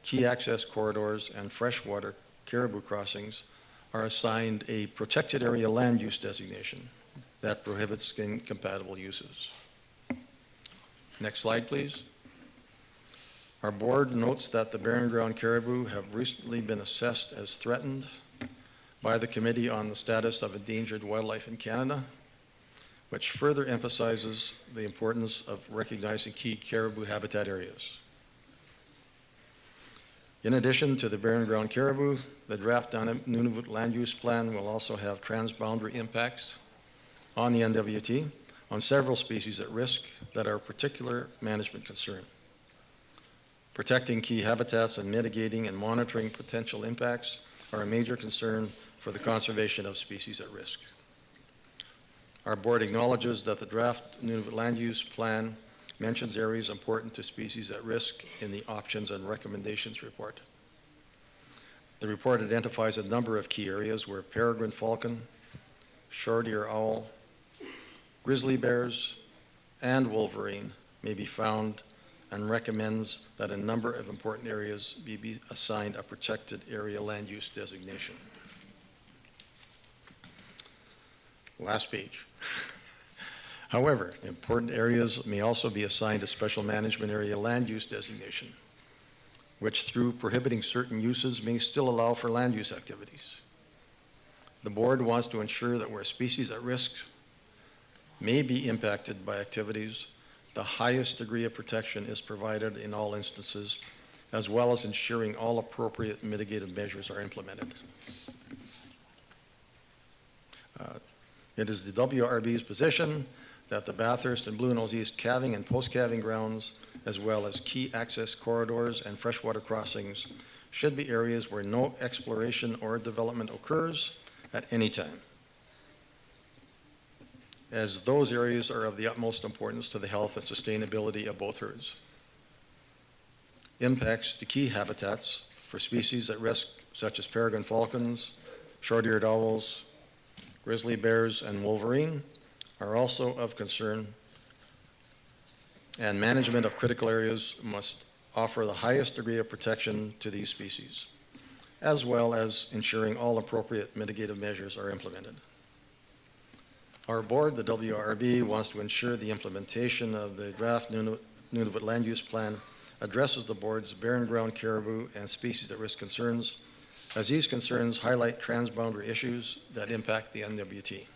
key access corridors, and freshwater caribou crossings are assigned a protected area land use designation that prohibits incompatible uses. Next slide, please. Our board notes that the Barren Ground caribou have recently been assessed as threatened by the Committee on the Status of Endangered Wildlife in Canada, which further emphasizes the importance of recognizing key caribou habitat areas. In addition to the Barren Ground caribou, the draft Nunavut land use plan will also have transboundary impacts on the NWT on several species at risk that are of particular management concern. Protecting key habitats and mitigating and monitoring potential impacts are a major concern for the conservation of species at risk. Our board acknowledges that the draft Nunavut land use plan mentions areas important to species at risk in the options and recommendations report. The report identifies a number of key areas where peregrine falcon, short-eared owl, grizzly bears, and wolverine may be found and recommends that a number of important areas be assigned a protected area land use designation. Last page. However, important areas may also be assigned a special management area land use designation, which through prohibiting certain uses may still allow for land use activities. The board wants to ensure that where species at risk may be impacted by activities, the highest degree of protection is provided in all instances, as well as ensuring all appropriate mitigative measures are implemented. It is the WRB's position that the Bathurst and Blue Nose East calving and post-calving grounds, as well as key access corridors and freshwater crossings, should be areas where no exploration or development occurs at any time, as those areas are of the utmost importance to the health and sustainability of both herds. Impacts to key habitats for species at risk, such as peregrine falcons, short-eared owls, grizzly bears, and wolverine, are also of concern, and management of critical areas must offer the highest degree of protection to these species, as well as ensuring all appropriate mitigative measures are implemented. Our board, the WRB, wants to ensure the implementation of the draft Nunavut land use plan addresses the board's barren ground caribou and species at risk concerns, as these concerns highlight transboundary issues that impact the NWT.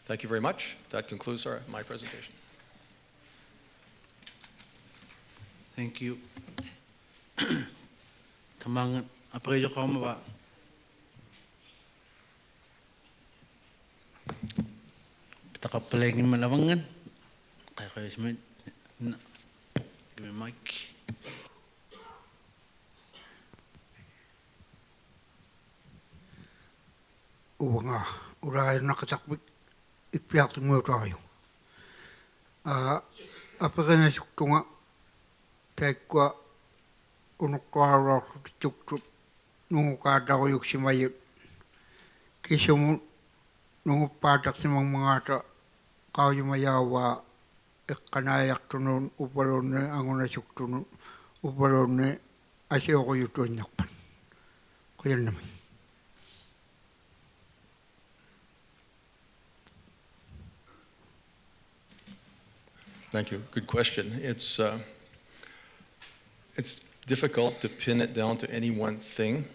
Thank you very much. That concludes my presentation. Thank you. Tamangan aprejo ka mo ba? Pitaka palagin malawangan. Kaya kayo give me mic. uwanga urai nakatakbik ikpiak tungo tayo. Apakana suktunga taikwa unukwara tuktuk nungu kadaw yuk simayut. Kisumu nungu patak simang mga ta kau yumayawa kanayak tunun uparon ne anguna suktunun uparon ne asyo ko yutuan yakpan. Kuyan naman. Thank you. Good question. It's difficult to pin it down to any one thing.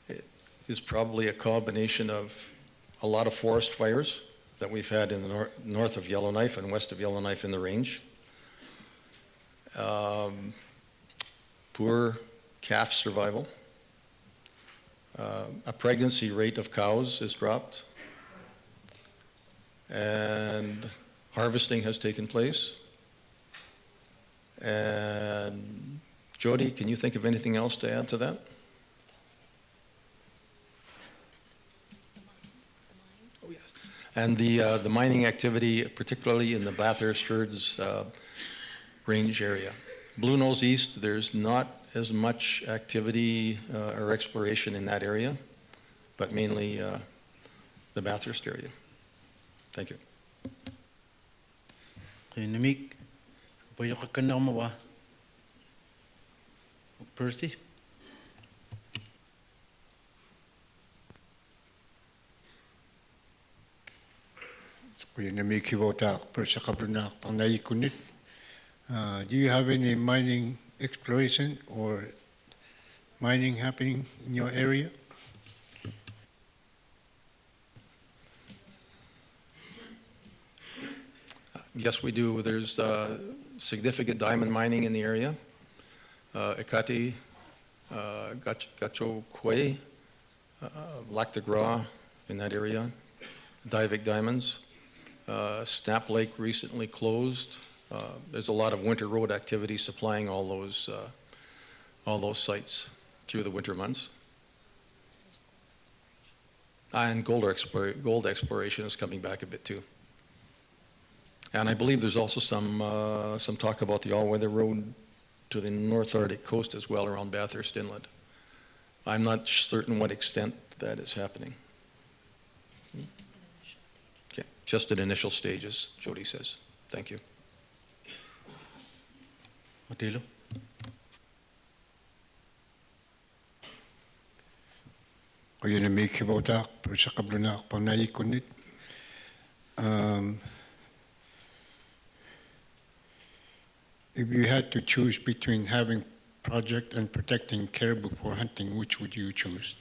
It is probably a combination of a lot of forest fires that we've had in the north of Yellowknife and west of Yellowknife in the range. Poor calf survival. A pregnancy rate of cows is dropped. And harvesting has taken place. And Jody, can you think of anything else to add to that? Oh, yes. And the mining activity, particularly in the Bathurst Herds range area. Blue Nose East, there's not as much activity or exploration in that area, but mainly the Bathurst area. Thank you. Namik, pwede ka na umawa. Percy? Do you have any mining exploration or mining happening in your area? Yes, we do. There's significant diamond mining in the area. Ekati, Gacho Kwe, Lac de Gras in that area, Divik Diamonds. Snap Lake recently closed. There's a lot of winter road activity supplying all those sites through the winter months. And gold exploration is coming back a bit too. And I believe there's also some talk about the all-weather road to the North Arctic coast as well around Bathurst Inlet. I'm not certain what extent that is happening. Okay, just at initial stages, Jody says. Thank you. Matilo? O yun ang may kibotak, pero sa kablunak, pang naikunit. If you had to choose between having project and protecting caribou for hunting, which would you choose?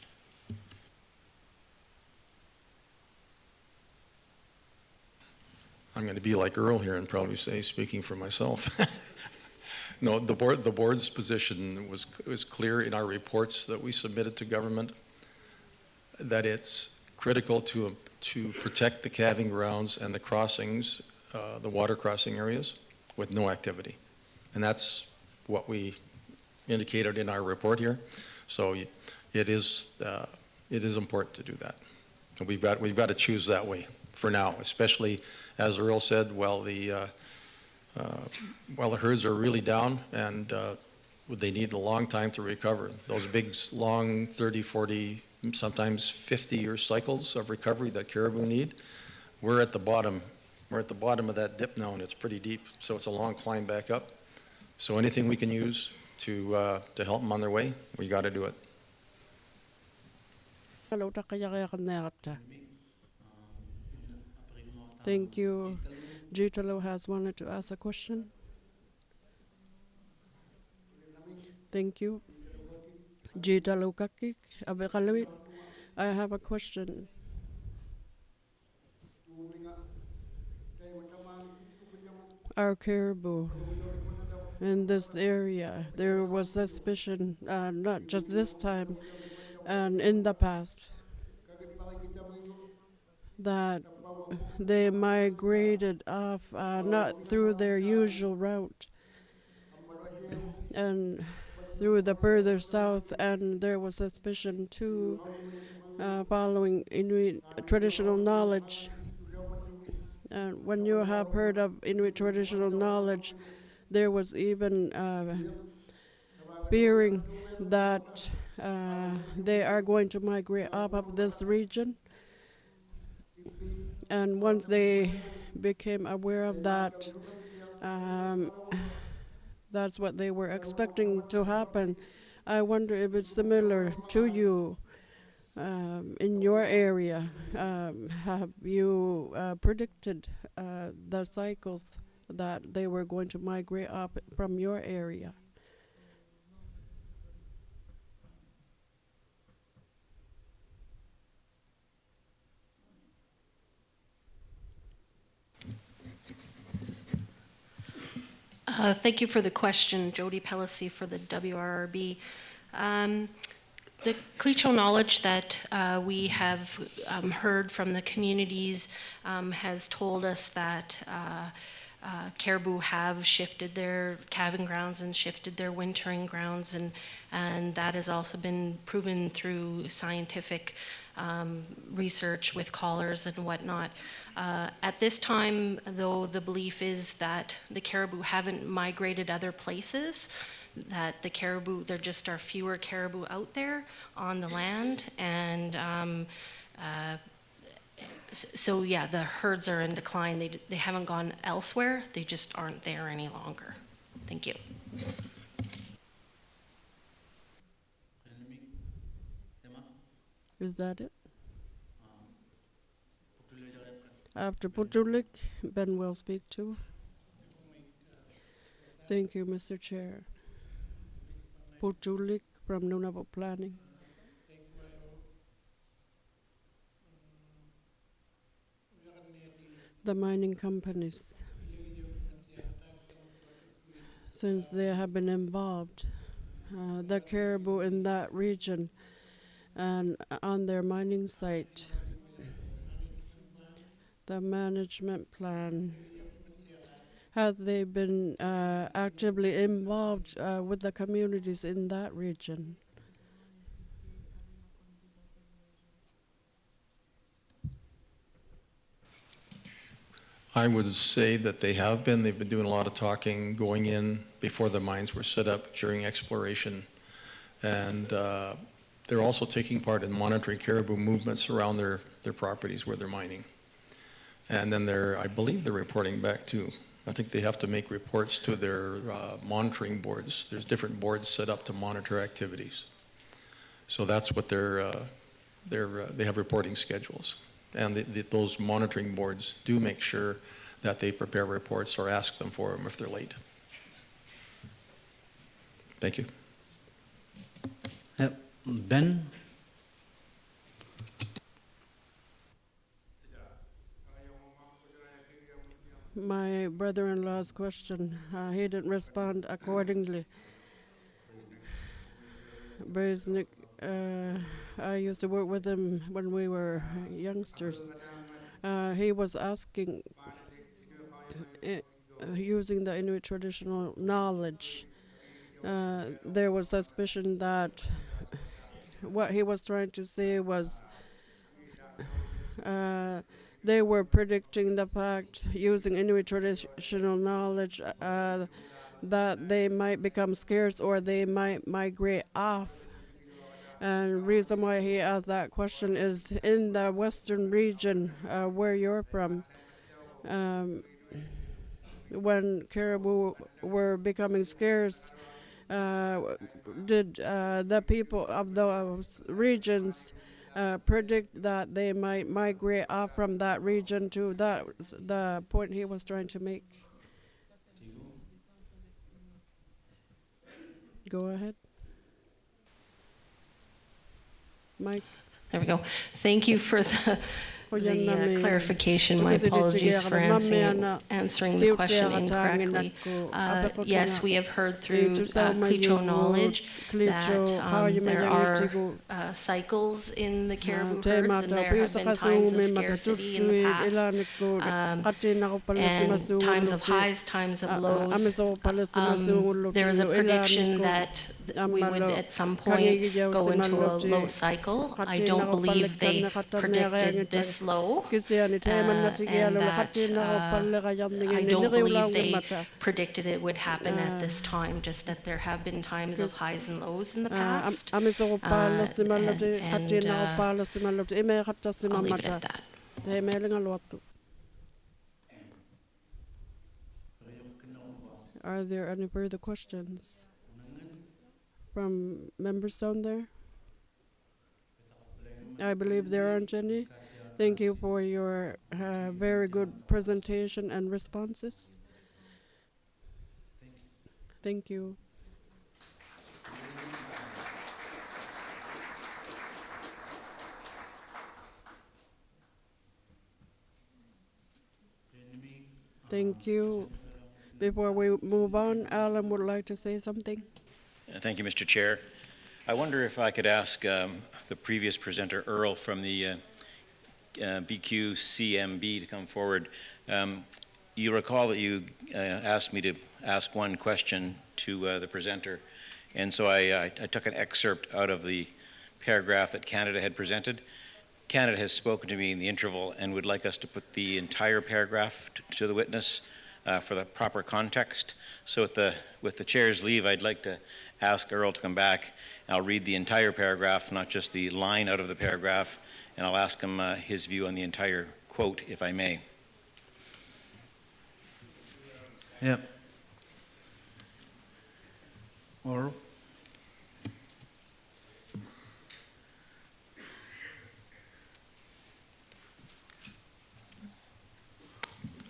I'm going to be like Earl here and probably say, speaking for myself. No, the board's position was clear in our reports that we submitted to government, that it's critical to protect the calving grounds and the crossings, the water crossing areas, with no activity. And that's what we indicated in our report here. So it is important to do that. And we've got to choose that way for now, especially as Earl said, while the herds are really down and they need a long time to recover. Those big, long 30, 40, sometimes 50-year cycles of recovery that caribou need, we're at the bottom. We're at the bottom of that dip now, and it's pretty deep, so it's a long climb back up. So anything we can use to help them on their way, we got to do it. Thank you. Jitalo has wanted to ask a question. Thank you. Jitalo Kakik, Abekaluit. I have a question. Our caribou in this area, there was suspicion, not just this time, and in the past, that they migrated off, not through their usual route, and through the further south, and there was suspicion too following Inuit traditional knowledge. And when you have heard of Inuit traditional knowledge, there was even fearing that they are going to migrate up of this region. And once they became aware of that, that's what they were expecting to happen. I wonder if it's similar to you in your area. Have you predicted the cycles that they were going to migrate up from your area? Thank you for the question, Jody Pelosi for the WRRB. The Qikiqtani knowledge that we have heard from the communities has told us that caribou have shifted their calving grounds and shifted their wintering grounds, and that has also been proven through scientific research with collars and whatnot. At this time, though, the belief is that the caribou haven't migrated other places, that the caribou, there just are fewer caribou out there on the land, and so yeah, the herds are in decline. They haven't gone elsewhere, they just aren't there any longer. Thank you. Is that it? After Putulik, Ben will speak too. Thank you, Mr. Chair. Putulik from Nunavut Planning. The mining companies, since they have been involved, the caribou in that region and on their mining site, the management plan, have they been actively involved with the communities in that region? I would say that they have been. They've been doing a lot of talking, going in before the mines were set up during exploration. And they're also taking part in monitoring caribou movements around their properties where they're mining. And then I believe they're reporting back too. I think they have to make reports to their monitoring boards. There's different boards set up to monitor activities. So that's what they have reporting schedules. And those monitoring boards do make sure that they prepare reports or ask them for them if they're late. Thank you. Ben? My brother-in-law's question, he didn't respond accordingly. Braznik, I used to work with him when we were youngsters. He was asking, using the Inuit traditional knowledge, there was suspicion that what he was trying to say was they were predicting the fact, using Inuit traditional knowledge, that they might become scarce or they might migrate off. And the reason why he asked that question is in the western region where you're from, when caribou were becoming scarce, did the people of those regions predict that they might migrate off from that region to that? The point he was trying to make. Go ahead. Mike. There we go. Thank you for the clarification. My apologies for answering the question incorrectly. Yes, we have heard through Qikiqtani knowledge that there are cycles in the caribou herds, and there have been times of scarcity in the past, and times of highs, times of lows. There is a prediction that we would at some point go into a low cycle. I don't believe they predicted this low, and that I don't believe they predicted it would happen at this time, just that there have been times of highs and lows in the past. And I'll leave it at that. Are there any further questions from members down there? I believe there aren't any. Thank you for your very good presentation and responses. Thank you. Thank you. Before we move on, Alan would like to say something. Thank you, Mr. Chair. I wonder if I could ask the previous presenter, Earl, from the BQCMB to come forward. You recall that you asked me to ask one question to the presenter, and so I took an excerpt out of the paragraph that Canada had presented. Canada has spoken to me in the interval and would like us to put the entire paragraph to the witness for the proper context. So with the chair's leave, I'd like to ask Earl to come back. I'll read the entire paragraph, not just the line out of the paragraph, and I'll ask him his view on the entire quote, if I may. Yep. Earl?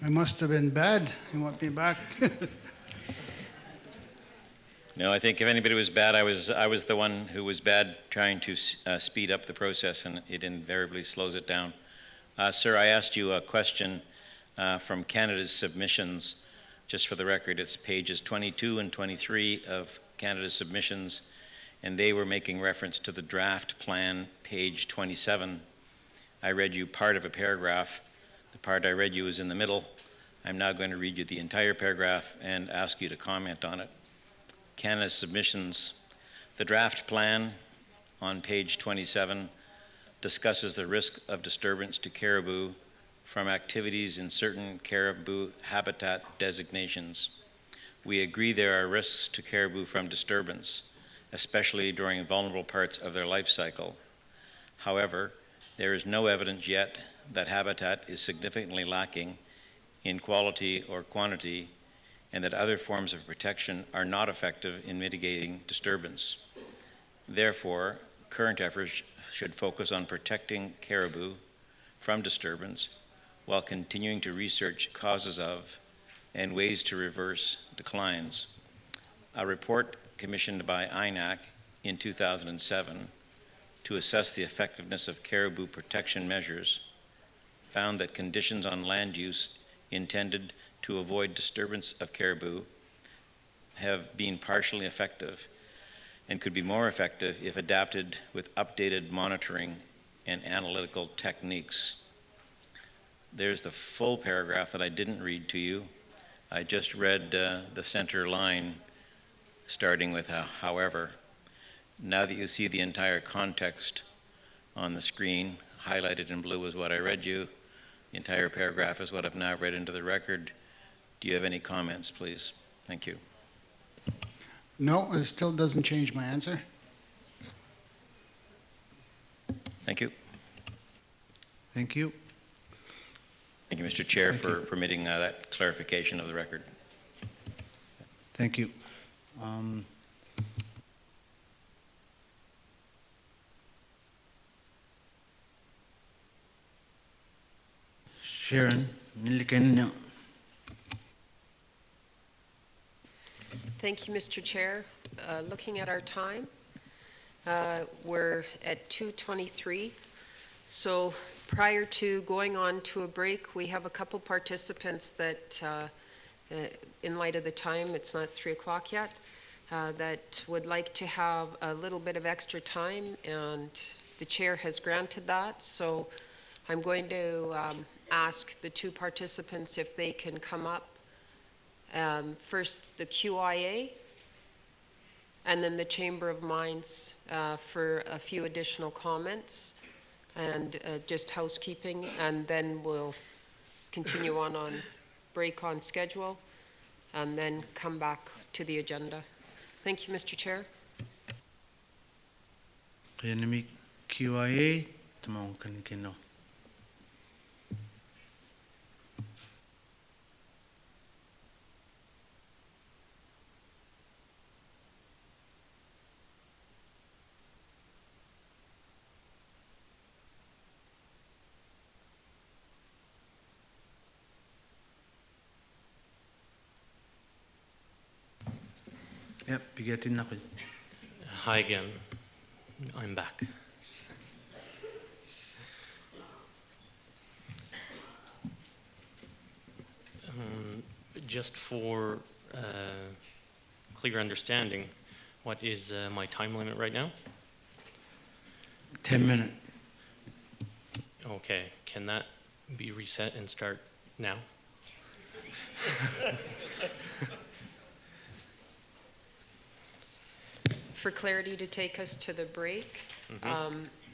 I must have been bad. You want me back? No, I think if anybody was bad, I was the one who was bad trying to speed up the process, and it invariably slows it down. Sir, I asked you a question from Canada's submissions. Just for the record, it's pages 22 and 23 of Canada's submissions, and they were making reference to the draft plan, page 27. I read you part of a paragraph. The part I read you is in the middle. I'm now going to read you the entire paragraph and ask you to comment on it. Canada's submissions. The draft plan on page 27 discusses the risk of disturbance to caribou from activities in certain caribou habitat designations. We agree there are risks to caribou from disturbance, especially during vulnerable parts of their life cycle. However, there is no evidence yet that habitat is significantly lacking in quality or quantity, and that other forms of protection are not effective in mitigating disturbance. Therefore, current efforts should focus on protecting caribou from disturbance while continuing to research causes of and ways to reverse declines. A report commissioned by INAC in 2007 to assess the effectiveness of caribou protection measures found that conditions on land use intended to avoid disturbance of caribou have been partially effective and could be more effective if adapted with updated monitoring and analytical techniques. There's the full paragraph that I didn't read to you. I just read the center line starting with however. Now that you see the entire context on the screen, highlighted in blue is what I read you. The entire paragraph is what I've now read into the record. Do you have any comments, please? Thank you. No, it still doesn't change my answer. Thank you. Thank you. Thank you, Mr. Chair, for permitting that clarification of the record. Thank you. Sharon, Thank you, Mr. Chair. Looking at our time, we're at 2:23. So prior to going on to a break, we have a couple participants that, in light of the time, it's not 3 o'clock yet, that would like to have a little bit of extra time, and the chair has granted that. So I'm going to ask the two participants if they can come up. First, the QIA. and then the Chamber of Mines for a few additional comments and just housekeeping, and then we'll continue on break on schedule, and then come back to the agenda. Thank you, Mr. Chair. Enemy QIA, tamang kanikino. Yep, bigatin na ko. Hi again. I'm back. Just for clear understanding, what is my time limit right now? 10 minutes. Okay, can that be reset and start now? For clarity to take us to the break,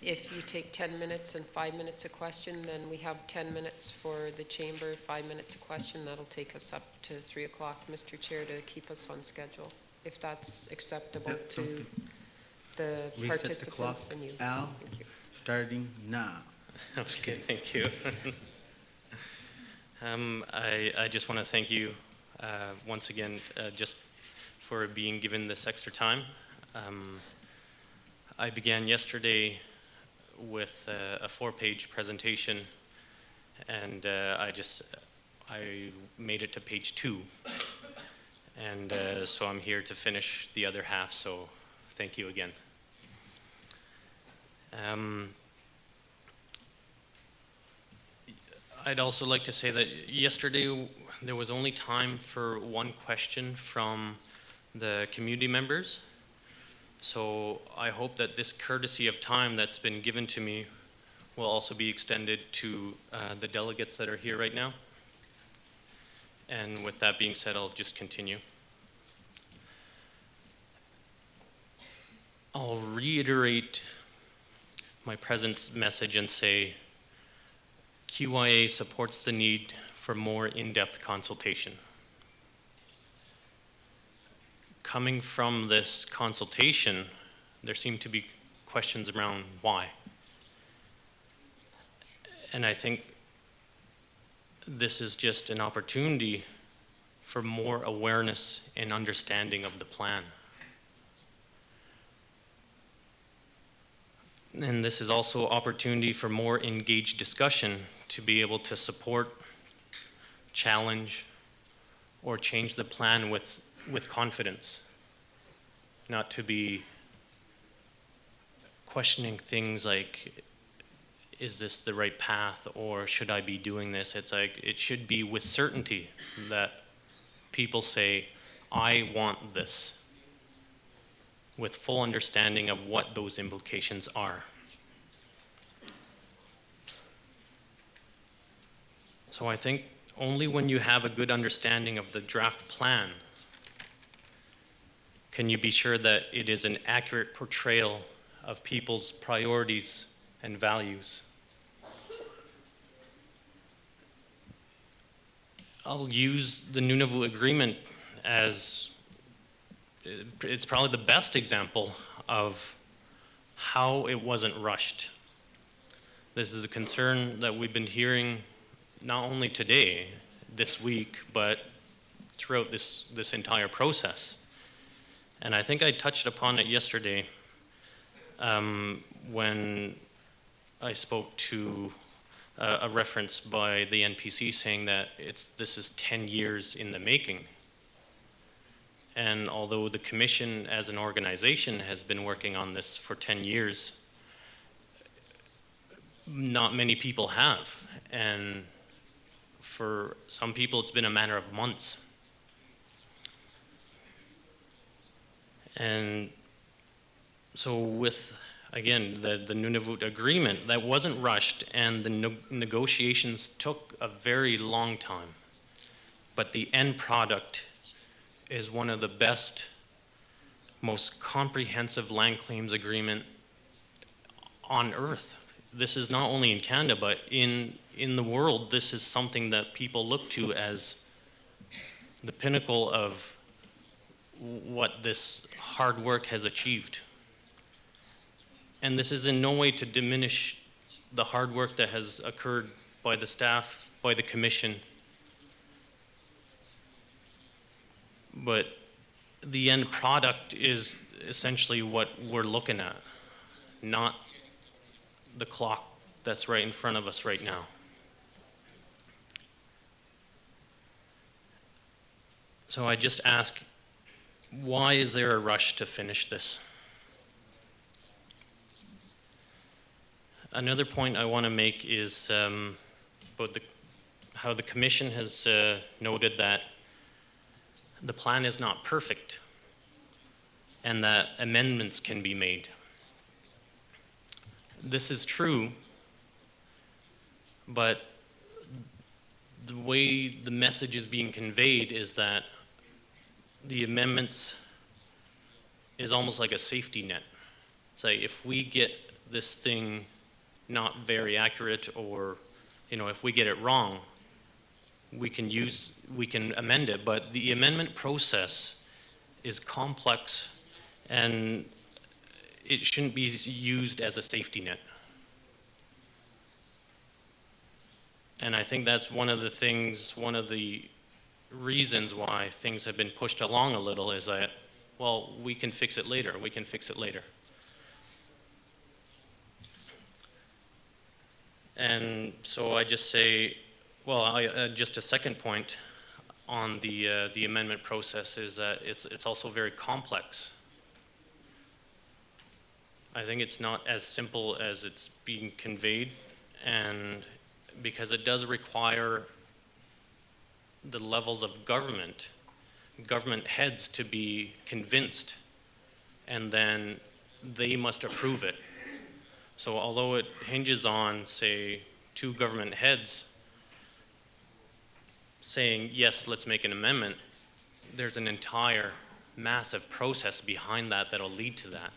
if you take 10 minutes and 5 minutes a question, then we have 10 minutes for the chamber, 5 minutes a question. That'll take us up to 3 o'clock, Mr. Chair, to keep us on schedule, if that's acceptable to the participants and you. Al, thank you. starting now. Okay, thank you. I just want to thank you once again just for being given this extra time. I began yesterday with a 4-page presentation, and I made it to page 2, and so I'm here to finish the other half, so thank you again. I'd also like to say that yesterday there was only time for one question from the community members. So I hope that this courtesy of time that's been given to me will also be extended to the delegates that are here right now. And with that being said, I'll just continue. I'll reiterate my presence message and say QIA supports the need for more in-depth consultation. Coming from this consultation, there seem to be questions around why. And I think this is just an opportunity for more awareness and understanding of the plan. And this is also opportunity for more engaged discussion to be able to support, challenge, or change the plan with confidence, not to be questioning things like, is this the right path, or should I be doing this? It's like, it should be with certainty that people say, I want this, with full understanding of what those implications are. So I think only when you have a good understanding of the draft plan can you be sure that it is an accurate portrayal of people's priorities and values. I'll use the Nunavut Agreement as, it's probably the best example of how it wasn't rushed. This is a concern that we've been hearing not only today, this week, but throughout this entire process. And I think I touched upon it yesterday when I spoke to a reference by the NPC saying that this is 10 years in the making. And although the Commission as an organization has been working on this for 10 years, not many people have. And for some people, it's been a matter of months. And so with, again, the Nunavut Agreement, that wasn't rushed, and the negotiations took a very long time. But the end product is one of the best most comprehensive land claims agreement on earth. This is not only in Canada, but in the world, this is something that people look to as the pinnacle of what this hard work has achieved. And this is in no way to diminish the hard work that has occurred by the staff, by the commission. But the end product is essentially what we're looking at, not the clock that's right in front of us right now. So I just ask, why is there a rush to finish this? Another point I want to make is about how the commission has noted that the plan is not perfect and that amendments can be made. This is true, but the way the message is being conveyed is that the amendments is almost like a safety net. Say, if we get this thing not very accurate, or if we get it wrong, we can amend it. But the amendment process is complex, and it shouldn't be used as a safety net. And I think that's one of the reasons why things have been pushed along a little, is that, well, we can fix it later, we can fix it later. And so I just say, well, just a second point on the amendment process is that it's also very complex. I think it's not as simple as it's being conveyed, and because it does require the levels of government heads to be convinced, and then they must approve it. So although it hinges on, say, 2 government heads saying, yes, let's make an amendment, there's an entire massive process behind that that'll lead to that.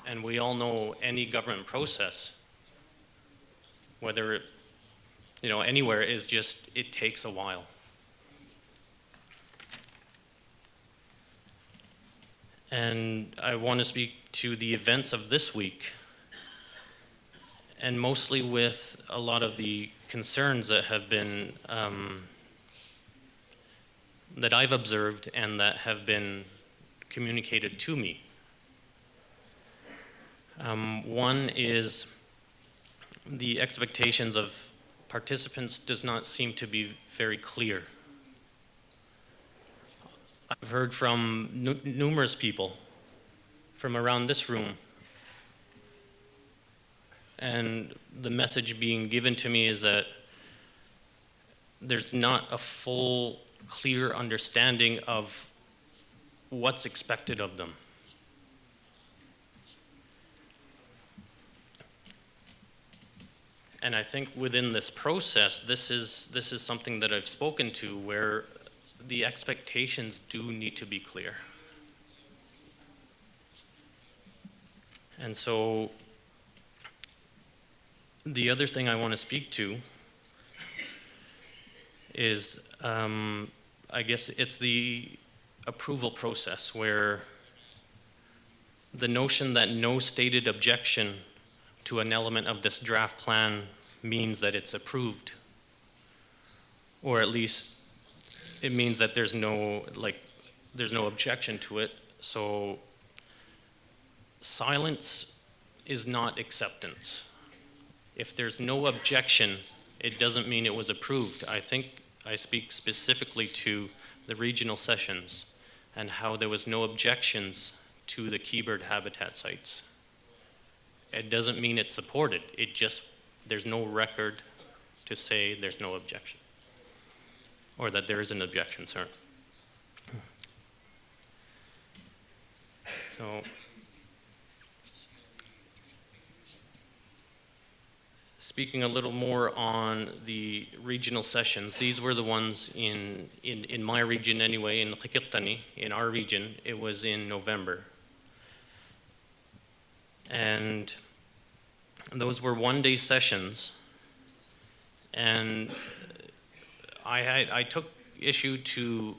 And we all know any government process, whether it, anywhere, is just, it takes a while. And I want to speak to the events of this week, and mostly with a lot of the concerns that have been, that I've observed and that have been communicated to me. One is the expectations of participants does not seem to be very clear. I've heard from numerous people from around this room, and the message being given to me is that there's not a full, clear understanding of what's expected of them. And I think within this process, this is something that I've spoken to, where the expectations do need to be clear. And so the other thing I want to speak to is, I guess it's the approval process, where the notion that no stated objection to an element of this draft plan means that it's approved, or at least it means that there's no objection to it. So silence is not acceptance. If there's no objection, it doesn't mean it was approved. I think I speak specifically to the regional sessions and how there was no objections to the keybird habitat sites. It doesn't mean it's supported. It just, there's no record to say there's no objection, or that there is an objection, sir. So speaking a little more on the regional sessions, these were the ones in my region anyway, in Qikiqtani, in our region, it was in November. And those were one-day sessions, and I took issue to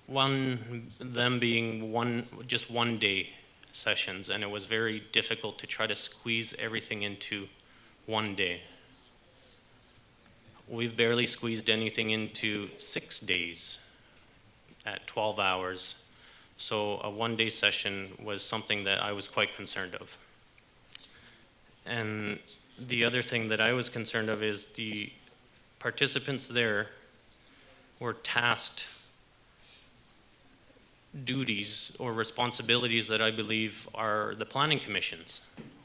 them being just one day sessions, and it was very difficult to try to squeeze everything into one day. We've barely squeezed anything into 6 days at 12 hours. So a one-day session was something that I was quite concerned of. And the other thing that I was concerned of is the participants there were tasked duties or responsibilities that I believe are the planning commission's,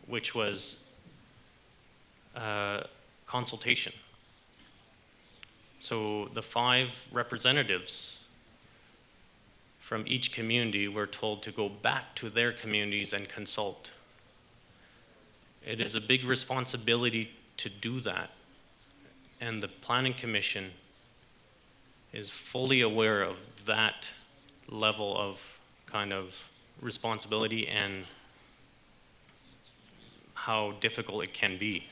which was consultation. So the 5 representatives from each community were told to go back to their communities and consult. It is a big responsibility to do that, and the Planning Commission is fully aware of that level of kind of responsibility and how difficult it can be.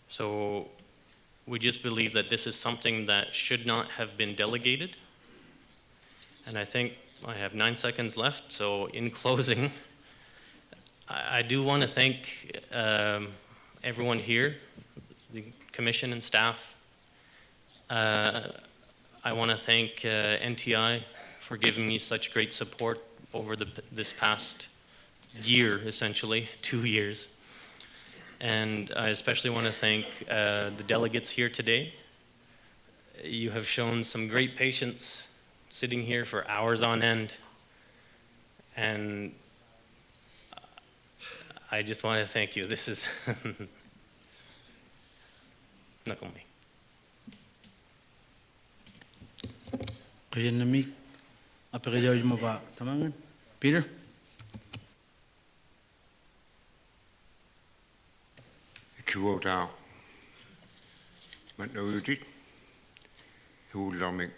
So we just believe that this is something that should not have been delegated. And I think I have 9 seconds left, so in closing, I do want to thank everyone here, the commission and staff. I want to thank NTI for giving me such great support over this past year, essentially, 2 years. And I especially want to thank the delegates here today. You have shown some great patience sitting here for hours on end. And I just want to thank you. This is nakumay. Kaya namik, apakadaw yung maba, tamangan. Peter? Kiwota, matnawutit, hulamik,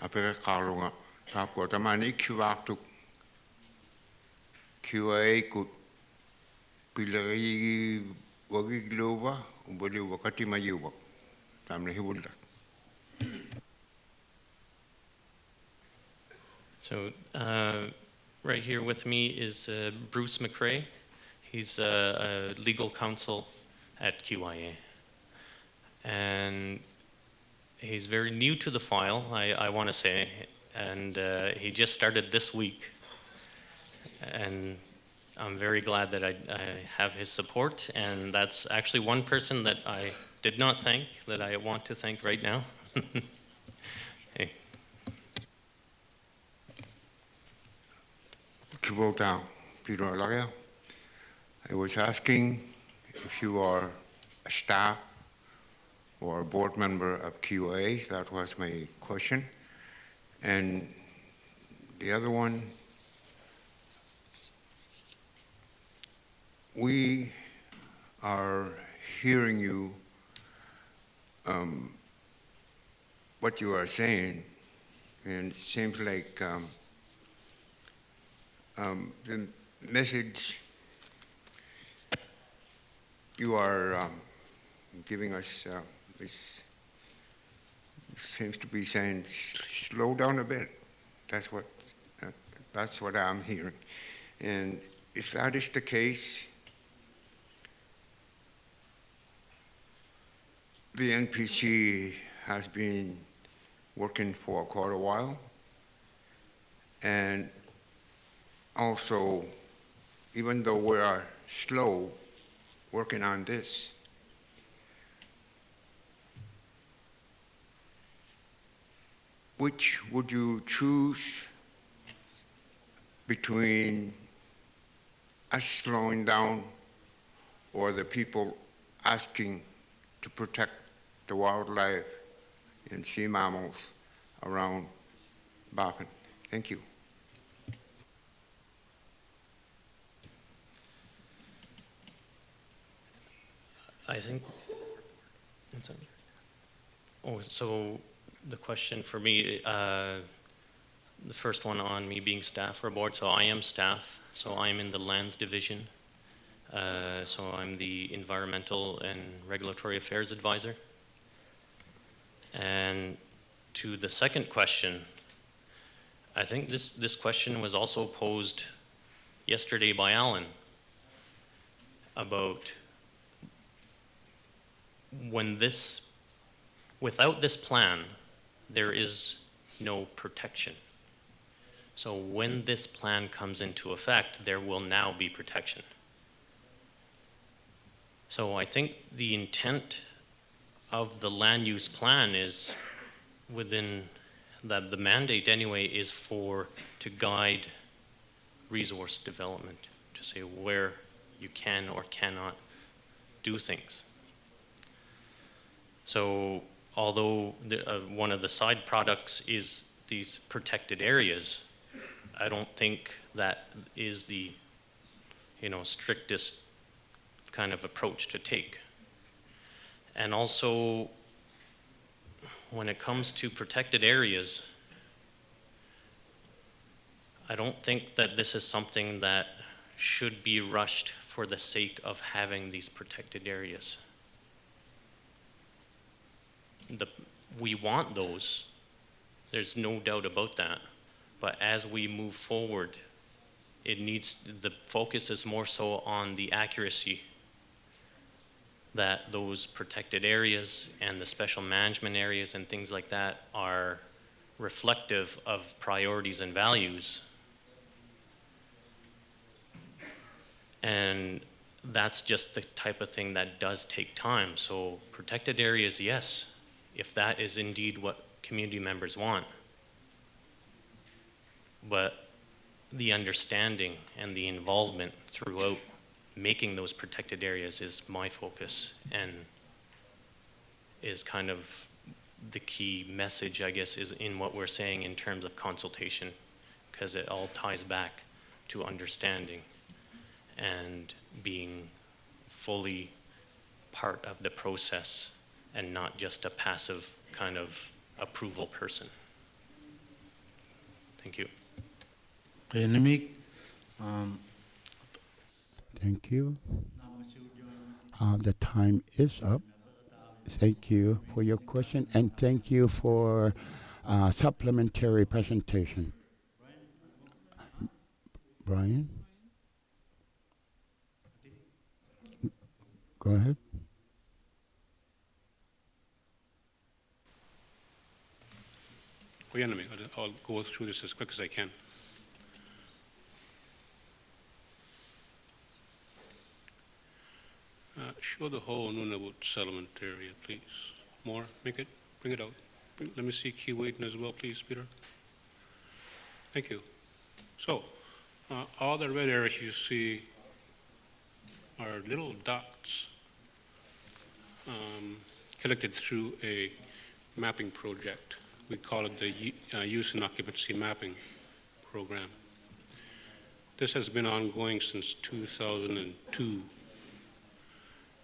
apakakalunga, tapos tamani kiwaktuk, kiwai kut, pilari wagigloba, ubali wakati mayuwak, tamna hiwuldak. So right here with me is Bruce McRae. He's a legal counsel at QIA. And he's very new to the file, I want to say, and he just started this week. And I'm very glad that I have his support, and that's actually one person that I did not thank, that I want to thank right now. Hey. Kiwota, Peter Alaria. I was asking if you are a staff or a board member of QA. That was my question. And the other one, we are hearing you, what you are saying, and it seems like the message you are giving us seems to be saying slow down a bit. That's what I'm hearing. And if that is the case, the NPC has been working for quite a while, and also, even though we are slow working on this, which would you choose between us slowing down or the people asking to protect the wildlife and sea mammals around Baffin? Thank you. I think, so the question for me, the first one on me being staff for a board, so I am staff, so I am in the lands division. So I'm the environmental and regulatory affairs advisor. And to the second question, I think this question was also posed yesterday by Alan about without this plan, there is no protection. So when this plan comes into effect, there will now be protection. So I think the intent of the land use plan is within that the mandate anyway is to guide resource development, to say where you can or cannot do things. So although one of the side products is these protected areas, I don't think that is the strictest kind of approach to take. And also, when it comes to protected areas, I don't think that this is something that should be rushed for the sake of having these protected areas. We want those, there's no doubt about that, but as we move forward, the focus is more so on the accuracy that those protected areas and the special management areas and things like that are reflective of priorities and values. And that's just the type of thing that does take time. So protected areas, yes, if that is indeed what community members want. But the understanding and the involvement throughout making those protected areas is my focus and is kind of the key message, I guess, is in what we're saying in terms of consultation, because it all ties back to understanding and being fully part of the process and not just a passive kind of approval person. Thank you. Thank you. The time is up. Thank you for your question, and thank you for supplementary presentation. Brian? Go ahead. I'll go through this as quick as I can. Show the whole Nunavut settlement area, please. More, bring it out. Let me see Qikiqtani as well, please, Peter. Thank you. So, all the red areas you see are little dots collected through a mapping project. We call it the Use and Occupancy Mapping Program. This has been ongoing since 2002.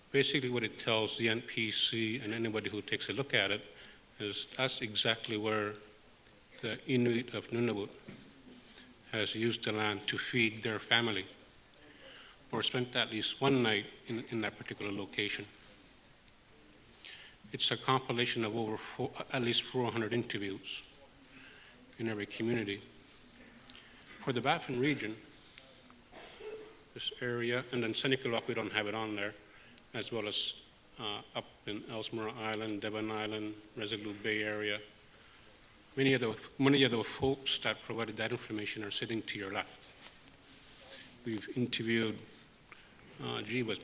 Basically what it tells the NPC and anybody who takes a look at it is that's exactly where the Inuit of Nunavut has used the land to feed their family or spent at least one night in that particular location. It's a compilation of at least 400 interviews in every community. For the Baffin region, this area, and then Sennikalok, we don't have it on there, as well as up in Ellesmere Island, Devon Island, Resolute Bay area. Many of those folks that provided that information are sitting to your left. We've interviewed,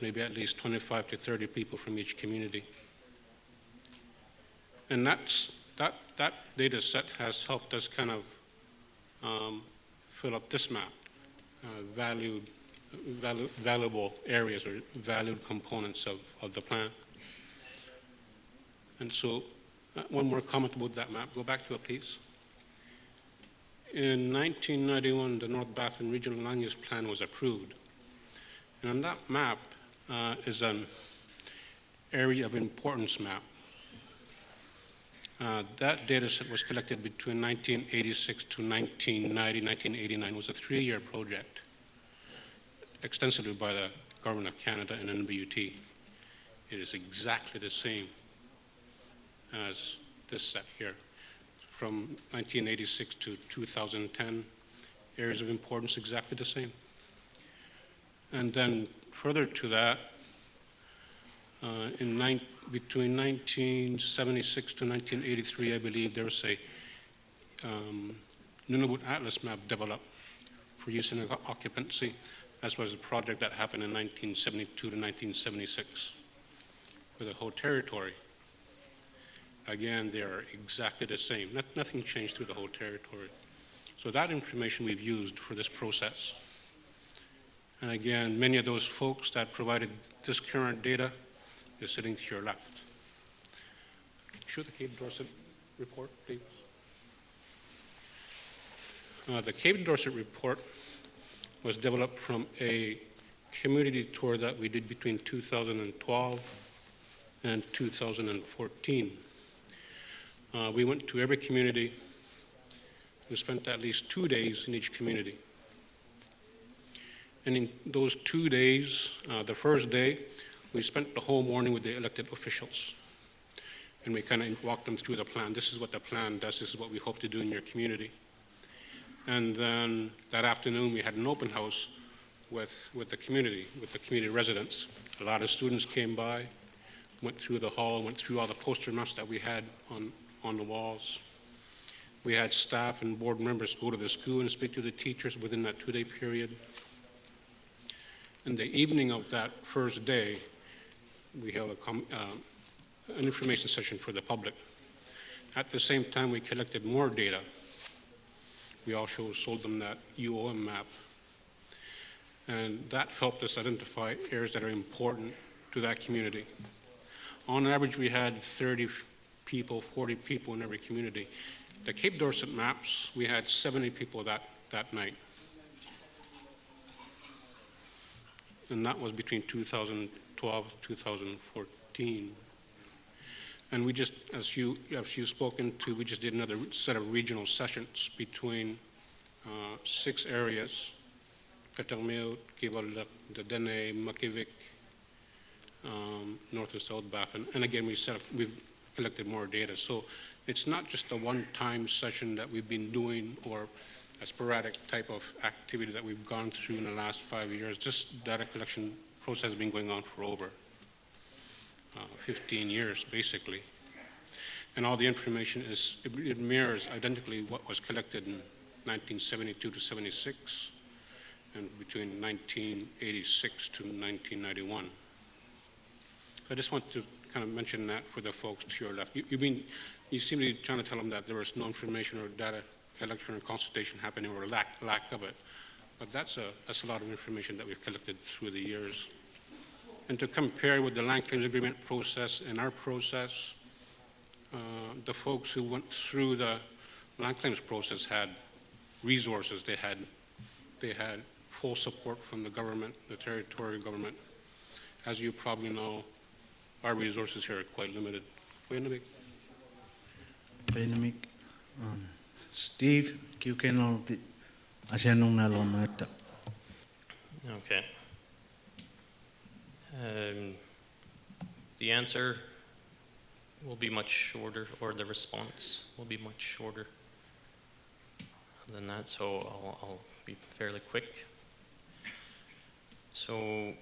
maybe at least 25 to 30 people from each community. And that data set has helped us kind of fill up this map, valuable areas or valued components of the plan. And so one more comment about that map. Go back to it, please. In 1991, the North Baffin Regional Land Use Plan was approved. And on that map is an area of importance map. That data set was collected between 1986 to 1990, 1989. It was a 3-year project, extensively by the Government of Canada and NBUT. It is exactly the same as this set here. From 1986 to 2010, areas of importance exactly the same. And then further to that, between 1976 to 1983, I believe there was a Nunavut Atlas map developed for use in occupancy, as was a project that happened in 1972 to 1976 for the whole territory. Again, they are exactly the same. Nothing changed through the whole territory. So that information we've used for this process. And again, many of those folks that provided this current data is sitting to your left. Show the Cape Dorset report, please. The Cape Dorset report was developed from a community tour that we did between 2012 and 2014. We went to every community. We spent at least 2 days in each community. And in those 2 days, the first day, we spent the whole morning with the elected officials. And we kind of walked them through the plan. This is what the plan does. This is what we hope to do in your community. And then that afternoon, we had an open house with the community residents. A lot of students came by, went through the hall, went through all the poster maps that we had on the walls. We had staff and board members go to the school and speak to the teachers within that 2-day period. In the evening of that first day, we held an information session for the public. At the same time, we collected more data. We also showed them that UOM map. And that helped us identify areas that are important to that community. On average, we had 30 people, 40 people in every community. The Cape Dorset maps, we had 70 people that night. And that was between 2012 and 2014. And we just, as you've spoken to, we just did another set of regional sessions between 6 areas: Katalmeut, Kivalak, Dene, Makivik, North and South Baffin. And again, we've collected more data. So it's not just a one-time session that we've been doing or a sporadic type of activity that we've gone through in the last 5 years. This data collection process has been going on for over 15 years, basically. And all the information it mirrors identically what was collected in 1972 to 76 and between 1986 to 1991. So I just want to kind of mention that for the folks to your left. You seem to be trying to tell them that there was no information or data collection or consultation happening or lack of it. But that's a lot of information that we've collected through the years. And to compare with the land claims agreement process and our process, the folks who went through the land claims process had resources. They had full support from the government, the territorial government. As you probably know, our resources here are quite limited. Steve, Qikiqtani, Asianong Nalomata. Okay. The answer will be much shorter, or the response will be much shorter than that, so I'll be fairly quick. So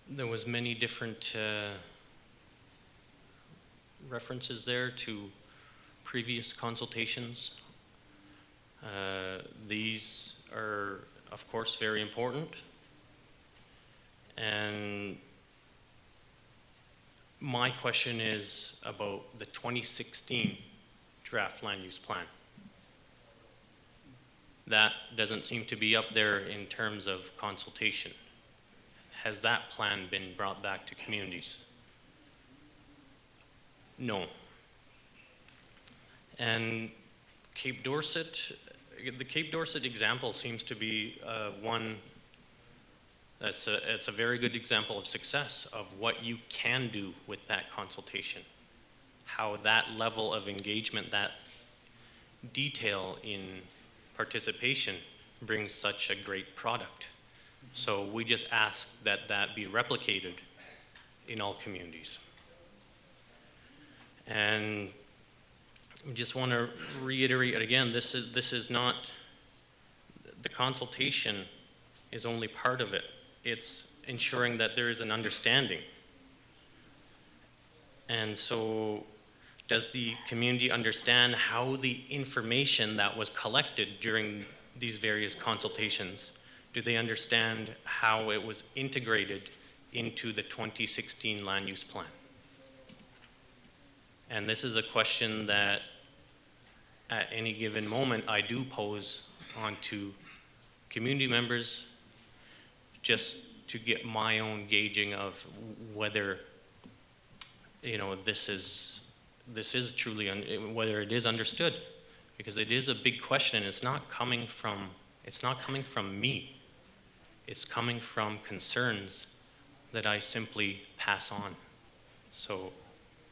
there was many different references there to previous consultations. These are, of course, very important. And my question is about the 2016 draft land use plan. That doesn't seem to be up there in terms of consultation. Has that plan been brought back to communities? No. And Cape Dorset, the Cape Dorset example seems to be one It's a very good example of success of what you can do with that consultation. How that level of engagement, that detail in participation brings such a great product. So we just ask that that be replicated in all communities. And we just want to reiterate again, this is not, the consultation is only part of it. It's ensuring that there is an understanding. And so does the community understand how the information that was collected during these various consultations, do they understand how it was integrated into the 2016 land use plan? And this is a question that at any given moment I do pose onto community members just to get my own gauging of whether, you know, this is truly, whether it is understood, because it is a big question. It's not coming from me. It's coming from concerns that I simply pass on. So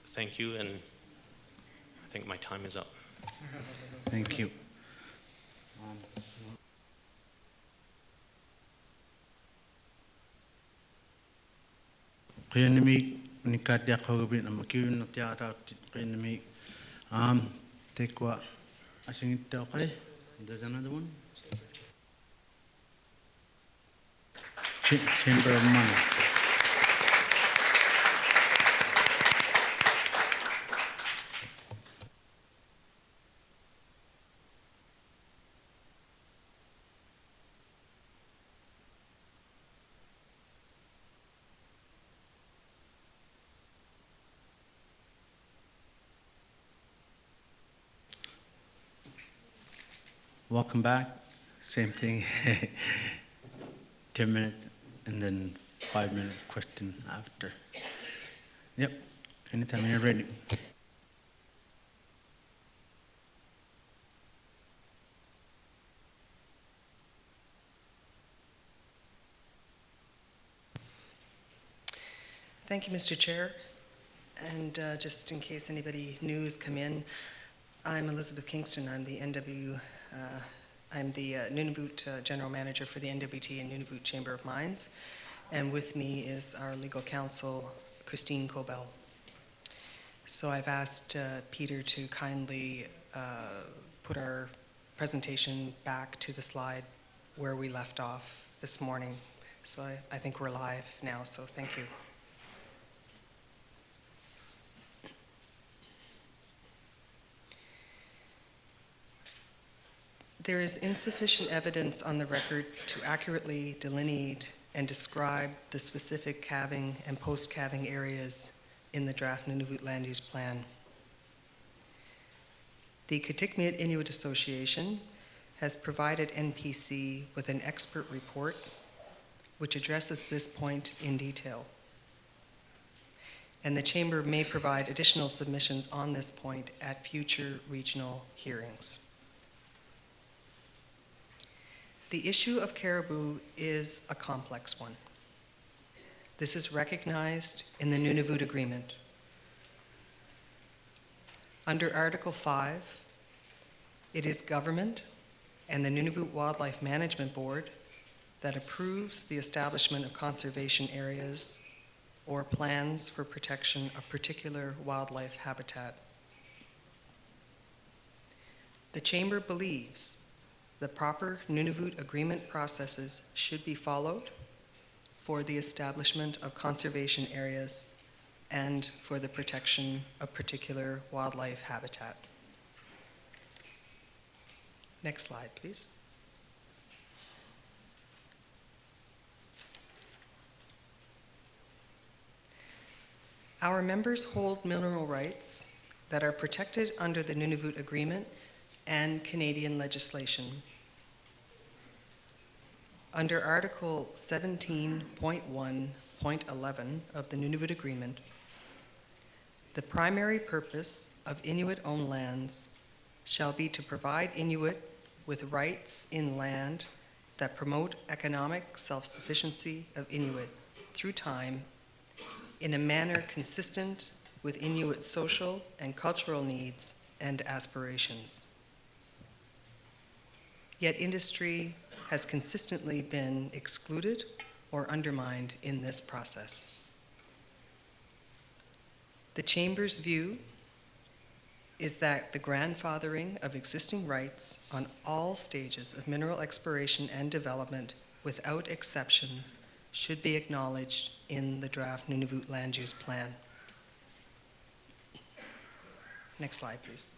thank you, and I think my time is up. Thank you. Qiyannimi nikatya khawbin amakiun natya qiyannimi tekwa asingita qay there's another one. Chamber of Mines. Welcome back. Same thing. 10 minutes and then 5 minutes question after. Yep. Anytime you're ready. Thank you, Mr. Chair. And just in case anybody new has come in, I'm Elizabeth Kingston. I'm the Nunavut General Manager for the NWT and Nunavut Chamber of Mines. And with me is our legal counsel, Christine Cobell. So I've asked Peter to kindly put our presentation back to the slide where we left off this morning. So I think we're live now, so thank you. There is insufficient evidence on the record to accurately delineate and describe the specific calving and post-calving areas in the draft Nunavut Land Use Plan. The Qikiqtani Inuit Association has provided NPC with an expert report which addresses this point in detail. And the Chamber may provide additional submissions on this point at future regional hearings. The issue of caribou is a complex one. This is recognized in the Nunavut Agreement. Under Article 5, it is government and the Nunavut Wildlife Management Board that approves the establishment of conservation areas or plans for protection of particular wildlife habitat. The Chamber believes the proper Nunavut agreement processes should be followed for the establishment of conservation areas and for the protection of particular wildlife habitat. Next slide, please. Our members hold mineral rights that are protected under the Nunavut Agreement and Canadian legislation. Under Article 17.1.11 of the Nunavut Agreement, the primary purpose of Inuit-owned lands shall be to provide Inuit with rights in land that promote economic self-sufficiency of Inuit through time in a manner consistent with Inuit social and cultural needs and aspirations. Yet industry has consistently been excluded or undermined in this process. The Chamber's view is that the grandfathering of existing rights on all stages of mineral exploration and development without exceptions should be acknowledged in the draft Nunavut Land Use Plan. Next slide, please.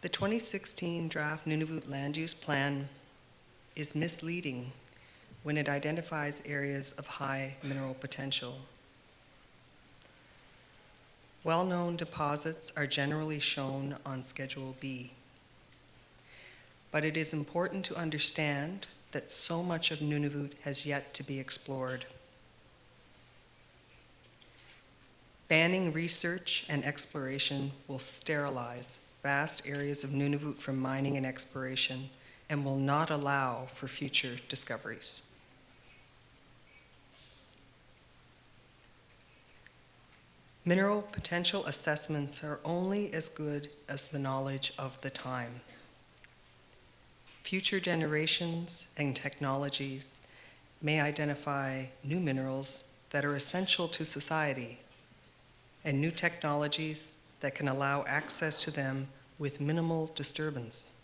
The 2016 draft Nunavut Land Use Plan is misleading when it identifies areas of high mineral potential. Well-known deposits are generally shown on Schedule B. But it is important to understand that so much of Nunavut has yet to be explored. Banning research and exploration will sterilize vast areas of Nunavut from mining and exploration and will not allow for future discoveries. Mineral potential assessments are only as good as the knowledge of the time. Future generations and technologies may identify new minerals that are essential to society and new technologies that can allow access to them with minimal disturbance.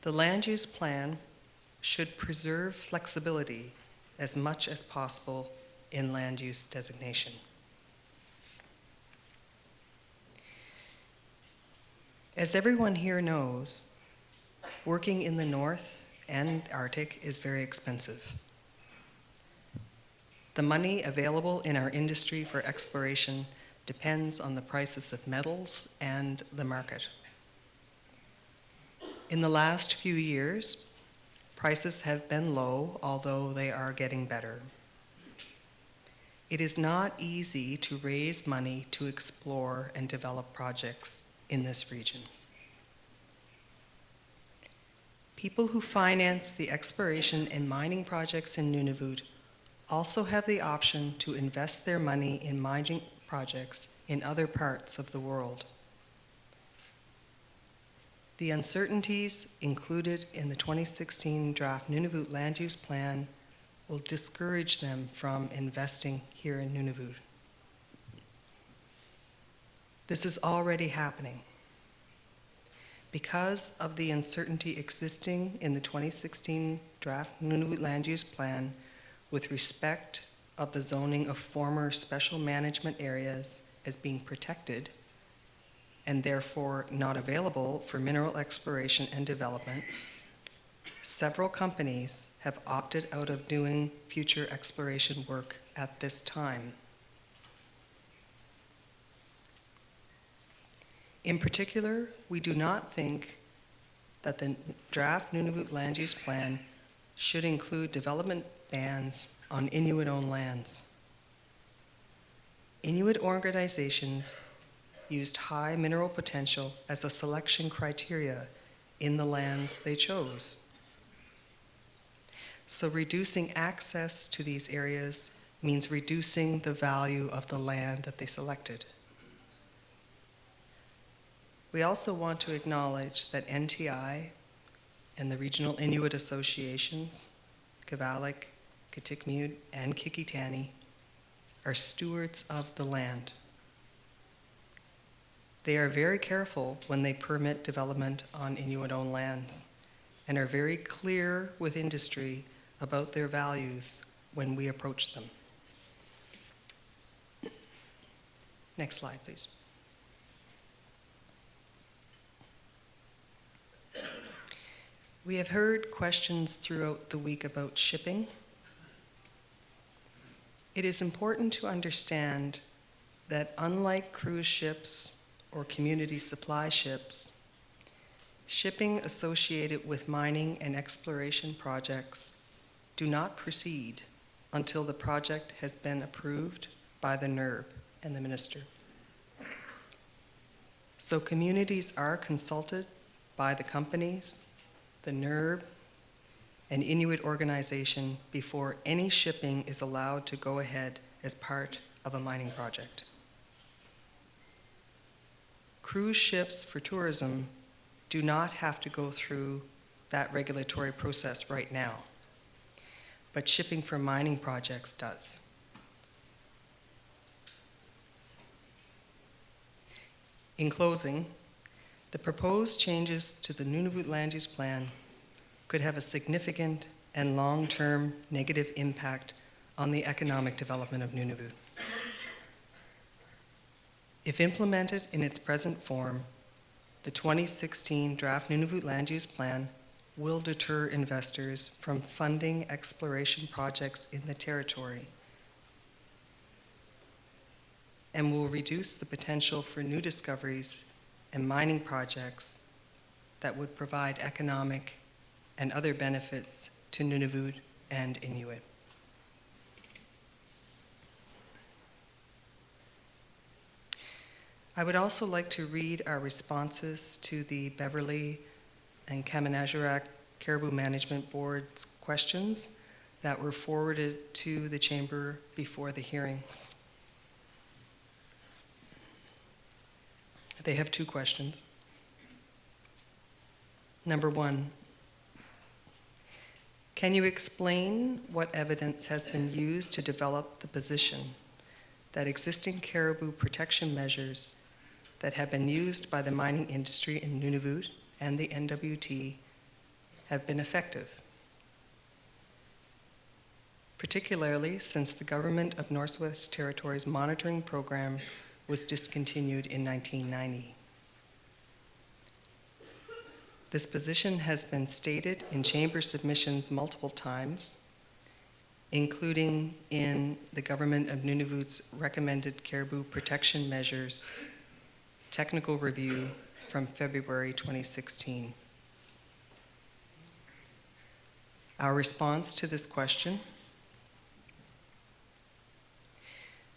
The land use plan should preserve flexibility as much as possible in land use designation. As everyone here knows, working in the North and Arctic is very expensive. The money available in our industry for exploration depends on the prices of metals and the market. In the last few years, prices have been low, although they are getting better. It is not easy to raise money to explore and develop projects in this region. People who finance the exploration and mining projects in Nunavut also have the option to invest their money in mining projects in other parts of the world. The uncertainties included in the 2016 draft Nunavut Land Use Plan will discourage them from investing here in Nunavut. This is already happening. Because of the uncertainty existing in the 2016 draft Nunavut Land Use Plan with respect of the zoning of former special management areas as being protected and therefore not available for mineral exploration and development, several companies have opted out of doing future exploration work at this time. In particular, we do not think that the draft Nunavut Land Use Plan should include development bans on Inuit-owned lands. Inuit organizations used high mineral potential as a selection criteria in the lands they chose. So reducing access to these areas means reducing the value of the land that they selected. We also want to acknowledge that NTI and the regional Inuit associations, Kavalik, Qikiqtani, and Qikiqtani, are stewards of the land. They are very careful when they permit development on Inuit-owned lands and are very clear with industry about their values when we approach them. Next slide, please. We have heard questions throughout the week about shipping. It is important to understand that unlike cruise ships or community supply ships, shipping associated with mining and exploration projects do not proceed until the project has been approved by the NERB and the minister. So communities are consulted by the companies, the NERB, and Inuit organization before any shipping is allowed to go ahead as part of a mining project. Cruise ships for tourism do not have to go through that regulatory process right now, but shipping for mining projects does. In closing, the proposed changes to the Nunavut Land Use Plan could have a significant and long-term negative impact on the economic development of Nunavut. If implemented in its present form, the 2016 Draft Nunavut Land Use Plan will deter investors from funding exploration projects in the territory and will reduce the potential for new discoveries and mining projects that would provide economic and other benefits to Nunavut and Inuit. I would also like to read our responses to the Beverly and Kaminajarak Caribou Management Board's questions that were forwarded to the Chamber before the hearings. They have two questions. Number one, can you explain what evidence has been used to develop the position that existing caribou protection measures that have been used by the mining industry in Nunavut and the NWT have been effective, particularly since the Government of Northwest Territories monitoring program was discontinued in 1990. This position has been stated in chamber submissions multiple times, including in the Government of Nunavut's recommended caribou protection measures technical review from February 2016. Our response to this question: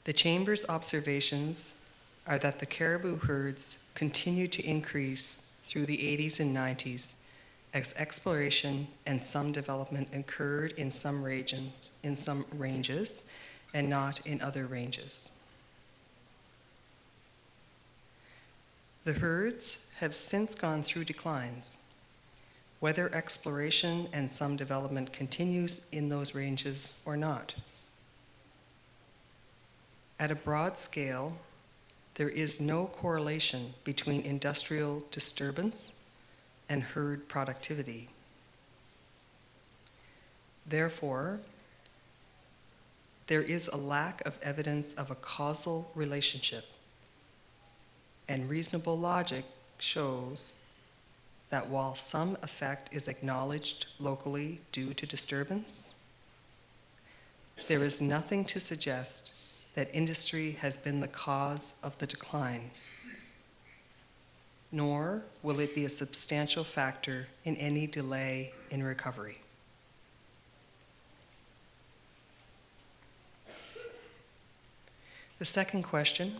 the Chamber's observations are that the caribou herds continued to increase through the 80s and 90s as exploration and some development occurred in some ranges, and not in other ranges. The herds have since gone through declines. Whether exploration and some development continues in those ranges or not. At a broad scale, there is no correlation between industrial disturbance and herd productivity. Therefore, there is a lack of evidence of a causal relationship, and reasonable logic shows that while some effect is acknowledged locally due to disturbance, there is nothing to suggest that industry has been the cause of the decline, nor will it be a substantial factor in any delay in recovery. The second question: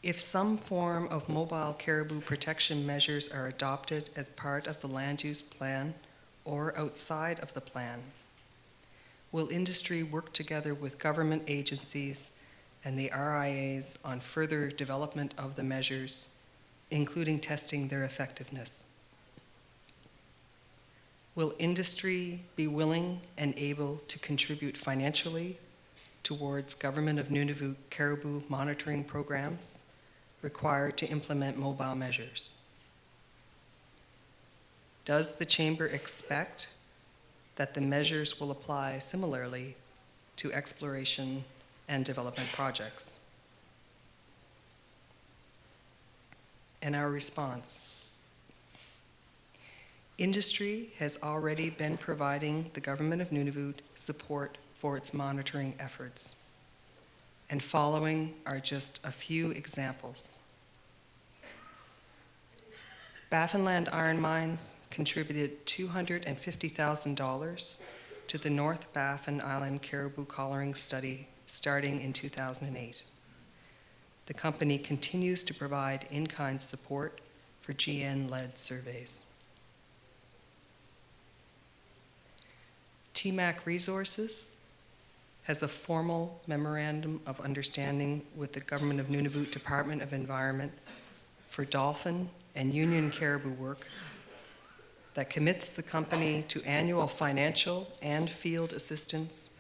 if some form of mobile caribou protection measures are adopted as part of the land use plan or outside of the plan, will industry work together with government agencies and the RIAs on further development of the measures, including testing their effectiveness? Will industry be willing and able to contribute financially towards Government of Nunavut caribou monitoring programs required to implement mobile measures? Does the Chamber expect that the measures will apply similarly to exploration and development projects? And our response: industry has already been providing the Government of Nunavut support for its monitoring efforts, and following are just a few examples. Baffinland Iron Mines contributed $250,000 to the North Baffin Island Caribou Collaring Study starting in 2008. the company continues to provide in-kind support for GN-led surveys. TMAC Resources has a formal memorandum of understanding with the Government of Nunavut Department of Environment for dolphin and union caribou work that commits the company to annual financial and field assistance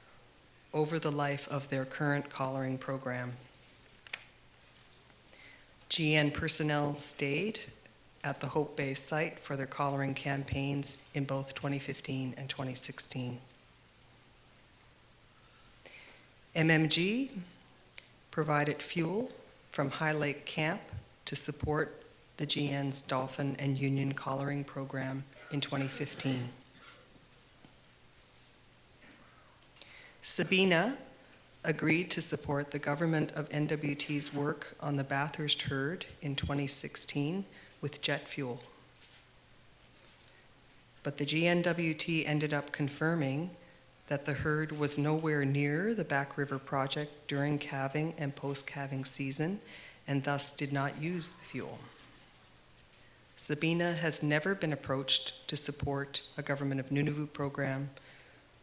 over the life of their current collaring program. GN personnel stayed at the Hope Bay site for their collaring campaigns in both 2015 and 2016. MMG provided fuel from High Lake Camp to support the GN's dolphin and union collaring program in 2015. Sabina agreed to support the government of NWT's work on the Bathurst herd in 2016 with jet fuel. But the GNWT ended up confirming that the herd was nowhere near the Back River project during calving and post-calving season and thus did not use the fuel. Sabina has never been approached to support a Government of Nunavut program,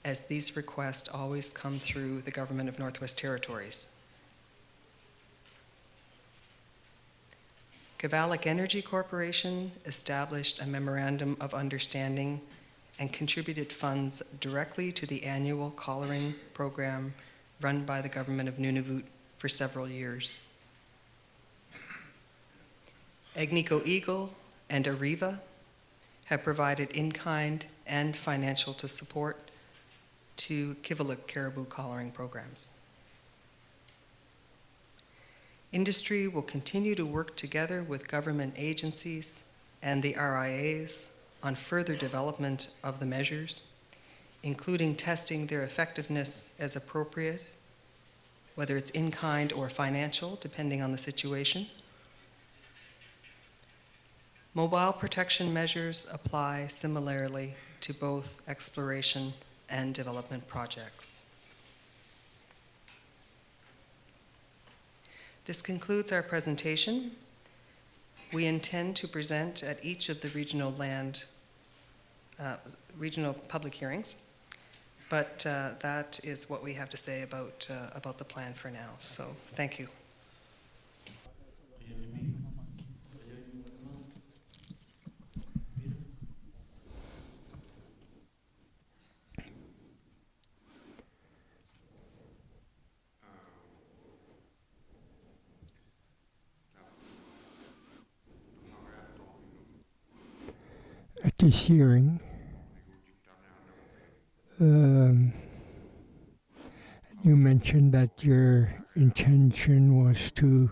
as these requests always come through the Government of Northwest Territories. Kavalik Energy Corporation established a memorandum of understanding and contributed funds directly to the annual collaring program run by the Government of Nunavut for several years. Agnico Eagle and Arriva have provided in-kind and financial support to Qikiqtani caribou collaring programs. Industry will continue to work together with government agencies and the RIAs on further development of the measures, including testing their effectiveness as appropriate, whether it's in-kind or financial, depending on the situation. Mobile protection measures apply similarly to both exploration and development projects. This concludes our presentation. We intend to present at each of the regional public hearings, but that is what we have to say about the plan for now. So, thank you. At this hearing, you mentioned that your intention was to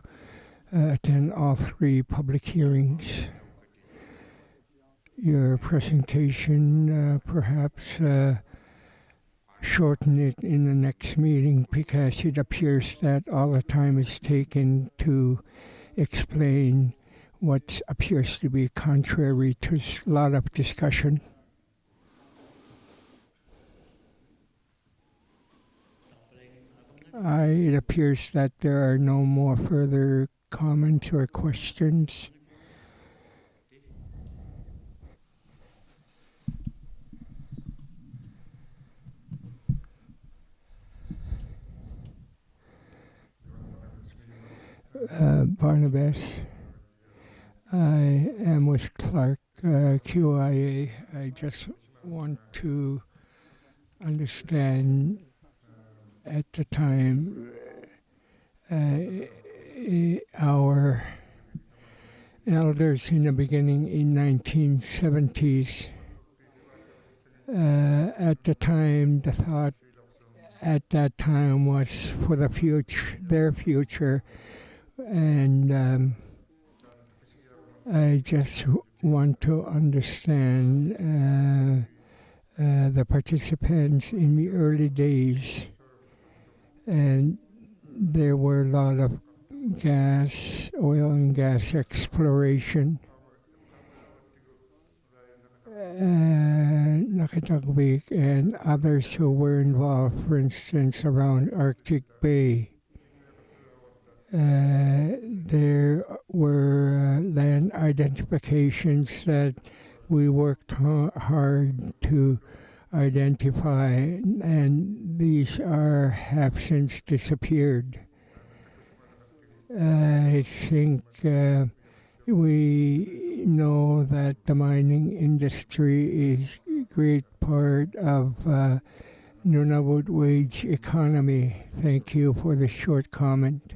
attend all 3 public hearings. Your presentation perhaps shorten it in the next meeting, because it appears that all the time is taken to explain what appears to be contrary to a lot of discussion. It appears that there are no more further comments or questions. Barnabas. I am with Clark QIA. I just want to understand, at the time, our elders in the beginning in 1970s, at the time, the thought at that time was for the future, their future, and I just want to understand the participants in the early days, and there were a lot of oil and gas exploration. Nakatagwik and others who were involved, for instance, around Arctic Bay. There were land identifications that we worked hard to identify, and these have since disappeared. I think we know that the mining industry is a great part of Nunavut wage economy. Thank you for the short comment.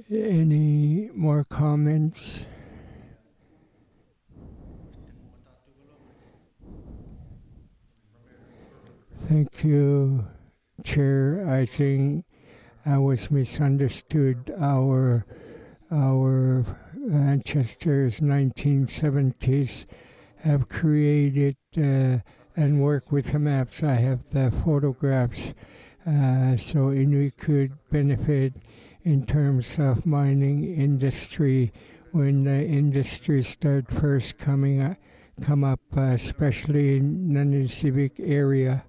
Any more comments? Thank you, Chair. I think I was misunderstood. Our ancestors, 1970s, have created and worked with the maps. I have the photographs, so Inuit could benefit in terms of mining industry when the industry started first come up, especially in the civic area.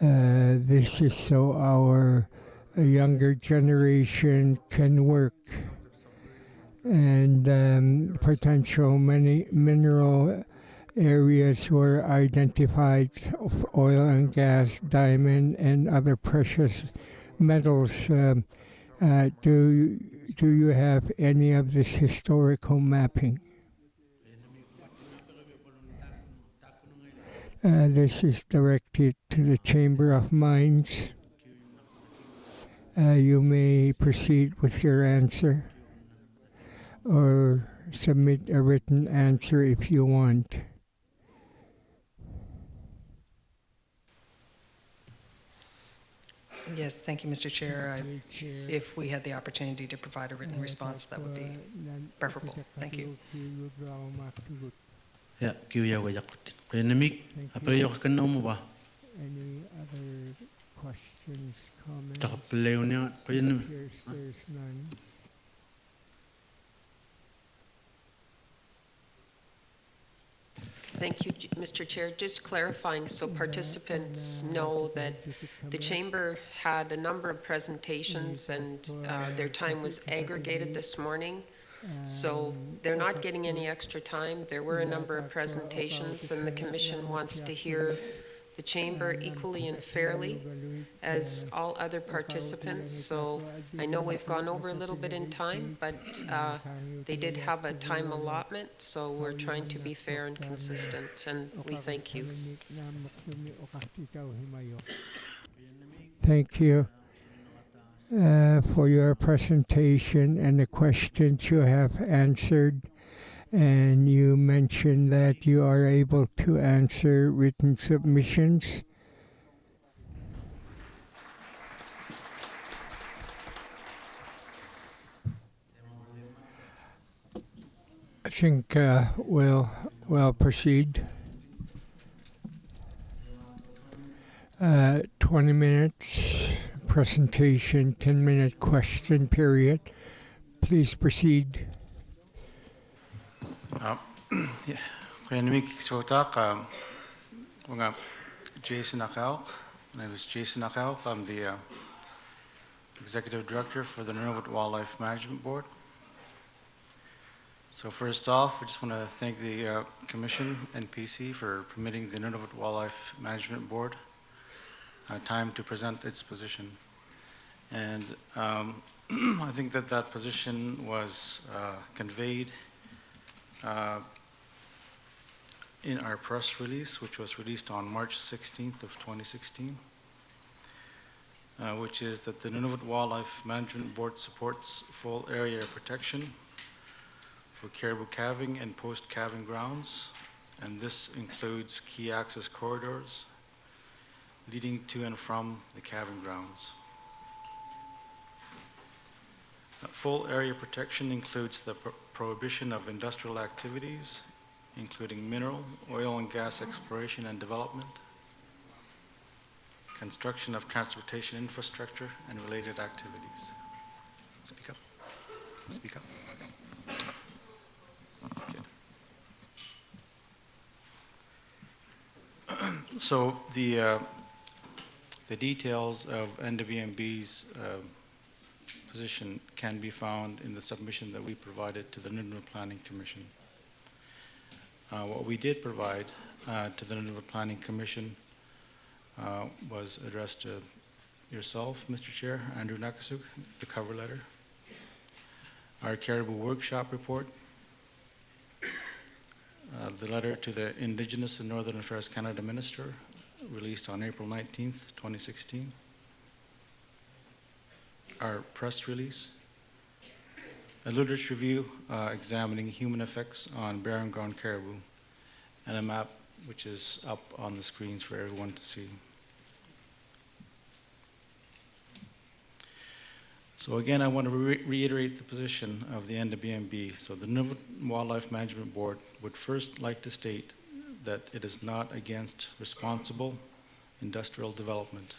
This is so our younger generation can work, and potential many mineral areas were identified of oil and gas, diamond, and other precious metals. Do you have any of this historical mapping? This is directed to the Chamber of Mines. You may proceed with your answer or submit a written answer if you want. Yes, thank you, Mr. Chair. If we had the opportunity to provide a written response, that would be preferable. Thank you. Ya, kiuya wa yakut. Kainemik, apa yo kanno mo ba? Any other questions, comments? Takapaleo niya, kainemik. There's none. Thank you, Mr. Chair. Just clarifying so participants know that the Chamber had a number of presentations and their time was aggregated this morning. So they're not getting any extra time. There were a number of presentations and the Commission wants to hear the Chamber equally and fairly as all other participants. So I know we've gone over a little bit in time, but they did have a time allotment, so we're trying to be fair and consistent, and we thank you. Thank you for your presentation and the questions you have answered. And you mentioned that you are able to answer written submissions. I think we'll proceed. 20 minutes presentation, 10-minute question period. Please proceed. Kaya namikiksotak, mga Jason Akauk. My name is Jason Akauk. I'm the Executive Director for the Nunavut Wildlife Management Board. So first off, we just want to thank the Commission, NPC, for permitting the Nunavut Wildlife Management Board time to present its position. And I think that position was conveyed in our press release, which was released on March 16th of 2016, which is that the Nunavut Wildlife Management Board supports full area protection for caribou calving and post-calving grounds, and this includes key access corridors leading to and from the calving grounds. Full area protection includes the prohibition of industrial activities, including mineral, oil and gas exploration and development, construction of transportation infrastructure and related activities. Speak up. Speak up. Okay. So the details of NWMB's position can be found in the submission that we provided to the Nunavut Planning Commission. What we did provide to the Nunavut Planning Commission was addressed to yourself, Mr. Chair, Andrew Nakasuk, the cover letter, our Caribou Workshop report, the letter to the Indigenous and Northern Affairs Canada Minister, released on April 19th, 2016, our press release, a literature review examining human effects on barren ground caribou, and a map which is up on the screens for everyone to see. So again, I want to reiterate the position of the NWMB. So the Nunavut Wildlife Management Board would first like to state that it is not against responsible industrial development.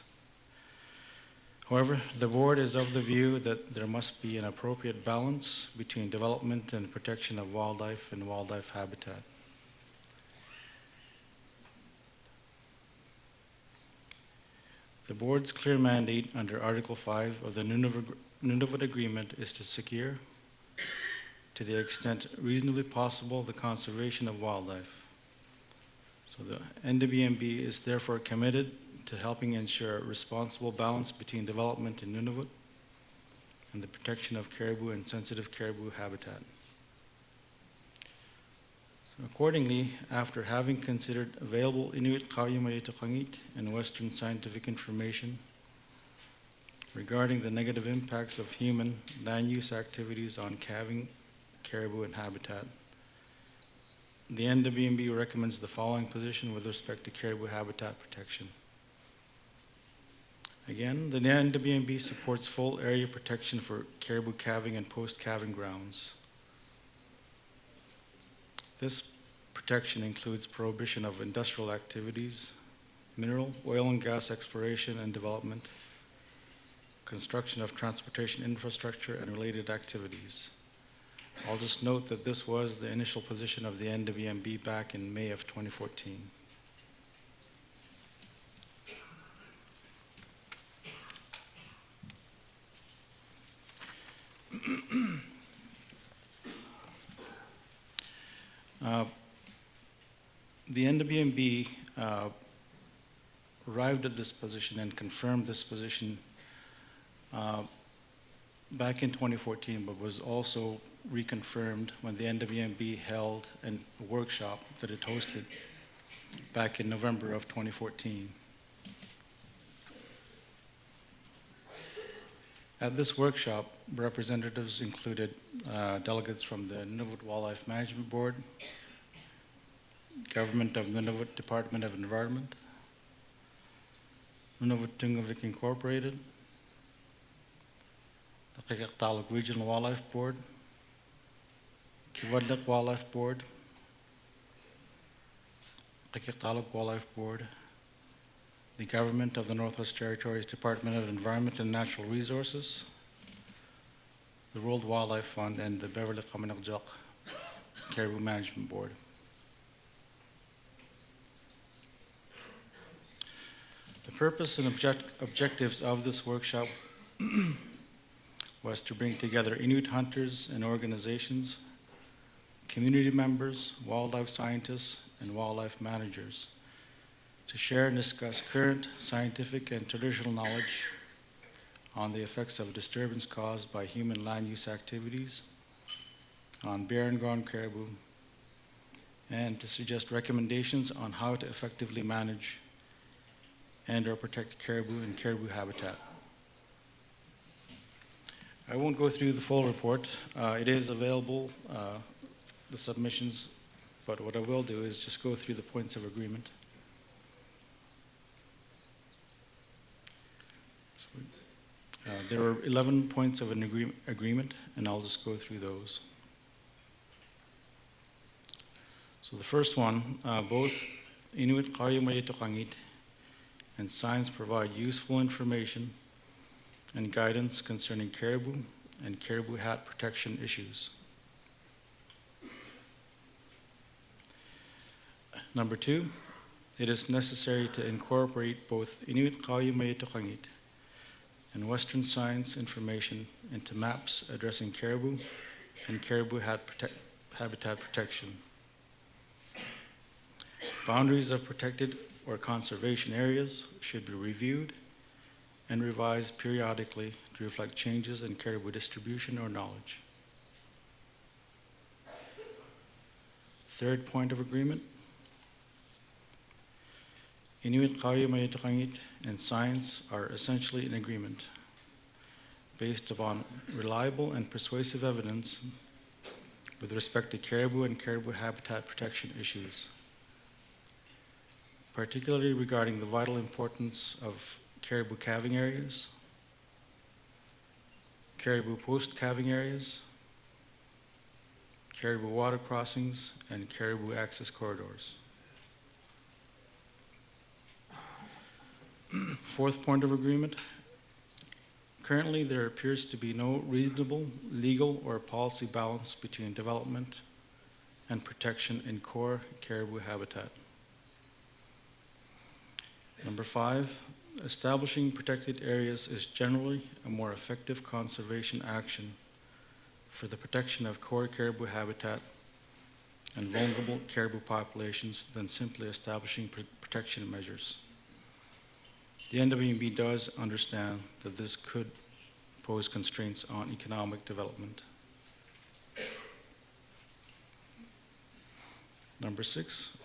However, the board is of the view that there must be an appropriate balance between development and protection of wildlife and wildlife habitat. The board's clear mandate under Article 5 of the Nunavut Agreement is to secure, to the extent reasonably possible, the conservation of wildlife. So the NWMB is therefore committed to helping ensure a responsible balance between development in Nunavut and the protection of caribou and sensitive caribou habitat. So accordingly, after having considered available Inuit Qauyumayituqangit and Western scientific information regarding the negative impacts of human land use activities on calving, caribou, and habitat, the NWMB recommends the following position with respect to caribou habitat protection. Again, the NWMB supports full area protection for caribou calving and post-calving grounds. This protection includes prohibition of industrial activities, mineral, oil and gas exploration and development, construction of transportation infrastructure and related activities. I'll just note that this was the initial position of the NWMB back in May of 2014. The NWMB arrived at this position and confirmed this position back in 2014, but was also reconfirmed when the NWMB held a workshop that it hosted back in November of 2014. At this workshop, representatives included delegates from the Nunavut Wildlife Management Board, Government of Nunavut Department of Environment, Nunavut Tungavik Incorporated, the Qikiqtani Regional Wildlife Board, Kiwadlik Wildlife Board, Qikiqtani Wildlife Board, the Government of the Northwest Territories Department of Environment and Natural Resources, the World Wildlife Fund, and the Beverly Qamanaqjaq Caribou Management Board. The purpose and objectives of this workshop was to bring together Inuit hunters and organizations, community members, wildlife scientists, and wildlife managers to share and discuss current scientific and traditional knowledge on the effects of disturbance caused by human land use activities on barren ground caribou, and to suggest recommendations on how to effectively manage and or protect caribou and caribou habitat. I won't go through the full report. It is available, the submissions, but what I will do is just go through the points of agreement. There are 11 points of an agreement, and I'll just go through those. So the first one, both Inuit Qauyumayituqangit and signs provide useful information and guidance concerning caribou and caribou hat protection issues. Number 2, it is necessary to incorporate both Inuit Qauyumaytuqangit and Western science information into maps addressing caribou and caribou habitat protection. Boundaries of protected or conservation areas should be reviewed and revised periodically to reflect changes in caribou distribution or knowledge. Third point of agreement, Inuit Qauyumaytuqangit and science are essentially in agreement based upon reliable and persuasive evidence with respect to caribou and caribou habitat protection issues, particularly regarding the vital importance of caribou calving areas, caribou post-calving areas, caribou water crossings, and caribou access corridors. Fourth point of agreement, currently there appears to be no reasonable legal or policy balance between development and protection in core caribou habitat. Number 5, establishing protected areas is generally a more effective conservation action for the protection of core caribou habitat and vulnerable caribou populations than simply establishing protection measures. The NWB does understand that this could pose constraints on economic development. Number 6,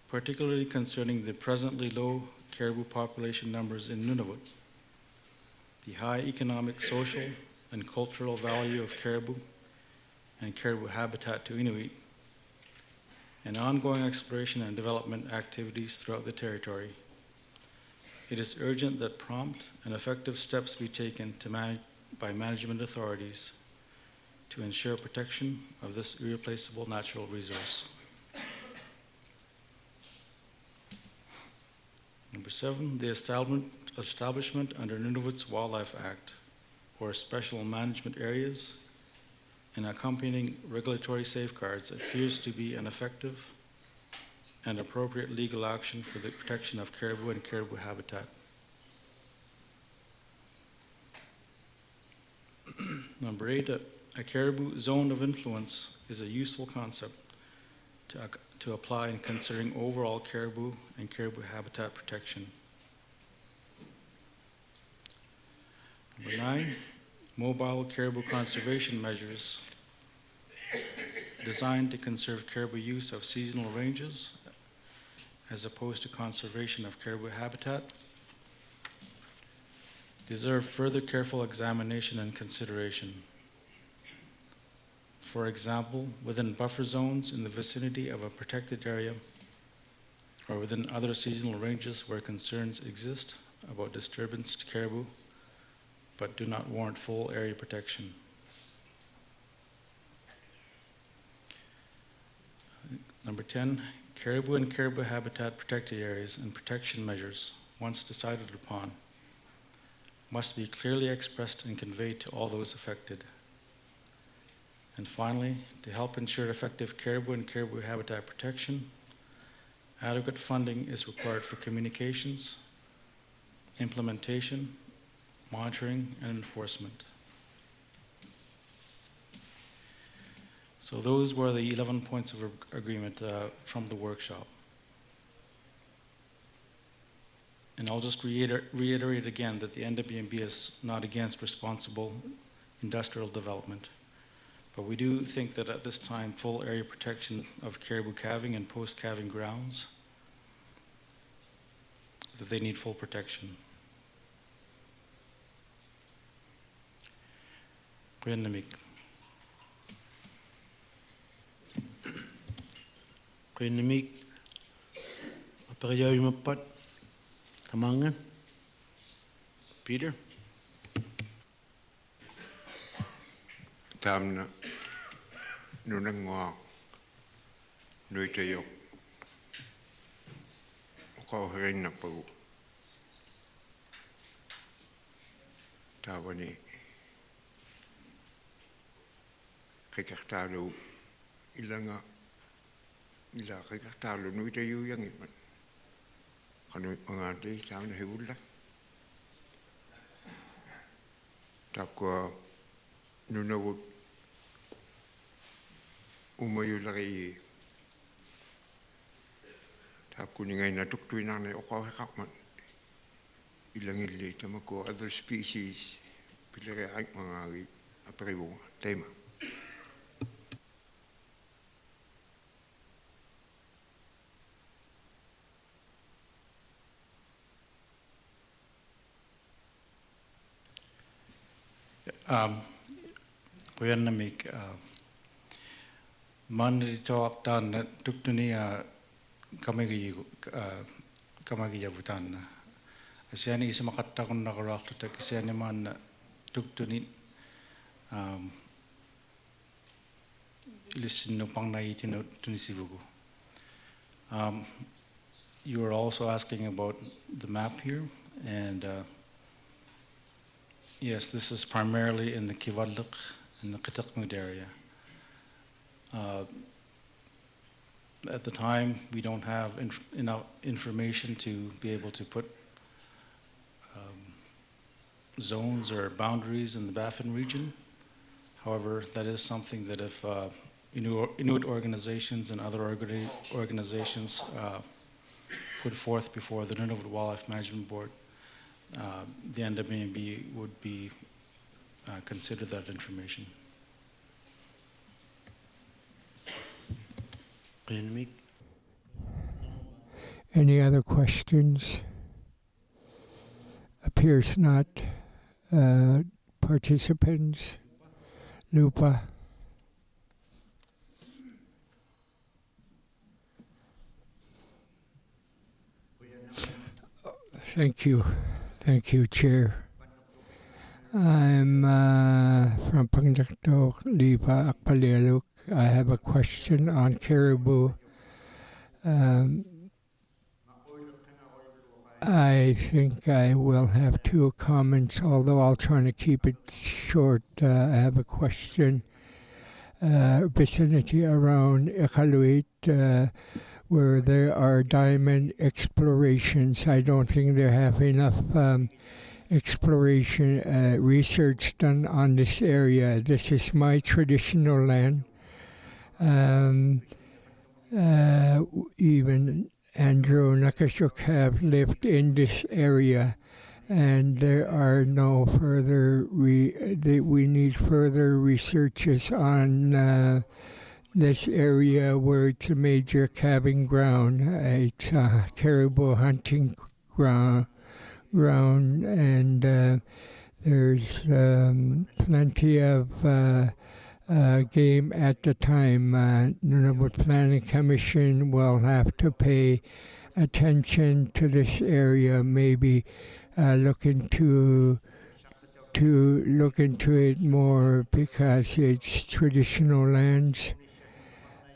particularly concerning the presently low caribou population numbers in Nunavut, the high economic, social, and cultural value of caribou and caribou habitat to Inuit, and ongoing exploration and development activities throughout the territory, it is urgent that prompt and effective steps be taken by management authorities to ensure protection of this irreplaceable natural resource. Number 7, the establishment under Nunavut's Wildlife Act or special management areas and accompanying regulatory safeguards appears to be an effective and appropriate legal action for the protection of caribou and caribou habitat. Number 8, a caribou zone of influence is a useful concept to apply in considering overall caribou and caribou habitat protection. Number 9, mobile caribou conservation measures designed to conserve caribou use of seasonal ranges as opposed to conservation of caribou habitat deserve further careful examination and consideration. For example, within buffer zones in the vicinity of a protected area or within other seasonal ranges where concerns exist about disturbance to caribou but do not warrant full area protection. Number 10, caribou and caribou habitat protected areas and protection measures, once decided upon, must be clearly expressed and conveyed to all those affected. And finally, to help ensure effective caribou and caribou habitat protection, adequate funding is required for communications, implementation, monitoring, and enforcement. So those were the 11 points of agreement from the workshop. And I'll just reiterate again that the NWB is not against responsible industrial development. But we do think that at this time, full area protection of caribou calving and post-calving grounds, that they need full protection. Kuyanamik. Kuyanamik. Apagayaw yung mapat. Tamangan. Peter. Tamna nunangwa nuitayok. Ko rin na po Tawani Qikiqtani ilanga ila Qikiqtani nui te yu yangi man kanu ngati tauna hiulla takwa Nunavut umayu lagi takwa ni ngai na tuktuina ne okaw hekakman ilang ili tamako other species pilere ay mga aperiwo tema. Kuya namig man dito aktan tuktuni kamagi yabutan asiani isa makatta kun nakarak to tak asiani man tuktuni listen no pang naitino tunisibugo. You were also asking about the map here, and yes, this is primarily in the Kivalliq, in the Qikiqtani area. At the time, we don't have enough information to be able to put zones or boundaries in the Baffin region. However, that is something that if Inuit organizations and other organizations put forth before the Nunavut Wildlife Management Board, the NWB would be consider that information. Any other questions? Appears not. Participants? Lupa? Thank you. Thank you, Chair. I'm from Pangdaktok, Lipa, Akpaleluk. I have a question on caribou. I think I will have two comments, although I'll try to keep it short. I have a question. Vicinity around Iqaluit, where there are diamond explorations. I don't think they have enough exploration research done on this area. This is my traditional land. Even Andrew Nakashuk have lived in this area, and there are no further, we need further researches on this area where it's a major calving ground. It's a caribou hunting ground, and there's plenty of game at the time. Nunavut Planning Commission will have to pay attention to this area, maybe look into it more because it's traditional lands.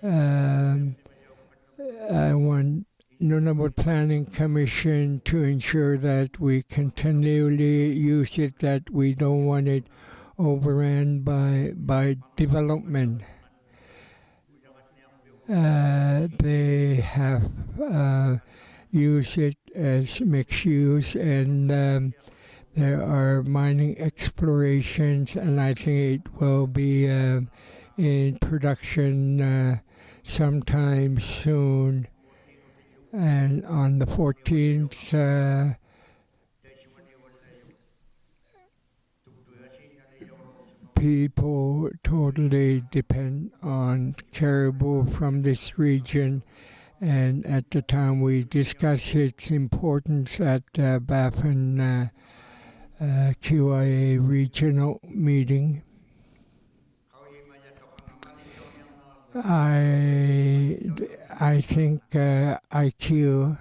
I want Nunavut Planning Commission to ensure that we continually use it, that we don't want it overrun by development. They have used it as mixed use, and there are mining explorations, and I think it will be in production sometime soon. And on the 14th, people totally depend on caribou from this region, and at the time we discussed its importance at Baffin QIA regional meeting. I think IQ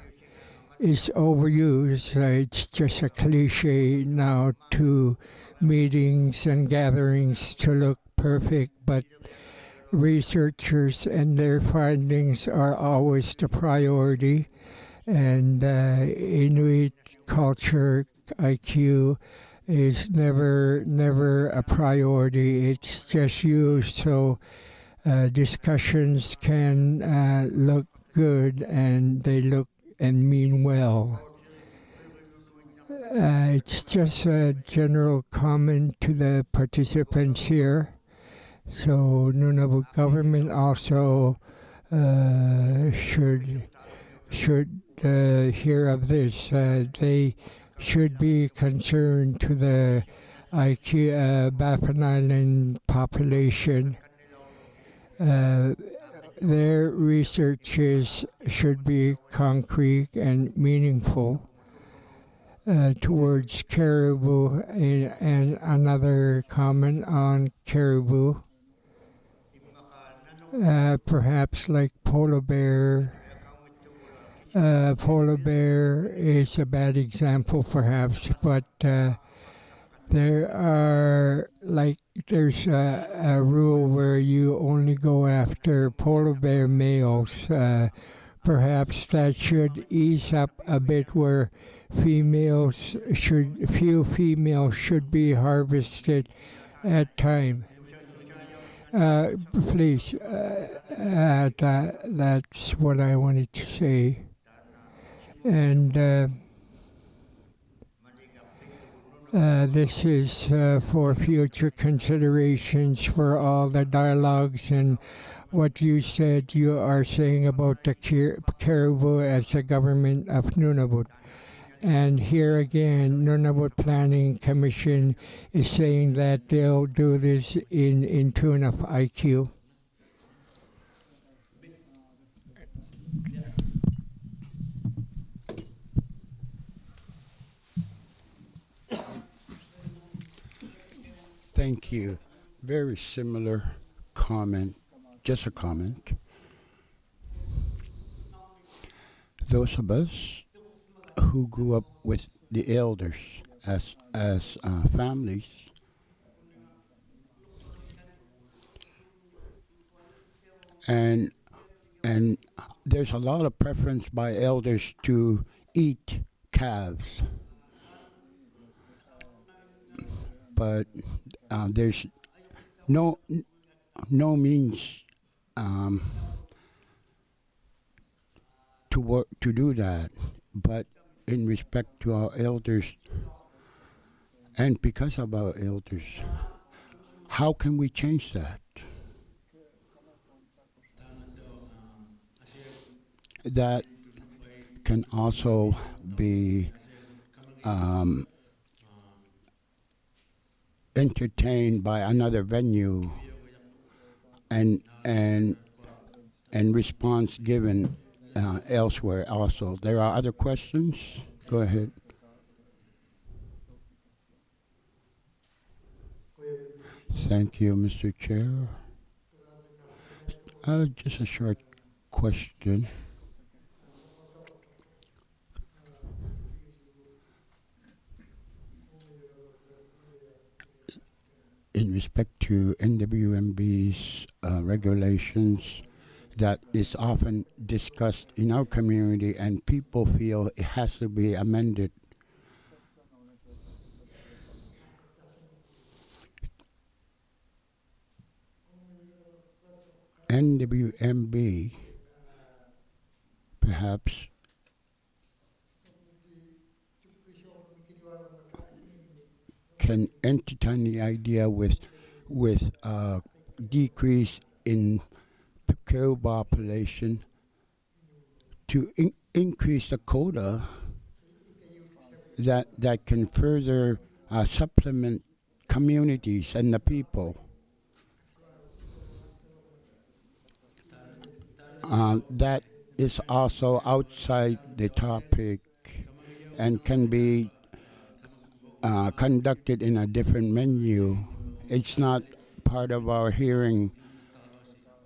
is overused. It's just a cliche now to meetings and gatherings to look perfect, but researchers and their findings are always the priority, and Inuit culture, IQ, is never a priority. It's just used so discussions can look good and they look and mean well. It's just a general comment to the participants here. So Nunavut government also should hear of this. They should be concerned to the Baffin Island population. Their researches should be concrete and meaningful towards caribou. And another comment on caribou, perhaps like polar bear. Polar bear is a bad example perhaps, but there's a rule where you only go after polar bear males. Perhaps that should ease up a bit, where few females should be harvested at time. Please, that's what I wanted to say. And this is for future considerations for all the dialogues and what you said you are saying about the caribou as the government of Nunavut. And here again, Nunavut Planning Commission is saying that they'll do this in tune of IQ. Thank you. Very similar comment, just a comment. Those of us who grew up with the elders as families, and there's a lot of preference by elders to eat calves, but there's no means to do that. But in respect to our elders, and because of our elders, how can we change that? That can also be entertained by another venue, and response given elsewhere also. There are other questions? Go ahead. Thank you, Mr. Chair. Just a short question. In respect to NWMB's regulations, that is often discussed in our community, and people feel it has to be amended. NWMB perhaps can entertain the idea with decrease in caribou population to increase the quota that can further supplement communities and the people. That is also outside the topic and can be conducted in a different menu. It's not part of our hearing.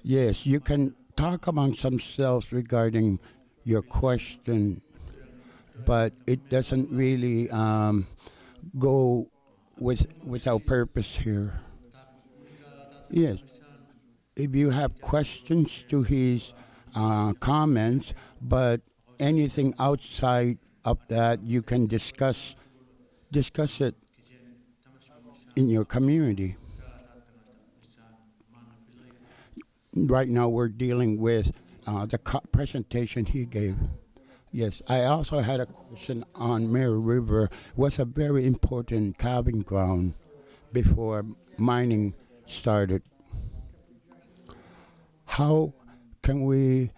Yes, you can talk amongst themselves regarding your question, but it doesn't really go with our purpose here. Yes, if you have questions to his comments, but anything outside of that, you can discuss it in your community. Right now, we're dealing with the presentation he gave. Yes, I also had a question on Mare River. Was a very important calving ground before mining started. How can we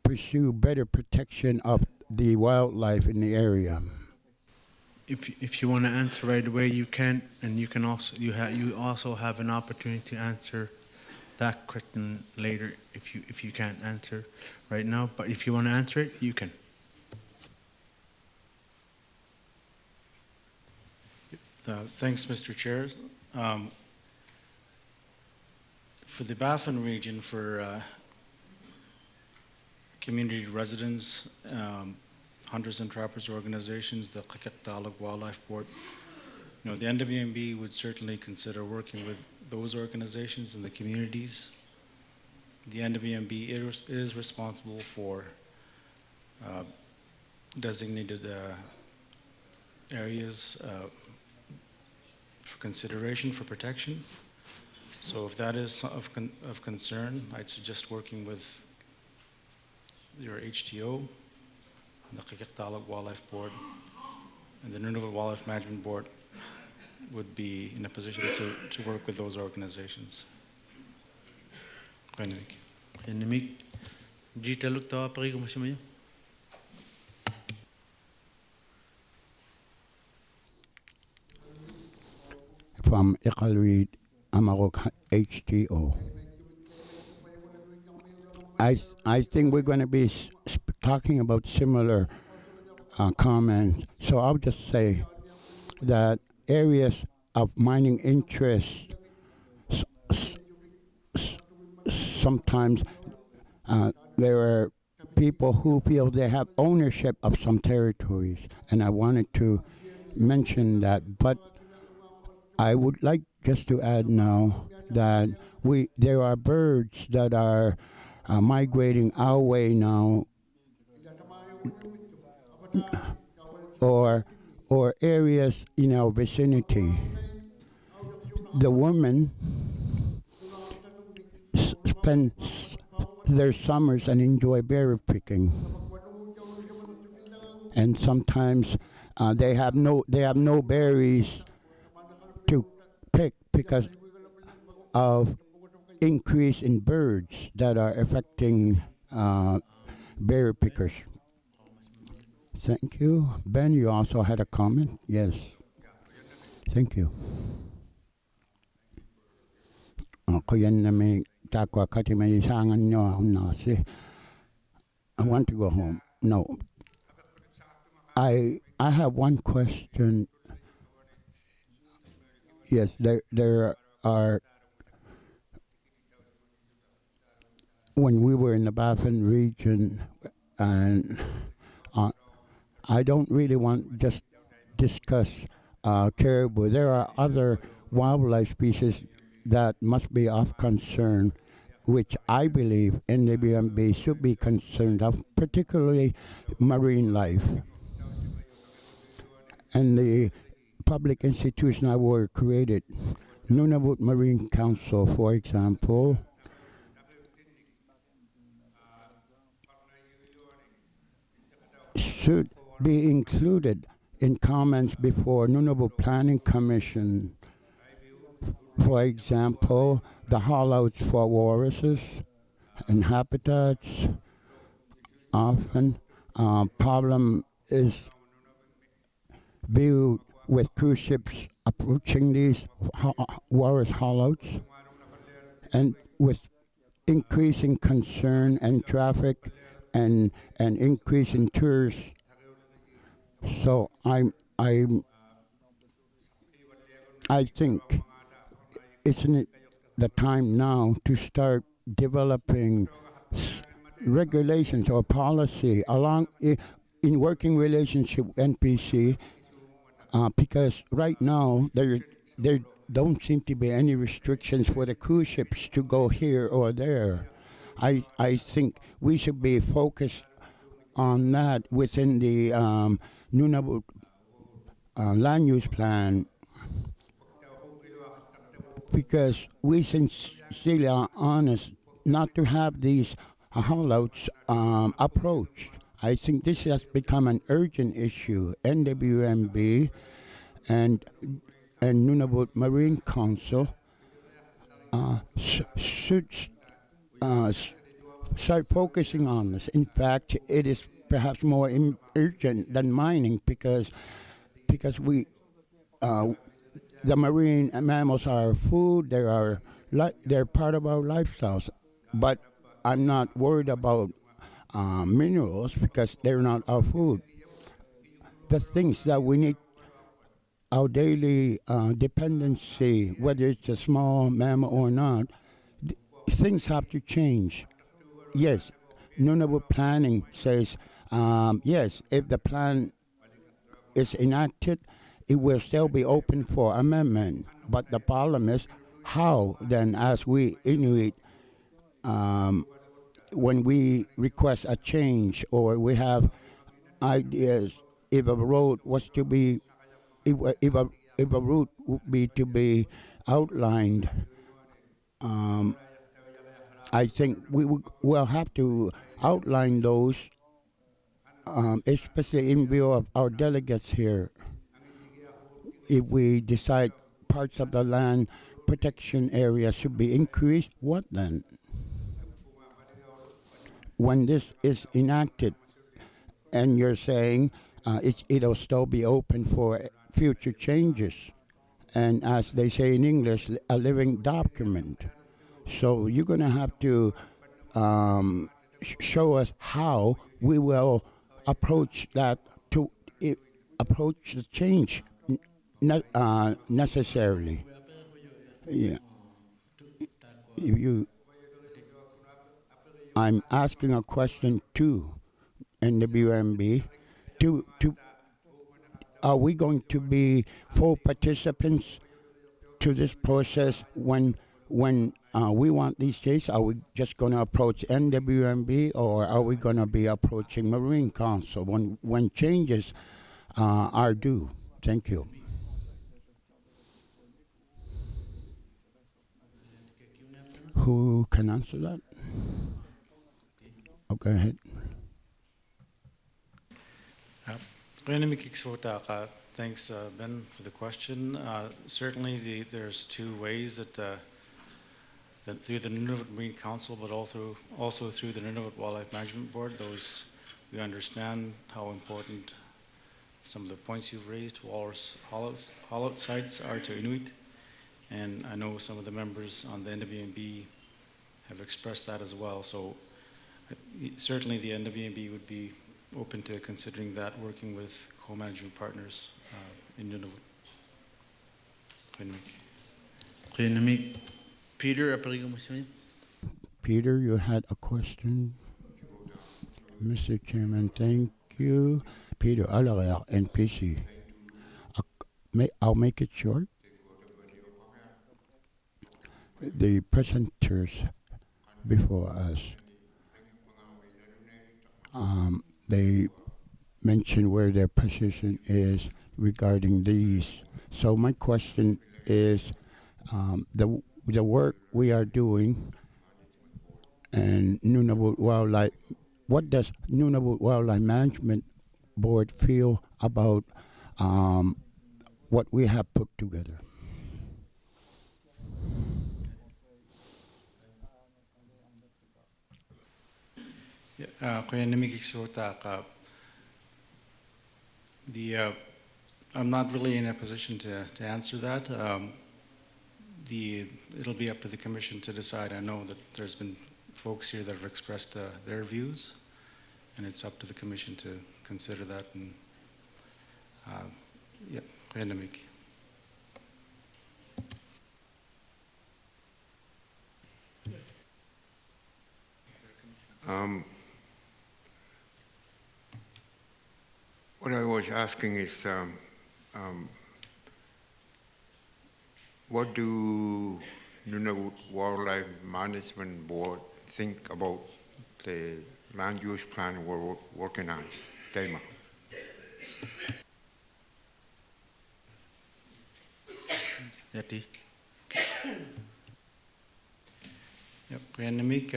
pursue better protection of the wildlife in the area? If you want to answer right away, you can, and you can also you also have an opportunity to answer that question later if you can't answer right now. But if you want to answer it, you can. Thanks, Mr. Chair. For the Baffin region, for community residents, hunters and trappers organizations, the Qikiqtani Wildlife Board, the NWMB would certainly consider working with those organizations in the communities. The NWMB is responsible for designated areas for consideration for protection. So if that is of concern, I'd suggest working with your HTO, the Qikiqtani Wildlife Board, and the Nunavut Wildlife Management Board would be in a position to work with those organizations. From Iqaluit Amarok HTO. I think we're going to be talking about similar comments. So I'll just say that areas of mining interest sometimes there are people who feel they have ownership of some territories, and I wanted to mention that. But I would like just to add now that there are birds that are migrating our way now, or areas in our vicinity. The women spend their summers and enjoy berry picking, and sometimes they have no berries to pick because of increase in birds that are affecting berry pickers. Thank you. Ben, you also had a comment? Yes. Thank you. Kuyan na may takwa kati may isangan nyo akong nasi. I want to go home. No. I have one question. Yes, there are. When we were in the Baffin region, and I don't really want just discuss caribou. There are other wildlife species that must be of concern, which I believe NWMB should be concerned of, particularly marine life. And the public institutions that were created, Nunavut Marine Council, for example, should be included in comments before Nunavut Planning Commission. For example, the hollouts for walruses and habitats. Often, problem is viewed with cruise ships approaching these walrus hollouts, and with increasing concern and traffic and increase in tourists. So I think, isn't it the time now to start developing regulations or policy along in working relationship with NPC, because right now there don't seem to be any restrictions for the cruise ships to go here or there. I think we should be focused on that within the Nunavut land use plan. because we sincerely are honest not to have these hollowouts approached. I think this has become an urgent issue. NWMB and Nunavut Marine Council should start focusing on this. In fact, it is perhaps more urgent than mining because we the marine mammals are food. They're part of our lifestyles. But I'm not worried about minerals because they're not our food. The things that we need, our daily dependency, whether it's a small mammal or not, things have to change. Yes, Nunavut planning says, yes, if the plan is enacted, it will still be open for amendment. But the problem is, how then, as we Inuit, when we request a change or we have ideas, if a road was to be, if a route would be to be outlined, I think we will have to outline those, especially in view of our delegates here. If we decide parts of the land protection area should be increased, what then? When this is enacted, and you're saying it'll still be open for future changes, and as they say in English, a living document. So you're going to have to show us how we will approach that to approach the change necessarily. Yeah. I'm asking a question to NWMB. Are we going to be full participants to this process when we want these changes? Are we just going to approach NWMB, or are we going to be approaching Marine Council when changes are due? Thank you. Who can answer that? Oh, go ahead. Thanks, Ben, for the question. Certainly, there's two ways that through the Nunavut Marine Council, but also through the Nunavut Wildlife Management Board, we understand how important some of the points you've raised, walrus hollow sites, are to Inuit. And I know some of the members on the NWMB have expressed that as well. So certainly the NWMB would be open to considering that, working with co-management partners in Nunavut. Peter, you had a question? Mr. Chairman, thank you. Peter Alarer, NPC. I'll make it short. The presenters before us, they mentioned where their position is regarding these. So my question is, the work we are doing and Nunavut Wildlife, what does Nunavut Wildlife Management Board feel about what we have put together? I'm not really in a position to answer that. It'll be up to the commission to decide. I know that there's been folks here that have expressed their views, and it's up to the commission to consider that. And what I was asking is, what do Nunavut Wildlife Management Board think about the land use plan we're working on, TEMA? Yep, Renamik,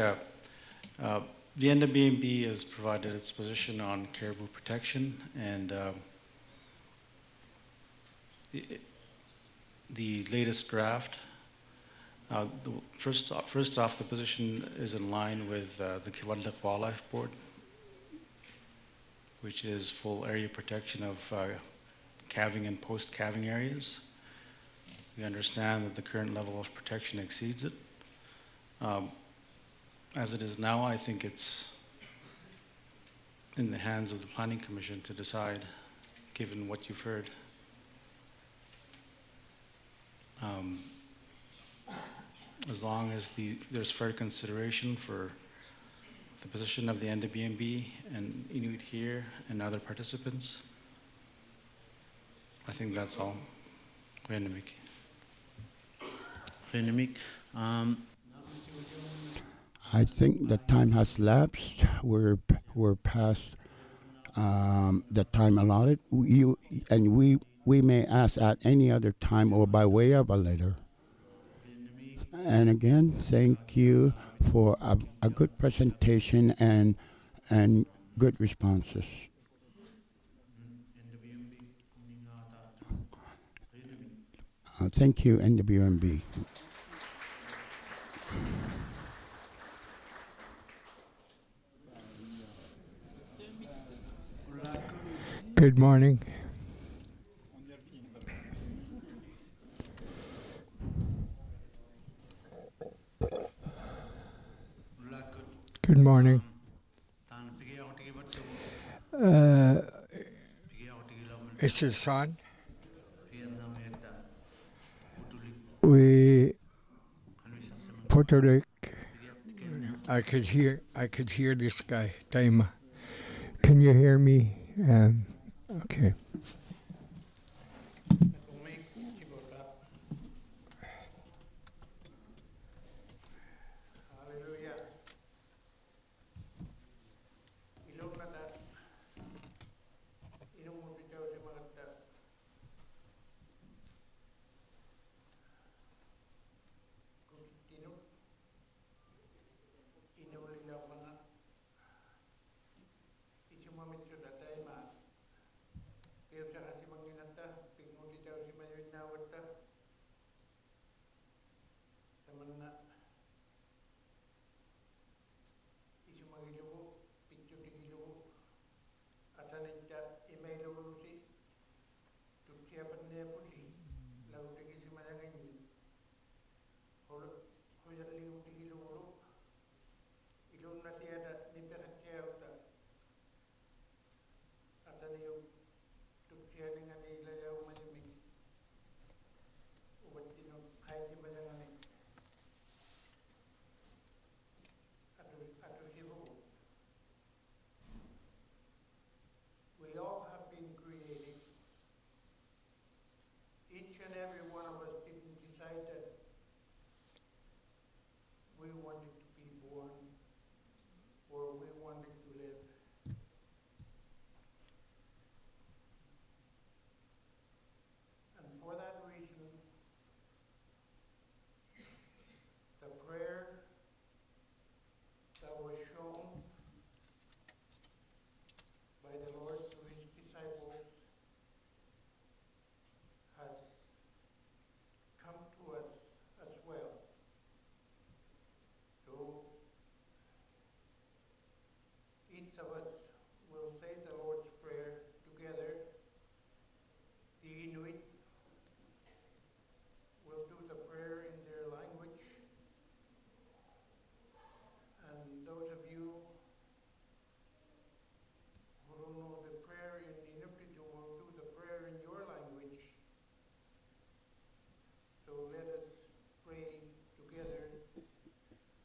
the NWB has provided its position on caribou protection, and the latest draft, first off, the position is in line with the Kiwadlik Wildlife Board, which is full area protection of calving and post-calving areas. We understand that the current level of protection exceeds it. As it is now, I think it's in the hands of the Planning Commission to decide, given what you've heard. As long as there's fair consideration for the position of the NWB and Inuit here and other participants, I think that's all. Renamik. Renamik. I think the time has lapsed. We're past the time allotted. We may ask at any other time or by way of a letter. And again, thank you for a good presentation and good responses. Thank you, NWMB. Good morning. Good morning. Is it on? We Puerto I could hear this guy, Daima. Can you hear me? Okay. Each and every one of us didn't decide that we wanted to be born or we wanted to live. And for that reason, the prayer that was shown by the Lord to his disciples has come to us as well. So each of us will say the Lord's Prayer together. The Inuit will do the prayer in their language, and those of you who don't know the prayer in Inuit will do the prayer in your language. So let us pray together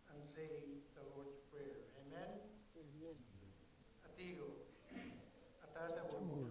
and say the Lord's Prayer. Amen? Atigo, atatabu.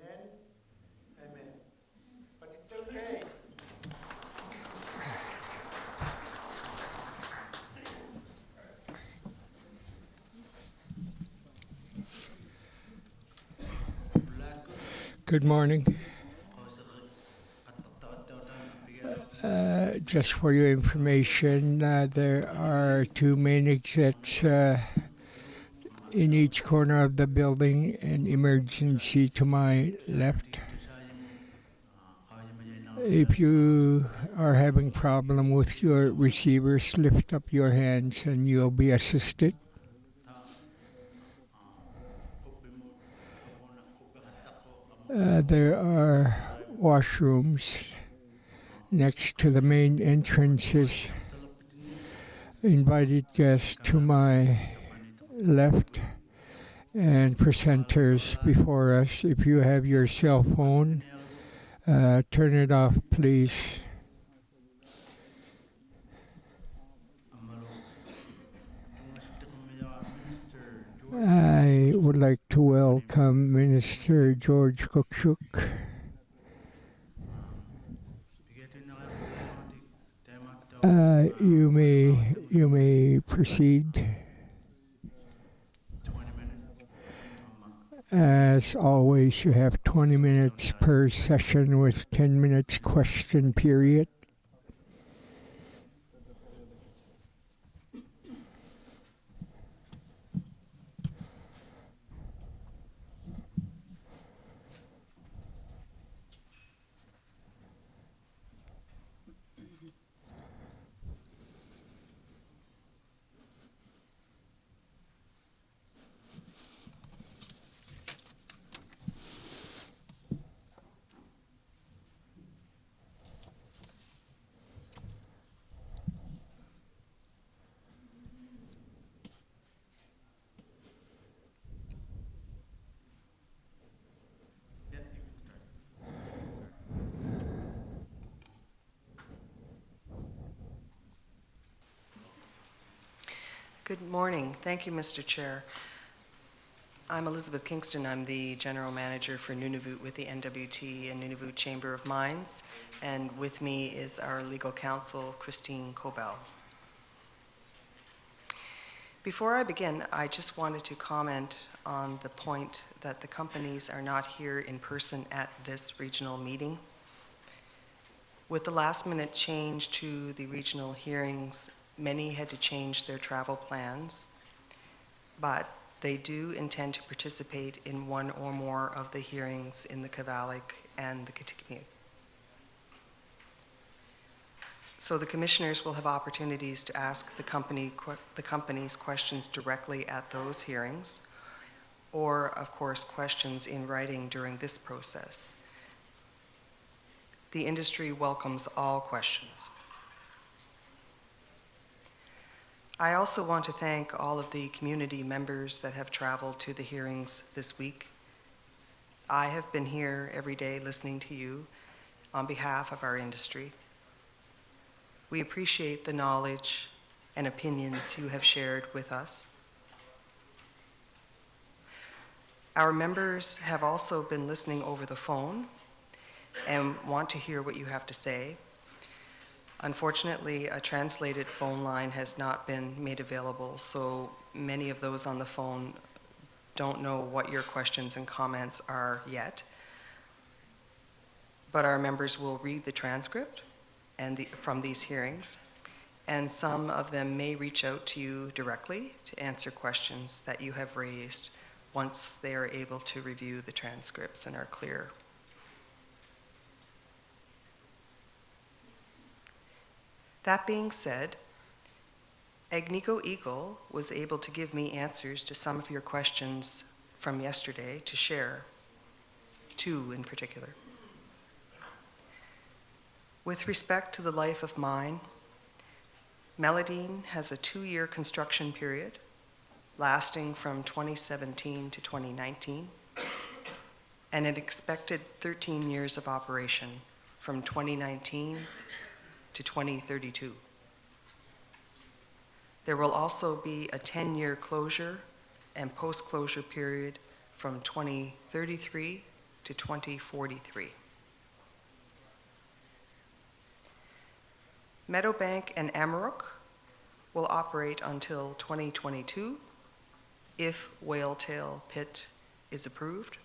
Amen. Amen. But it's okay. Good morning. Just for your information, there are two main exits in each corner of the building, an emergency to my left. If you are having problem with your receivers, lift up your hands and you'll be assisted. There are washrooms next to the main entrances. Invited guests to my left and presenters before us. If you have your cell phone, turn it off, please. I would like to welcome Minister George Qikiqtani. You may proceed. As always, you have 20 minutes per session with 10 minutes question period. Good morning. Thank you, Mr. Chair. I'm Elizabeth Kingston. I'm the General Manager for Nunavut with the NWT and Nunavut Chamber of Mines. And with me is our legal counsel, Christine Cobell. Before I begin, I just wanted to comment on the point that the companies are not here in person at this regional meeting. With the last-minute change to the regional hearings, many had to change their travel plans, but they do intend to participate in one or more of the hearings in the Kavalik and the Qikiqtani. So the commissioners will have opportunities to ask the company's questions directly at those hearings, or of course questions in writing during this process. The industry welcomes all questions. I also want to thank all of the community members that have traveled to the hearings this week. I have been here every day listening to you on behalf of our industry. We appreciate the knowledge and opinions you have shared with us. Our members have also been listening over the phone and want to hear what you have to say. Unfortunately, a translated phone line has not been made available, so many of those on the phone don't know what your questions and comments are yet. But our members will read the transcript from these hearings, and some of them may reach out to you directly to answer questions that you have raised once they are able to review the transcripts and are clear. That being said, Agnico Eagle was able to give me answers to some of your questions from yesterday to share, two in particular. With respect to the life of mine, Meladine has a 2-year construction period lasting from 2017 to 2019 and an expected 13 years of operation from 2019 to 2032. There will also be a 10-year closure and post-closure period from 2033 to 2043. Meadowbank and Amaroq will operate until 2022 if Whaletail Pit is approved,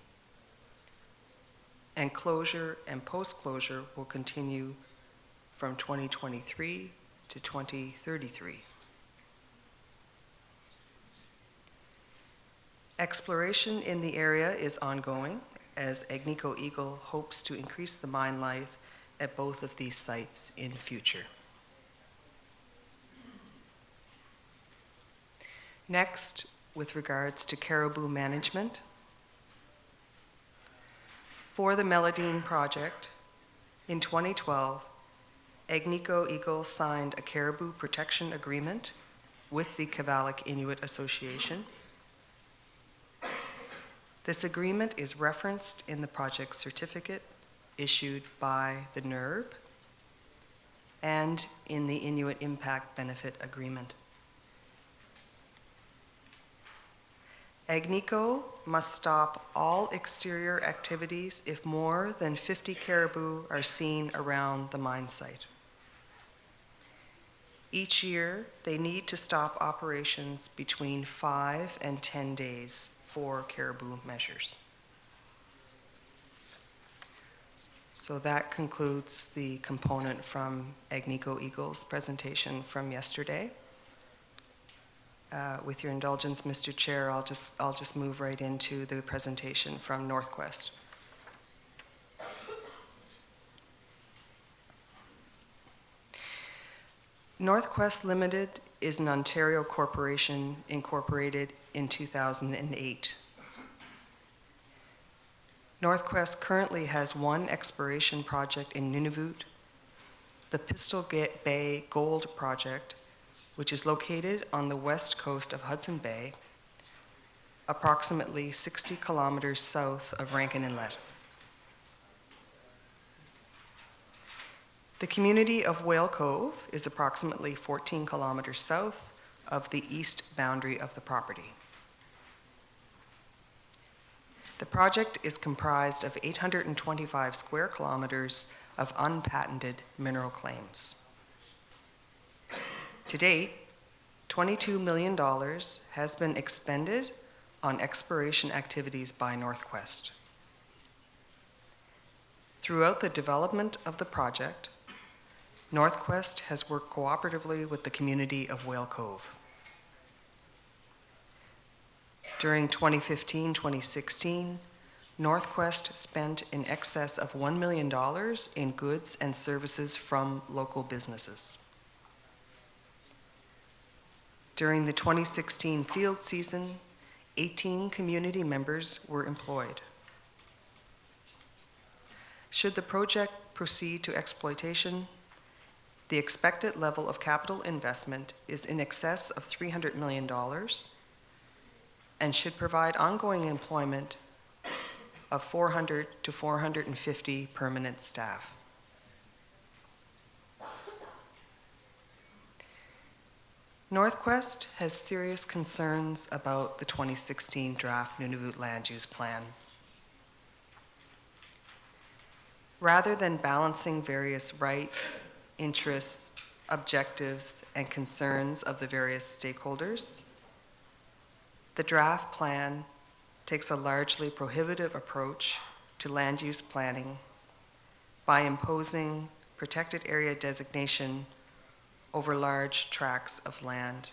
and closure and post-closure will continue from 2023 to 2033. Exploration in the area is ongoing as Agnico Eagle hopes to increase the mine life at both of these sites in future. Next, with regards to caribou management, for the Meladine project, in 2012, Agnico Eagle signed a caribou protection agreement with the Kavalik Inuit Association. This agreement is referenced in the project certificate issued by the NERB and in the Inuit Impact Benefit Agreement. Agnico must stop all exterior activities if more than 50 caribou are seen around the mine site. Each year, they need to stop operations between 5 and 10 days for caribou measures. So that concludes the component from Agnico Eagle's presentation from yesterday. With your indulgence, Mr. Chair, I'll just move right into the presentation from Northquest. Northquest Limited is an Ontario corporation incorporated in 2008. Northquest currently has one exploration project in Nunavut, the Pistol Bay Gold Project, which is located on the west coast of Hudson Bay, approximately 60 kilometers south of Rankin Inlet. The community of Whale Cove is approximately 14 kilometers south of the east boundary of the property. The project is comprised of 825 square kilometers of unpatented mineral claims. To date, $22 million has been expended on exploration activities by Northquest. Throughout the development of the project, Northquest has worked cooperatively with the community of Whale Cove. During 2015-2016, Northquest spent in excess of $1 million in goods and services from local businesses. During the 2016 field season, 18 community members were employed. Should the project proceed to exploitation, the expected level of capital investment is in excess of $300 million and should provide ongoing employment of 400 to 450 permanent staff. Northquest has serious concerns about the 2016 draft Nunavut Land Use Plan. Rather than balancing various rights, interests, objectives, and concerns of the various stakeholders, the draft plan takes a largely prohibitive approach to land use planning by imposing protected area designation over large tracts of land,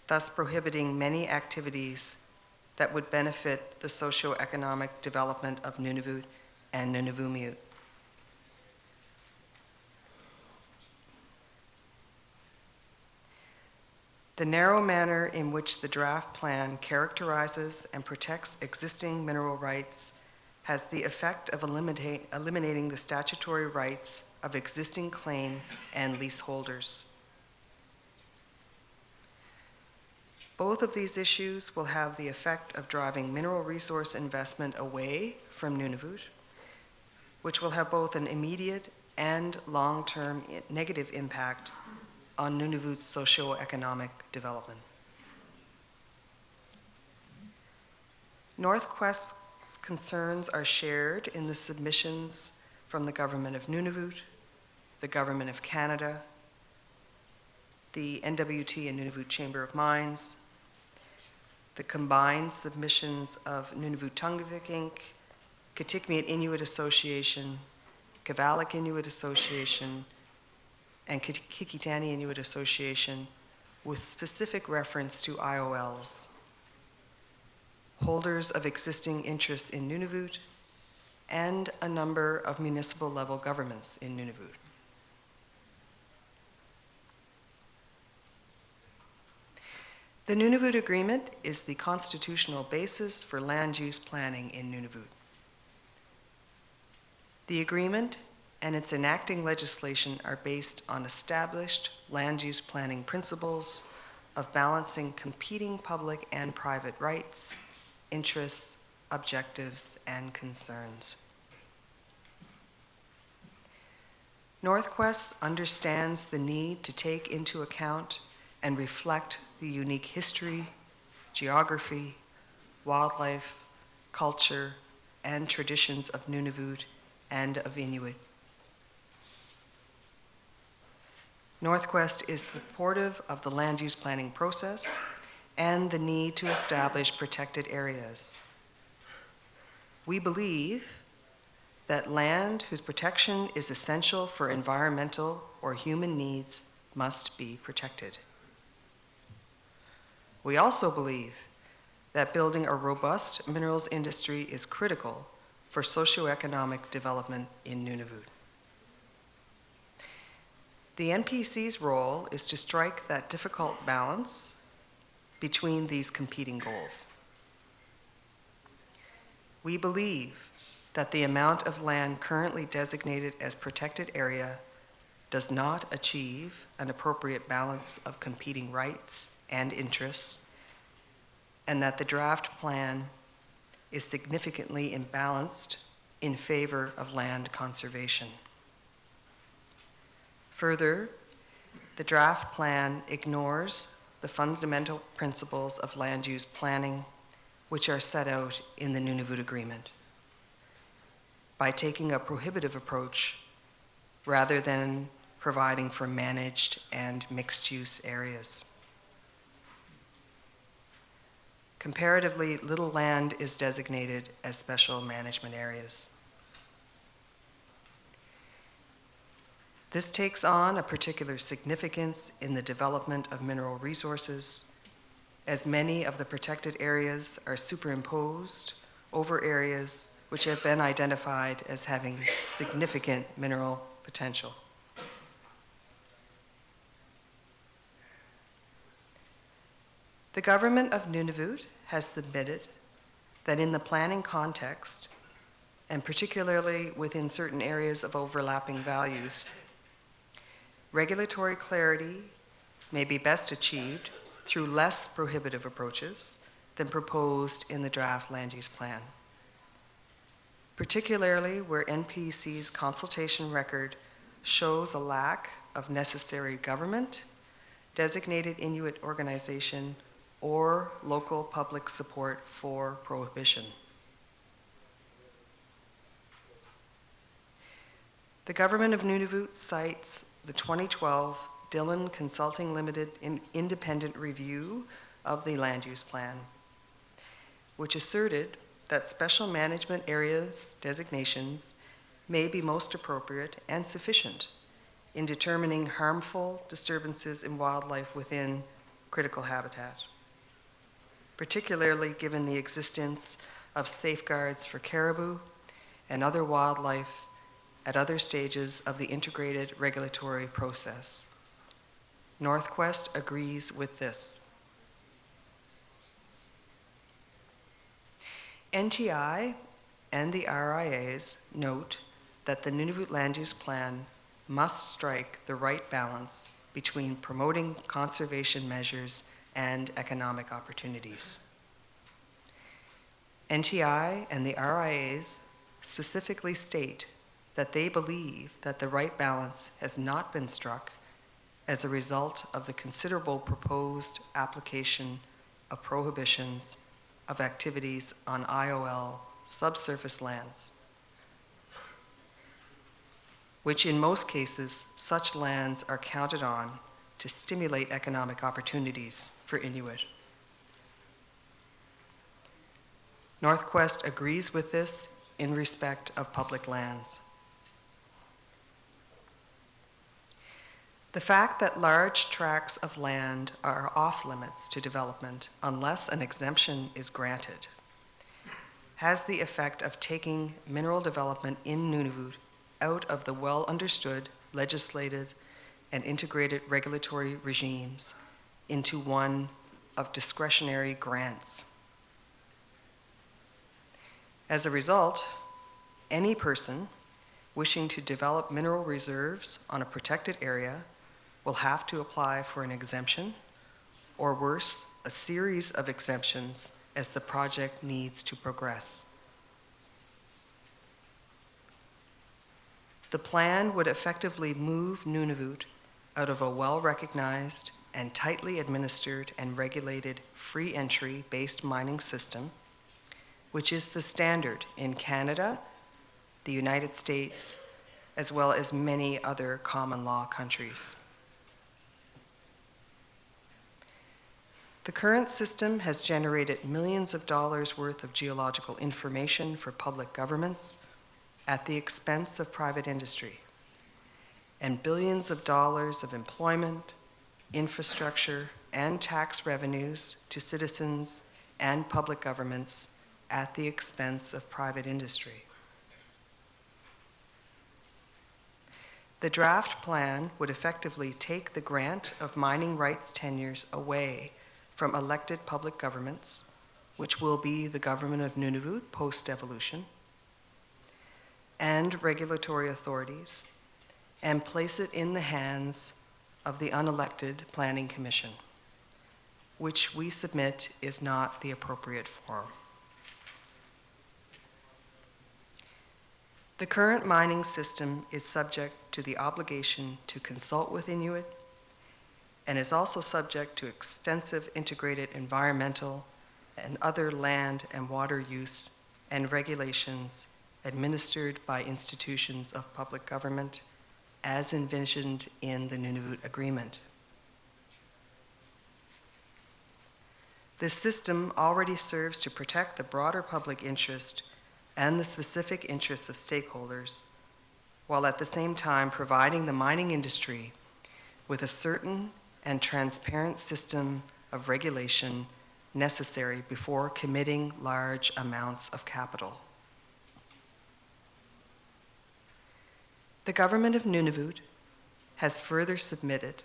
thus prohibiting many activities that would benefit the socio-economic development of Nunavut and Nunavummiut. The narrow manner in which the draft plan characterizes and protects existing mineral rights has the effect of eliminating the statutory rights of existing claim and leaseholders. Both of these issues will have the effect of driving mineral resource investment away from Nunavut, which will have both an immediate and long-term negative impact on Nunavut's socio-economic development. Northwest's concerns are shared in the submissions from the Government of Nunavut, the Government of Canada, the NWT and Nunavut Chamber of Mines, the combined submissions of Nunavut Tungavik Inc., Qikiqtani Inuit Association, Kavalik Inuit Association, and Qikiqtani Inuit Association, with specific reference to IOLs, holders of existing interests in Nunavut, and a number of municipal level governments in Nunavut. The Nunavut Agreement is the constitutional basis for land use planning in Nunavut. The agreement and its enacting legislation are based on established land use planning principles of balancing competing public and private rights, interests, objectives, and concerns. Northwest understands the need to take into account and reflect the unique history, geography, wildlife, culture, and traditions of Nunavut and of Inuit. Northwest is supportive of the land use planning process and the need to establish protected areas. We believe that land whose protection is essential for environmental or human needs must be protected. We also believe that building a robust minerals industry is critical for socioeconomic development in Nunavut. The NPC's role is to strike that difficult balance between these competing goals. We believe that the amount of land currently designated as protected area does not achieve an appropriate balance of competing rights and interests, and that the draft plan is significantly imbalanced in favor of land conservation. Further, the draft plan ignores the fundamental principles of land use planning, which are set out in the Nunavut Agreement, by taking a prohibitive approach rather than providing for managed and mixed-use areas. Comparatively, little land is designated as special management areas. This takes on a particular significance in the development of mineral resources, as many of the protected areas are superimposed over areas which have been identified as having significant mineral potential. The Government of Nunavut has submitted that in the planning context, and particularly within certain areas of overlapping values, regulatory clarity may be best achieved through less prohibitive approaches than proposed in the draft land use plan, particularly where NPC's consultation record shows a lack of necessary government, designated Inuit organization, or local public support for prohibition. The Government of Nunavut cites the 2012 Dillon Consulting Limited independent review of the land use plan, which asserted that special management areas designations may be most appropriate and sufficient in determining harmful disturbances in wildlife within critical habitat, particularly given the existence of safeguards for caribou and other wildlife at other stages of the integrated regulatory process. Northwest agrees with this. NTI and the RIAs note that the Nunavut Land Use Plan must strike the right balance between promoting conservation measures and economic opportunities. NTI and the RIAs specifically state that they believe that the right balance has not been struck as a result of the considerable proposed application of prohibitions of activities on IOL subsurface lands, which in most cases, such lands are counted on to stimulate economic opportunities for Inuit. Northquest agrees with this in respect of public lands. The fact that large tracts of land are off limits to development unless an exemption is granted has the effect of taking mineral development in Nunavut out of the well-understood legislative and integrated regulatory regimes into one of discretionary grants. As a result, any person wishing to develop mineral reserves on a protected area will have to apply for an exemption, or worse, a series of exemptions as the project needs to progress. The plan would effectively move Nunavut out of a well-recognized and tightly administered and regulated free entry-based mining system, which is the standard in Canada, the United States, as well as many other common law countries. The current system has generated millions of dollars worth of geological information for public governments at the expense of private industry, and billions of dollars of employment, infrastructure, and tax revenues to citizens and public governments at the expense of private industry. The draft plan would effectively take the grant of mining rights tenures away from elected public governments, which will be the government of Nunavut post-devolution, and regulatory authorities, and place it in the hands of the unelected Planning Commission, which we submit is not the appropriate forum. The current mining system is subject to the obligation to consult with Inuit and is also subject to extensive integrated environmental and other land and water use and regulations administered by institutions of public government as envisioned in the Nunavut Agreement. This system already serves to protect the broader public interest and the specific interests of stakeholders, while at the same time providing the mining industry with a certain and transparent system of regulation necessary before committing large amounts of capital. The government of Nunavut has further submitted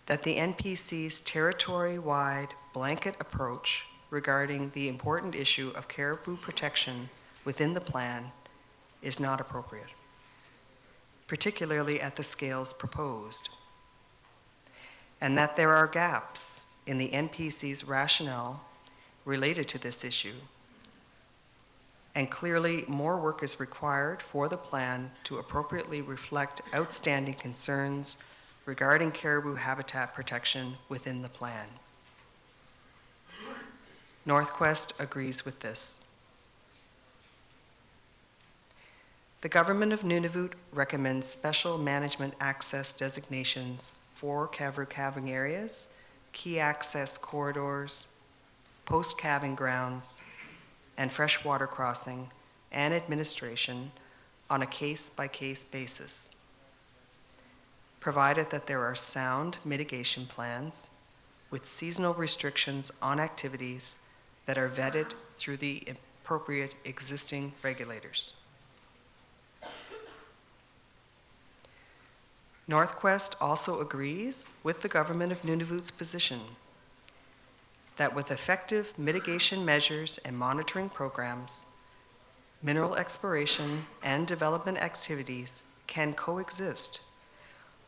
that the NPC's territory-wide blanket approach regarding the important issue of caribou protection within the plan is not appropriate, particularly at the scales proposed, and that there are gaps in the NPC's rationale related to this issue, and clearly more work is required for the plan to appropriately reflect outstanding concerns regarding caribou habitat protection within the plan. Northquest agrees with this. The government of Nunavut recommends special management access designations for calving areas, key access corridors, post-calving grounds, and freshwater crossing and administration on a case-by-case basis, provided that there are sound mitigation plans with seasonal restrictions on activities that are vetted through the appropriate existing regulators. Northquest also agrees with the government of Nunavut's position that with effective mitigation measures and monitoring programs, mineral exploration and development activities can coexist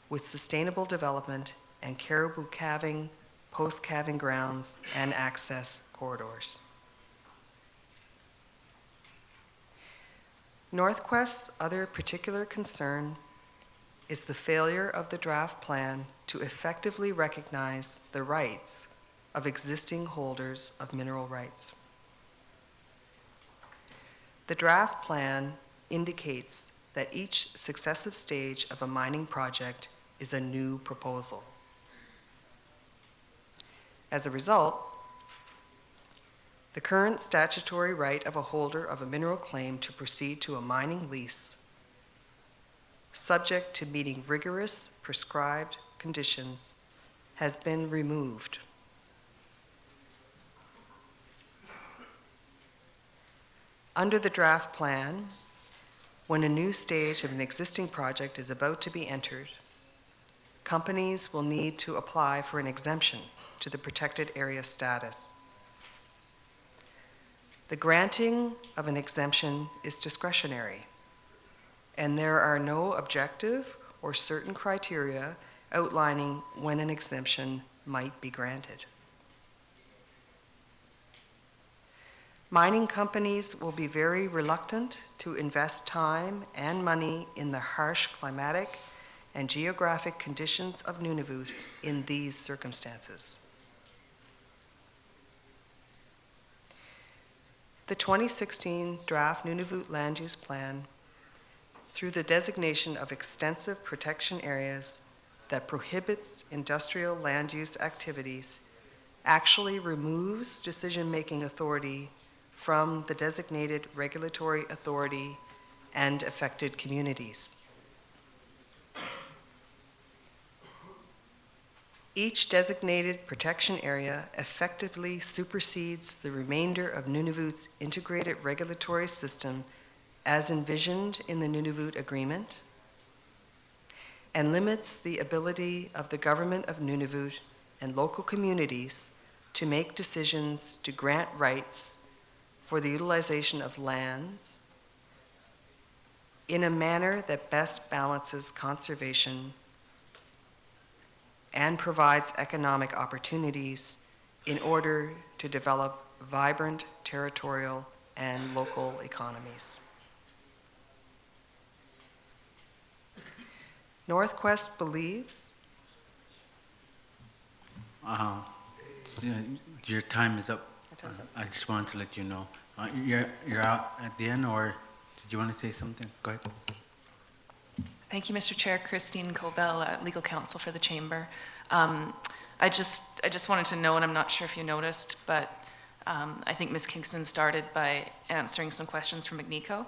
with sustainable development and caribou calving post-calving grounds, and access corridors. Northquest's other particular concern is the failure of the draft plan to effectively recognize the rights of existing holders of mineral rights. The draft plan indicates that each successive stage of a mining project is a new proposal. As a result, the current statutory right of a holder of a mineral claim to proceed to a mining lease, subject to meeting rigorous prescribed conditions, has been removed. Under the draft plan, when a new stage of an existing project is about to be entered, companies will need to apply for an exemption to the protected area status. The granting of an exemption is discretionary, and there are no objective or certain criteria outlining when an exemption might be granted. Mining companies will be very reluctant to invest time and money in the harsh climatic and geographic conditions of Nunavut in these circumstances. The 2016 draft Nunavut Land Use Plan, through the designation of extensive protection areas that prohibits industrial land use activities, actually removes decision-making authority from the designated regulatory authority and affected communities. Each designated protection area effectively supersedes the remainder of Nunavut's integrated regulatory system as envisioned in the Nunavut Agreement, and limits the ability of the government of Nunavut and local communities to make decisions to grant rights for the utilization of lands in a manner that best balances conservation and provides economic opportunities in order to develop vibrant territorial and local economies. Northquest believes your time is up. I just wanted to let you know. You're out at the end, or did you want to say something? Go ahead. Thank you, Mr. Chair. Christine Cobell, legal counsel for the Chamber. I just wanted to know, and I'm not sure if you noticed, but I think Ms. Kingston started by answering some questions from Agnico,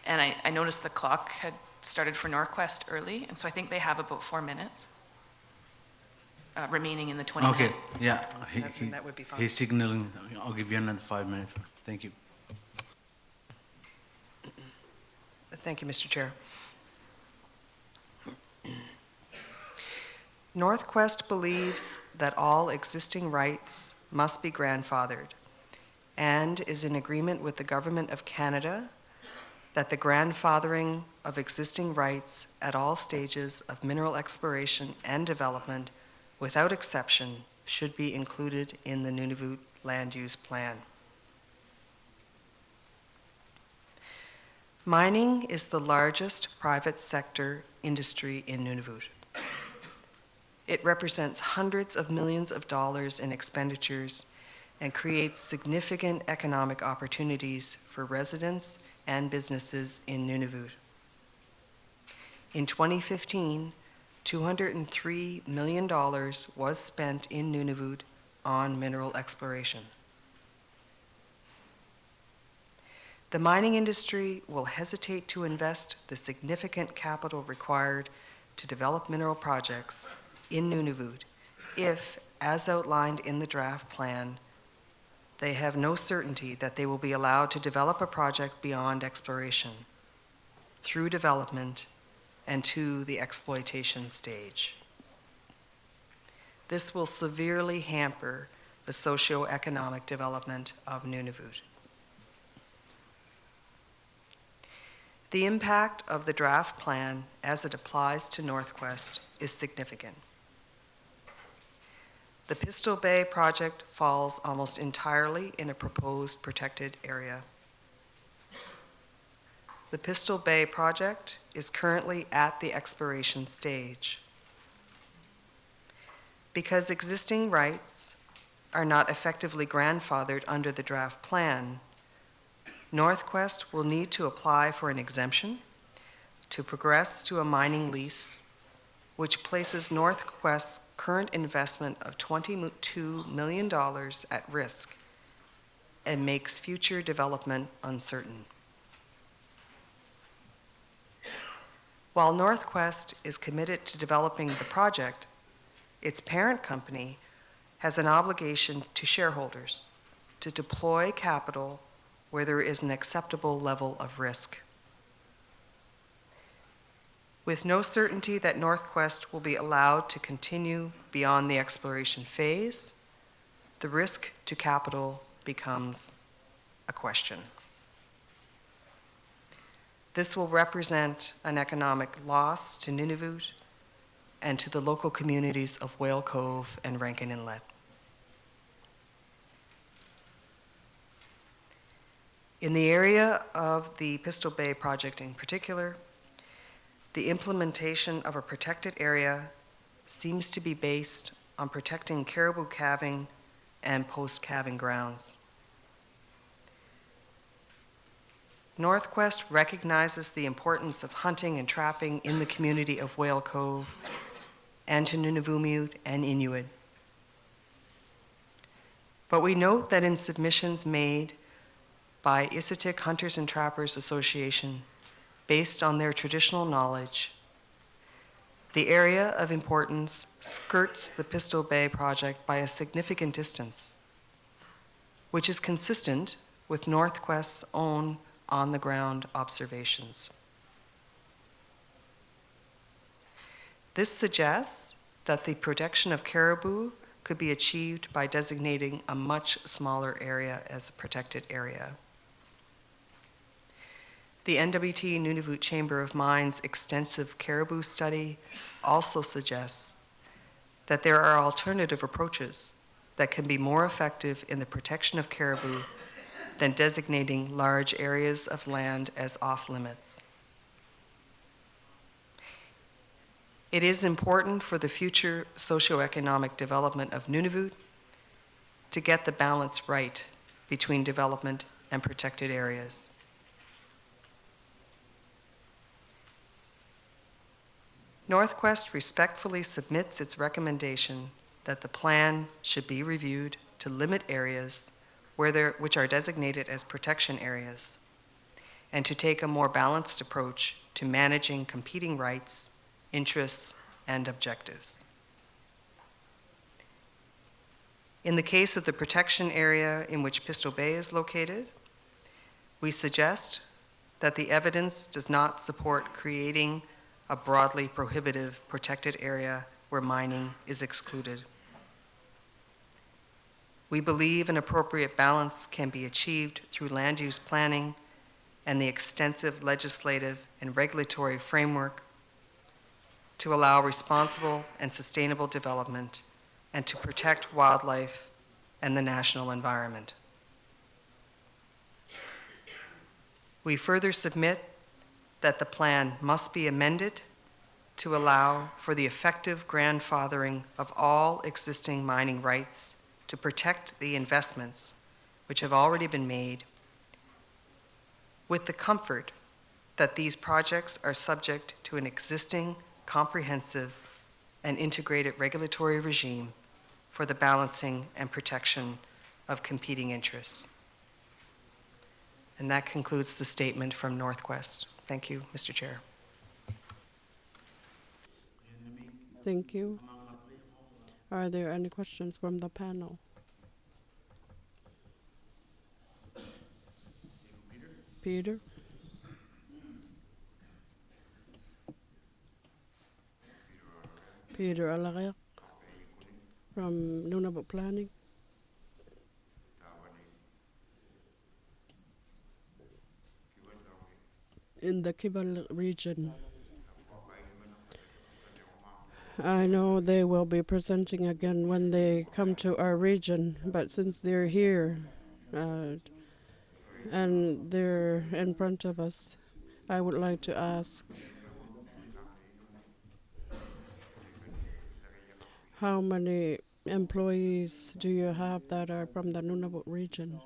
and I noticed the clock had started for Norquest early, and so I think they have about 4 minutes remaining in the 20 Okay, minutes. yeah. That would be fine. He's signaling. I'll give you another 5 minutes. Thank you. Thank you, Mr. Chair. Northquest believes that all existing rights must be grandfathered and is in agreement with the Government of Canada that the grandfathering of existing rights at all stages of mineral exploration and development, without exception, should be included in the Nunavut Land Use Plan. Mining is the largest private sector industry in Nunavut. It represents hundreds of millions of dollars in expenditures and creates significant economic opportunities for residents and businesses in Nunavut. In 2015, $203 million was spent in Nunavut on mineral exploration. The mining industry will hesitate to invest the significant capital required to develop mineral projects in Nunavut if, as outlined in the draft plan, they have no certainty that they will be allowed to develop a project beyond exploration, through development, and to the exploitation stage. This will severely hamper the socio-economic development of Nunavut. The impact of the draft plan as it applies to Northquest is significant. The Pistol Bay project falls almost entirely in a proposed protected area. The Pistol Bay project is currently at the exploration stage. Because existing rights are not effectively grandfathered under the draft plan, Northquest will need to apply for an exemption to progress to a mining lease, which places Northquest's current investment of $22 million at risk and makes future development uncertain. While Northquest is committed to developing the project, its parent company has an obligation to shareholders to deploy capital where there is an acceptable level of risk. With no certainty that Northquest will be allowed to continue beyond the exploration phase, the risk to capital becomes a question. This will represent an economic loss to Nunavut and to the local communities of Whale Cove and Rankin Inlet. In the area of the Pistol Bay project in particular, the implementation of a protected area seems to be based on protecting caribou calving and post-calving grounds. Northquest recognizes the importance of hunting and trapping in the community of Whale Cove and to Nunavummiut and Inuit. But we note that in submissions made by Isitik Hunters and Trappers Association, based on their traditional knowledge, the area of importance skirts the Pistol Bay project by a significant distance, which is consistent with Northquest's own on-the-ground observations. This suggests that the protection of caribou could be achieved by designating a much smaller area as a protected area. The NWT Nunavut Chamber of Mines extensive caribou study also suggests that there are alternative approaches that can be more effective in the protection of caribou than designating large areas of land as off-limits. It is important for the future socioeconomic development of Nunavut to get the balance right between development and protected areas. Northquest respectfully submits its recommendation that the plan should be reviewed to limit areas which are designated as protection areas, and to take a more balanced approach to managing competing rights, interests, and objectives. In the case of the protection area in which Pistol Bay is located, we suggest that the evidence does not support creating a broadly prohibitive protected area where mining is excluded. We believe an appropriate balance can be achieved through land use planning and the extensive legislative and regulatory framework to allow responsible and sustainable development and to protect wildlife and the national environment. We further submit that the plan must be amended to allow for the effective grandfathering of all existing mining rights to protect the investments which have already been made, with the comfort that these projects are subject to an existing comprehensive and integrated regulatory regime for the balancing and protection of competing interests. And that concludes the statement from Northquest. Thank you, Mr. Chair. Thank you. Are there any questions from the panel? Peter? Peter Alarik from Nunavut Planning. In the Kibal region. I know they will be presenting again when they come to our region, but since they're here and they're in front of us, I would like to ask how many employees do you have that are from the Nunavut region?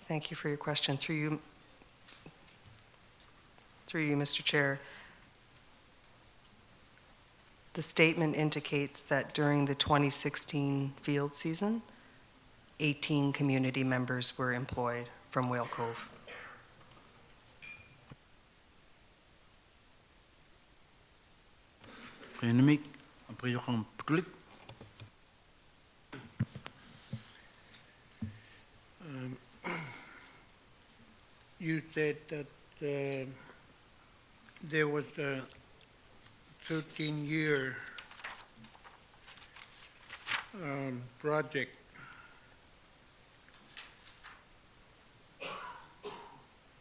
Thank you for your question. Through you, Mr. Chair. The statement indicates that during the 2016 field season, 18 community members were employed from Whale Cove. You said that there was a 13-year project.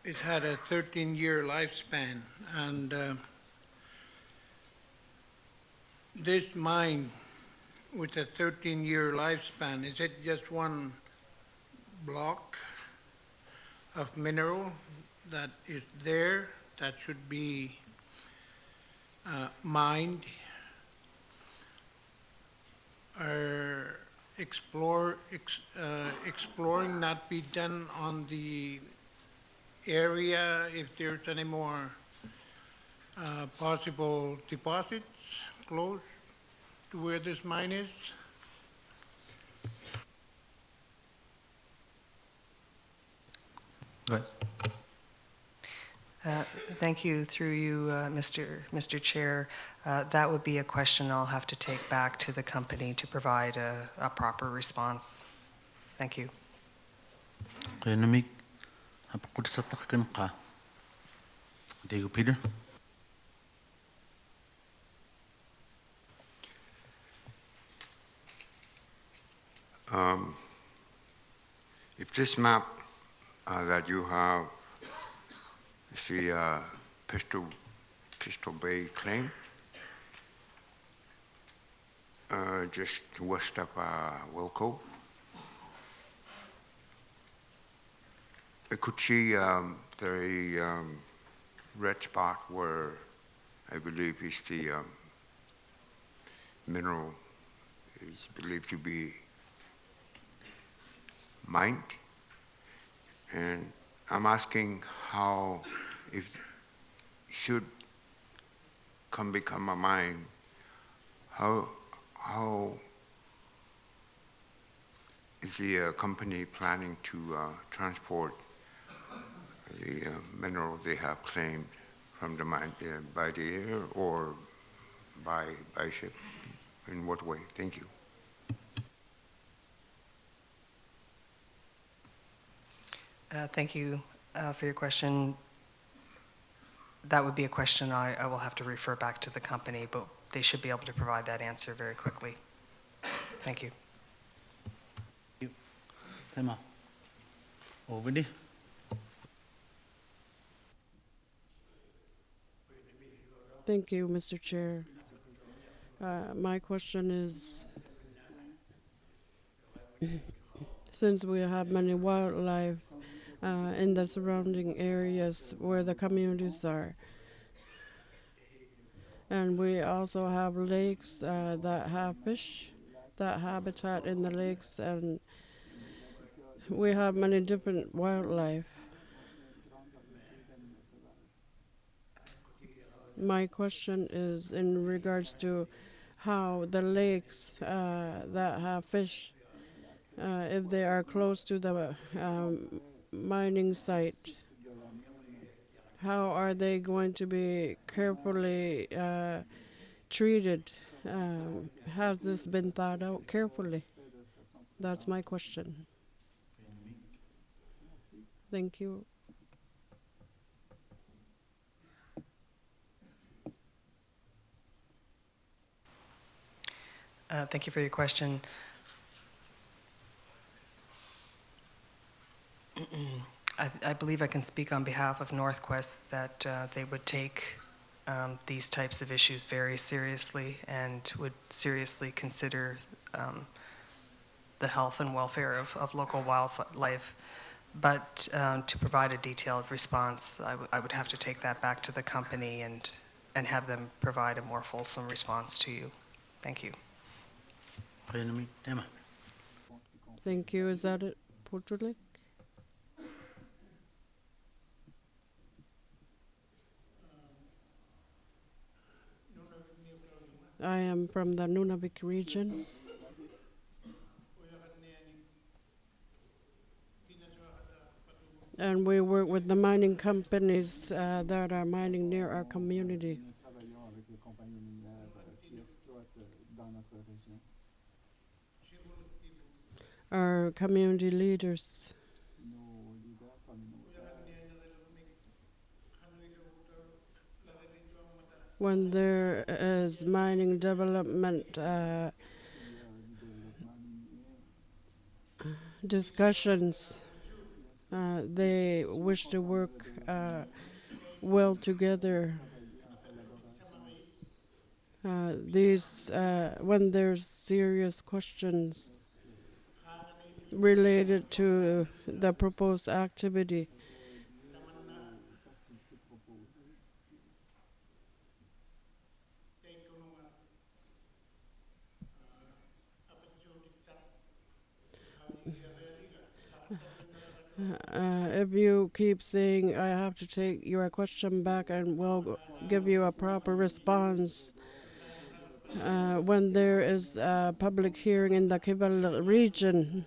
It had a 13-year lifespan, and this mine with a 13-year lifespan, is it just one block of mineral that is there that should be mined? Are exploring not be done on the area if there's any more possible deposits close to where this mine is? Go ahead. Thank you. Through you, Mr. Chair, that would be a question I'll have to take back to the company to provide a proper response. Thank you. Peter? If this map that you have is the Pistol Bay claim, just west of Whale Cove, I could see the red spot where I believe is the mineral is believed to be mined. And I'm asking how, if should become a mine, how is the company planning to transport the mineral they have claimed from the mine by the air or by ship? In what way? Thank you. Thank you for your question. That would be a question I will have to refer back to the company, but they should be able to provide that answer very quickly. Thank you. Thank you, Mr. Chair. My question is, since we have many wildlife in the surrounding areas where the communities are, and we also have lakes that have fish, that habitat in the lakes, and we have many different wildlife. My question is in regards to how the lakes that have fish, if they are close to the mining site, how are they going to be carefully treated? Has this been thought out carefully? That's my question. Thank you. Thank you for your question. I believe I can speak on behalf of Northwest that they would take these types of issues very seriously and would seriously consider the health and welfare of local wildlife. But to provide a detailed response, I would have to take that back to the company and have them provide a more fulsome response to you. Thank you. Thank you. Is that it, Potulik? I am from the Nunavut region. And we work with the mining companies that are mining near our community. Our community leaders. When there is mining development discussions, they wish to work well together. When there's serious questions related to the proposed activity, if you keep saying I have to take your question back and we'll give you a proper response, when there is a public hearing in the Qikiqtani region,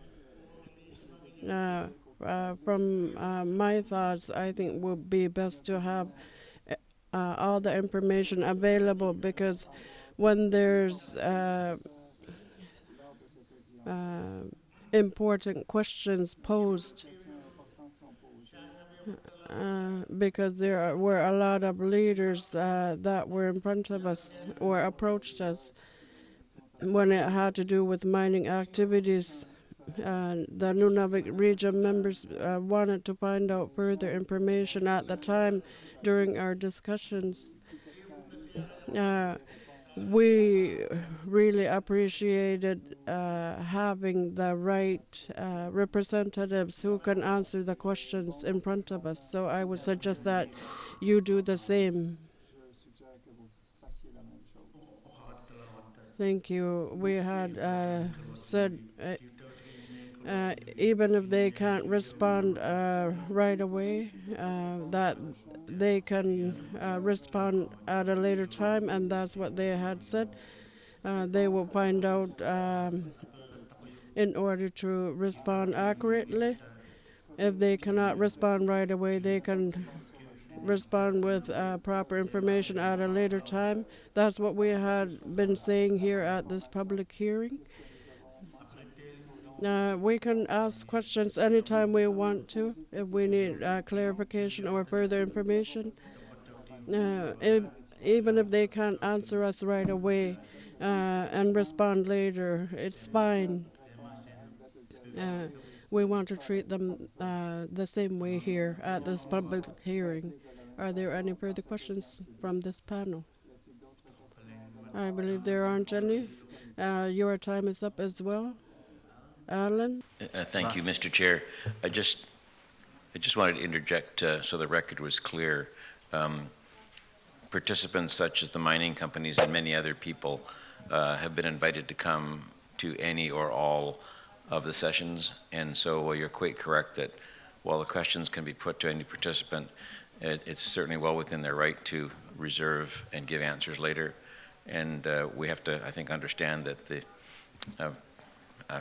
from my thoughts, I think it would be best to have all the information available, because when there's important questions posed, because there were a lot of leaders that were in front of us or approached us when it had to do with mining activities. The Nunavut region members wanted to find out further information at the time during our discussions. We really appreciated having the right representatives who can answer the questions in front of us. So I would suggest that you do the same. Thank you. We had said even if they can't respond right away, that they can respond at a later time, and that's what they had said. They will find out in order to respond accurately. If they cannot respond right away, they can respond with proper information at a later time. That's what we had been saying here at this public hearing. We can ask questions anytime we want to, if we need clarification or further information. Even if they can't answer us right away and respond later, it's fine. We want to treat them the same way here at this public hearing. Are there any further questions from this panel? I believe there aren't any. Your time is up as well. Alan? Thank you, Mr. Chair. I just wanted to interject so the record was clear. Participants such as the mining companies and many other people have been invited to come to any or all of the sessions, and so you're quite correct that while the questions can be put to any participant, it's certainly well within their right to reserve and give answers later. And we have to, I think, understand that the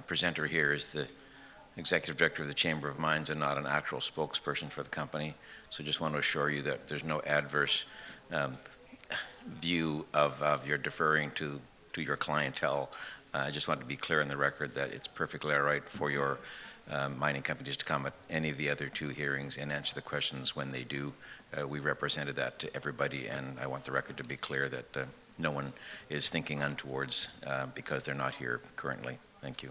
presenter here is the executive director of the Chamber of Mines and not an actual spokesperson for the company. So just want to assure you that there's no adverse view of your deferring to your clientele. I just want to be clear in the record that it's perfectly all right for your mining companies to come at any of the other two hearings and answer the questions when they do. We represented that to everybody, and I want the record to be clear that no one is thinking untowards because they're not here currently. Thank you.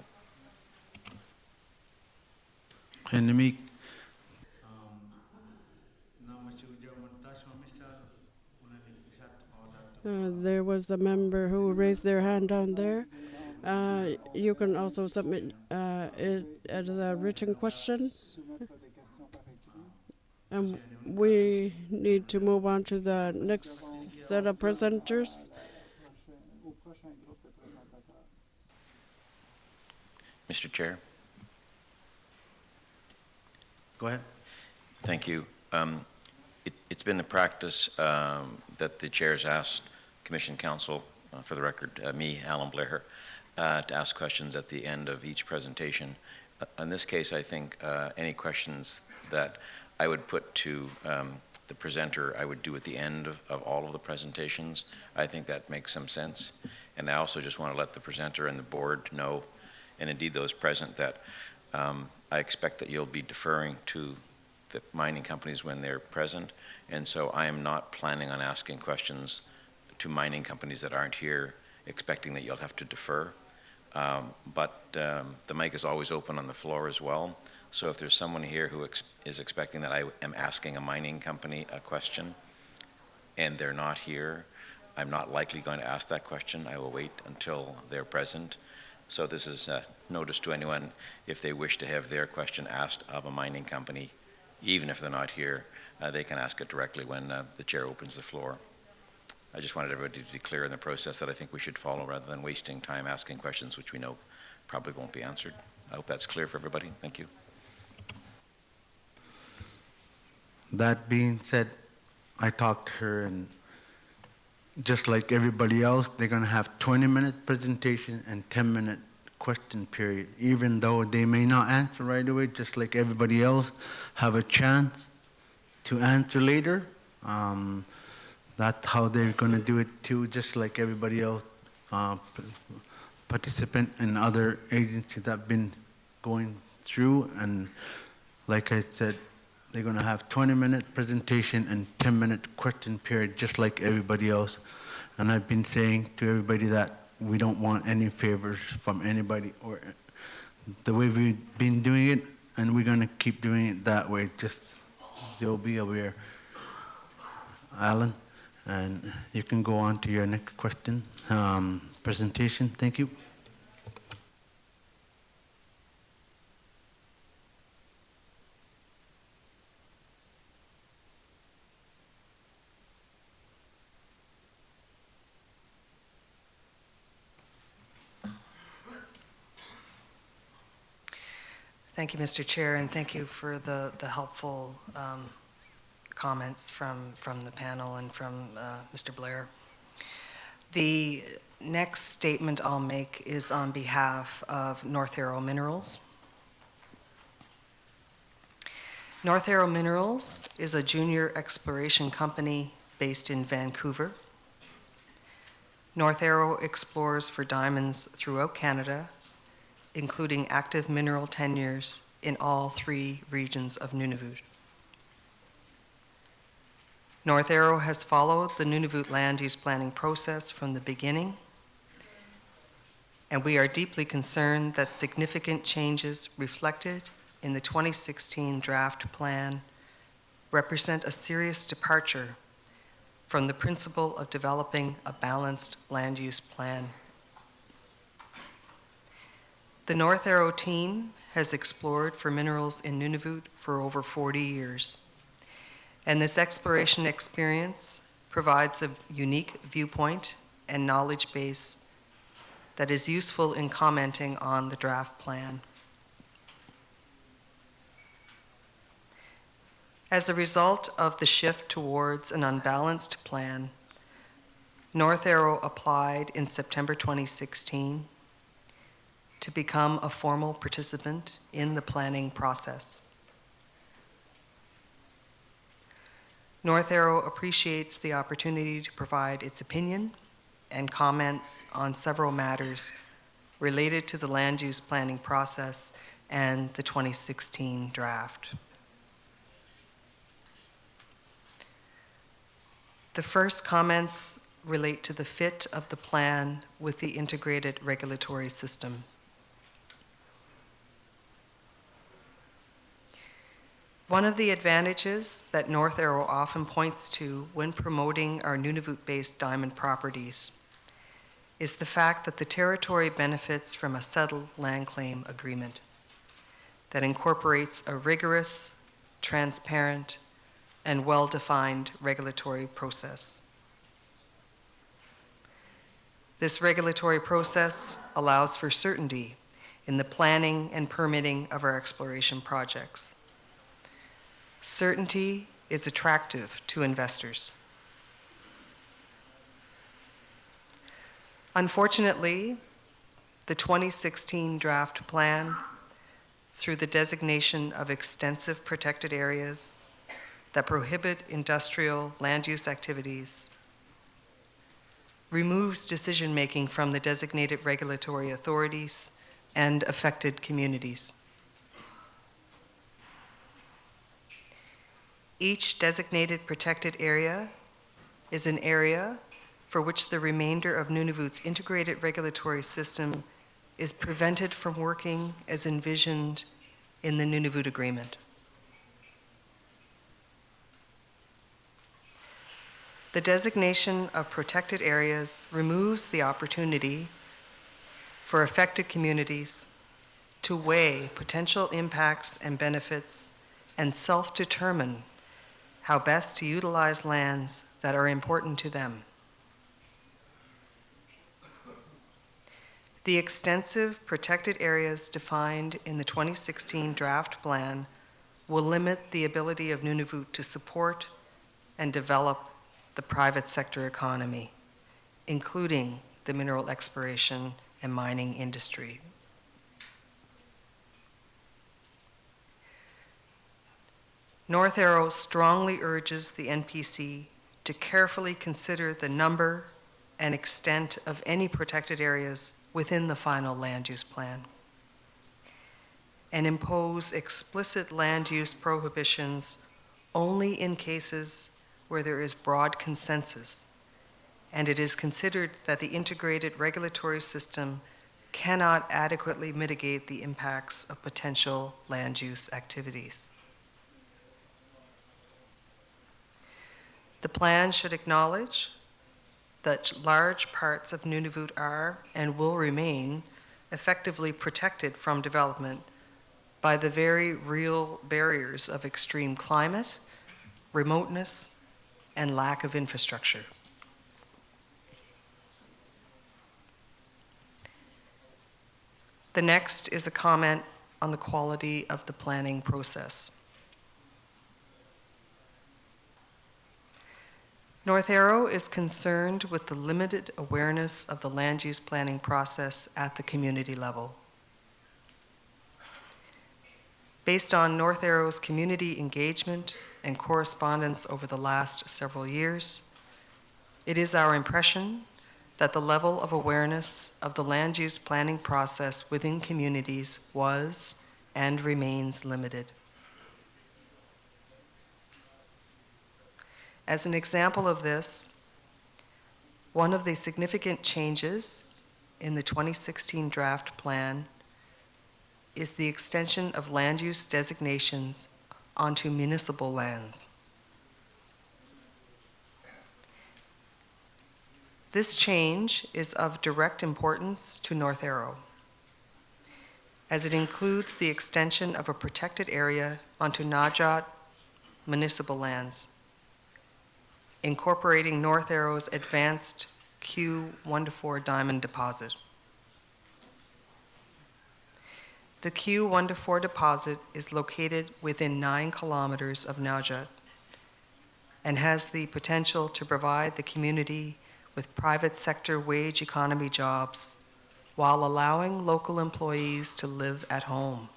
There was a member who raised their hand down there. You can also submit it as a written question. And we need to move on to the next set of presenters. Mr. Chair. Go ahead. Thank you. It's been the practice that the chairs asked Commission Council, for the record, me, Alan Blair, to ask questions at the end of each presentation. In this case, I think any questions that I would put to the presenter, I would do at the end of all of the presentations. I think that makes some sense. And I also just want to let the presenter and the board know, and indeed those present, that I expect that you'll be deferring to the mining companies when they're present. And so I am not planning on asking questions to mining companies that aren't here, expecting that you'll have to defer. But the mic is always open on the floor as well. So if there's someone here who is expecting that I am asking a mining company a question and they're not here, I'm not likely going to ask that question. I will wait until they're present. So this is notice to anyone, if they wish to have their question asked of a mining company, even if they're not here, they can ask it directly when the chair opens the floor. I just wanted everybody to be clear in the process that I think we should follow rather than wasting time asking questions which we know probably won't be answered. I hope that's clear for everybody. Thank you. That being said, I talked to her, and just like everybody else, they're going to have 20-minute presentation and 10-minute question period, even though they may not answer right away, just like everybody else have a chance to answer later. That's how they're going to do it too, just like everybody else, participant in other agencies that have been going through. And like I said, they're going to have 20-minute presentation and 10-minute question period, just like everybody else. And I've been saying to everybody that we don't want any favors from anybody, or the way we've been doing it, and we're going to keep doing it that way. Just you'll be aware, Alan, and you can go on to your next question, presentation. Thank you. Thank you, Mr. Chair, and thank you for the helpful comments from the panel and from Mr. Blair. The next statement I'll make is on behalf of North Arrow Minerals. North Arrow Minerals is a junior exploration company based in Vancouver. North Arrow explores for diamonds throughout Canada, including active mineral tenures in all 3 regions of Nunavut. North Arrow has followed the Nunavut land use planning process from the beginning, and we are deeply concerned that significant changes reflected in the 2016 draft plan represent a serious departure from the principle of developing a balanced land use plan. The North Arrow team has explored for minerals in Nunavut for over 40 years, and this exploration experience provides a unique viewpoint and knowledge base that is useful in commenting on the draft plan. As a result of the shift towards an unbalanced plan, North Arrow applied in September 2016 to become a formal participant in the planning process. North Arrow appreciates the opportunity to provide its opinion and comments on several matters related to the land use planning process and the 2016 draft. The first comments relate to the fit of the plan with the integrated regulatory system. One of the advantages that North Arrow often points to when promoting our Nunavut-based diamond properties is the fact that the territory benefits from a settled land claim agreement that incorporates a rigorous, transparent, and well-defined regulatory process. This regulatory process allows for certainty in the planning and permitting of our exploration projects. Certainty is attractive to investors. Unfortunately, the 2016 draft plan, through the designation of extensive protected areas that prohibit industrial land use activities, removes decision-making from the designated regulatory authorities and affected communities. Each designated protected area is an area for which the remainder of Nunavut's integrated regulatory system is prevented from working as envisioned in the Nunavut Agreement. The designation of protected areas removes the opportunity for affected communities to weigh potential impacts and benefits and self-determine how best to utilize lands that are important to them. The extensive protected areas defined in the 2016 draft plan will limit the ability of Nunavut to support and develop the private sector economy, including the mineral exploration and mining industry. North Arrow strongly urges the NPC to carefully consider the number and extent of any protected areas within the final land use plan and impose explicit land use prohibitions only in cases where there is broad consensus and it is considered that the integrated regulatory system cannot adequately mitigate the impacts of potential land use activities. The plan should acknowledge that large parts of Nunavut are and will remain effectively protected from development by the very real barriers of extreme climate, remoteness, and lack of infrastructure. The next is a comment on the quality of the planning process. North Arrow is concerned with the limited awareness of the land use planning process at the community level. Based on North Arrow's community engagement and correspondence over the last several years, it is our impression that the level of awareness of the land use planning process within communities was and remains limited. As an example of this, one of the significant changes in the 2016 draft plan is the extension of land use designations onto municipal lands. This change is of direct importance to North Arrow, as it includes the extension of a protected area onto Najat municipal lands, incorporating North Arrow's advanced Q1-4 diamond deposit. The Q1-4 deposit is located within 9 kilometers of Najat and has the potential to provide the community with private sector wage economy jobs while allowing local employees to live at home.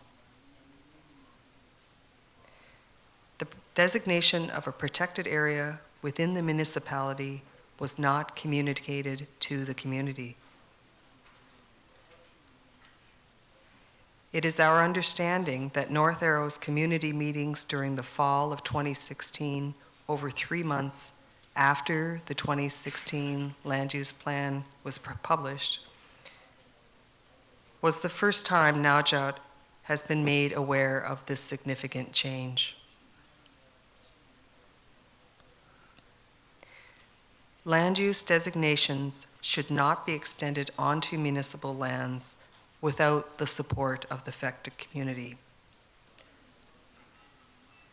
The designation of a protected area within the municipality was not communicated to the community. It is our understanding that North Arrow's community meetings during the fall of 2016 over 3 months after the 2016 land use plan was published, was the first time Naujaut has been made aware of this significant change. Land use designations should not be extended onto municipal lands without the support of the affected community.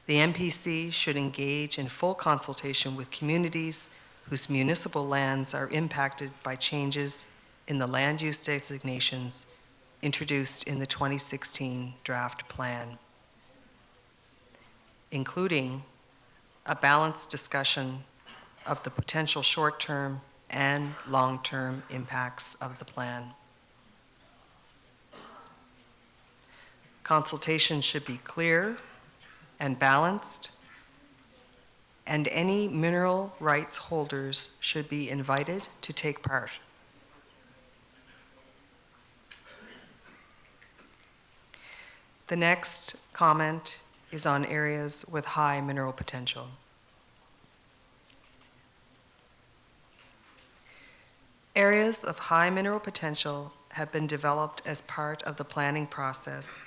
The NPC should engage in full consultation with communities whose municipal lands are impacted by changes in the land use designations introduced in the 2016 draft plan, including a balanced discussion of the potential short-term and long-term impacts of the plan. Consultation should be clear and balanced, and any mineral rights holders should be invited to take part. The next comment is on areas with high mineral potential. Areas of high mineral potential have been developed as part of the planning process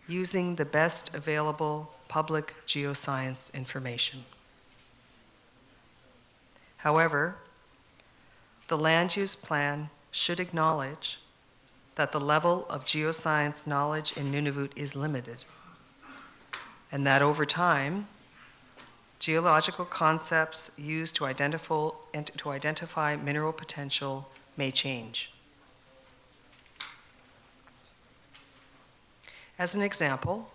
using the best available public geoscience information. However, the land use plan should acknowledge that the level of geoscience knowledge in Nunavut is limited, and that over time, geological concepts used to identify mineral potential may change. As an example,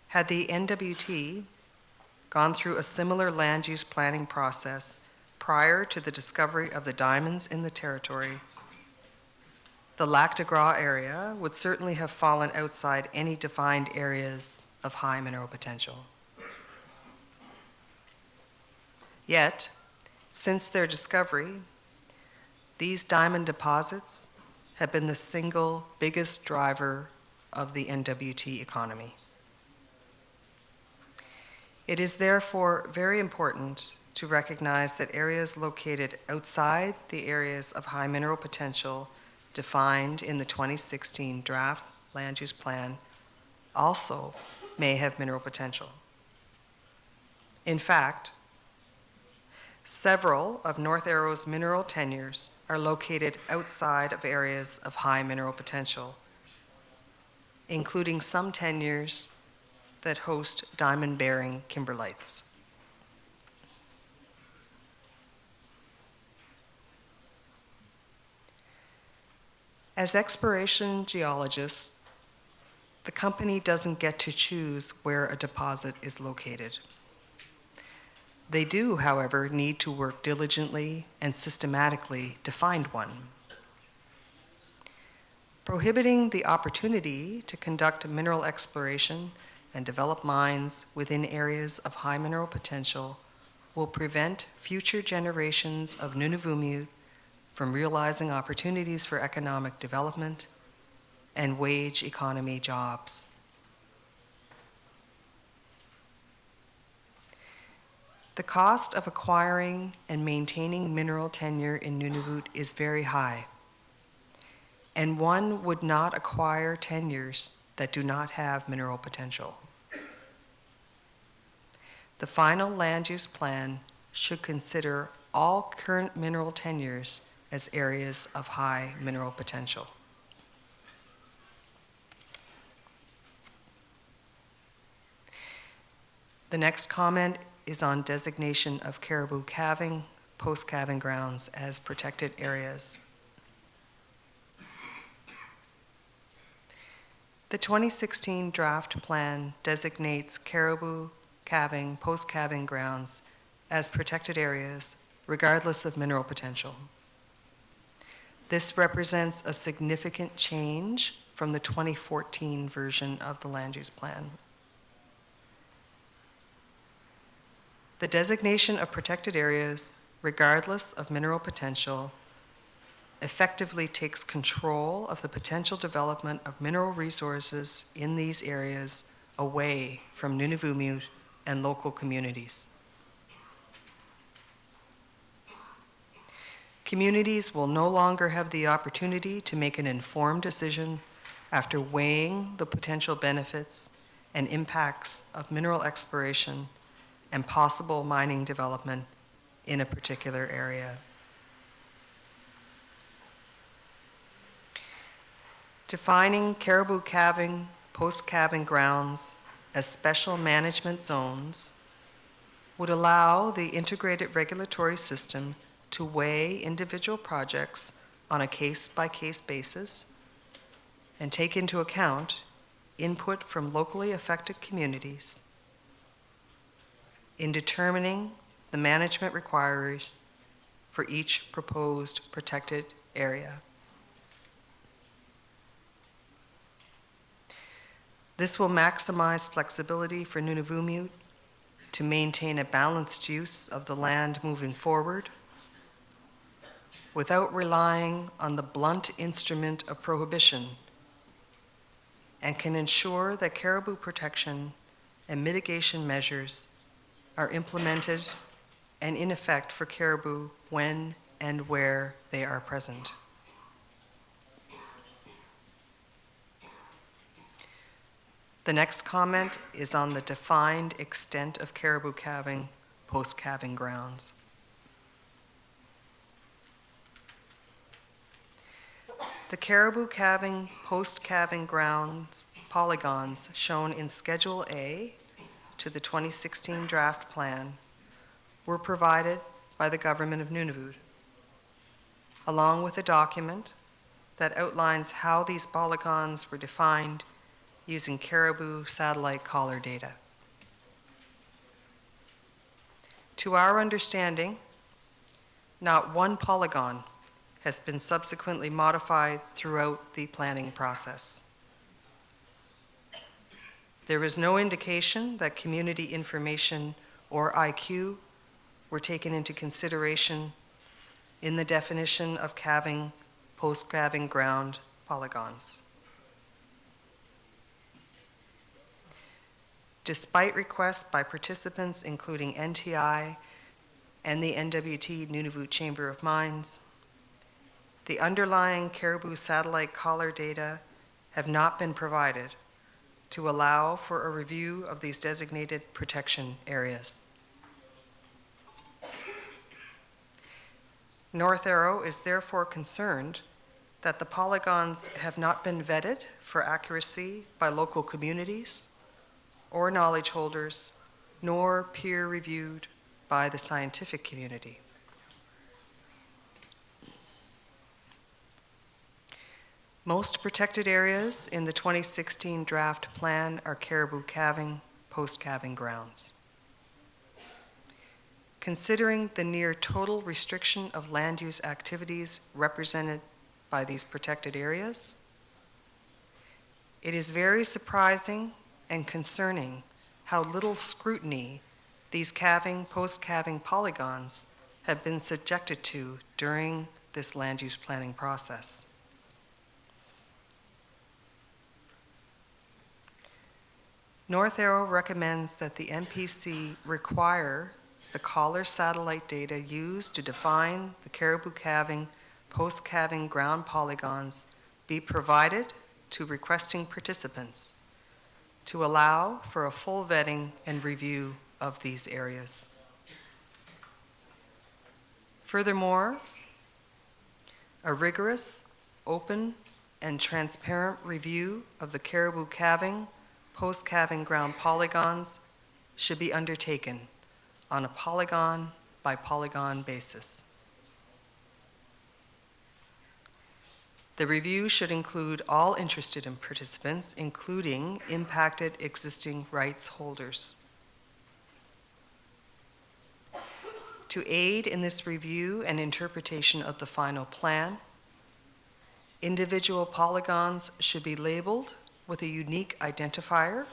had the NWT gone through a similar land use planning process prior to the discovery of the diamonds in the territory, the Lac de Gras area would certainly have fallen outside any defined areas of high mineral potential. Yet, since their discovery, these diamond deposits have been the single biggest driver of the NWT economy. It is therefore very important to recognize that areas located outside the areas of high mineral potential defined in the 2016 draft land use plan also may have mineral potential. In fact, several of North Arrow's mineral tenures are located outside of areas of high mineral potential, including some tenures that host diamond-bearing kimberlites. As exploration geologists, the company doesn't get to choose where a deposit is located. They do, however, need to work diligently and systematically to find one. Prohibiting the opportunity to conduct mineral exploration and develop mines within areas of high mineral potential will prevent future generations of Nunavummiut from realizing opportunities for economic development and wage economy jobs. The cost of acquiring and maintaining mineral tenure in Nunavut is very high, and one would not acquire tenures that do not have mineral potential. The final land use plan should consider all current mineral tenures as areas of high mineral potential. The next comment is on designation of caribou calving, post-calving grounds as protected areas. The 2016 draft plan designates caribou calving, post-calving grounds as protected areas, regardless of mineral potential. This represents a significant change from the 2014 version of the land use plan. The designation of protected areas, regardless of mineral potential, effectively takes control of the potential development of mineral resources in these areas away from Nunavummiut and local communities. Communities will no longer have the opportunity to make an informed decision after weighing the potential benefits and impacts of mineral exploration and possible mining development in a particular area. Defining caribou calving, post-calving grounds as special management zones would allow the integrated regulatory system to weigh individual projects on a case-by-case basis and take into account input from locally affected communities in determining the management requirements for each proposed protected area. This will maximize flexibility for Nunavut to maintain a balanced use of the land moving forward without relying on the blunt instrument of prohibition, and can ensure that caribou protection and mitigation measures are implemented and in effect for caribou when and where they are present. The next comment is on the defined extent of caribou calving, post-calving grounds. The caribou calving, post-calving grounds polygons shown in Schedule A to the 2016 draft plan were provided by the Government of Nunavut, along with a document that outlines how these polygons were defined using caribou satellite collar data. To our understanding, not one polygon has been subsequently modified throughout the planning process. There is no indication that community information or IQ were taken into consideration in the definition of calving, post-calving ground polygons. Despite requests by participants including NTI and the NWT Nunavut Chamber of Mines, the underlying caribou satellite collar data have not been provided to allow for a review of these designated protection areas. North Arrow is therefore concerned that the polygons have not been vetted for accuracy by local communities or knowledge holders, nor peer-reviewed by the scientific community. Most protected areas in the 2016 draft plan are caribou calving, post-calving grounds. Considering the near total restriction of land use activities represented by these protected areas, it is very surprising and concerning how little scrutiny these calving, post-calving polygons have been subjected to during this land use planning process. North Arrow recommends that the NPC require the collar satellite data used to define the caribou calving, post-calving ground polygons be provided to requesting participants to allow for a full vetting and review of these areas. Furthermore, a rigorous, open, and transparent review of the caribou calving, post-calving ground polygons should be undertaken on a polygon-by-polygon basis. The review should include all interested participants, including impacted existing rights holders. To aid in this review and interpretation of the final plan, individual polygons should be labeled with a unique identifier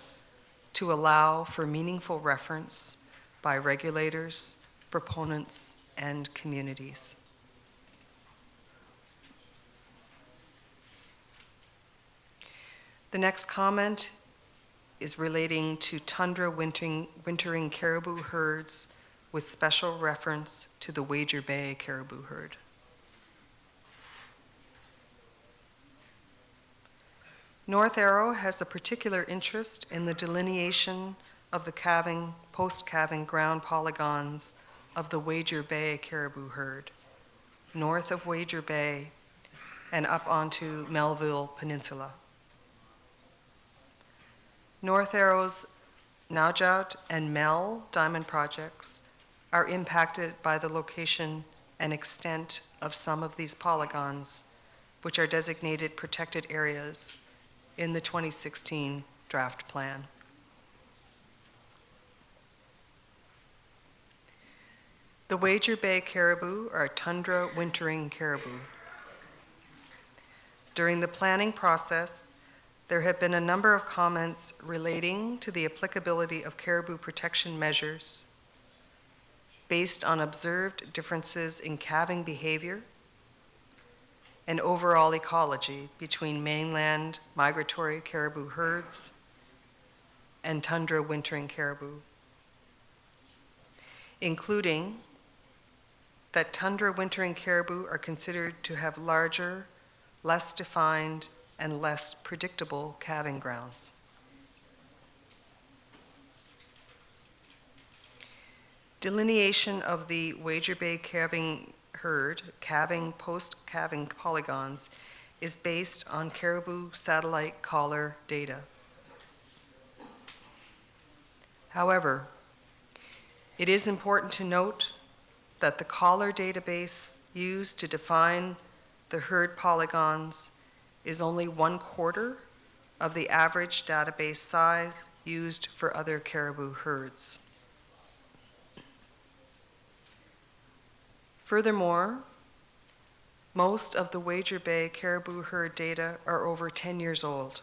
to allow for meaningful reference by regulators, proponents, and communities. The next comment is relating to tundra wintering caribou herds with special reference to the Wager Bay caribou herd. North Arrow has a particular interest in the delineation of the calving, post-calving ground polygons of the Wager Bay caribou herd, north of Wager Bay and up onto Melville Peninsula. North Arrow's Naujaut and Mel diamond projects are impacted by the location and extent of some of these polygons, which are designated protected areas in the 2016 draft plan. The Wager Bay caribou are tundra wintering caribou. During the planning process, there have been a number of comments relating to the applicability of caribou protection measures based on observed differences in calving behavior and overall ecology between mainland migratory caribou herds and tundra wintering caribou, including that tundra wintering caribou are considered to have larger, less defined, and less predictable calving grounds. Delineation of the Wager Bay calving herd, calving, post-calving polygons, is based on caribou satellite collar data. However, it is important to note that the collar database used to define the herd polygons is only 1/4 of the average database size used for other caribou herds. Furthermore, most of the Wager Bay caribou herd data are over 10 years old.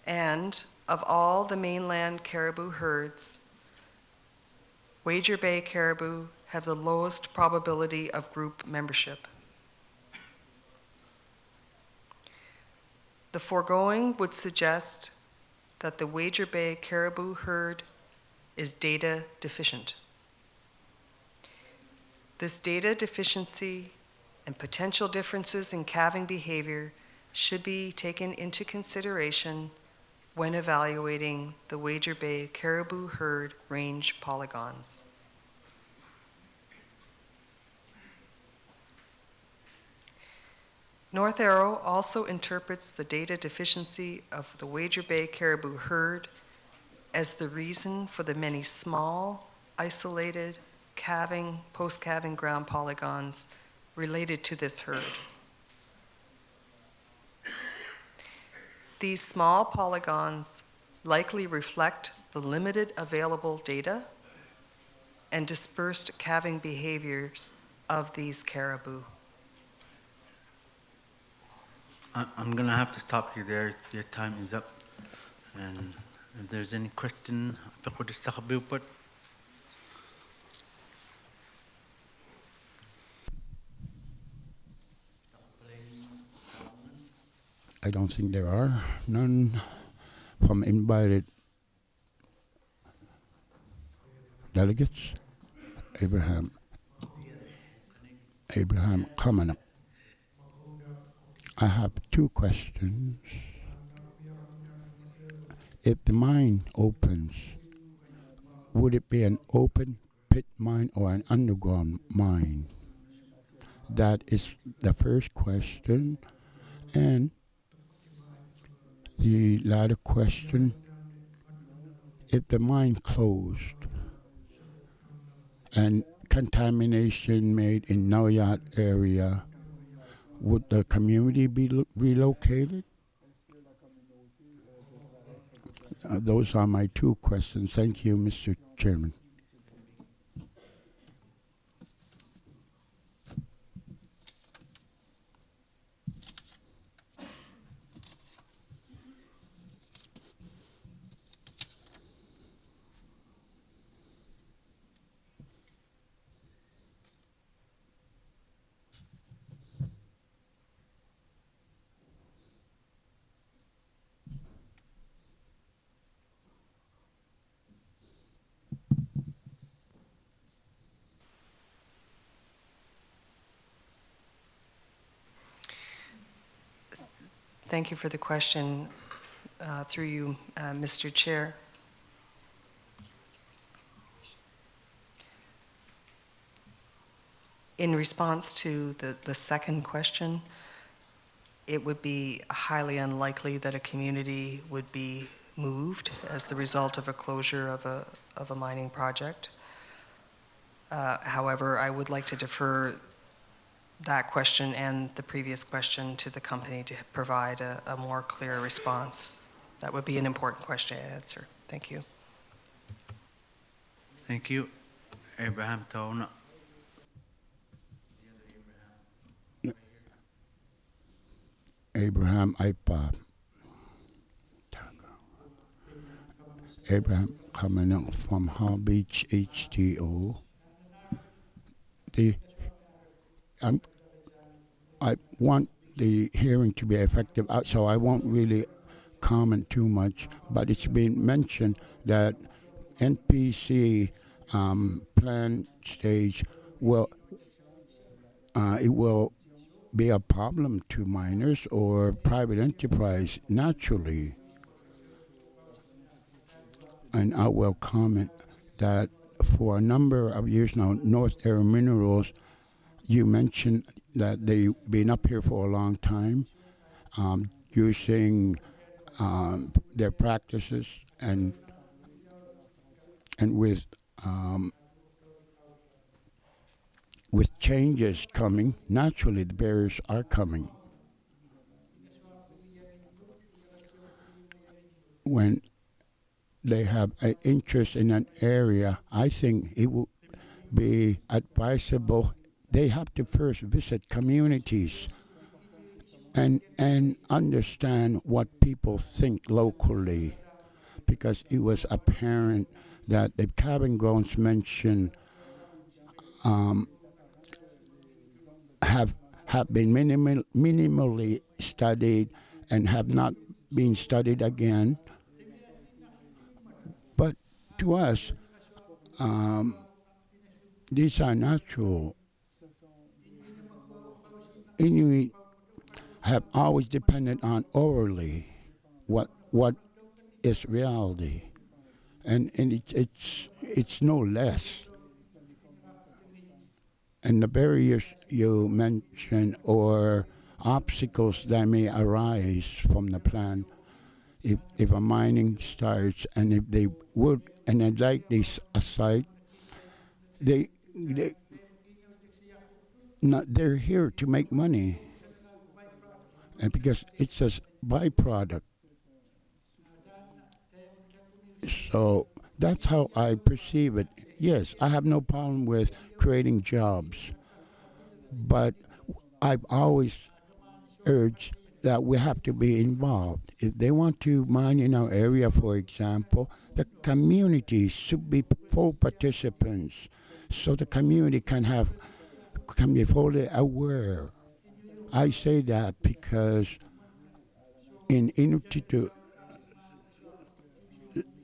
And of all the mainland caribou herds, Wager Bay caribou have the lowest probability of group membership. The foregoing would suggest that the Wager Bay caribou herd is data deficient. This data deficiency and potential differences in calving behavior should be taken into consideration when evaluating the Wager Bay caribou herd range polygons. North Arrow also interprets the data deficiency of the Wager Bay caribou herd as the reason for the many small, isolated, calving, post-calving ground polygons related to this herd. These small polygons likely reflect the limited available data and dispersed calving behaviors of these caribou. I'm going to have to stop you there. Your time is up. And if there's any question, I don't think there are none from invited delegates. Abraham Kamanak. I have two questions. If the mine opens, would it be an open pit mine or an underground mine? That is the first question. And the latter question, if the mine closed and contamination made in Naujaut area, would the community be relocated? Those are my two questions. Thank you, Mr. Chairman. Thank you for the question, through you, Mr. Chair. In response to the second question, it would be highly unlikely that a community would be moved as the result of a closure of a mining project. However, I would like to defer that question and the previous question to the company to provide a more clear response. That would be an important question to answer. Thank you. Thank you. Abraham Tauna. Abraham Ipa. Abraham coming up from Hall Beach HTO. I want the hearing to be effective, so I won't really comment too much, but it's been mentioned that NPC plan stage will it will be a problem to miners or private enterprise naturally. And I will comment that for a number of years now, North Air Minerals, you mentioned that they've been up here for a long time, using their practices and with changes coming, naturally the barriers are coming. When they have an interest in an area, I think it would be advisable. They have to first visit communities and understand what people think locally, because it was apparent that the cabin grounds mentioned have been minimally studied and have not been studied again. But to us, these are natural. Inuit have always depended on orally what is reality, and it's no less. And the barriers you mentioned or obstacles that may arise from the plan, if a mining starts and if they would and they'd like this a site, they're here to make money, and because it's a byproduct. So that's how I perceive it. Yes, I have no problem with creating jobs, but I've always urged that we have to be involved. If they want to mine in our area, for example, the community should be full participants, so the community can be fully aware. I say that because in Inuktitut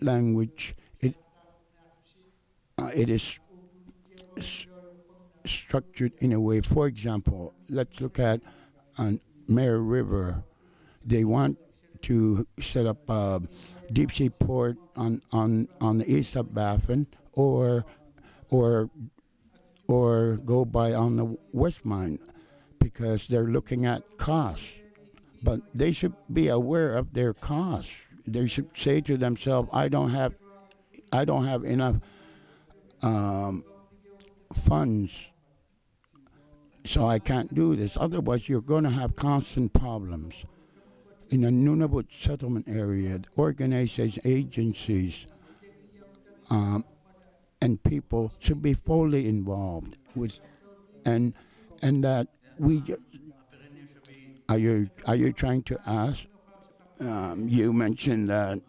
language, it is structured in a way. For example, let's look at Mare River. They want to set up a deep sea port on the east of Baffin, or go by on the west mine, because they're looking at costs. But they should be aware of their costs. They should say to themselves, I don't have enough funds, so I can't do this. Otherwise, you're going to have constant problems. In the Nunavut settlement area, organizations, agencies, and people should be fully involved with, and that we. Are you trying to ask? You mentioned that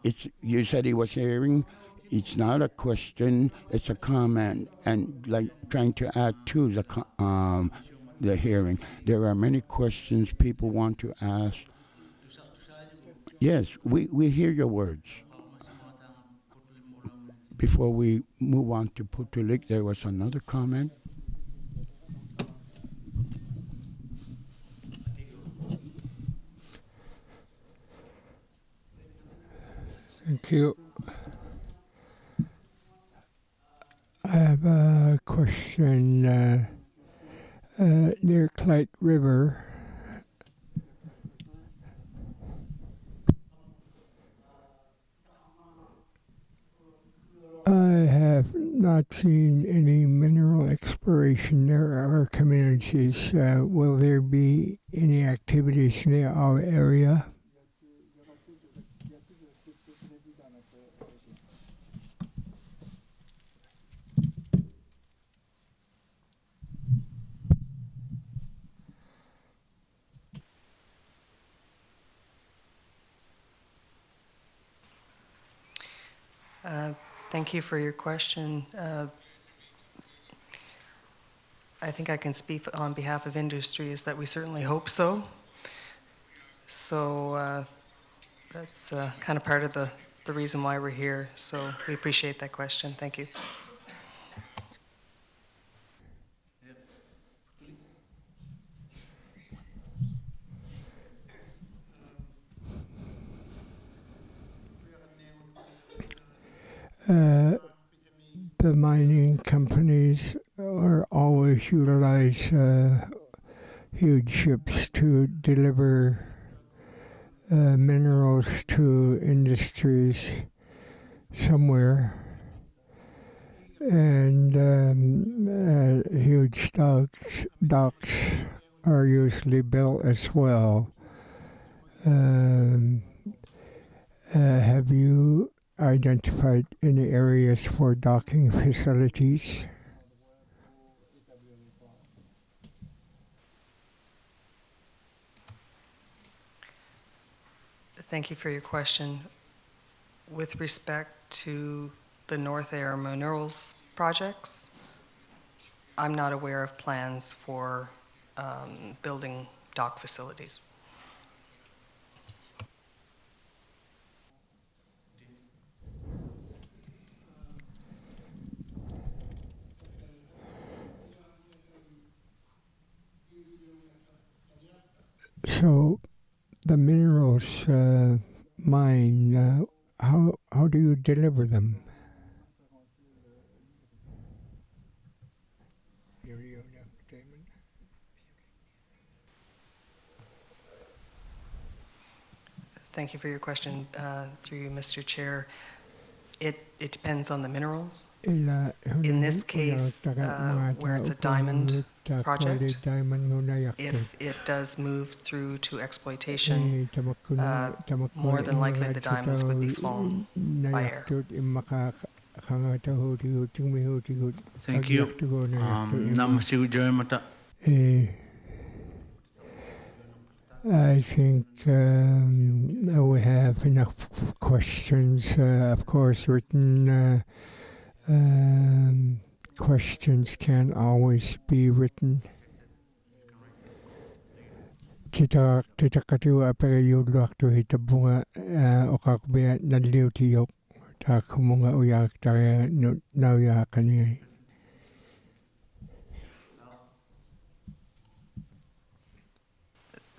you said he was hearing. It's not a question; it's a comment, and like trying to add to the hearing. There are many questions people want to ask. Yes, we hear your words. Before we move on to Putulik, there was another comment. Thank you. I have a question. Near Clyde River, I have not seen any mineral exploration near our communities. Will there be any activities near our area? Thank you for your question. I think I can speak on behalf of industry is that we certainly hope so. So that's kind of part of the reason why we're here. So we appreciate that question. Thank you. The mining companies are always utilize huge ships to deliver minerals to industries somewhere, and huge docks are usually built as well. Have you identified any areas for docking facilities? Thank you for your question. With respect to the North Air Minerals projects, I'm not aware of plans for building dock facilities. So the minerals mine, how do you deliver them? Thank you for your question, through you, Mr. Chair. It depends on the minerals. In this case, where it's a diamond project, if it does move through to exploitation, more than likely the diamonds would be flown by air. Thank you. I think we have enough questions. Of course, written questions can always be written. Kita katiwa pero yudlak to hitabunga okakbea naliutiyok ta kumunga uyak taya nauya kani.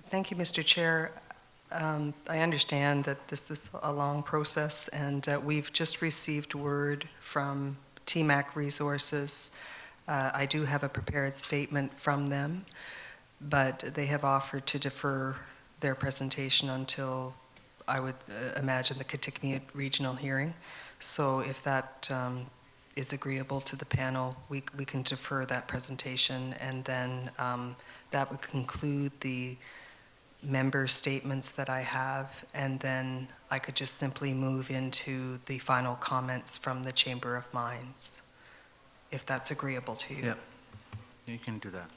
Thank you, Mr. Chair. I understand that this is a long process, and we've just received word from TMAC Resources. I do have a prepared statement from them, but they have offered to defer their presentation until, I would imagine, the Qikiqtani regional hearing. So if that is agreeable to the panel, we can defer that presentation, and then that would conclude the member statements that I have, and then I could just simply move into the final comments from the Chamber of Mines, if that's agreeable to you. Yep, you can do that.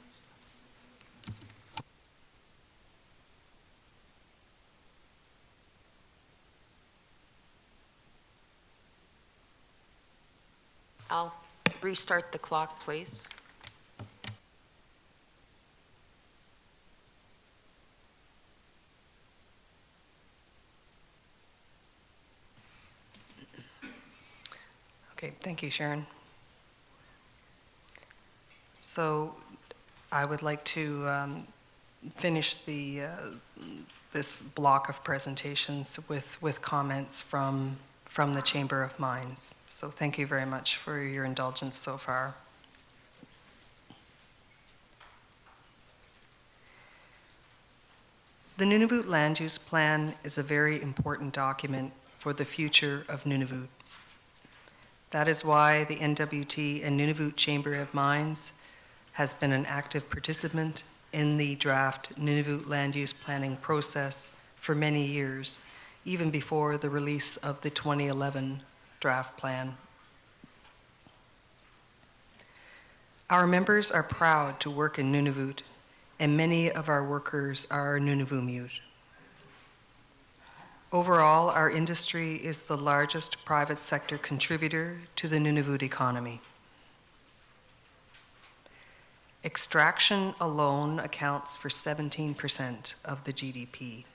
I'll restart the clock, please. Okay, thank you, Sharon. So I would like to finish this block of presentations with comments from from the Chamber of Mines. So thank you very much for your indulgence so far. The Nunavut Land Use Plan is a very important document for the future of Nunavut. That is why the NWT and Nunavut Chamber of Mines has been an active participant in the draft Nunavut land use planning process for many years, even before the release of the 2011 draft plan. Our members are proud to work in Nunavut, and many of our workers are Nunavummiut. Overall, our industry is the largest private sector contributor to the Nunavut economy. Extraction alone accounts for 17% of the GDP,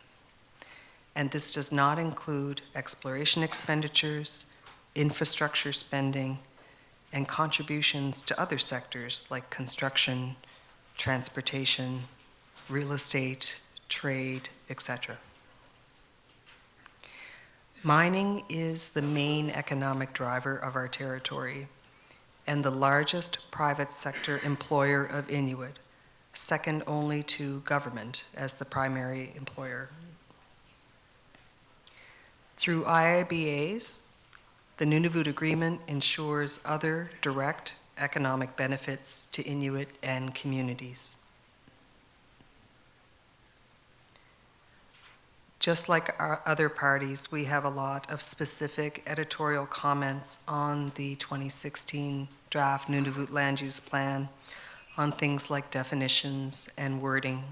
and this does not include exploration expenditures, infrastructure spending, and contributions to other sectors like construction, transportation, real estate, trade, etc. Mining is the main economic driver of our territory and the largest private sector employer of Inuit, second only to government as the primary employer. Through IIBAs, the Nunavut Agreement ensures other direct economic benefits to Inuit and communities. Just like our other parties, we have a lot of specific editorial comments on the 2016 draft Nunavut Land Use Plan on things like definitions and wording,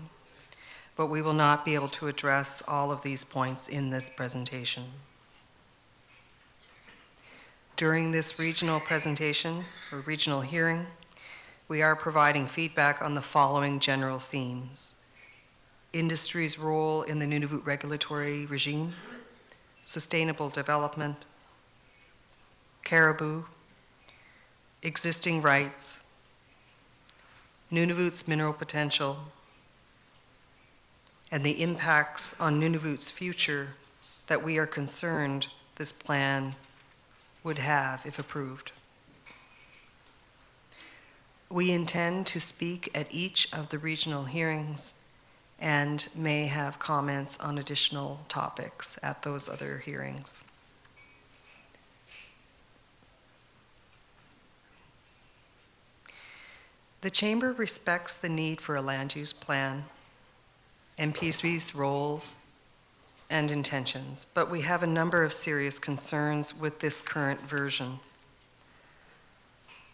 but we will not be able to address all of these points in this presentation. During this regional presentation, or regional hearing, we are providing feedback on the following general themes: industry's role in the Nunavut regulatory regime, sustainable development, caribou, existing rights, Nunavut's mineral potential, and the impacts on Nunavut's future that we are concerned this plan would have if approved. We intend to speak at each of the regional hearings and may have comments on additional topics at those other hearings. The Chamber respects the need for a land use plan, NPC's roles and intentions, but we have a number of serious concerns with this current version.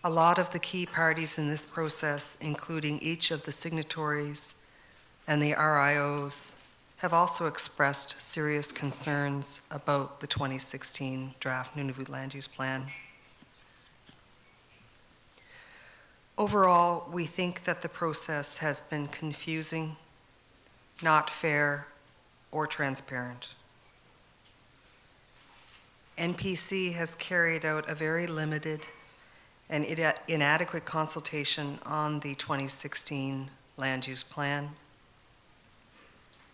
A lot of the key parties in this process, including each of the signatories and the RIOs, have also expressed serious concerns about the 2016 draft Nunavut Land Use Plan. Overall, we think that the process has been confusing, not fair, or transparent. NPC has carried out a very limited and inadequate consultation on the 2016 Land Use Plan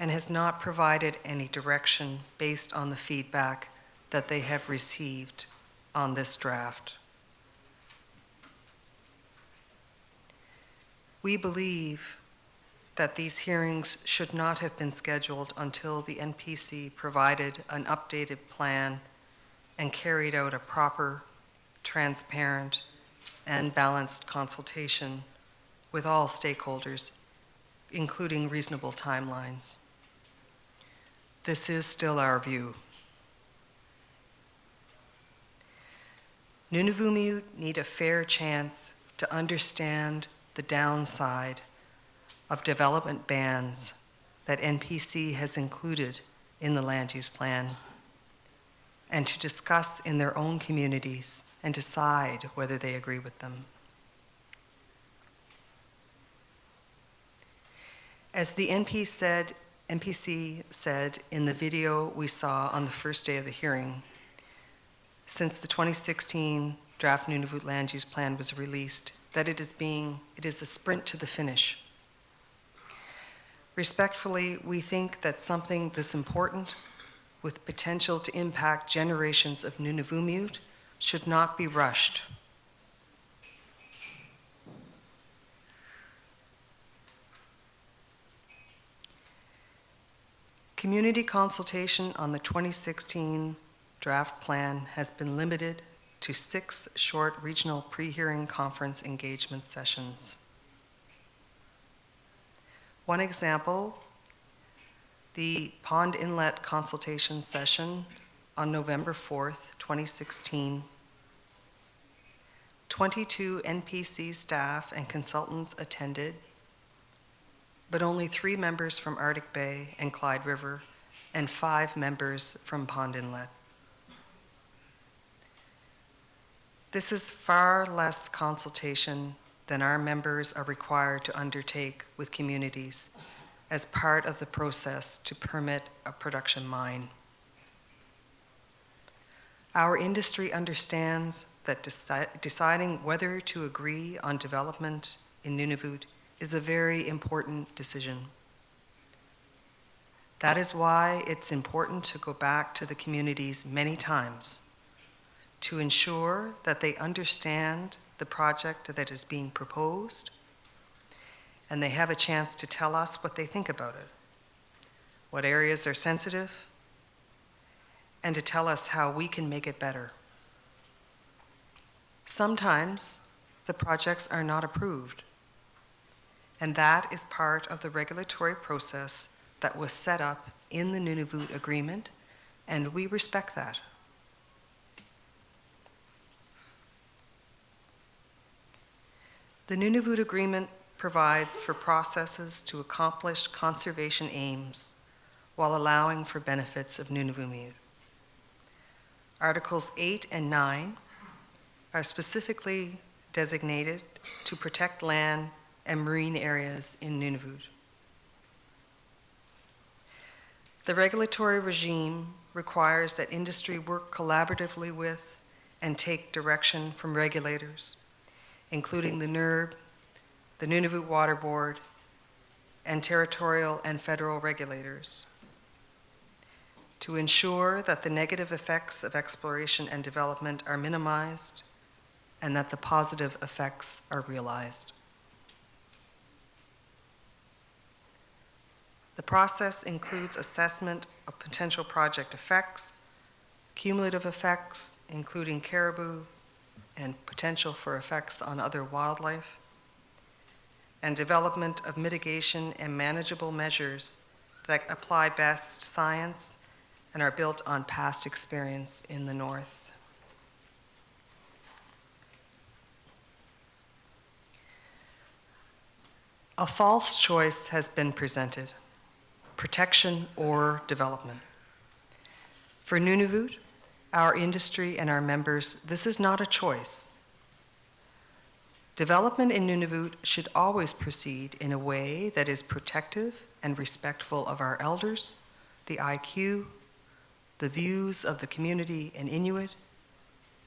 and has not provided any direction based on the feedback that they have received on this draft. We believe that these hearings should not have been scheduled until the NPC provided an updated plan and carried out a proper, transparent, and balanced consultation with all stakeholders, including reasonable timelines. This is still our view. Nunavummiut need a fair chance to understand the downside of development bans that NPC has included in the land use plan, and to discuss in their own communities and decide whether they agree with them. As the NPC said in the video we saw on the first day of the hearing, since the 2016 draft Nunavut Land Use Plan was released, that it is a sprint to the finish. Respectfully, we think that something this important with potential to impact generations of Nunavummiut should not be rushed. Community consultation on the 2016 draft plan has been limited to 6 short regional pre-hearing conference engagement sessions. One example, the Pond Inlet consultation session on November 4th, 2016. 22 NPC staff and consultants attended, but only 3 members from Arctic Bay and Clyde River, and 5 members from Pond Inlet. This is far less consultation than our members are required to undertake with communities as part of the process to permit a production mine. Our industry understands that deciding whether to agree on development in Nunavut is a very important decision. That is why it's important to go back to the communities many times to ensure that they understand the project that is being proposed and they have a chance to tell us what they think about it, what areas are sensitive, and to tell us how we can make it better. Sometimes the projects are not approved, and that is part of the regulatory process that was set up in the Nunavut Agreement, and we respect that. The Nunavut Agreement provides for processes to accomplish conservation aims while allowing for benefits of Nunavummiut. Articles 8 and 9 are specifically designated to protect land and marine areas in Nunavut. The regulatory regime requires that industry work collaboratively with and take direction from regulators, including the NERB, the Nunavut Water Board, and territorial and federal regulators, to ensure that the negative effects of exploration and development are minimized and that the positive effects are realized. The process includes assessment of potential project effects, cumulative effects, including caribou, and potential for effects on other wildlife, and development of mitigation and manageable measures that apply best science and are built on past experience in the North. A false choice has been presented: protection or development. For Nunavut, our industry and our members, this is not a choice. Development in Nunavut should always proceed in a way that is protective and respectful of our elders, the IQ, the views of the community and Inuit,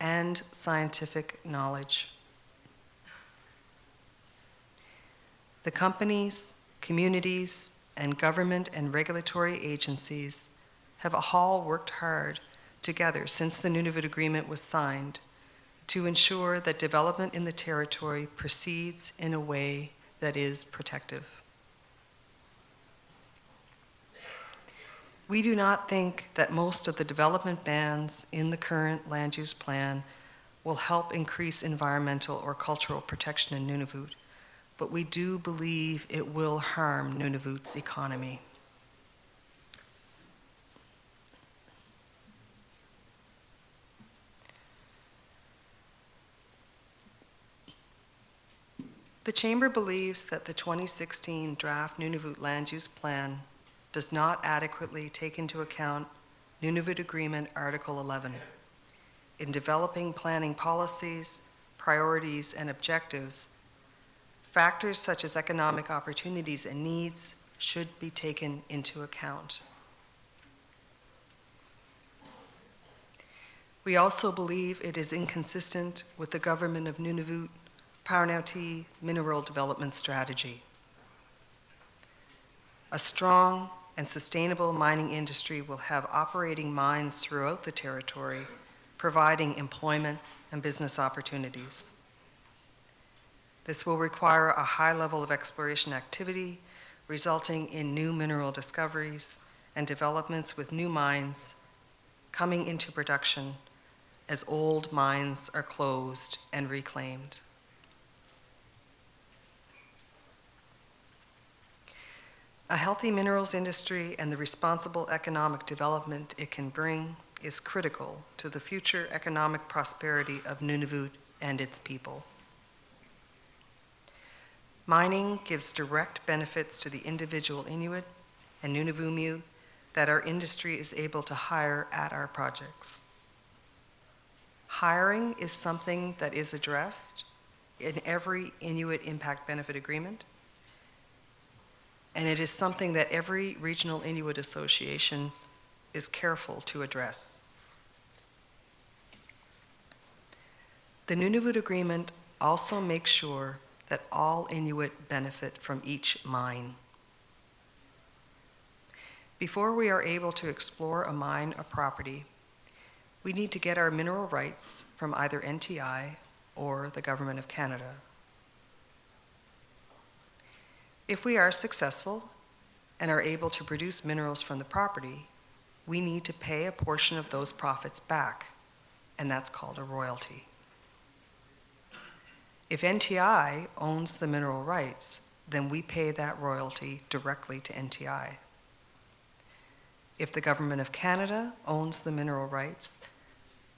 and scientific knowledge. The companies, communities, and government and regulatory agencies have all worked hard together since the Nunavut Agreement was signed to ensure that development in the territory proceeds in a way that is protective. We do not think that most of the development bans in the current land use plan will help increase environmental or cultural protection in Nunavut, but we do believe it will harm Nunavut's economy. The Chamber believes that the 2016 draft Nunavut Land Use Plan does not adequately take into account Nunavut Agreement Article 11. In developing planning policies, priorities, and objectives, factors such as economic opportunities and needs should be taken into account. We also believe it is inconsistent with the Government of Nunavut Parnauti mineral development strategy. A strong and sustainable mining industry will have operating mines throughout the territory, providing employment and business opportunities. This will require a high level of exploration activity, resulting in new mineral discoveries and developments with new mines coming into production as old mines are closed and reclaimed. A healthy minerals industry and the responsible economic development it can bring is critical to the future economic prosperity of Nunavut and its people. Mining gives direct benefits to the individual Inuit and Nunavummiut that our industry is able to hire at our projects. Hiring is something that is addressed in every Inuit Impact Benefit Agreement, and it is something that every regional Inuit association is careful to address. The Nunavut Agreement also makes sure that all Inuit benefit from each mine. Before we are able to explore a mine or property, we need to get our mineral rights from either NTI or the Government of Canada. If we are successful and are able to produce minerals from the property, we need to pay a portion of those profits back, and that's called a royalty. If NTI owns the mineral rights, then we pay that royalty directly to NTI. If the Government of Canada owns the mineral rights,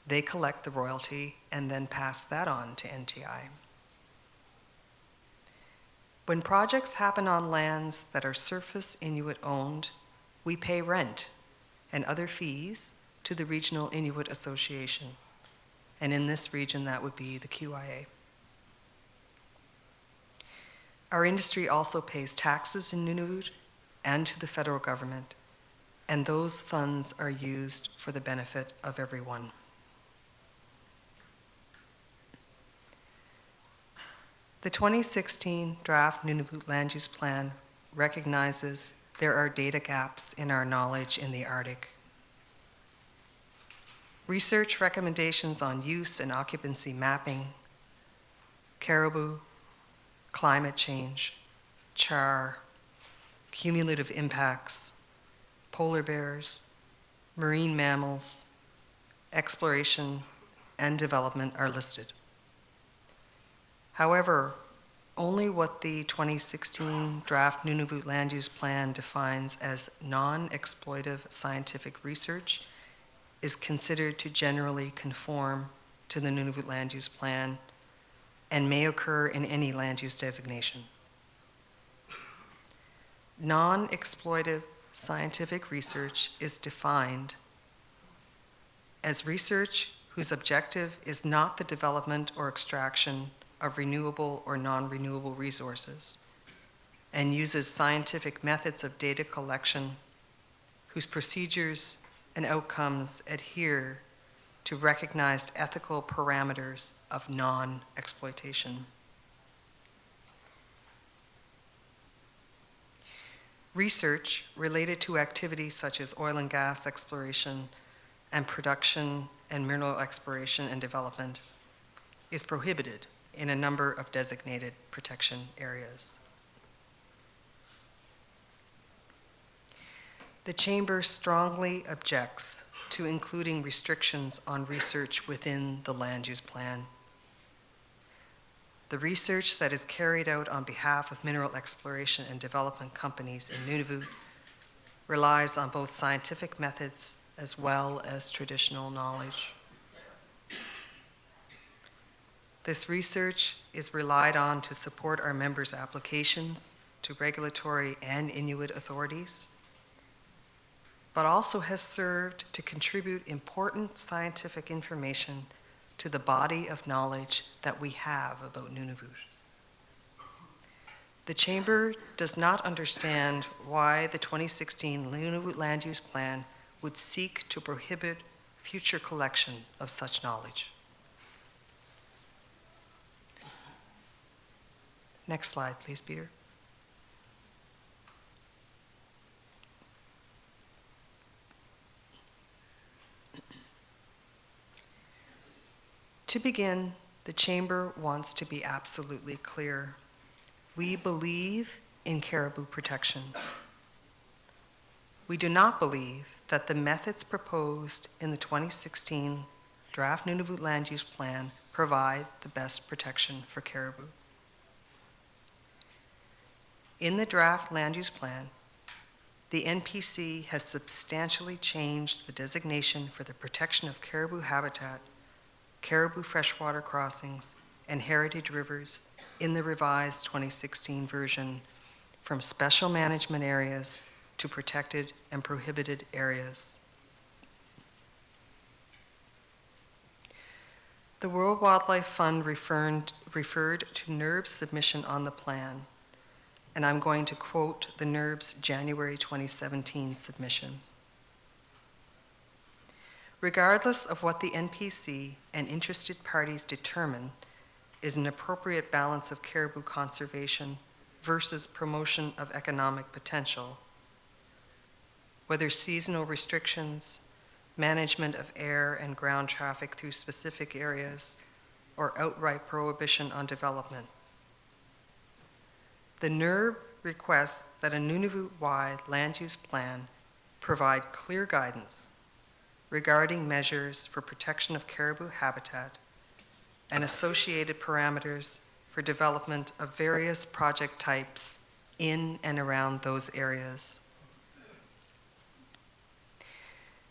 they collect the royalty and then pass that on to NTI. When projects happen on lands that are surface Inuit owned, we pay rent and other fees to the Regional Inuit Association. And in this region, that would be the QIA. Our industry also pays taxes in Nunavut and to the federal government, and those funds are used for the benefit of everyone. The 2016 draft Nunavut Land Use Plan recognizes there are data gaps in our knowledge in the Arctic. Research recommendations on use and occupancy mapping, caribou, climate change, char, cumulative impacts, polar bears, marine mammals, exploration, and development are listed. However, only what the 2016 draft Nunavut Land Use Plan defines as non-exploitive scientific research is considered to generally conform to the Nunavut Land Use Plan and may occur in any land use designation. Non-exploitive scientific research is defined as research whose objective is not the development or extraction of renewable or non-renewable resources and uses scientific methods of data collection whose procedures and outcomes adhere to recognized ethical parameters of non-exploitation. Research related to activities such as oil and gas exploration and production and mineral exploration and development is prohibited in a number of designated protection areas. The Chamber strongly objects to including restrictions on research within the land use plan. The research that is carried out on behalf of mineral exploration and development companies in Nunavut relies on both scientific methods as well as traditional knowledge. This research is relied on to support our members' applications to regulatory and Inuit authorities, but also has served to contribute important scientific information to the body of knowledge that we have about Nunavut. The Chamber does not understand why the 2016 Nunavut Land Use Plan would seek to prohibit future collection of such knowledge. Next slide, please, Peter. To begin, the Chamber wants to be absolutely clear. We believe in caribou protection. We do not believe that the methods proposed in the 2016 Draft Nunavut Land Use Plan provide the best protection for caribou. In the draft land use plan, the NPC has substantially changed the designation for the protection of caribou habitat, caribou freshwater crossings, and heritage rivers in the revised 2016 version from special management areas to protected and prohibited areas. The World Wildlife Fund referred to NERB's submission on the plan, and I'm going to quote the NERB's January 2017 submission. Regardless of what the NPC and interested parties determine is an appropriate balance of caribou conservation versus promotion of economic potential, whether seasonal restrictions, management of air and ground traffic through specific areas, or outright prohibition on development. The NERB requests that a Nunavut-wide land use plan provide clear guidance regarding measures for protection of caribou habitat and associated parameters for development of various project types in and around those areas.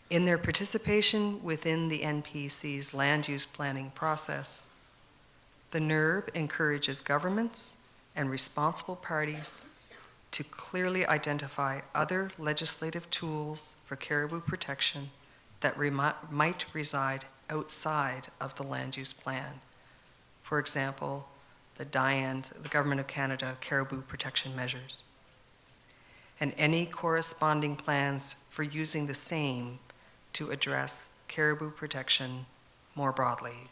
In their participation within the NPC's land use planning process, the NERB encourages governments and responsible parties to clearly identify other legislative tools for caribou protection that might reside outside of the land use plan. For example, the DIAND, the Government of Canada Caribou Protection Measures, and any corresponding plans for using the same to address caribou protection more broadly.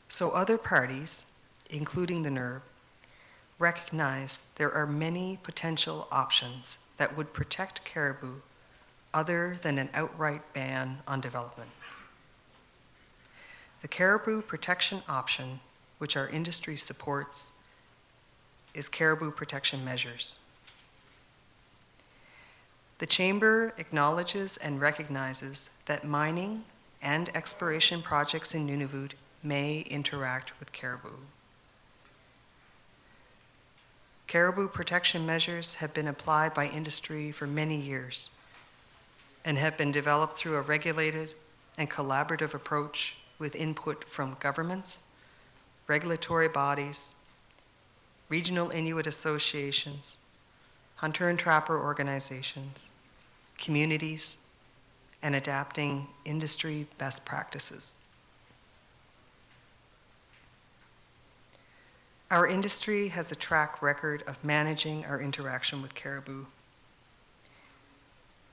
So other parties, including the NERB, recognize there are many potential options that would protect caribou other than an outright ban on development. The caribou protection option, which our industry supports, is caribou protection measures. The Chamber acknowledges and recognizes that mining and exploration projects in Nunavut may interact with caribou. Caribou protection measures have been applied by industry for many years and have been developed through a regulated and collaborative approach with input from governments, regulatory bodies, regional Inuit associations, hunter and trapper organizations, communities, and adapting industry best practices. Our industry has a track record of managing our interaction with caribou.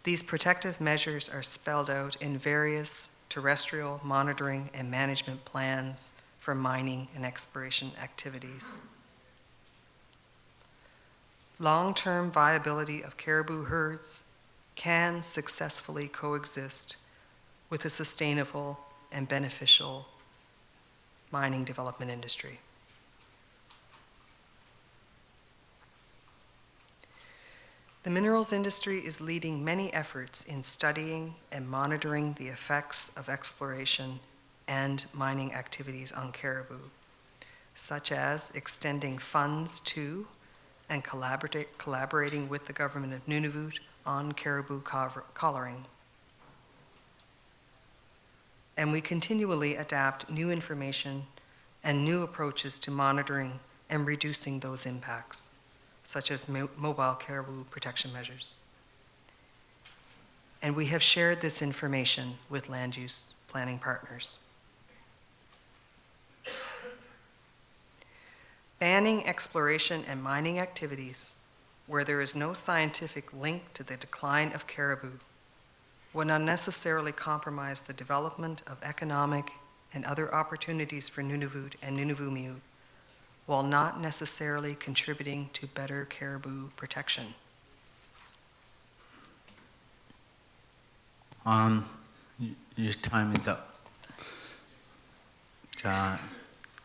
These protective measures are spelled out in various terrestrial monitoring and management plans for mining and exploration activities. Long-term viability of caribou herds can successfully coexist with a sustainable and beneficial mining development industry. The minerals industry is leading many efforts in studying and monitoring the effects of exploration and mining activities on caribou, such as extending funds to and collaborating with the government of Nunavut on caribou collaring. And we continually adapt new information and new approaches to monitoring and reducing those impacts, such as mobile caribou protection measures. And we have shared this information with land use planning partners. Banning exploration and mining activities where there is no scientific link to the decline of caribou would unnecessarily compromise the development of economic and other opportunities for Nunavut and Nunavummiut, while not necessarily contributing to better caribou protection. Your time is up.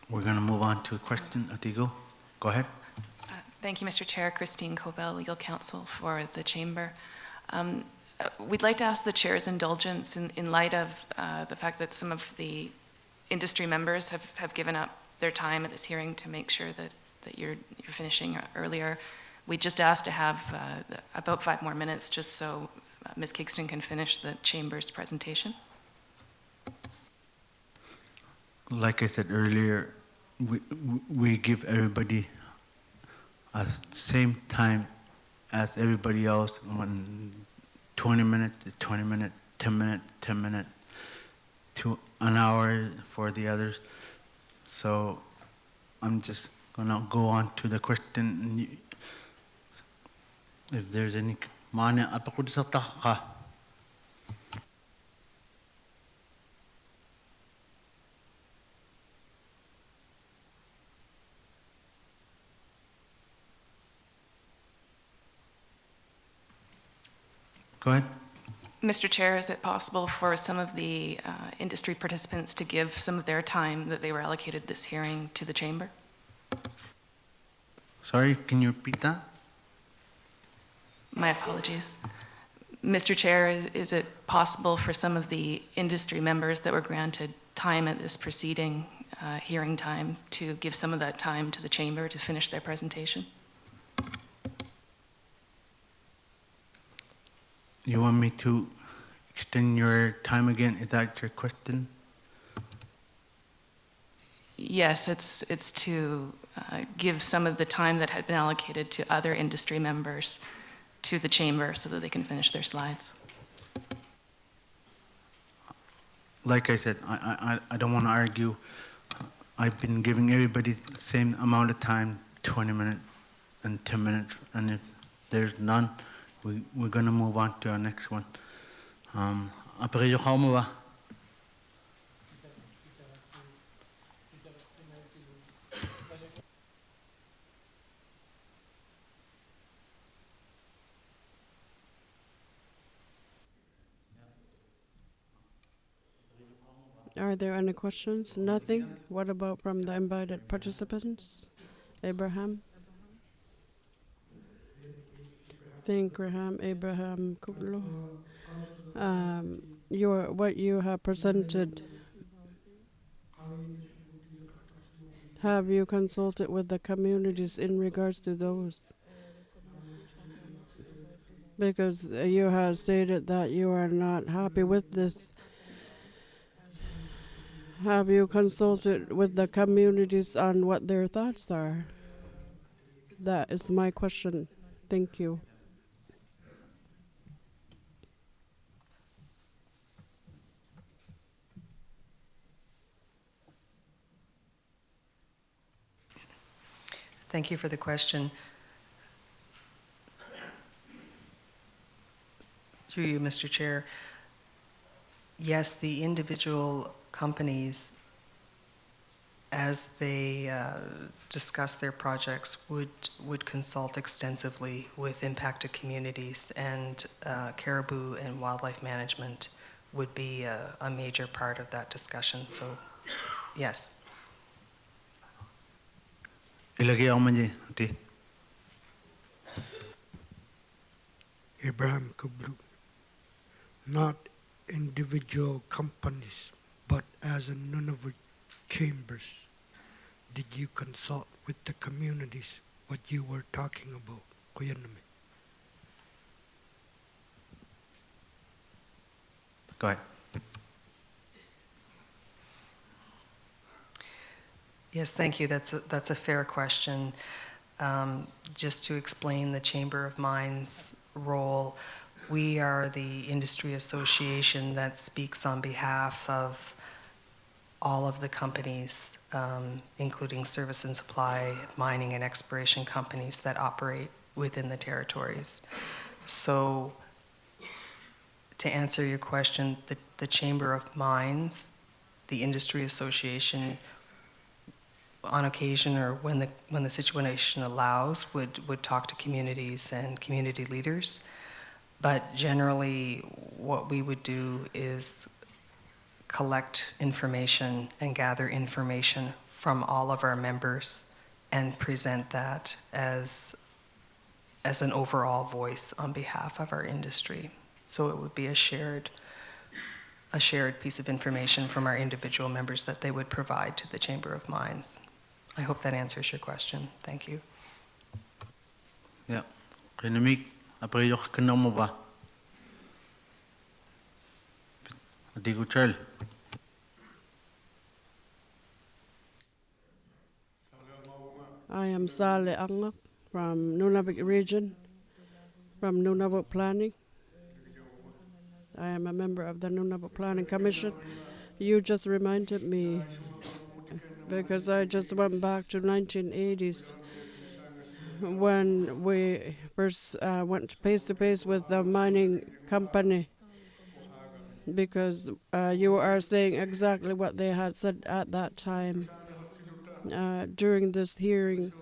We're going to move on to a question. Atigo, go ahead. Thank you, Mr. Chair. Christine Cobell, Legal Counsel for the Chamber. We'd like to ask the Chair's indulgence in light of the fact that some of the industry members have given up their time at this hearing to make sure that you're finishing earlier. We just asked to have about 5 more minutes just so Ms. Qikiqtani can finish the Chamber's presentation. Like I said earlier, we give everybody the same time as everybody else. 20 minutes, 20 minutes, 10 minutes, 10 minutes, to an hour for the others. So I'm just gonna go on to the question. If there's any mana apakudi sa taka. Go ahead. Mr. Chair, is it possible for some of the industry participants to give some of their time that they were allocated this hearing to the Chamber? Sorry, can you repeat that? My apologies. Mr. Chair, is it possible for some of the industry members that were granted time at this proceeding, hearing time, to give some of that time to the Chamber to finish their presentation? You want me to extend your time again? Is that your question? Yes, it's to give some of the time that had been allocated to other industry members to the Chamber so that they can finish their slides. Like I said, I don't want to argue. I've been giving everybody the same amount of time, 20 minutes and 10 minutes, and if there's none, we're going to move on to our next one. Apellido como va? Are there any questions? Nothing? What about from the invited participants? Abraham? Think Abraham Kublo. What you have presented, have you consulted with the communities in regards to those? Because you have stated that you are not happy with this. Have you consulted with the communities on what their thoughts are? That is my question. Thank you. Thank you for the question. Through you, Mr. Chair. Yes, the individual companies, as they discuss their projects, would consult extensively with impacted communities, and caribou and wildlife management would be a major part of that discussion. So, yes. Abraham Kublu, not individual companies, but as a Nunavut chambers, did you consult with the communities what you were talking about? Go ahead. Yes, thank you. That's a fair question. Just to explain the Chamber of Mines' role, we are the industry association that speaks on behalf of all of the companies, including service and supply, mining and exploration companies that operate within the territories. So to answer your question, the Chamber of Mines, the industry association, on occasion or when the situation allows, would talk to communities and community leaders. But generally, what we would do is collect information and gather information from all of our members and present that as an overall voice on behalf of our industry. So it would be a shared piece of information from our individual members that they would provide to the Chamber of Mines. I hope that answers your question. Thank you. Ja, Renamik, aber ich kann noch mal. Digo chel. I am Sale Angak from Nunavut region, from Nunavut Planning. I am a member of the Nunavut Planning Commission. You just reminded me, because I just went back to 1980s when we first went face to face with the mining company, because you are saying exactly what they had said at that time during this hearing,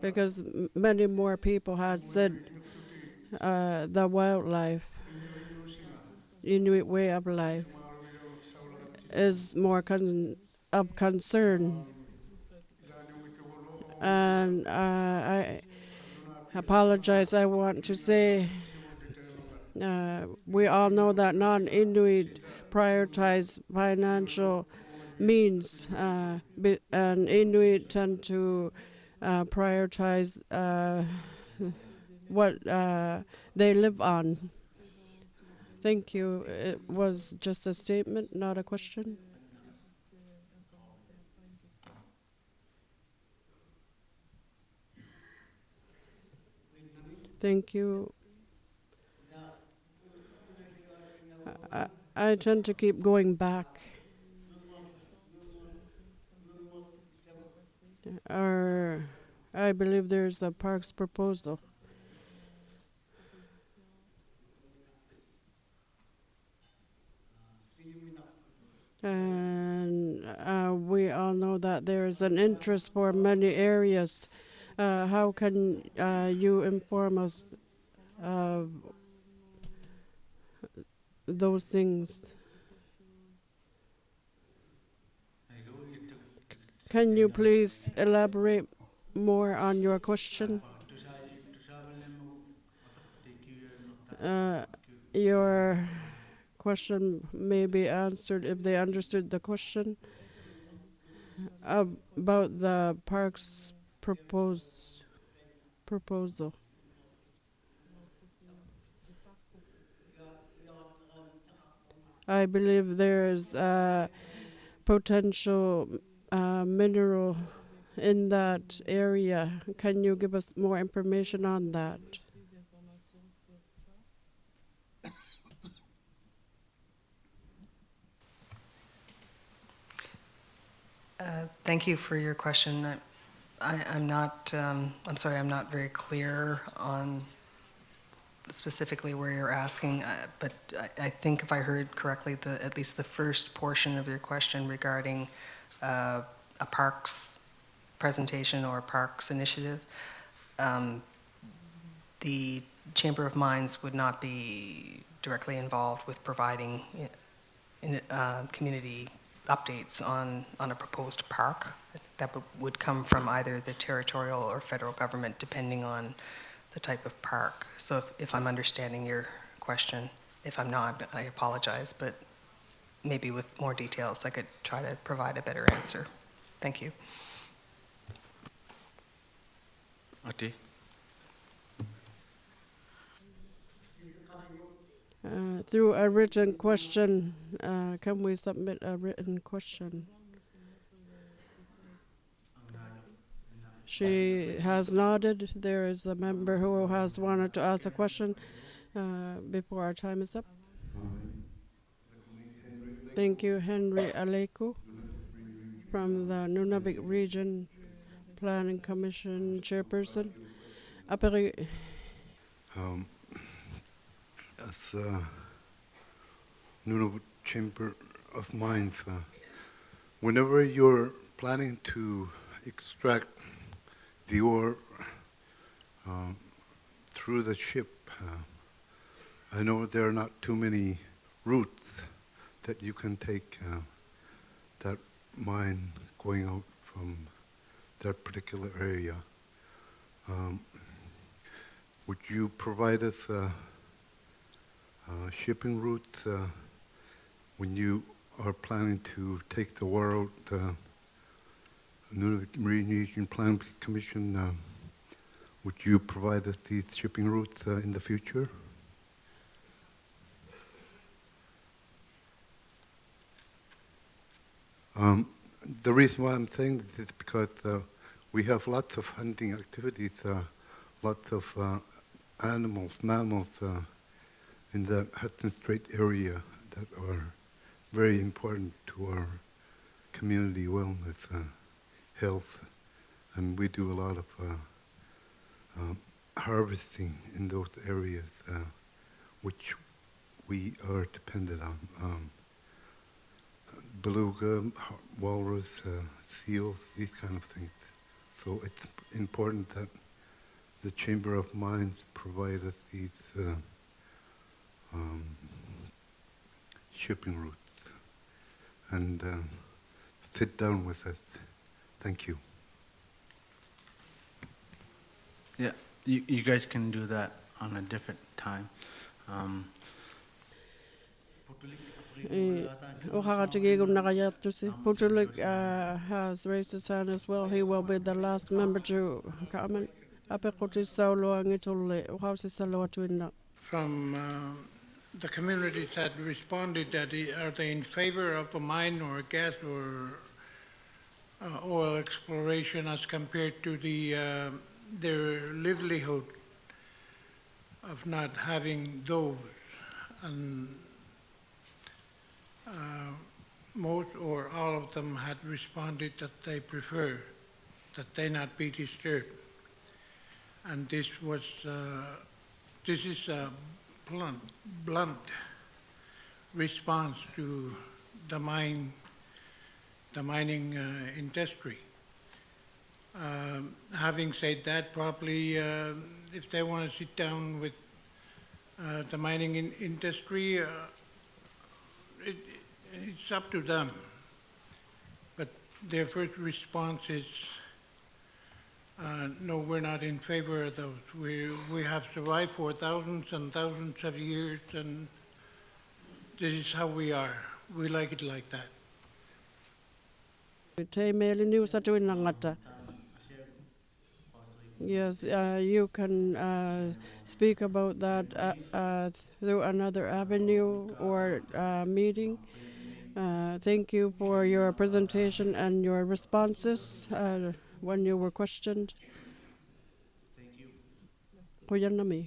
because many more people had said the wildlife, Inuit way of life, is more of concern. And I apologize, I want to say we all know that non-Inuit prioritize financial means, and Inuit tend to prioritize what they live on. Thank you. It was just a statement, not a question. Thank you. I tend to keep going back. I believe there's a parks proposal. And we all know that there is an interest for many areas. How can you inform us of those things? Can you please elaborate more on your question? Your question may be answered if they understood the question about the park's proposal. I believe there is a potential mineral in that area. Can you give us more information on that? Thank you for your question. I'm not, I'm sorry, I'm not very clear on specifically where you're asking, but I think if I heard correctly, at least the first portion of your question regarding a parks presentation or parks initiative, the Chamber of Mines would not be directly involved with providing community updates on a proposed park. That would come from either the territorial or federal government, depending on the type of park. So if I'm understanding your question, if I'm not, I apologize, but maybe with more details I could try to provide a better answer. Thank you. Ati. Through a written question, can we submit a written question? She has nodded. There is a member who has wanted to ask a question before our time is up. Thank you, Henry Aleku from the Nunavut Region Planning Commission Chairperson. As Nunavut Chamber of Mines, whenever you're planning to extract the ore through the ship, I know there are not too many routes that you can take that mine going out from that particular area. Would you provide us shipping routes when you are planning to take the World Nunavut Marine Region Plan Commission? Would you provide us these shipping routes in the future? The reason why I'm saying this is because we have lots of hunting activities, lots of animals, mammals in the Hudson Strait area that are very important to our community wellness, health, and we do a lot of harvesting in those areas, which we are dependent on. Beluga, walrus, seals, these kind of things. So it's important that the Chamber of Mines provide us these shipping routes and sit down with us. Thank you. Yeah, you guys can do that on a different time. Putulik has raised his hand as well. He will be the last member to comment. From the communities that responded, are they in favor of the mine or gas or oil exploration as compared to their livelihood of not having those? And most or all of them had responded that they prefer that they not be disturbed. And this is a blunt response to the mining industry. Having said that, probably if they want to sit down with the mining industry, it's up to them. But their first response is, no, we're not in favor of those. We have survived for thousands and thousands of years, and this is how we are. We like it like that. Yes, you can speak about that through another avenue or meeting. Thank you for your presentation and your responses when you were questioned. Thank you.